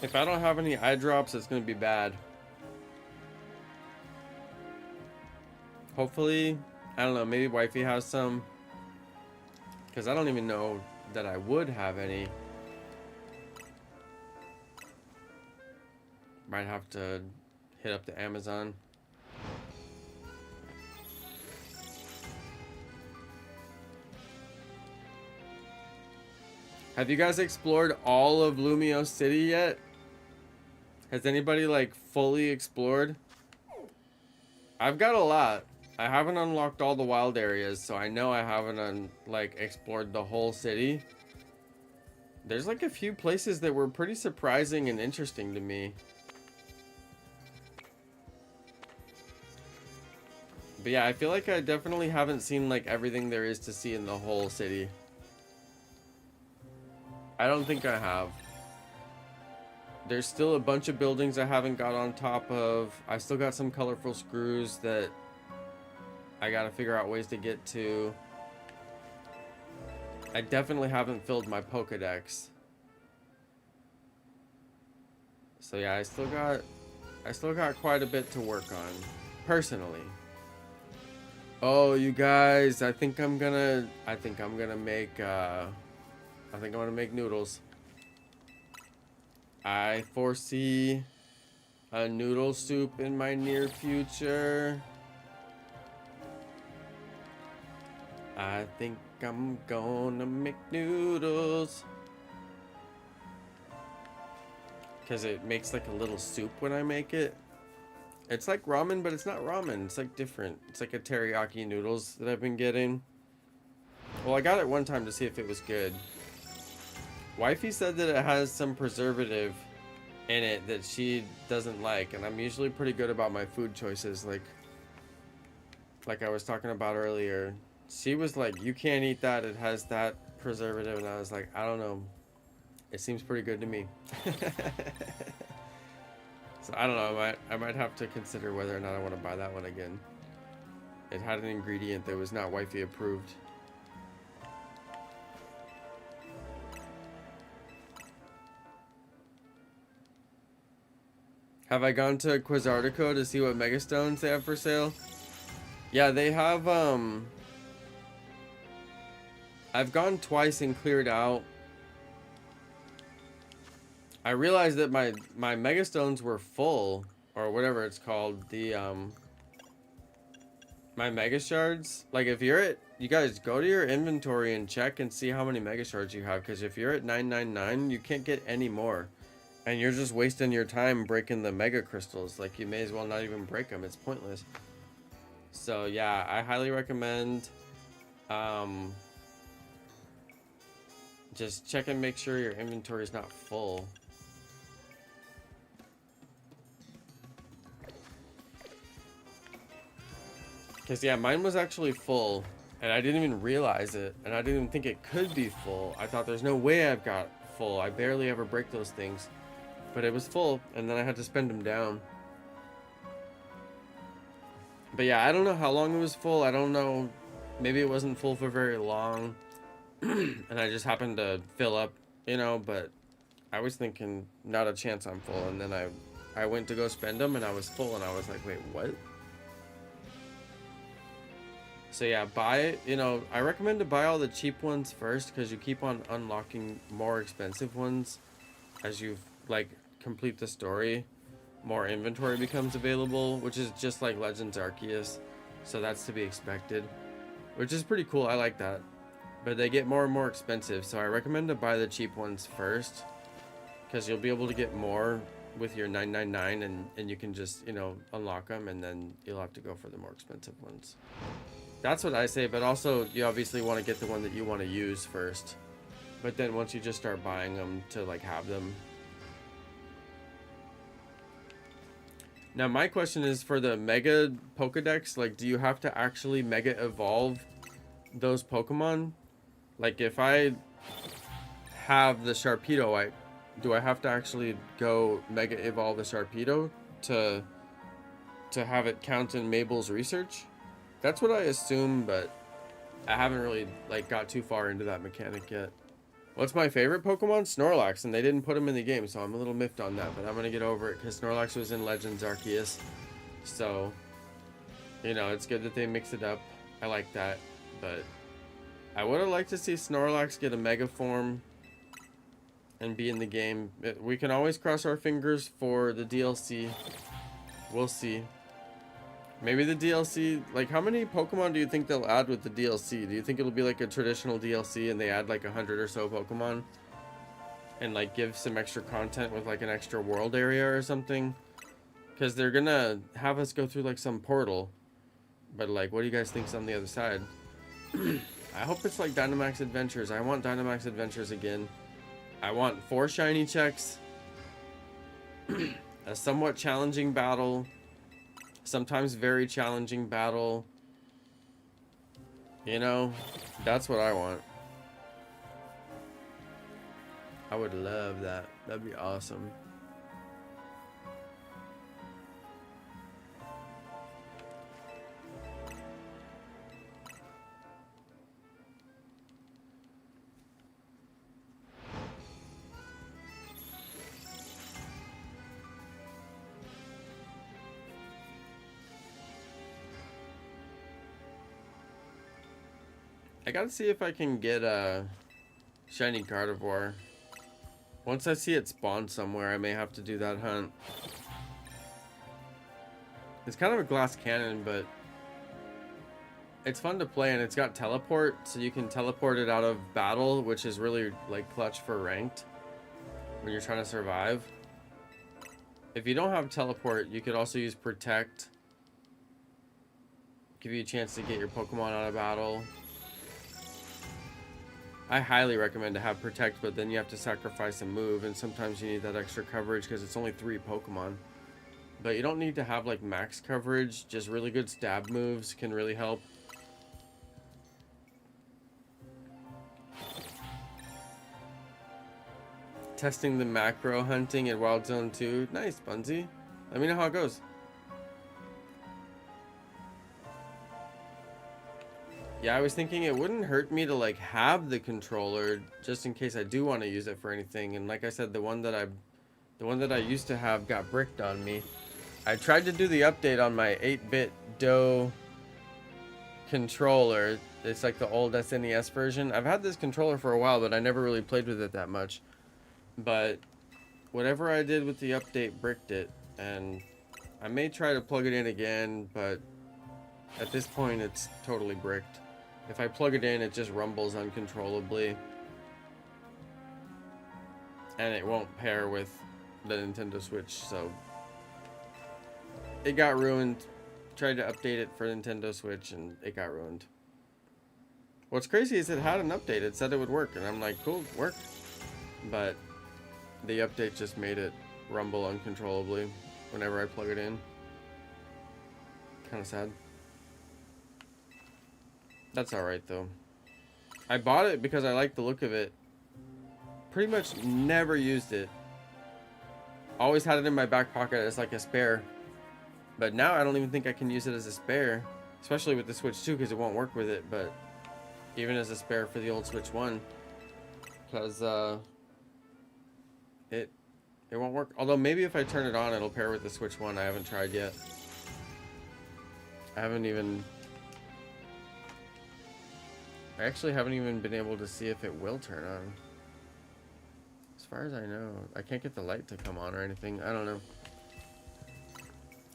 [SPEAKER 1] If I don't have any eye drops, it's going to be bad. Hopefully, I don't know, maybe Wifey has some. Because I don't even know that I would have any. Might have to hit up the Amazon. Have you guys explored all of Lumio City yet? Has anybody like fully explored? I've got a lot. I haven't unlocked all the wild areas, so I know I haven't like explored the whole city. There's like a few places that were pretty surprising and interesting to me. But yeah, I feel like I definitely haven't seen like everything there is to see in the whole city. I don't think I have. There's still a bunch of buildings I haven't got on top of. I still got some colorful screws that I gotta figure out ways to get to. I definitely haven't filled my Pokedex. So yeah, I still got quite a bit to work on, personally. Oh, you guys, I think I'm gonna make noodles. I foresee a noodle soup in my near future. I think I'm gonna make noodles. Because it makes like a little soup when I make it. It's like ramen, but it's not ramen. It's like different. It's like a teriyaki noodles that I've been getting. Well, I got it one time to see if it was good. Wifey said that it has some preservative in it that she doesn't like, and I'm usually pretty good about my food choices. Like like I was talking about earlier, she was like, you can't eat that, it has that preservative, and I was like, I don't know, it seems pretty good to me. So I don't know, I might have to consider whether or not I want to buy that one again. It had an ingredient that was not wifey approved. Have I gone to Quizartico to see what Megastones they have for sale? Yeah, they have, I've gone twice and cleared out. I realized that my Megastones were full, or whatever it's called, the, my Mega Shards. Like, if you're at, you guys go to your inventory and check and see how many Mega Shards you have, because if you're at 999, you can't get any more. And you're just wasting your time breaking the Mega Crystals. Like, you may as well not even break them. It's pointless. So, yeah, I highly recommend just check and make sure your inventory is not full. Because, yeah, mine was actually full, and I didn't even realize it, and I didn't even think it could be full. I thought there's no way I've got full. I barely ever break those things. But it was full, and then I had to spend them down. But yeah, I don't know how long it was full. I don't know. Maybe it wasn't full for very long. And I just happened to fill up, you know, but I was thinking, not a chance I'm full. And then I went to go spend them, and I was full, and I was like, wait, what? So yeah, buy it. You know, I recommend to buy all the cheap ones first, because you keep on unlocking more expensive ones as you like complete the story. More inventory becomes available, which is just like Legends Arceus, so that's to be expected, which is pretty cool. I like that, but they get more and more expensive, so I recommend to buy the cheap ones first, because you'll be able to get more with your 999, and you can just, you know, unlock them, and then you'll have to go for the more expensive ones. That's what I say, but also you obviously want to get the one that you want to use first, but then once you just start buying them to like have them. Now my question is, for the Mega Pokedex, like, do you have to actually Mega Evolve those Pokemon? Like, if I have the Sharpedo, do I have to actually go Mega Evolve the Sharpedo to have it count in Mabel's research? That's what I assume, but I haven't really like got too far into that mechanic yet. What's my favorite Pokemon? Snorlax, and they didn't put him in the game, so I'm a little miffed on that, but I'm gonna get over it because Snorlax was in Legends Arceus, so, you know, it's good that they mix it up. I like that, but I would have liked to see Snorlax get a Mega form and be in the game. We can always cross our fingers for the DLC. We'll see. Maybe the DLC, like, how many Pokemon do you think they'll add with the DLC? Do you think it'll be like a traditional DLC and they add like 100 or so Pokemon? And like give some extra content with like an extra world area or something? Because they're gonna have us go through like some portal. But like, what do you guys think's on the other side? I hope it's like Dynamax Adventures. I want Dynamax Adventures again. I want 4 shiny checks. A somewhat challenging battle. Sometimes very challenging battle. You know, that's what I want. I would love that. That'd be awesome. I gotta see if I can get a shiny Gardevoir. Once I see it spawn somewhere, I may have to do that hunt. It's kind of a glass cannon, but it's fun to play, and it's got teleport, so you can teleport it out of battle, which is really like clutch for ranked when you're trying to survive. If you don't have teleport, you could also use protect. Give you a chance to get your Pokemon out of battle. I highly recommend to have protect, but then you have to sacrifice a move, and sometimes you need that extra coverage because it's only 3 Pokemon. But you don't need to have like max coverage. Just really good stab moves can really help. Testing the macro hunting at Wild Zone 2. Nice, Bunsy. Let me know how it goes. Yeah, I was thinking it wouldn't hurt me to like have the controller just in case I do want to use it for anything. And like I said, the one that I used to have got bricked on me. I tried to do the update on my 8-bit DOE controller. It's like the old SNES version. I've had this controller for a while, but I never really played with it that much. But whatever I did with the update bricked it, and I may try to plug it in again, but at this point it's totally bricked. If I plug it in, it just rumbles uncontrollably, and it won't pair with the Nintendo Switch, so it got ruined. Tried to update it for Nintendo Switch and it got ruined. What's crazy is it had an update. It said it would work, and I'm like, cool, it worked. But the update just made it rumble uncontrollably whenever I plug it in. Kind of sad. That's alright though. I bought it because I like the look of it. Pretty much never used it. Always had it in my back pocket as like a spare. But now I don't even think I can use it as a spare. Especially with the Switch 2 because it won't work with it. But even as a spare for the old Switch 1. Because it won't work. Although maybe if I turn it on it'll pair with the Switch 1. I haven't tried yet. I actually haven't even been able to see if it will turn on. As far as I know, I can't get the light to come on or anything. I don't know.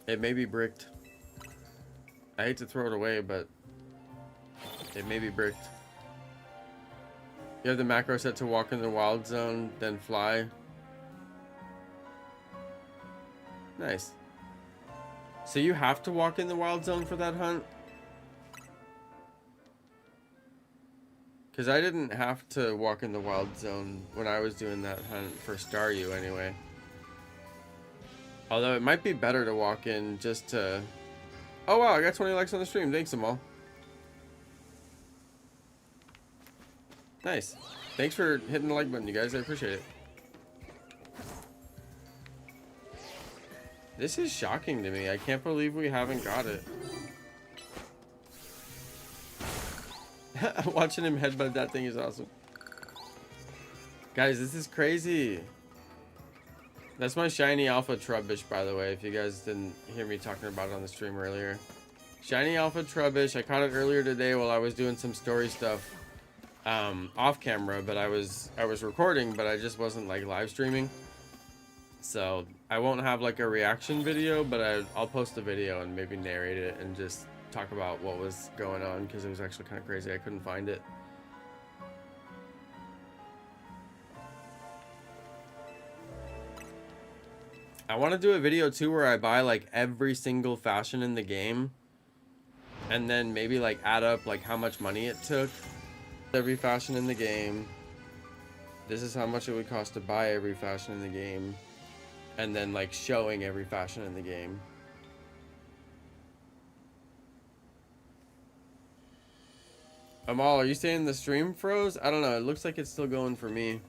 [SPEAKER 1] It may be bricked. I hate to throw it away, but it may be bricked. You have the macro set to walk in the wild zone, then fly. Nice. So you have to walk in the wild zone for that hunt? Because I didn't have to walk in the wild zone when I was doing that hunt for Staryu anyway. Although it might be better to walk in just to... Oh wow, I got 20 likes on the stream. Thanks, Amal. Nice. Thanks for hitting the like button, you guys. I appreciate it. This is shocking to me. I can't believe we haven't got it. Watching him headbutt that thing is awesome. Guys, this is crazy. That's my shiny alpha Trubbish, by the way, if you guys didn't hear me talking about it on the stream earlier. Shiny alpha Trubbish. I caught it earlier today while I was doing some story stuff off camera, but I was recording, but I just wasn't like live streaming. So I won't have like a reaction video, but I'll post a video and maybe narrate it and just talk about what was going on, because it was actually kind of crazy. I couldn't find it. I want to do a video too where I buy like every single fashion in the game and then maybe like add up like how much money it took. Every fashion in the game. This is how much it would cost to buy every fashion in the game, and then like showing every fashion in the game. Amal, are you saying the stream froze? I don't know. It looks like it's still going for me.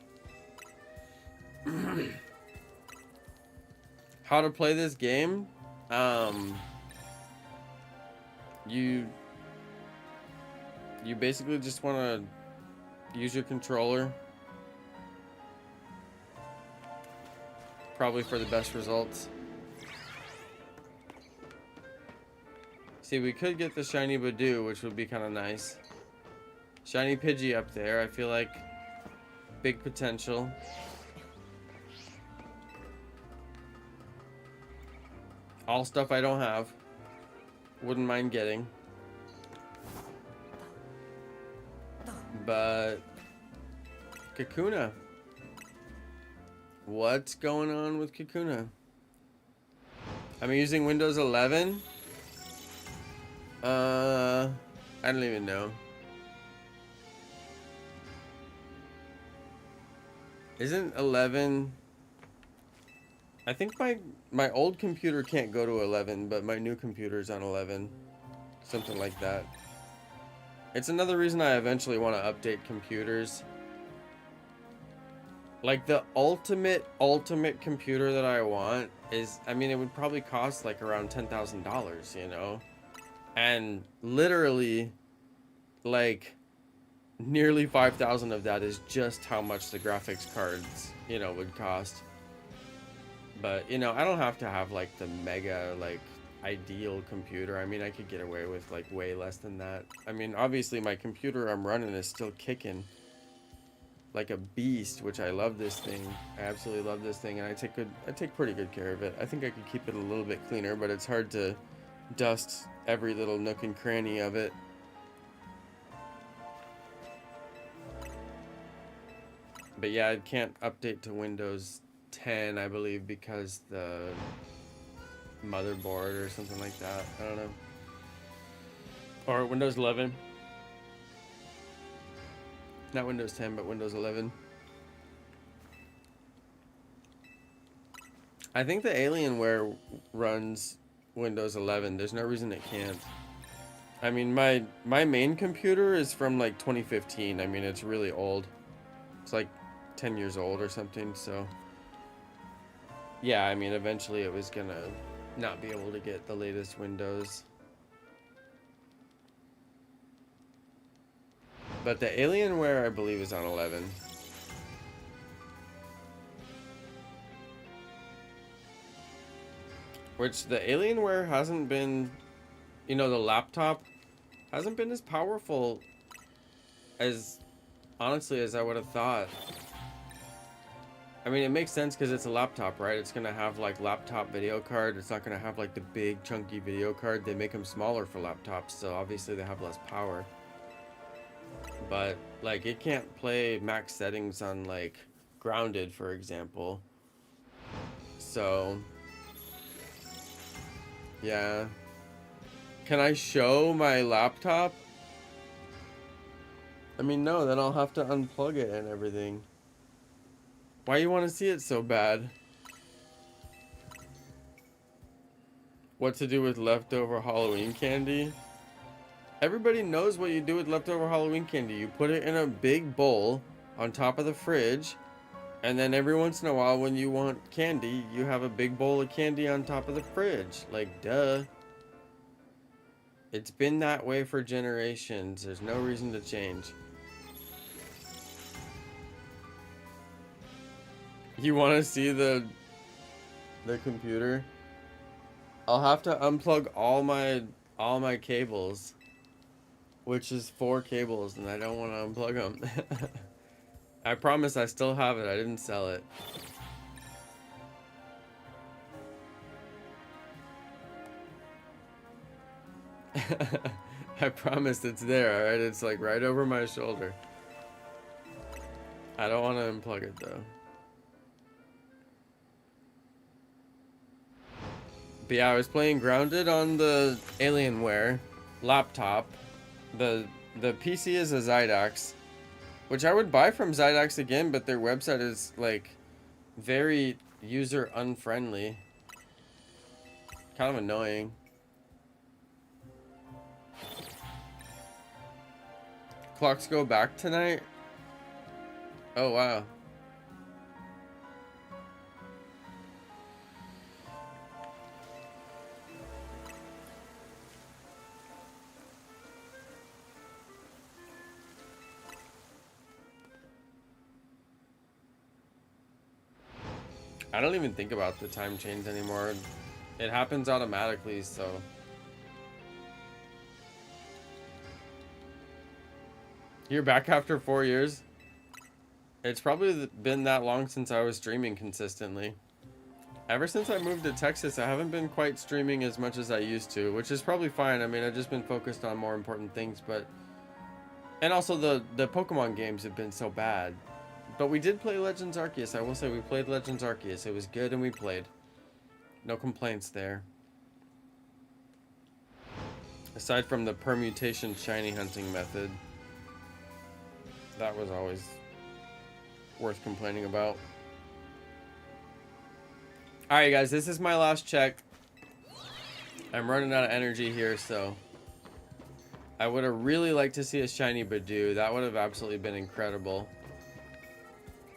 [SPEAKER 1] How to play this game? You basically just want to use your controller. Probably for the best results. See, we could get the shiny Badoo, which would be kind of nice. Shiny Pidgey up there, I feel like big potential. All stuff I don't have. Wouldn't mind getting. But Kakuna. What's going on with Kakuna? I'm using Windows 11. I don't even know. Isn't 11 I think my old computer can't go to 11, but my new computer's on 11. Something like that. It's another reason I eventually want to update computers. Like the ultimate computer that I want is, I mean, it would probably cost like around $10,000, you know? And literally like nearly 5,000 of that is just how much the graphics cards, you know, would cost. But, you know, I don't have to have like the mega like ideal computer. I mean, I could get away with like way less than that. I mean, obviously my computer I'm running is still kicking like a beast, which I love this thing. I absolutely love this thing, and I take pretty good care of it. I think I could keep it a little bit cleaner, but it's hard to dust every little nook and cranny of it. But yeah, I can't update to Windows 10, I believe, because the motherboard or something like that. I don't know. Or Windows 11. Not Windows 10, but Windows 11. I think the Alienware runs Windows 11. There's no reason it can't. I mean, my main computer is from like 2015. I mean, it's really old. It's like 10 years old or something, so yeah, I mean, eventually it was gonna not be able to get the latest Windows. But the Alienware, I believe, is on 11. Which the Alienware hasn't been, you know, the laptop hasn't been as powerful as, honestly, as I would have thought. I mean, it makes sense because it's a laptop, right? It's going to have like laptop video card. It's not going to have like the big chunky video card. They make them smaller for laptops, so obviously they have less power. But like it can't play max settings on like Grounded, for example. So yeah. Can I show my laptop? I mean, no, then I'll have to unplug it and everything. Why you want to see it so bad? What to do with leftover Halloween candy? Everybody knows what you do with leftover Halloween candy. You put it in a big bowl on top of the fridge, and then every once in a while when you want candy, you have a big bowl of candy on top of the fridge. Like, duh. It's been that way for generations. There's no reason to change. You want to see the computer? I'll have to unplug all my cables, which is 4 cables, and I don't want to unplug them. I promise I still have it. I didn't sell it. I promise it's there, alright? It's like right over my shoulder. I don't want to unplug it though. But yeah, I was playing Grounded on the Alienware laptop. The PC is a Zydax, which I would buy from Zydax again, but their website is like very user unfriendly. Kind of annoying. Clocks go back tonight? Oh wow. I don't even think about the time change anymore. It happens automatically, so. You're back after 4 years? It's probably been that long since I was streaming consistently. Ever since I moved to Texas, I haven't been quite streaming as much as I used to, which is probably fine. I mean, I've just been focused on more important things, but. And also the Pokemon games have been so bad. But we did play Legends Arceus. I will say we played Legends Arceus. It was good and we played. No complaints there. Aside from the permutation shiny hunting method. That was always worth complaining about. Alright guys, this is my last check. I'm running out of energy here, so I would have really liked to see a shiny Badoo. That would have absolutely been incredible.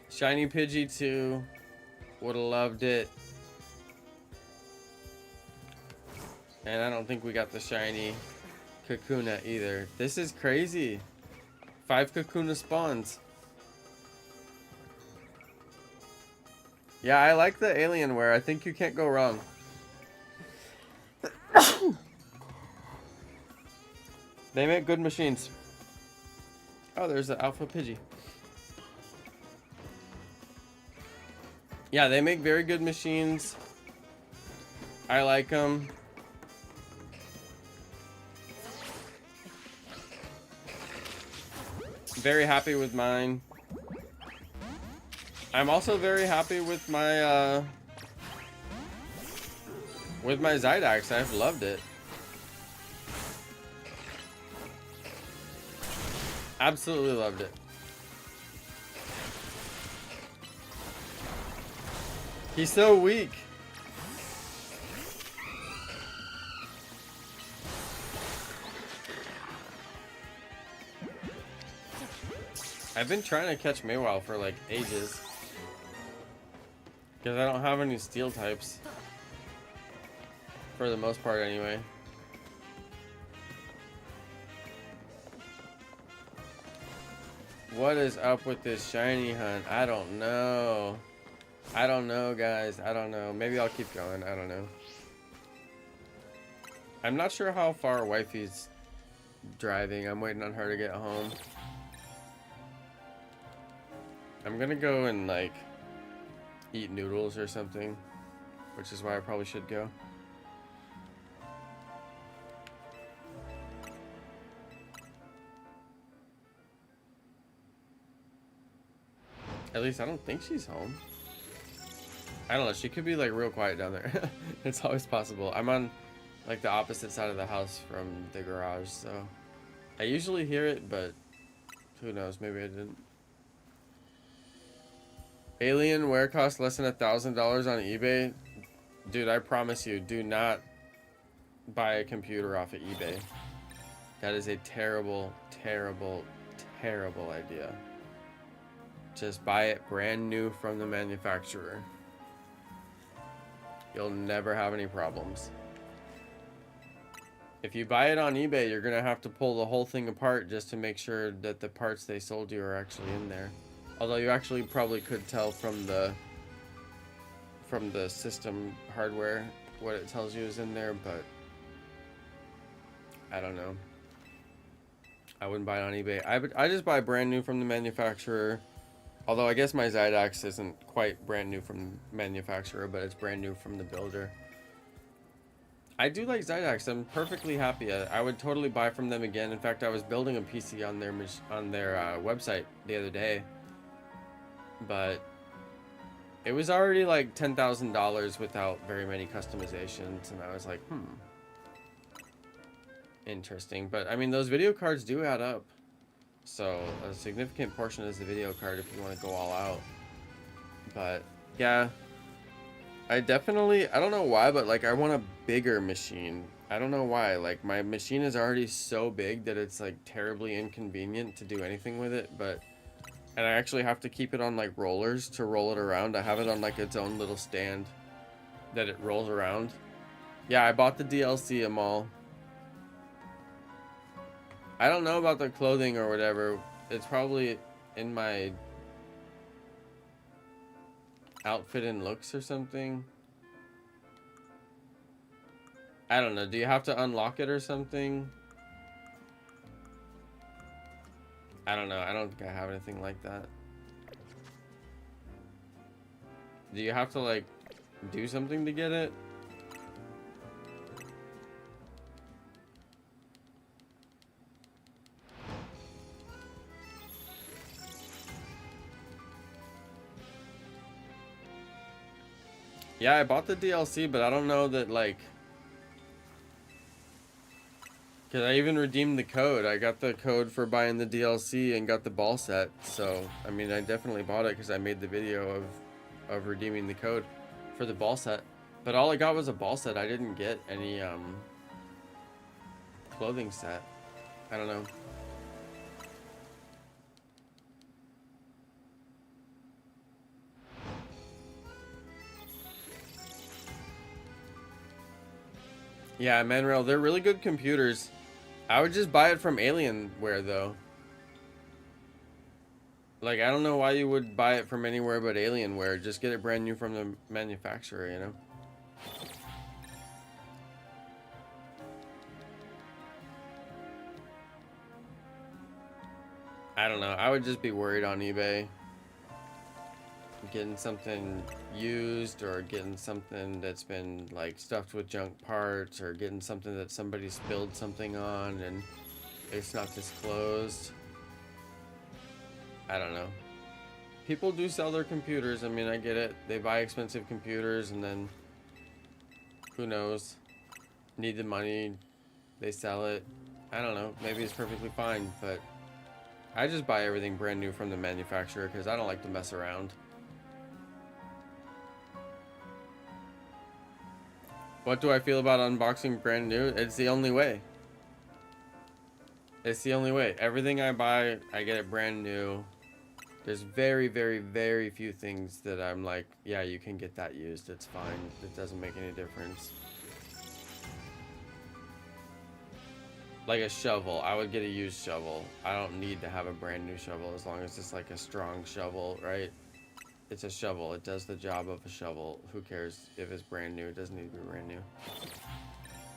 [SPEAKER 1] Shiny Pidgey too. Would have loved it. And I don't think we got the shiny Kakuna either. This is crazy. 5 Kakuna spawns. Yeah, I like the Alienware. I think you can't go wrong. They make good machines. Oh, there's the Alpha Pidgey. Yeah, they make very good machines. I like them. Very happy with mine. I'm also very happy with my Zydax. I've loved it. Absolutely loved it. He's so weak. I've been trying to catch Mewtwo for like ages. Because I don't have any steel types. For the most part anyway. What is up with this shiny hunt? I don't know. I don't know, guys. I don't know. Maybe I'll keep going. I don't know. I'm not sure how far Wifey's driving. I'm waiting on her to get home. I'm gonna go and like eat noodles or something, which is why I probably should go. At least I don't think she's home. I don't know. She could be like real quiet down there. It's always possible. I'm on like the opposite side of the house from the garage, so I usually hear it, but who knows? Maybe I didn't. Alienware costs less than $1,000 on eBay. Dude, I promise you, do not buy a computer off of eBay. That is a terrible, terrible, terrible idea. Just buy it brand new from the manufacturer. You'll never have any problems. If you buy it on eBay, you're gonna have to pull the whole thing apart just to make sure that the parts they sold you are actually in there. Although you actually probably could tell from the system hardware what it tells you is in there, but I don't know. I wouldn't buy it on eBay. I just buy brand new from the manufacturer. Although I guess my Zydax isn't quite brand new from the manufacturer, but it's brand new from the builder. I do like Zydax. I'm perfectly happy. I would totally buy from them again. In fact, I was building a PC on their website the other day, but it was already like $10,000 without very many customizations, and I was like, interesting. But I mean, those video cards do add up. So a significant portion is the video card if you want to go all out. But yeah, I don't know why, but like I want a bigger machine. I don't know why. Like my machine is already so big that it's like terribly inconvenient to do anything with it. And I actually have to keep it on like rollers to roll it around. I have it on like its own little stand that it rolls around. Yeah, I bought the DLC Amal. I don't know about the clothing or whatever. It's probably in my outfit and looks or something. I don't know. Do you have to unlock it or something? I don't know. I don't think I have anything like that. Do you have to like do something to get it? Yeah, I bought the DLC, but I don't know that, like... Because I even redeemed the code. I got the code for buying the DLC and got the ball set. So, I mean, I definitely bought it because I made the video of redeeming the code. for the ball set. But all I got was a ball set. I didn't get any clothing set. I don't know. Yeah, Manrail, they're really good computers. I would just buy it from Alienware though. Like, I don't know why you would buy it from anywhere but Alienware. Just get it brand new from the manufacturer, you know? I don't know. I would just be worried on eBay. Getting something used, or getting something that's been like stuffed with junk parts, or getting something that somebody spilled something on and it's not disclosed. I don't know. People do sell their computers. I mean, I get it. They buy expensive computers and then who knows? Need the money. They sell it. I don't know. Maybe it's perfectly fine, but I just buy everything brand new from the manufacturer because I don't like to mess around. What do I feel about unboxing brand new? It's the only way. It's the only way. Everything I buy, I get it brand new. There's very, very, very few things that I'm like, yeah, you can get that used. It's fine. It doesn't make any difference. Like a shovel. I would get a used shovel. I don't need to have a brand new shovel as long as it's like a strong shovel, right? It's a shovel. It does the job of a shovel. Who cares if it's brand new? It doesn't need to be brand new.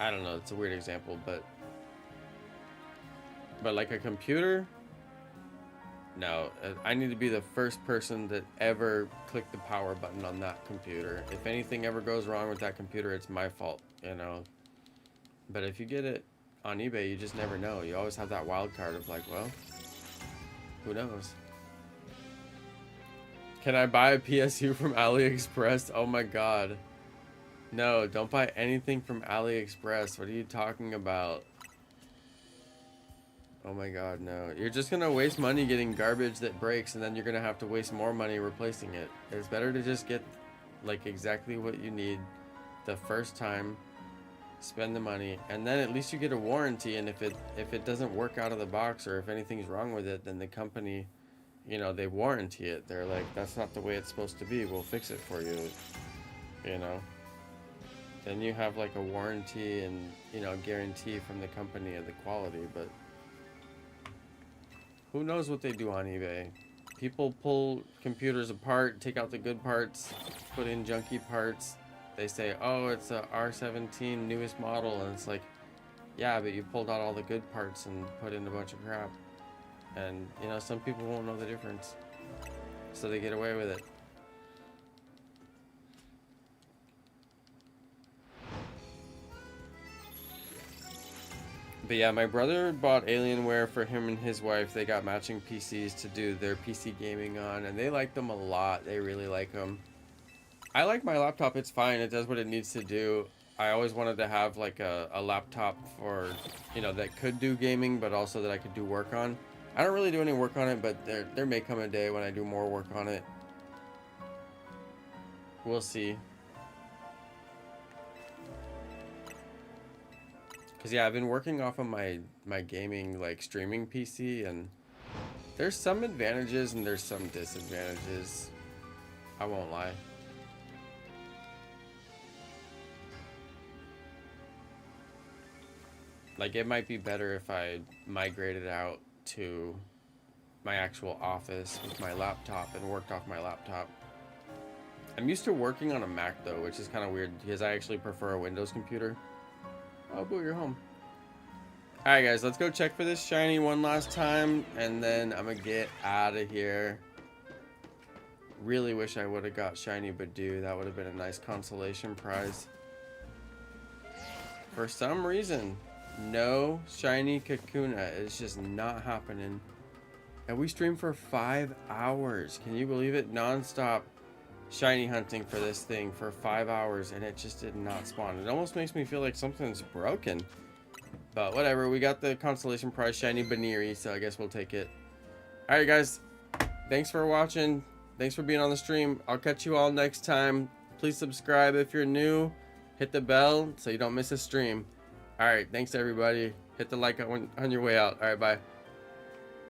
[SPEAKER 1] I don't know. It's a weird example, but like a computer, no. I need to be the first person that ever clicked the power button on that computer. If anything ever goes wrong with that computer, it's my fault, you know. But if you get it on eBay, you just never know. You always have that wild card of like, well, who knows? Can I buy a PSU from AliExpress? Oh my god. No, don't buy anything from AliExpress. What are you talking about? Oh my god, no. You're just gonna waste money getting garbage that breaks, and then you're gonna have to waste more money replacing it. It's better to just get like exactly what you need the first time, spend the money, and then at least you get a warranty. And if it doesn't work out of the box, or if anything's wrong with it, then the company, you know, they warranty it. They're like, that's not the way it's supposed to be. We'll fix it for you, you know. Then you have like a warranty and, you know, guarantee from the company of the quality. But who knows what they do on eBay? People pull computers apart, take out the good parts, put in junky parts. They say, oh, it's a R17 newest model. And it's like, yeah, but you pulled out all the good parts and put in a bunch of crap. And, you know, some people won't know the difference. So they get away with it. But yeah, my brother bought Alienware for him and his wife. They got matching PCs to do their PC gaming on, and they like them a lot. They really like them. I like my laptop. It's fine. It does what it needs to do. I always wanted to have like a laptop for, you know, that could do gaming, but also that I could do work on. I don't really do any work on it, but there may come a day when I do more work on it. We'll see. Cause yeah, I've been working off of my gaming, like, streaming PC, and there's some advantages and there's some disadvantages. I won't lie. Like, it might be better if I migrated out to my actual office with my laptop and worked off my laptop. I'm used to working on a Mac though, which is kind of weird because I actually prefer a Windows computer. Oh, boo, you're home. Alright guys, let's go check for this shiny one last time, and then I'm gonna get out of here. Really wish I would have got shiny Badoo. That would have been a nice consolation prize. For some reason, no shiny Kakuna. It's just not happening. And we streamed for 5 hours. Can you believe it? Non-stop shiny hunting for this thing for 5 hours, and it just did not spawn. It almost makes me feel like something's broken. But whatever, we got the consolation prize, shiny BUNEARY, so I guess we'll take it. Alright guys, thanks for watching. Thanks for being on the stream. I'll catch you all next time. Please subscribe if you're new. Hit the bell so you don't miss a stream. All right, thanks everybody. Hit the like on your way out. All right, bye.